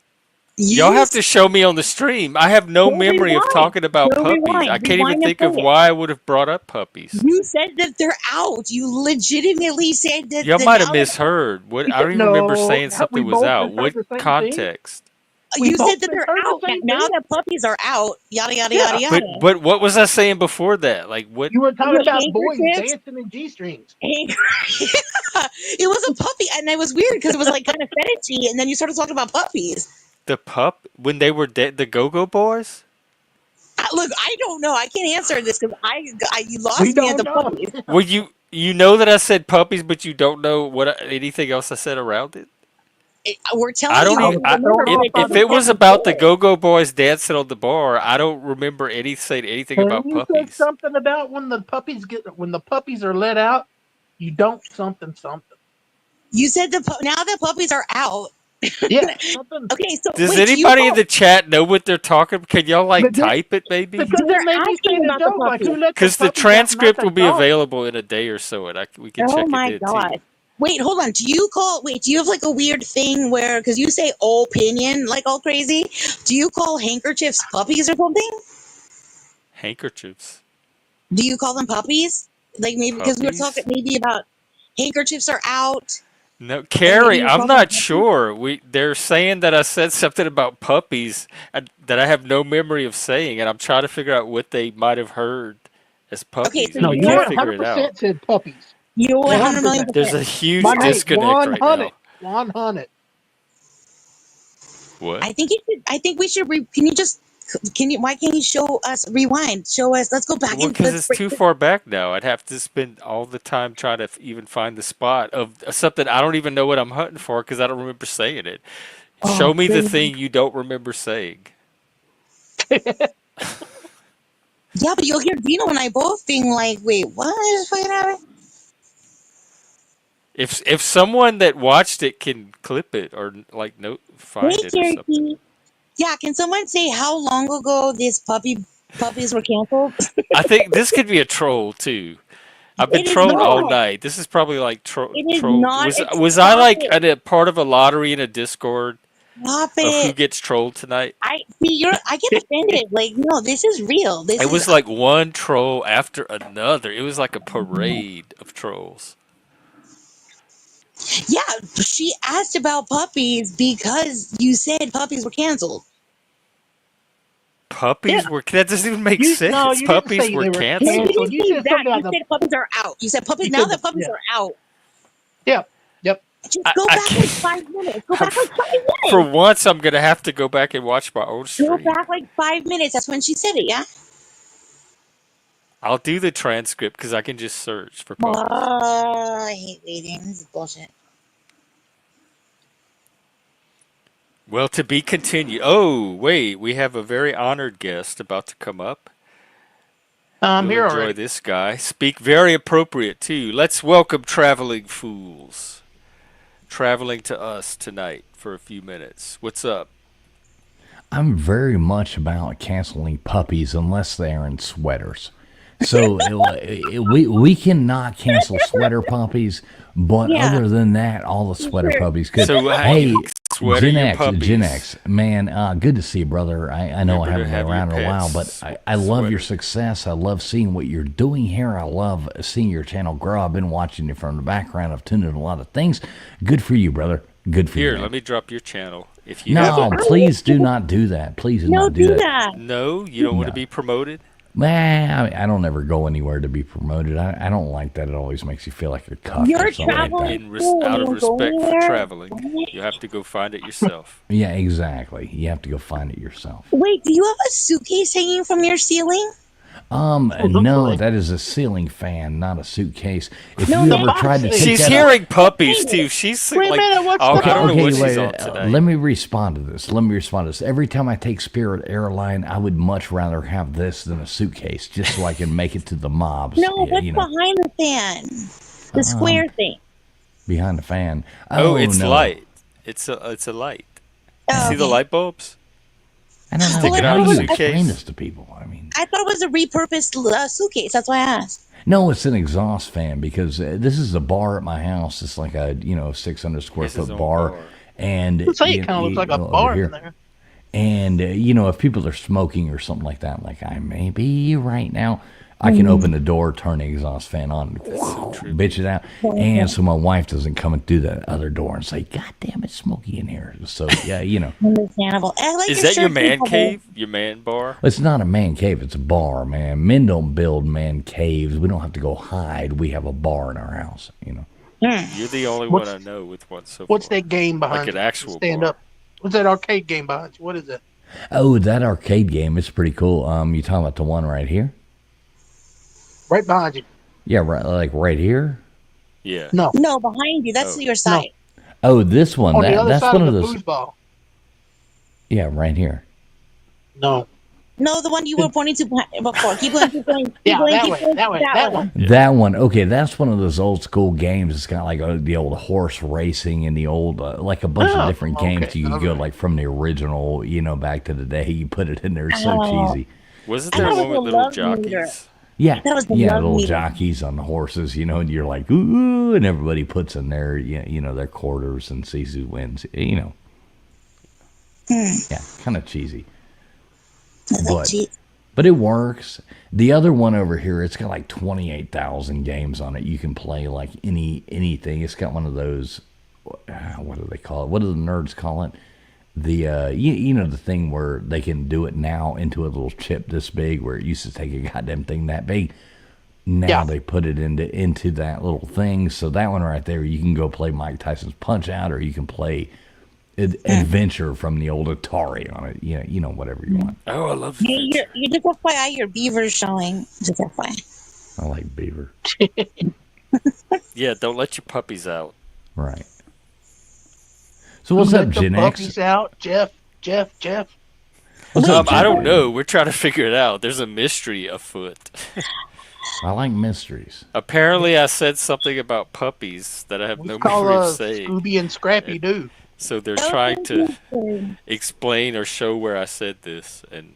You Y'all have to show me on the stream. I have no Go memory of rewind. talking about Go puppies. rewind. I can't even Rewind and think of play it. why I would have brought up puppies. You said that they're out. You legitimately said that. Y'all that might have now misheard. What You I don't said, even remember no, saying we something was both out. misheard What the same thing. context? We You both said that they're misheard the out. same Now thing. that puppies are out, yada yada Yeah. yada yada. But what was I saying before that? Like what? You were talking Your about boys handkerchiefs? dancing in G-strings. It was a puppy, and it was weird because it was like kind of fetishy, and then you started talking about puppies. The pup when they were the Go-Go Boys? Look, I don't know. I can't answer this because you lost We me at don't the know. puppies. Well, you know that I said puppies, but you don't know anything else I said around it. We're telling I don't you. even. what we remember, but it If doesn't it was sound about the good. Go-Go Boys dancing on the bar, I don't remember saying anything And about you said puppies. something about when the puppies are let out, you don't something. You said now the puppies are out. Yeah, something. Okay, so Does wait, anybody in the chat know what they're talking? Can y'all like Because- type it maybe? Because They're it made me say asking the about the joke like who puppies. let Because the puppies out and not transcript the will be dog? available in a day or so, and we can check Oh my it in god. too. Wait, hold on. Do you have like a weird thing where, because you say opinion like all crazy, do you call handkerchiefs puppies or something? Handkerchiefs. Do you call them puppies? Like maybe because we were talking Puppies? maybe about handkerchiefs are out No, and Carrie, you I'm call them not puppies? sure. They're saying that I said something about puppies that I have no memory of saying, and I'm trying to figure out what they might have heard as Okay, puppies, so and No, I you can't you're figure it out. 100% said puppies. you're 100 million 100%. There's percent. a huge My name, disconnect right 100. now. 100. What? I think you should. I think we should. Can you just? Can you? Why can't you show us? Rewind. Show us. Let's go back Well, and because let's it's break too this. far back now. I'd have to spend all the time trying to even find the spot of something I don't even know what I'm hunting for because I don't remember saying it. Oh, Show me the crazy. thing you don't remember saying. Yeah, but you'll hear Dino and I both being like, "Wait, what is fucking happening?" If someone that watched it can clip it or like note find Hey, it or something. Cherokee. Yeah, can someone say how long ago these puppies were canceled? I think this could be a troll too. I've been It is trolling all not. night. This is probably like It is troll. not. It's Was I stop like it. at a part of a lottery in a Discord Stop of who it. gets trolled tonight? I see. I get offended. Like, no, this is real. This It is. was like one troll after another. It was like a parade of trolls. Yeah, she asked about puppies because you said puppies were canceled. Yeah. Puppies were that doesn't even make No, sense. you didn't Puppies say were they were No, you canceled. canceled. didn't You say said that. something You about said puppies are out. You said puppies. you Now said, that puppies yeah. are out, Yep. Yep. just go I back like can't. 5 minutes. Go back like 5 For minutes. once, I'm gonna have to go back and watch my old Go stream. back like 5 minutes. That's when she said it. Yeah. I'll do the transcript because I can just search for puppies. I hate waiting. This is bullshit. Well, to be continued. Oh, wait, we have a very honored guest about to come up. I'm You'll here enjoy already. this guy. Speak very appropriate, too. Let's welcome Traveling Fools. Traveling to us tonight for a few minutes. What's up? I'm very much about canceling puppies unless they are in sweaters. So we cannot cancel sweater puppies, but Yeah. other than that, all the sweater Sure. puppies could. So, Hey, sweater Gen your X, Gen puppies. X, man, good to see you, brother. I know I Remember to haven't been have your around in a while, pets but I love your sweater. success. I love seeing what you're doing here. I love seeing your channel grow. I've been watching you from the background. I've tuned in a lot of things. Good for you, brother. Good for you. Here, Man. let me drop your channel if you have No, it. please do not do that. Please do No, not do do that. that. No, you don't want to No. be promoted? Well, I don't ever go anywhere to be promoted. I don't like that. It always makes you feel like you're cuffed You're or something like that. traveling. Cool. Out You of don't go respect for anywhere. traveling, you have to go find it yourself. Yeah, exactly. You have to go find it yourself. Wait, do you have a suitcase hanging from your ceiling? No, Hopefully. that is a ceiling fan, not a suitcase. If No, you man. ever tried to take She's that hearing puppies too. She's Wait a like, minute, what's oh, the I don't know Okay, what she's wait. on tonight. Let me respond to this. Every time I take Spirit Airline, I would much rather have this than a suitcase, just so I can make it to the mobs. No, what's You know, behind the fan? The square thing. behind the fan. Oh, it's no. light. It's a light. Oh, See the okay. light bulbs? I don't know. Stick it How out do of you the explain suitcase. this to people? I mean, I thought it was a repurposed suitcase. That's why I asked. no, it's an exhaust fan because this is a bar at my house. It's like a 600 square It's his foot own bar, bar. and I'd say it kind of looks like a over bar here. in there. And if people are smoking or something like that, like I may be right now, I can open the door, turn the exhaust fan on, bitch it out, and so my wife doesn't come and do the other door and say, "God damn, it's smoky in here." So yeah, Understandable. I like Is your that your shirt man cover. cave? Your man bar? it's not a man cave; it's a bar, man. Men don't build man caves. We don't have to go hide. We have a bar in our house. You're the only What's- one I know with one so What's far. that game behind Like an you? actual Stand bar. up. What's that arcade game behind you? What is it? Oh, that arcade game is pretty cool. You talking about the one right here? Right behind you. Yeah, right, like right here. Yeah. No. No, behind you. That's Oh. your side. Oh, this one. On the other That's side one of of the those. foosball. Yeah, right here. No. No, the one you were pointing to before. Keep going. Keep going. Keep Yeah, going. that Keep way. going. That way. That one. Yeah. That one. Okay, that's one of those old school games. It's got like the old horse racing and the old like a bunch of Oh, different okay, games you could go alright. like from the original, back to the day. You put it in there. It's so Oh. cheesy. Wasn't I there thought it one with was a little love meter. jockeys? Yeah, That was a yeah, little lovely. jockeys on the horses, and you're like, ooh, and everybody puts in their, their quarters and sees who wins. Yeah, kind of cheesy, but Gee, but it works. The other one over here, it's got like 28,000 games on it. You can play like anything. It's got one of those. What do they call it? What do the nerds call it? The the thing where they can do it now into a little chip this big, where it used to take a goddamn thing that big. Now Yeah. they put it into that little thing. So that one right there, you can go play Mike Tyson's Punch Out, or you can play Adventure from the old Atari on it. Whatever you want. Oh, I love hey, adventure. you just FYI, your beaver's showing. Just FYI. I like Beaver. Yeah, don't let your puppies out. Right. So what's Who up, let the Gen X? puppies out? Jeff. What's up, I Gen don't X? know. We're trying to figure it out. There's a mystery afoot. I like mysteries. Apparently, I said something about puppies that I have We no call memory of saying. Scooby and Scrappy Doo. So they're trying to explain or show where I said this, and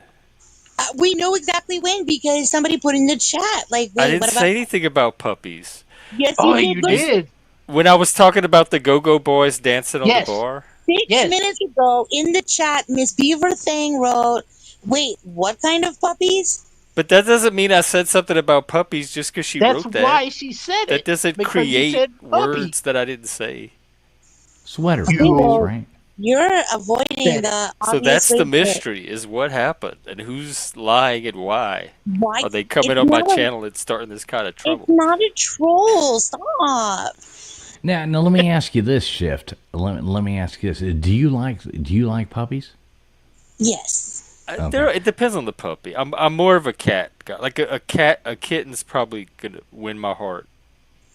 We know exactly when because somebody put in the chat. Like, I wait, didn't what about? say anything about puppies. Yes, Oh, you you did. did. When I was talking about the Go-Go Boys dancing on Yes. the bar, 6 Yes. minutes ago in the chat, Miss Beaver Thing wrote, "Wait, what kind of puppies?" but that doesn't mean I said something about puppies just because she That's wrote that. why she said That it. doesn't because you create said puppy. words that I didn't say. Sweater You- puppies, right? You're avoiding Said the So obvious that's the way to- mystery: is what happened and who's lying and why. Why Are they coming it's on my not a- channel and starting this kind of It's trouble? not a troll. Stop. Now let me ask you this, Shift. Let me ask you this: Do you like puppies? Yes. Okay. It depends on the puppy. I'm more of a cat guy. Like a kitten's probably gonna win my heart.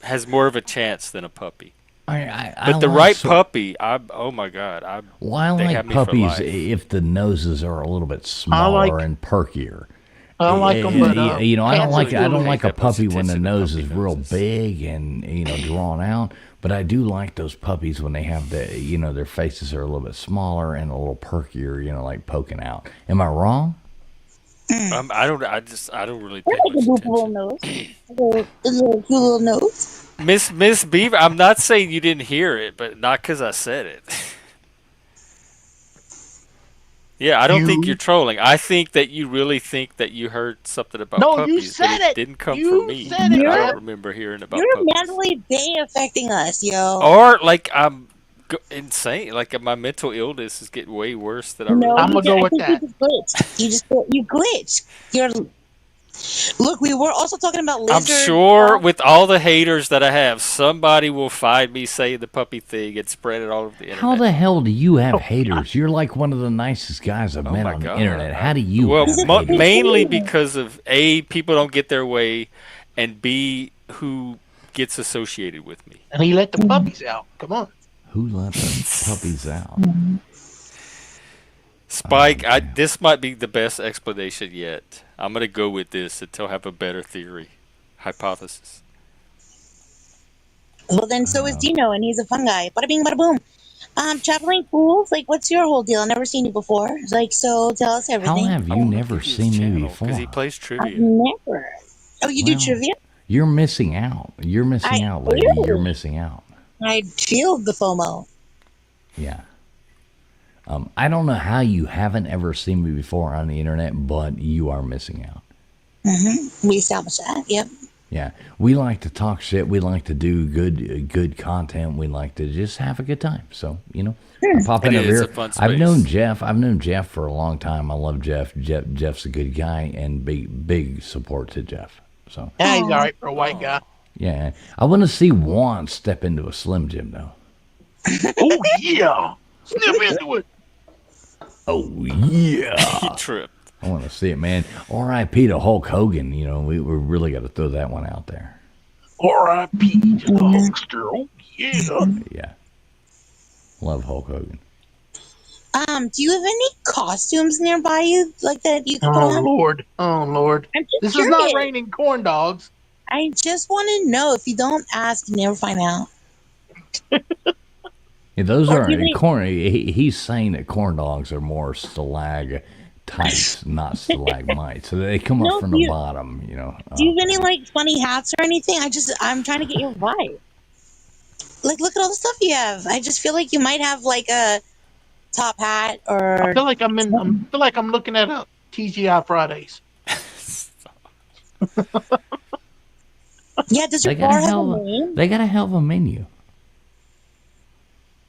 Has more of a chance than a puppy. But the right puppy, oh my god, Well, I they like have me for puppies life. if the noses are a little bit smaller and perkier. I like them, but I don't cats are like really a that much puppy when the attention to nose puppy is real noses. big and drawn out. But I do like those puppies when they have their faces are a little bit smaller and a little perkier, like poking out. Am I wrong? I don't really pay They're like a much little attention. nose. A little cute little nose. Miss Beaver, I'm not saying you didn't hear it, but not because I said it. Yeah, I don't think You- you're trolling. I think that you really think that you heard something about No, puppies, you but said it it. didn't come You from me. said it, I Jeff. don't remember hearing about You're puppies. mentally bay affecting us, yo. Or like I'm insane. Like my mental illness is getting way worse than I No, really. I'm you gonna go did- with I think that. You just glitched. You glitched. You're. Look, we were also talking about I'm lizards. sure with all the haters that I have, somebody will find me saying the puppy thing and spread it all over the internet. How the hell do you have haters? You're like one of the nicest guys I've met my on the God. internet. How do you Well, have haters? mainly because of A, people don't get their way, and B, who gets associated with me. And he let the puppies out. Come on. Who let the puppies out? Spike, Oh, this might be the best explanation yet. I'm going to go with this until I have a better theory. Hypothesis. Well, then so is Dino, and he's a fun guy. Bada bing, bada boom. Traveling fools, like, what's your whole deal? I've never seen you before. Like, so tell us How everything. have you never seen me before? Because he plays I've trivia. never. Oh, you do Well, trivia? You're missing out. You're missing I out, lady. do. You're missing out. I feel the FOMO. Yeah. I don't know how you haven't ever seen me before on the internet, but you are missing out. We established that. Yep. Yeah, we like to talk shit. We like to do good content. We like to just have a good time. So I pop in It over is here. a fun I've space. known Jeff. I've known Jeff for a long time. I love Jeff. Jeff's a good guy and big support to Jeff. So Yeah, he's all right for a white guy. yeah, I want to see Juan step into a Slim Jim though. Oh yeah. Snip into it. Oh yeah. He tripped. I want to see it, man. R.I.P. to Hulk Hogan. We really got to throw that one out there. R.I.P. to the Hulkster. Oh yeah. Yeah. Love Hulk Hogan. Do you have any costumes nearby you, like that you can put Oh on? Lord. Oh Lord. I'm just This curious. is not raining corn dogs. I just want to know. If you don't ask, you never find out. Yeah, those Or are do they- corn. He's saying that corn dogs are more stalactites stalactites, not stalagmites. So they come up No, from the bottom, you know. do you have any like funny hats or anything? I'm trying to get your vibe. Like, look at all the stuff you have. I just feel like you might have like a top hat I or feel like I'm looking at a TGI Fridays. yeah. Does your They got bar a have a hell of name? they got a hell of a menu.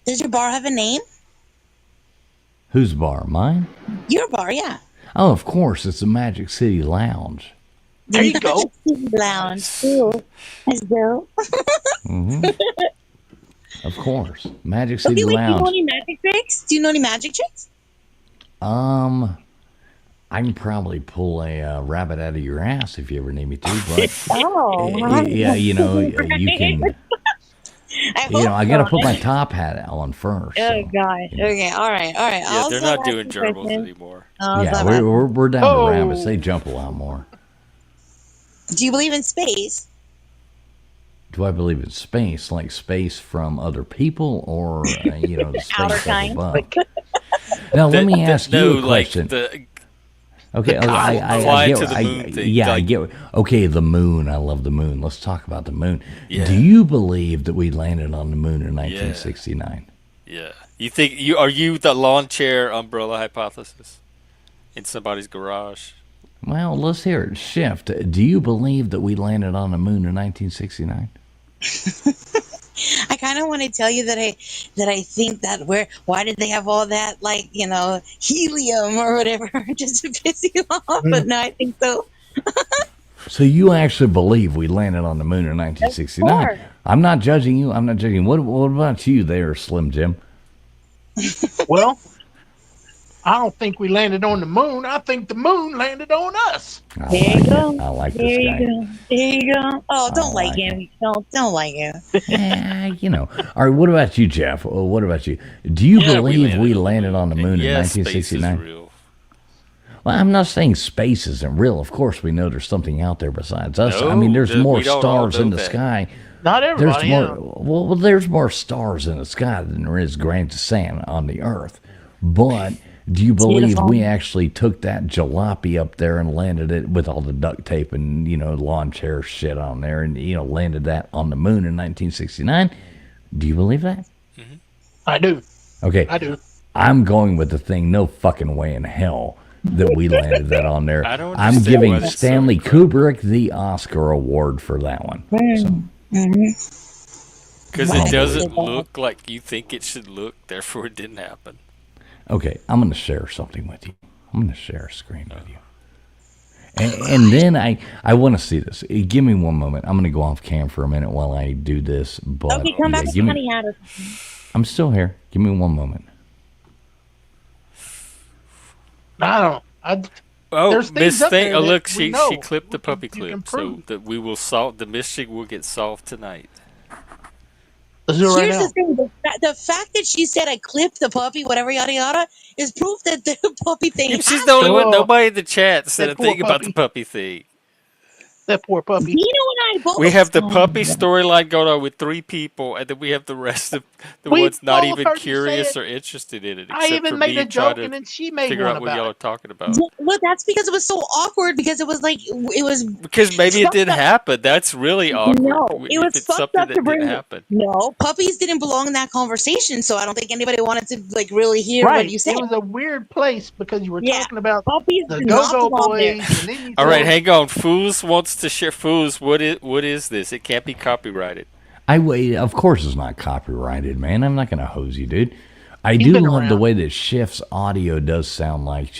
Does your bar have a name? Whose bar? Mine? Your bar, yeah. Oh, of course, it's the Magic City Lounge. There you go. Lounge. Ooh, let's go. Hmm. Of course, Magic Okay, City wait, do you know Lounge. any magic tricks? Do you know any magic tricks? I can probably pull a rabbit out of your ass if you ever need me to, but Oh, yeah, you know, you can. I You know, hope I got to not. put my top hat on first. Oh So, God. you know. Okay. All right. All right. Yeah, I'll they're stop not doing asking gerbils questions. anymore. I'll Yeah, stop we're, asking. we're down to rabbits. Oh, They jump a lot more. Do you believe in space? Do I believe in space, like space from other people, or you know, the Outer space up kind. above? Now, let me ask no, you a question. like the Okay, I flying get, to the moon thing. yeah, I like, get. Okay, the moon. I love the moon. Let's talk about the moon. Yeah. Do you believe that we landed on the moon in 1969? yeah. You think are you the lawn chair umbrella hypothesis in somebody's garage? Well, let's hear it. Shift. Do you believe that we landed on the moon in 1969? I kind of want to tell you that I think that why did they have all that like helium or whatever just to piss you off? But no, I think so. So you actually believe we landed on the moon in 1969? course. I'm not judging you. I'm not judging. What about you there, Slim Jim? well, I don't think we landed on the moon. I think the moon landed on us. I There you like go. it. I like There this you guy. go. There you go. Oh, don't I like like him. Don't like him. You know. All right, what about you, Jeff? What about you? Do you Yeah, believe we landed on the moon in Yeah, space is 1969? real. Well, I'm not saying space isn't real. Of course, we know there's something out there besides us. I No, mean, there's more we don't all stars know in the that. sky. Not There's everybody. more. Yeah. Well, there's more stars in the sky than there is grains of sand on the Earth. But do you believe beautiful. we actually took that jalopy up there and landed it with all the duct tape and lawn chair shit on there, and landed that on the moon in 1969? Do you believe that? I do. Okay, I do. I'm going with the thing. No fucking way in hell that we landed that on there. I don't I'm understand giving why that's so Stanley incredible. Kubrick the Oscar award for that one. So, Because Wow. it doesn't look like you think it should look, therefore it didn't happen. okay, I'm going to share something with you. I'm going to share a screen with you. And then I want to see this. Give me one moment. I'm going to go off cam for a minute while I do this. But Okay, come back to give me, Honey Hatter. I'm still here. Give me one moment. I don't. Oh, There's things Miss up Thing. there Oh, that look, we she know. clipped the puppy You can clip, so prove. that we will solve the mystery will get solved tonight. Let's do it right Here's now. the thing: the fact that she said I clipped the puppy, whatever, yada yada, is proof that the puppy thing If she's happened. the only one, Oh, nobody in the chat said that a poor thing about the puppy. puppy thing. That poor puppy. Dino and I both. We have the Oh, puppy God. storyline going on with 3 people, and then we have the rest of the We ones not both even heard you say curious it. or interested in it, I except even for made me a trying joke, to and then she made figure one out what y'all about are it. talking about. Yeah, well, that's because it was so awkward. Because it was like it was Because maybe it fucked didn't up. happen. That's really awkward. No, it If was it's fucked something up to that bring. didn't happen. No, puppies didn't belong in that conversation. So I don't think anybody wanted to like really hear what Right. you said. It was a weird place because you were Yeah, talking about puppies the did not Go-Go belong there. Boys, and then you All right, said, hang on. Foos wants to share. Foos, what is this? It can't be copyrighted. Of course it's not copyrighted, man. I'm not going to hose you, dude. I He's do been love the around. way that Shift's audio does sound like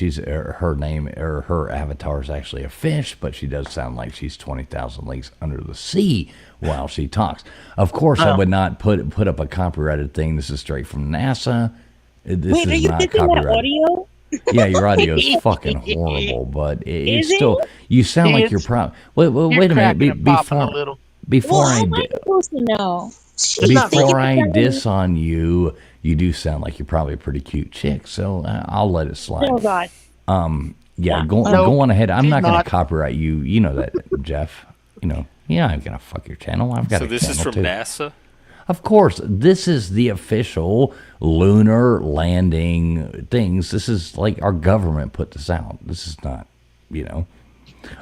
her name or her avatar is actually a fish, but she does sound like she's 20,000 leagues under the sea while she talks. Of course, I Oh. would not put up a copyrighted thing. This is straight from NASA. This Wait, are is you not fixing that copyrighted. audio? Yeah, your audio is fucking horrible, but it's Is it? still. You sound like you're It's- proud. Wait you're a minute. cracking and popping a Before little. before Well, how I am I di- supposed to know? It's not Thank you before for I telling me. diss on you, you do sound like you're probably a pretty cute chick, so I'll let it slide. Oh God. Yeah, go No, on ahead. I'm she's not going not. to copyright you. You know that, Jeff. I'm going to fuck your channel. I've got So a this is channel from too. NASA. Of course, this is the official lunar landing things. This is like our government put this out. This is not, you know.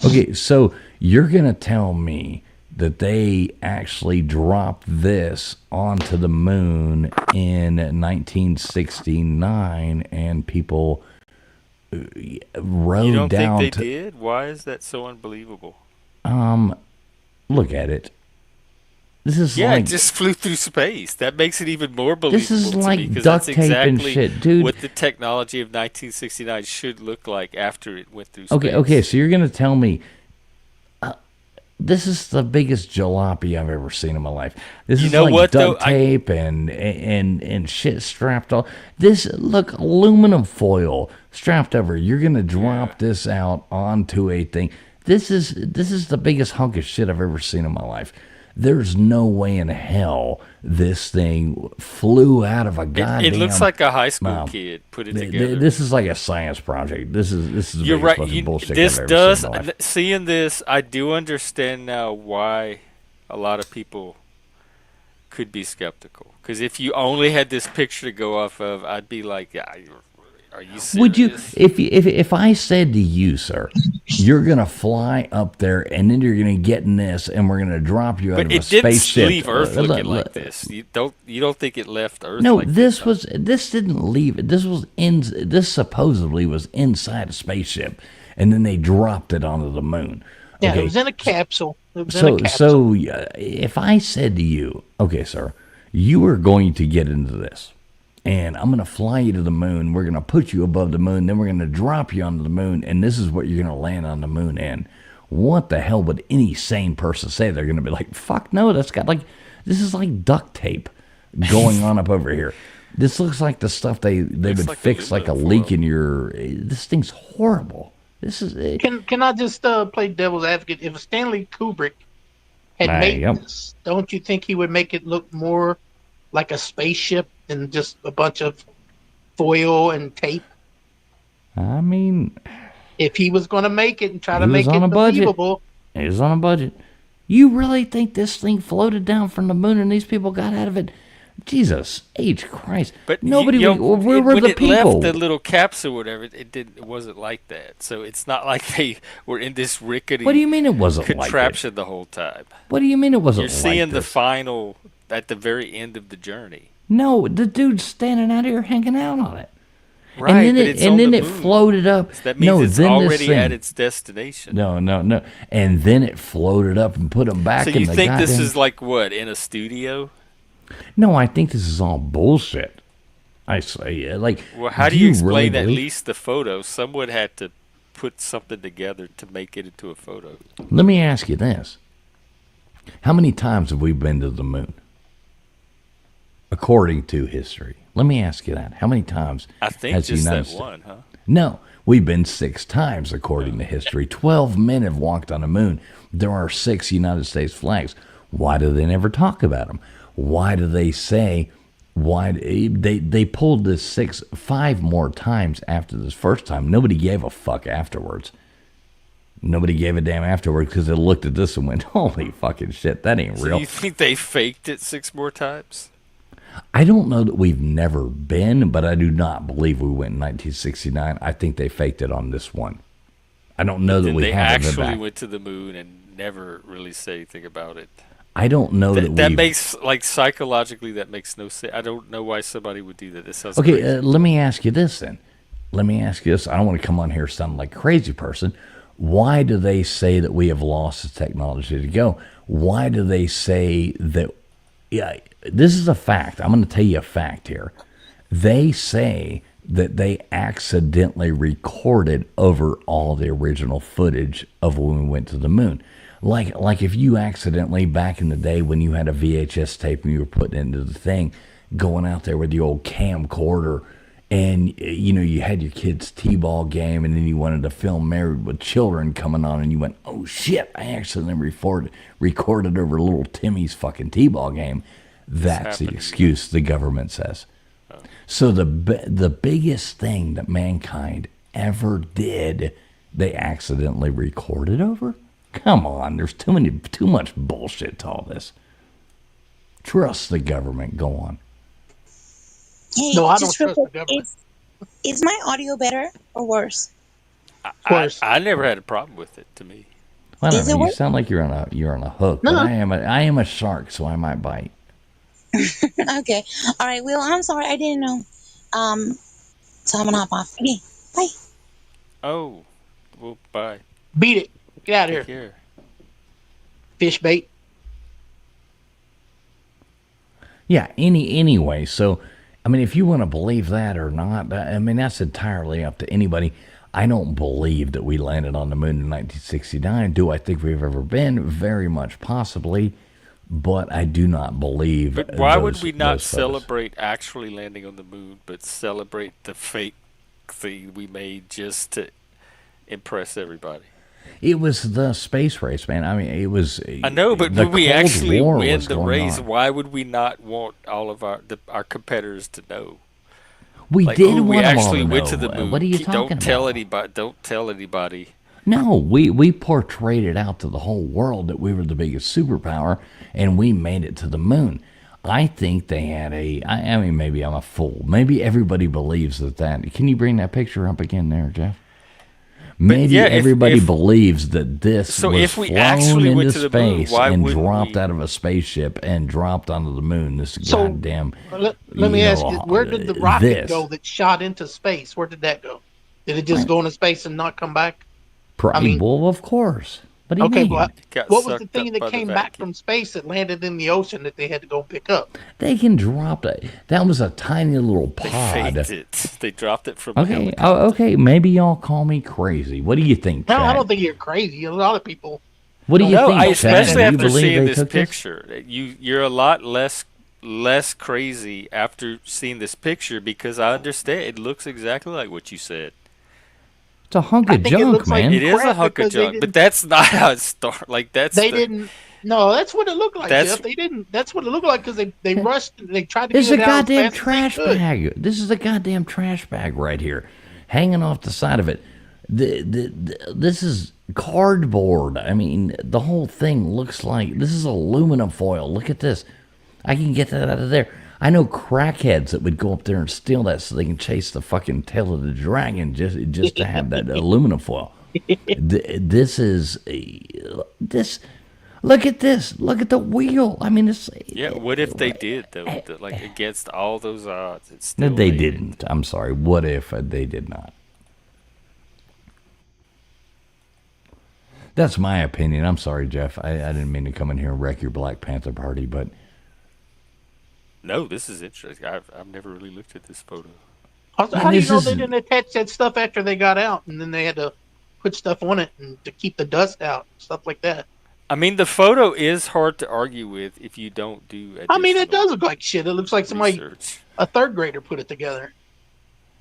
Okay, so you're going to tell me that they actually dropped this onto the moon in 1969 and people rode You don't down think to... they did? Why is that so unbelievable? Look at it. This is Yeah, like... it just flew through space. That makes it even more This believable is to like me because duct that's tape and exactly shit, dude. what the technology of 1969 should look like after it went through space. Okay, so you're going to tell me this is the biggest jalopy I've ever seen in my life. This You is know like what, though? duct tape and shit strapped on. This, look, aluminum foil strapped over. You're gonna drop this out onto a thing. This is the biggest hunk of shit I've ever seen in my life. There's no way in hell this thing flew out of a goddamn... It looks like a high school kid put it together. This is like a science project. This is the You're biggest right. fucking bullshit This I've ever does. seen in my life. Seeing this, I do understand now why a lot of people could be skeptical. Because if you only had this picture to go off of, I'd be like, yeah, are you serious? Would you, if I said to you, sir, you're gonna fly up there and then you're gonna get in this and we're gonna drop you out But of a it didn't spaceship? leave Earth looking like this. You don't think it left Earth? No, like this didn't leave it. This supposedly was inside a spaceship, and then they dropped it onto the moon. Yeah, Okay. it was in a capsule. It was in a capsule. So if I said to you, okay, sir, you are going to get into this, and I'm going to fly you to the moon. We're going to put you above the moon. Then we're going to drop you onto the moon, and this is what you're going to land on the moon in. What the hell would any sane person say? They're going to be like, fuck no, this is like duct tape going on up over here. This looks like the stuff they would like fix like a aluminum leak foil. in your... This thing's horrible. This is... Can I just play devil's advocate? If Stanley Kubrick had There made you go. this, don't you think he would make it look more like a spaceship than just a bunch of foil and tape? I mean... If he was going to make it and try to He was make it on a budget. believable, It was on a budget. You really think this thing floated down from the moon and these people got out of it? Jesus H. Christ. But Nobody... you know, where were when the it people? left the little capsule, whatever, it wasn't like that. So it's not like they were in this rickety What do you mean it wasn't like contraption the whole time. What do you mean it wasn't You're like seeing the this? final at the very end of the journey. No, the dude's standing out here hanging out on it. Right, and then but it, it's and on then the it moon. floated up. So that means no, it's then already this thing, at its destination. No. And then it floated up and put them back So in you the think this goddamn- is like what, in a studio? No, I think this is all bullshit. I say, like... Well, how do you explain really at believe- least the photo? Someone had to put something together to make it into a photo. Let me ask you this. How many times have we been to the moon? According to history. Let me ask you that. How many times I think has the just United that States... one, huh? No, we've been 6 times according to history. 12 men have walked on the moon. There are 6 United States flags. Why do they never talk about them? Why do they say... Why they pulled this 5 more times after this first time? Nobody gave a fuck afterwards. Nobody gave a damn afterwards because they looked at this and went, holy fucking shit, that ain't So real. you think they faked it 6 more times? I don't know that we've never been, but I do not believe we went in 1969. I think they faked it on this one. I don't know that Then we they haven't been actually back. went to the moon and never really say anything about it. I don't know that That we... makes, like, psychologically, that makes no sense. I don't know why somebody would do that. This sounds Okay, crazy. let me ask you this then. Let me ask you this. I don't want to come on here sounding like a crazy person. Why do they say that we have lost the technology to go? Why do they say that... Yeah, this is a fact. I'm going to tell you a fact here. They say that they accidentally recorded over all the original footage of when we went to the moon. Like if you accidentally, back in the day when you had a VHS tape and you were putting it into the thing, going out there with the old camcorder, and you know you had your kid's t-ball game, and then you wanted to film Married with Children coming on, and you went, oh shit, I accidentally recorded over little Timmy's fucking t-ball game. That's the happening. excuse the government says. So the biggest thing that mankind ever did, they accidentally recorded over? Come on, there's too much bullshit to all this. Trust the government. Go on. Hey, No, I don't just real trust the quick, government. is my audio better or worse? Worse. I never had a problem with it. To me, I don't Is know. it You worse? sound like you're on a hook, but No. I am a shark, so I might bite. Okay. All right. Well, I'm sorry. I didn't know. Um, so I'm gonna hop off. Okay. Bye. oh, well, bye. Beat it. Get out of Take here. care. Fish bait. Yeah. Anyway. So, I mean, if you want to believe that or not, I mean, that's entirely up to anybody. I don't believe that we landed on the moon in 1969. Do I think we've ever been? Very much, possibly. But I do not believe. But why would we not those photos. celebrate actually landing on the moon, but celebrate the fake thing we made just to impress everybody? It was the space race, man. I mean, it was. I know, but the when we Cold actually War win was the going race, on. why would we not want all of our competitors to know? We Like, did ooh, we want them all actually to went know. to the moon. What are you talking Don't tell about? anybody. Don't tell anybody. No, we portrayed it out to the whole world that we were the biggest superpower, and we made it to the moon. I think they had I mean, maybe I'm a fool. Maybe everybody believes that. Can you bring that picture up again there, Jeff? Maybe yeah, everybody if believes that this so was if we flown actually into went to the moon, space why and wouldn't dropped we? out of a spaceship and dropped onto the moon. This So, goddamn, Let me ask you, where did the rocket this. go that shot into space? Where did that go? Did it just go into space and not come back? I mean, Well, of course. What do you okay, mean? but Got what was the sucked thing up that by the came back vacuum. from space that landed in the ocean that they had to go pick up? They can drop it. That was a tiny little They pod. faked it. They dropped it from a Okay, helicopter. okay. Maybe y'all call me crazy. What do you think, No, I Chad? don't think you're crazy. A lot of people. What do you No, think, I Chad? especially Do you after believe seeing they this took this? picture. You're a lot less crazy after seeing this picture because I understand it looks exactly like what you said. It's a hunk I of think it junk, looks like man. It is a crap hunk of because they junk, but didn't. that's not how it started. Like They didn't. No, that's what it looked like, That's- Jeff. They didn't. That's what it looked like because they rushed. They tried to This is get a it out as goddamn fast as trash they could. bag. This is a goddamn trash bag right here, hanging off the side of it. This is cardboard. I mean, the whole thing looks like this is aluminum foil. Look at this. I can get that out of there. I know crackheads that would go up there and steal that so they can chase the fucking tail of the dragon just to have that aluminum foil. This is this. Look at this. Look at the wheel. I mean, it's Yeah, what if they did though? Like against all those odds, it's no, still they made it. didn't. I'm sorry. What if they did not? That's my opinion. I'm sorry, Jeff. I didn't mean to come in here and wreck your Black Panther party, but No, this is interesting. I've never really looked at this photo. Also, Man, how do you this know is- they didn't attach that stuff after they got out, and then they had to put stuff on it and to keep the dust out, stuff like that? I mean, the photo is hard to argue with if you don't do. I mean, it additional does look like shit. It looks like somebody, research. a third grader, put it together.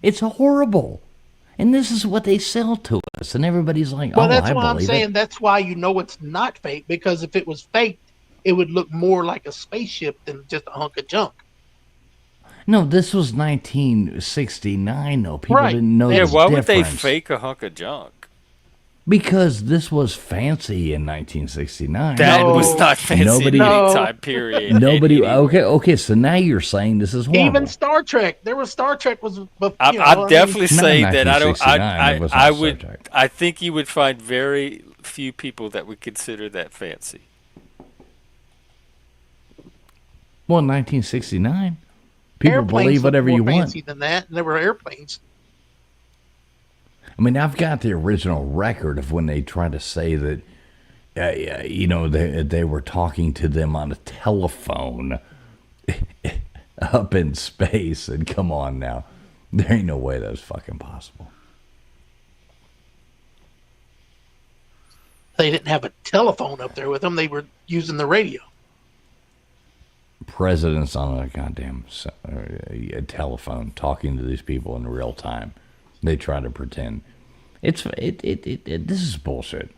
it's horrible. And this is what they sell to us, and everybody's like, Well, "Oh, that's I why I'm believe saying it." that's why you know it's not fake, because if it was fake, it would look more like a spaceship than just a hunk of junk. No, this was 1969. Though people Right. didn't know. Yeah, the why would they difference. fake a hunk of junk? Because this was fancy in 1969. That No. was not fancy Nobody- in any No. time period. Nobody. Anyway. Okay. So now you're saying this is horrible. Even Star Trek, there was Star Trek was. I'm definitely Not saying in that I don't. 1969, it was I not would. Star Trek. I think you would find very few people that would consider that fancy. Well, in 1969, people believe whatever you want. Fancy than that, and there were airplanes. I mean, I've got the original record of when they tried to say that, they were talking to them on a telephone up in space. And come on now, there ain't no way that's fucking possible. They didn't have a telephone up there with them. They were using the radio. Presidents on a goddamn a telephone talking to these people in real time. They try to pretend. This is bullshit.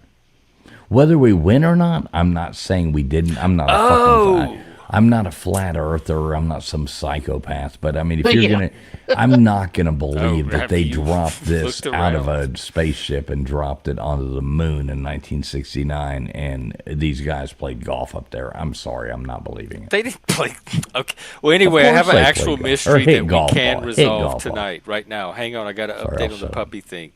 Whether we win or not, I'm not saying we didn't. I'm not a fucking. I'm not a flat earther. I'm not some psychopath. But I mean, if you're Yeah. gonna, I'm not gonna believe that have they you dropped this looked out of around? a spaceship and dropped it onto the moon in 1969, and these guys played golf up there. I'm sorry, I'm not believing it. They didn't play. Okay. Well, anyway, I course have an they actual played golf. Or mystery hit that we golf can ball. Hit resolve golf ball. tonight, right now. Hang on, I got to Sorry, update I'll on the shut up. puppy thing.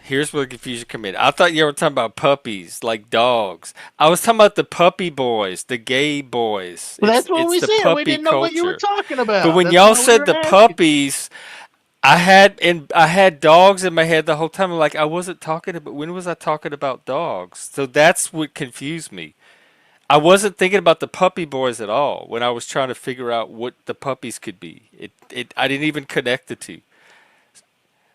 Here's where the confusion come in. I thought you were talking about puppies, like dogs. I was talking about the puppy boys, the gay boys. Well, that's what It's we the said. We puppy didn't know what you were culture. talking But about. when That's y'all why we said were the asking. puppies, I had dogs in my head the whole time. I'm like, I wasn't talking about. When was I talking about dogs? So that's what confused me. I wasn't thinking about the puppy boys at all when I was trying to figure out what the puppies could be. I didn't even connect the two.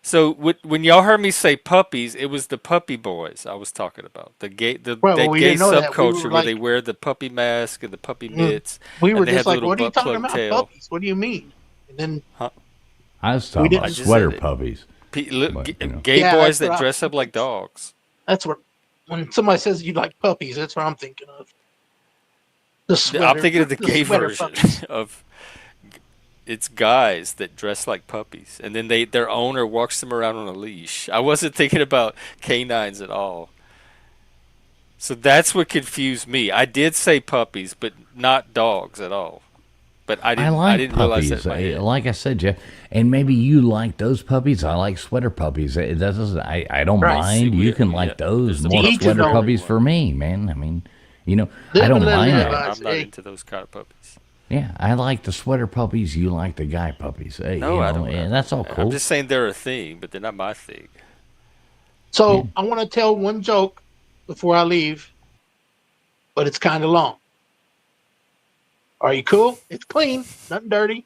So when y'all heard me say puppies, it was the puppy boys I was talking about. Well, That we gay didn't know that. We were subculture where they like, wear the puppy mask and the puppy mm, mitts, we were and they just have the like, little what are you butt talking plug about? tail. Puppies? What do you mean? And then Huh? I was we talking I about didn't. just said sweater it. puppies. But you know, Gay Yeah, boys that's what that I. dress up like dogs. That's what. When somebody says you like puppies, that's what I'm thinking of. The I'm sweater, thinking of the the gay sweater version puppies. of it's guys that dress like puppies, and then their owner walks them around on a leash. I wasn't thinking about canines at all. So that's what confused me. I did say puppies, but not dogs at all. But I I like didn't realize that puppies. in my head. Like I said, Jeff, and maybe you like those puppies. I like sweater puppies. That doesn't. I don't Right. See, mind. You can yeah, like those there's the more To each his sweater own. puppies for me, man. I mean, you know, I Live and don't let mind live. that. I I'm not say. into those kind of puppies. Yeah, I like the sweater puppies. You like the guy puppies. No, You I know, don't. and that's all I'm cool. just saying they're a thing, but they're not my thing. Yeah. So I want to tell one joke before I leave, but it's kind of long. Are you cool? It's clean, nothing dirty,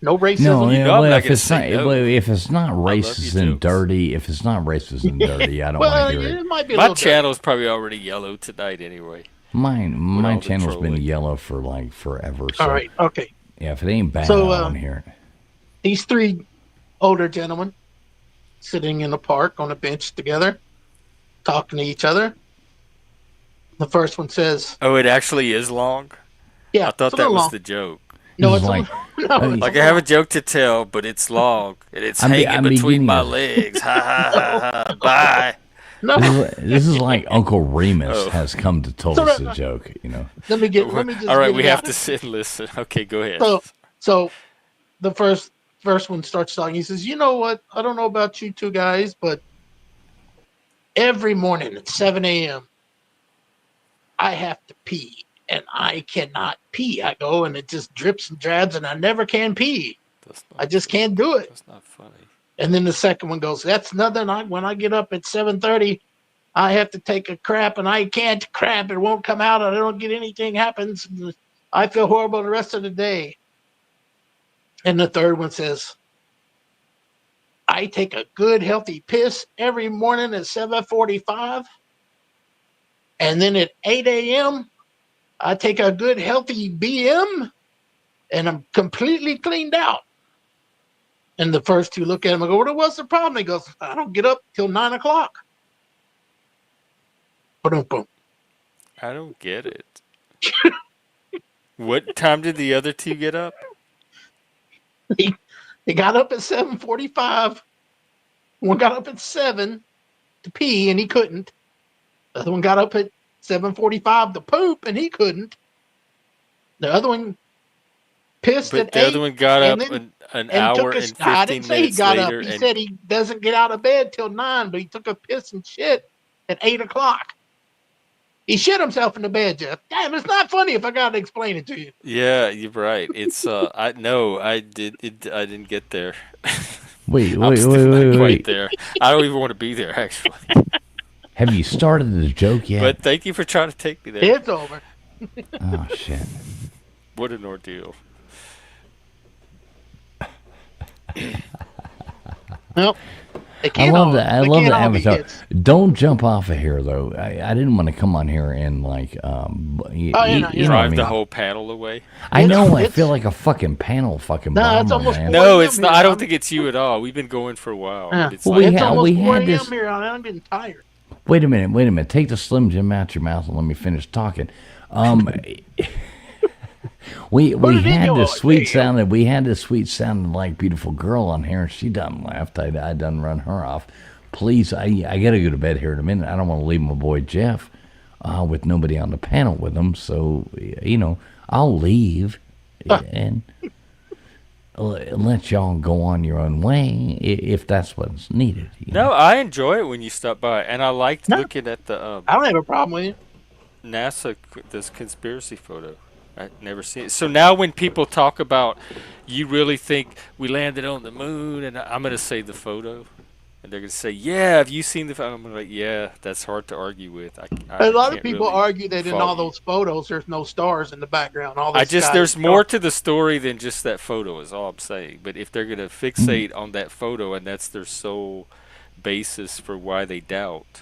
no No, racism. You yeah, know I'm well, not if gonna it's not, say no. well, if it's not I love your racist and jokes. dirty, if it's not racist and dirty, I don't Well, want to hear it it. might be a My little dirty. channel's probably already yellow tonight anyway. My all the channel's been trolling. yellow for like forever. So All right, okay. yeah, if it ain't bad, So, I don't want to hear it. These three older gentlemen sitting in a park on a bench together, talking to each other. The first one says, Oh, it actually is long? "Yeah, I thought it's a that little was long. the joke. No, This it's is a like, little, no, I mean, it's Like a I have a little, joke to tell, but it's long and it's I'm hanging between beginning my to- legs. Ha ha ha ha. Bye. no." this is like Uncle Remus Oh. has come to tell So, us a joke. You know, Let me just All right, get we it have out. to sit and listen. Okay, go ahead. So the first one starts talking. He says, "You know what? I don't know about you two guys, but every morning at 7 a.m. I have to pee, and I cannot pee. I go and it just drips and drabs, and I never can pee. That's I not just can't do it." that's not funny. And then the second one goes, "That's nothing. When I get up at 7:30, I have to take a crap, and I can't crap. It won't come out. I don't get anything happens. I feel horrible the rest of the day." And the third one says, "I take a good healthy piss every morning at 7:45, and then at 8 a.m. I take a good healthy BM, and I'm completely cleaned out." And the first two look at him and go, "Well, what's the problem?" He goes, "I don't get up till 9 o'clock." Boom, boom. I don't get it. What time did the other two get up? He got up at 7:45. One got up at 7 to pee, and he couldn't. The other one got up at 7:45 to poop, and he couldn't. The other one pissed But at the 8 other one got and up then an and hour took a. and I 15 didn't say he minutes got up. later, He and said he doesn't get out of bed till 9, but he took a piss and shit at 8 o'clock. He shit himself in the bed, Jeff. Damn, it's not funny if I gotta explain it to you. yeah, you're right. It's I didn't get there. wait, I'm still not quite wait. there. I don't even want to be there actually. Have you started the joke yet? But thank you for trying to take me there. It's over. Oh shit. What an ordeal. Nope. They I can't love all- that. I they love can't the all be avatar. hits. Don't jump off of here though. I didn't want to come on here and like you Oh, know you're not- what I Drive mean. the whole panel away. I know. I It's- feel like a fucking panel fucking No, bomber, it's almost man. 4 No, a.m. it's not. here, I don't Tom. think it's you at all. We've been going for a while. Yeah. But it's Well, like, It's almost we 4 had a.m. this. here. I'm getting tired. Wait a minute. Wait a minute. Take the Slim Jim out your mouth and let me finish talking. Um, we Put it in had this yours. There you go. sweet sounding like beautiful girl on here, and she done left. I done run her off. Please, I gotta go to bed here in a minute. I don't want to leave my boy Jeff with nobody on the panel with him. So I'll leave and let y'all go on your own way if that's what's needed. No, I enjoy it when you stop by, and I liked No. looking at the I don't have a problem with it. NASA this conspiracy photo. I never seen it. So now when people talk about, you really think we landed on the moon, and I'm gonna say the photo, and they're gonna say, yeah, have you seen the photo? I'm gonna like, yeah, that's hard to argue with. A lot of can't people really argue that in fault all you. those photos, there's no stars in the background. All the sky There's is more dark. to the story than just that photo is all I'm saying. But if they're gonna fixate on that photo and that's their sole basis for why they doubt,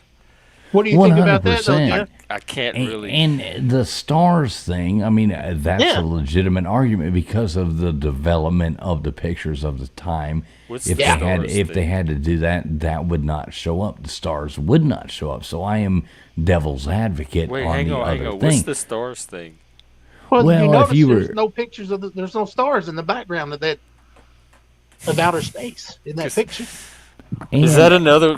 What do you think about that, though, 100%. Jeff? I can't really. And the stars thing, I mean, that's Yeah. a legitimate argument because of the development of the pictures of the time. What's If the stars they thing? had to do that, that would not show up. The stars would not show up. So I am devil's advocate Wait, on hang the on, hang other on. thing. What's the stars thing? Well, Well, you if notice you there's were- no pictures of there's no stars in the background of outer space in that picture. And, Is that another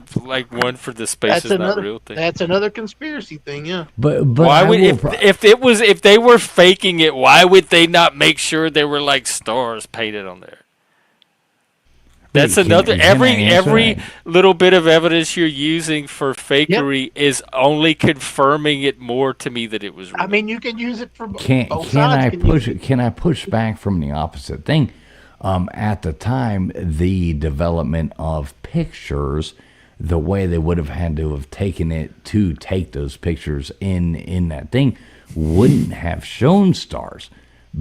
one for the space That's is not another. real thing? That's another conspiracy thing. Yeah. but Why I would will if they were faking it? Why would they not make sure there were like stars painted on there? That's Can- another. can I answer Every that? little bit of evidence you're using for fakery is only confirming it more to me that it was real. I mean, you can use it for Can both can sides. I can push use it? Can I push back from the opposite thing? At the time, the development of pictures, the way they would have had to have taken it to take those pictures in that thing, wouldn't have shown stars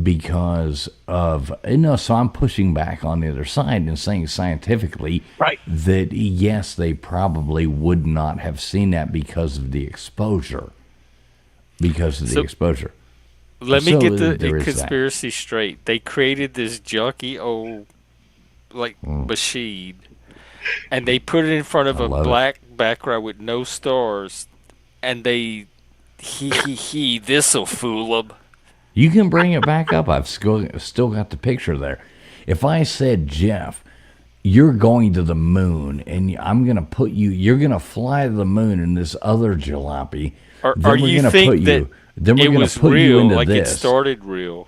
because of So I'm pushing back on the other side and saying scientifically Right. that yes, they probably would not have seen that because of the exposure. Because of the So- exposure. Let me So get the there is that. conspiracy straight. They created this junky old machine, and they put it in front of I a love it. black background with no stars, and they this'll fool them. You can bring it back up. I've still got the picture there. If I said, Jeff, you're going to the moon, and I'm going to put you, you're going to fly to the moon in this other jalopy. Or then we're you gonna think put that you, then we're it going was to put real, you into like this. it started real?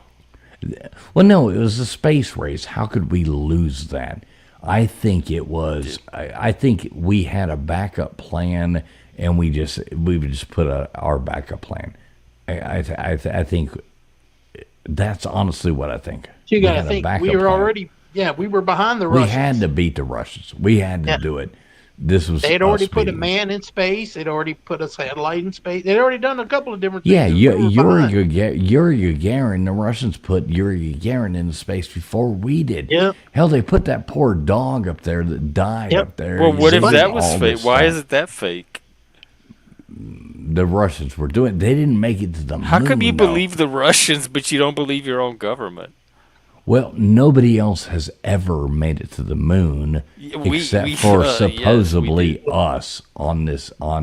Well, no, it was a space race. How could we lose that? I think it was. I think we had a backup plan, and we would just put our backup plan. I think that's honestly what I think. You We got to had a think backup we were plan. already. Yeah, we were behind the We Russians. had to beat the Russians. We had to Yeah. do it. This was. They'd already us put a beating them. man in space. They'd already put a satellite in space. They'd already done a couple of different things. Yeah, and we were behind. Yuri Gagarin. The Russians put Yuri Gagarin into space before we did. Yep. Hell, they put that poor dog up there that died Yep. up there. Well, what if They that did was all fake? this Why stuff. isn't that fake? The Russians were doing? They didn't make it to the moon. How come you though. believe the Russians, but you don't believe your own government? Well, nobody else has ever made it to the moon except for yes, supposedly we us on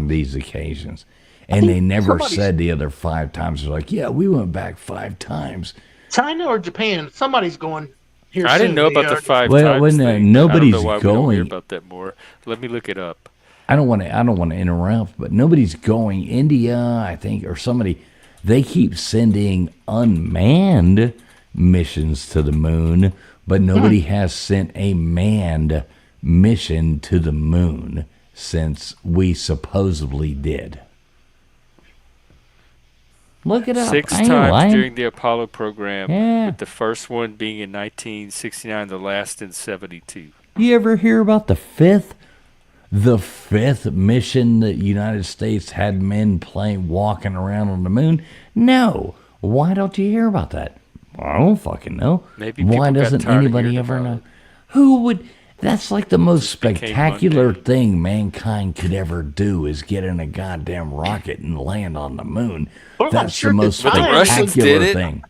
these occasions. And they never somebody's- said the other 5 times. They're like, yeah, we went back 5 times. China or Japan. Somebody's going here. I didn't soon. know They about the are- 5 Well, times when, thing. I nobody's don't know why we don't hear going- about that more. Let me look it up. I don't want to interrupt, but nobody's going. India, I think, or somebody, they keep sending unmanned missions to the moon, but nobody has sent a manned mission to the moon since we supposedly did. Look it up. 6 I ain't times lying. during the Apollo program, Yeah. with the first one being in 1969, the last in 72. You ever hear about the fifth mission that United States had men walking around on the moon? No. Why don't you hear about that? I don't fucking know. Maybe Why people got doesn't tired of anybody hearing ever about know? it. Who would? That's like the most became spectacular mundane. thing mankind could ever do is get in a goddamn rocket and land on the moon. Well, I'm That's sure the the most But the Russians spectacular did it. thing.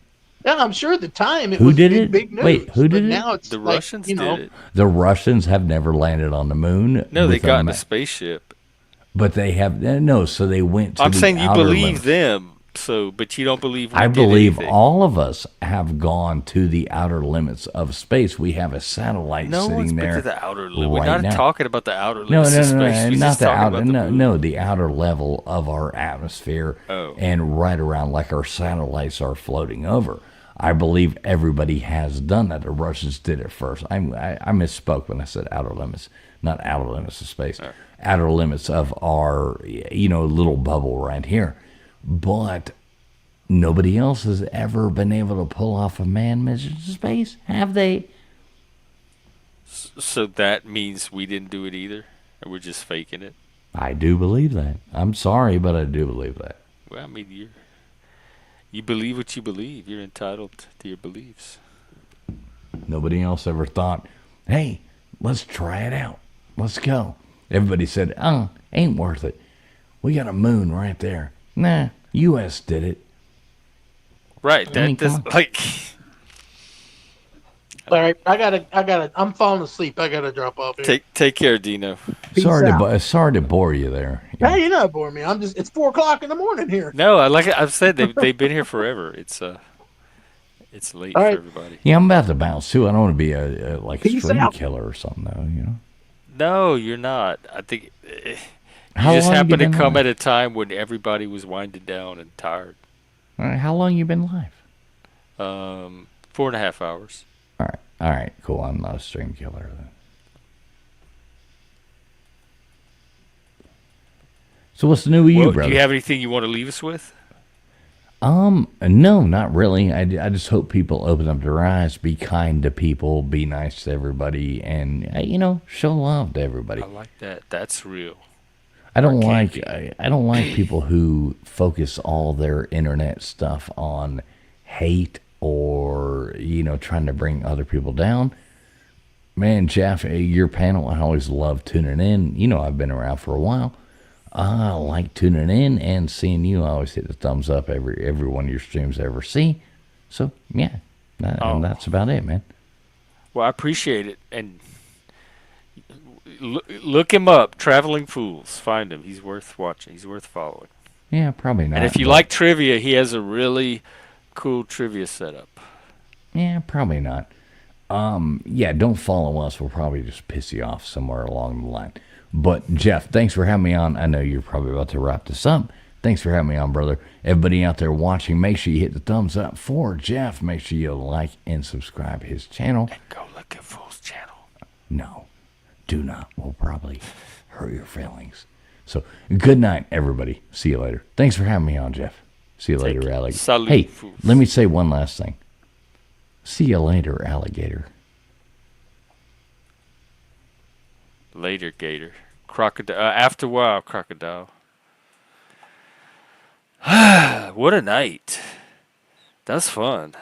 Yeah, I'm sure at the time it Who was did big, it? big news. Wait, who but did it? now it's The like, Russians you know, did it. The Russians have never landed on the moon. No, they with got a in ma- a spaceship. But they have no. So they went to I'm the saying you outer believe limits. them. So, but you don't believe we I did believe anything? all of us have gone to the outer limits of space. We have a satellite No one's sitting been to there the outer limit. We're right not now. talking about the outer No, limits no, of no, space. no, We're not just the talking outer. about the No, moon. no, the outer level of our atmosphere, Oh. and right around like our satellites are floating over. I believe everybody has done that. The Russians did it first. I misspoke when I said outer limits, not outer limits of space, outer limits of our little bubble right here. But nobody else has ever been able to pull off a manned mission to space, have they? So that means we didn't do it either, and we're just faking it. I do believe that. I'm sorry, but I do believe that. Well, I mean, you believe what you believe. You're entitled to your beliefs. Nobody else ever thought, hey, let's try it out. Let's go. Everybody said, ain't worth it. We got a moon right there. Nah, U.S. did it. Right. I mean, That does come on. like. All right, I'm falling asleep. I gotta drop off here. Take care, Dino. Peace Sorry out. to bore you there. Hey, you're not boring me. It's 4:00 in the morning here. No, I've said they've been here forever. It's late All for right. everybody. Yeah, I'm about to bounce too. I don't want to be a Peace stream out. killer or something though. No, you're not. I think you How just long you happened to been come live? at a time when everybody was winding down and tired. All right, how long you been live? 4.5 hours. All right, cool. I'm not a stream killer then. So what's new with you, Well, brother? do you have anything you want to leave us with? No, not really. I just hope people open up their eyes, be kind to people, be nice to everybody, and show love to everybody. I like that. That's real. I don't Or like can I don't like people who focus all their internet stuff on hate or trying to bring other people down. Man, Jeff, your panel, I always love tuning in. I've been around for a while. I like tuning in and seeing you. I always hit the thumbs up every one of your streams I ever see. So yeah, that's about it, man. Well, I appreciate it, and look him up. Traveling Fools. Find him. He's worth watching. He's worth following. Yeah, probably not. And if you but- like trivia, he has a really cool trivia setup. Yeah, probably not. Yeah, don't follow us. We'll probably just piss you off somewhere along the line. But, Jeff, thanks for having me on. I know you're probably about to wrap this up. Thanks for having me on, brother. Everybody out there watching, make sure you hit the thumbs up for Jeff. Make sure you like and subscribe to his channel. And go look at Fool's channel. No, do not. We'll probably hurt your feelings. So, good night, everybody. See you later. Thanks for having me on, Jeff. See you later, care. alligator. Salute, Hey, fools. let me say one last thing. See you later, alligator. Later, Gator. Crocodile. After a while, Crocodile. What a night. That's fun.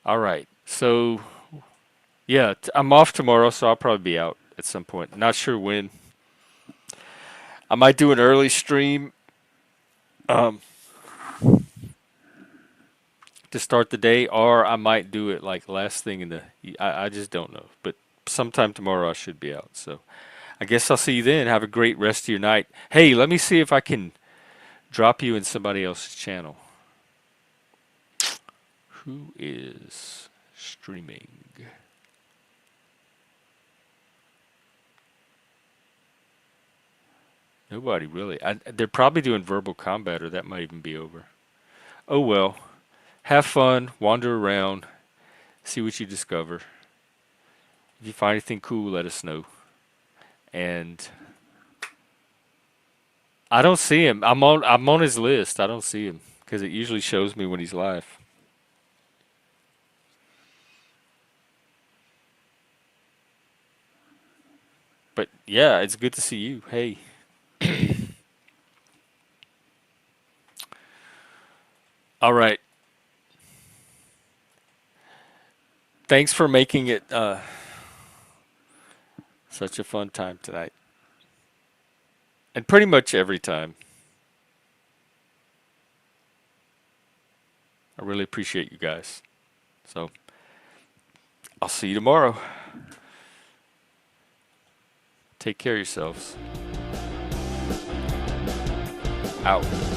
All right. So, yeah, I'm off tomorrow, so I'll probably be out at some point. Not sure when. I might do an early stream to start the day, or I might do it like last thing in the. I just don't know. But sometime tomorrow I should be out. So I guess I'll see you then. Have a great rest of your night. Hey, let me see if I can drop you in somebody else's channel. Who is streaming? Nobody really. They're probably doing verbal combat, or that might even be over. Oh well. Have fun, wander around, see what you discover. If you find anything cool, let us know. And I don't see him. I'm on his list. I don't see him because it usually shows me when he's live. But yeah, it's good to see you. Hey. All right. Thanks for making it such a fun time tonight. And pretty much every time. I really appreciate you guys. So, I'll see you tomorrow. Take care of yourselves. Out.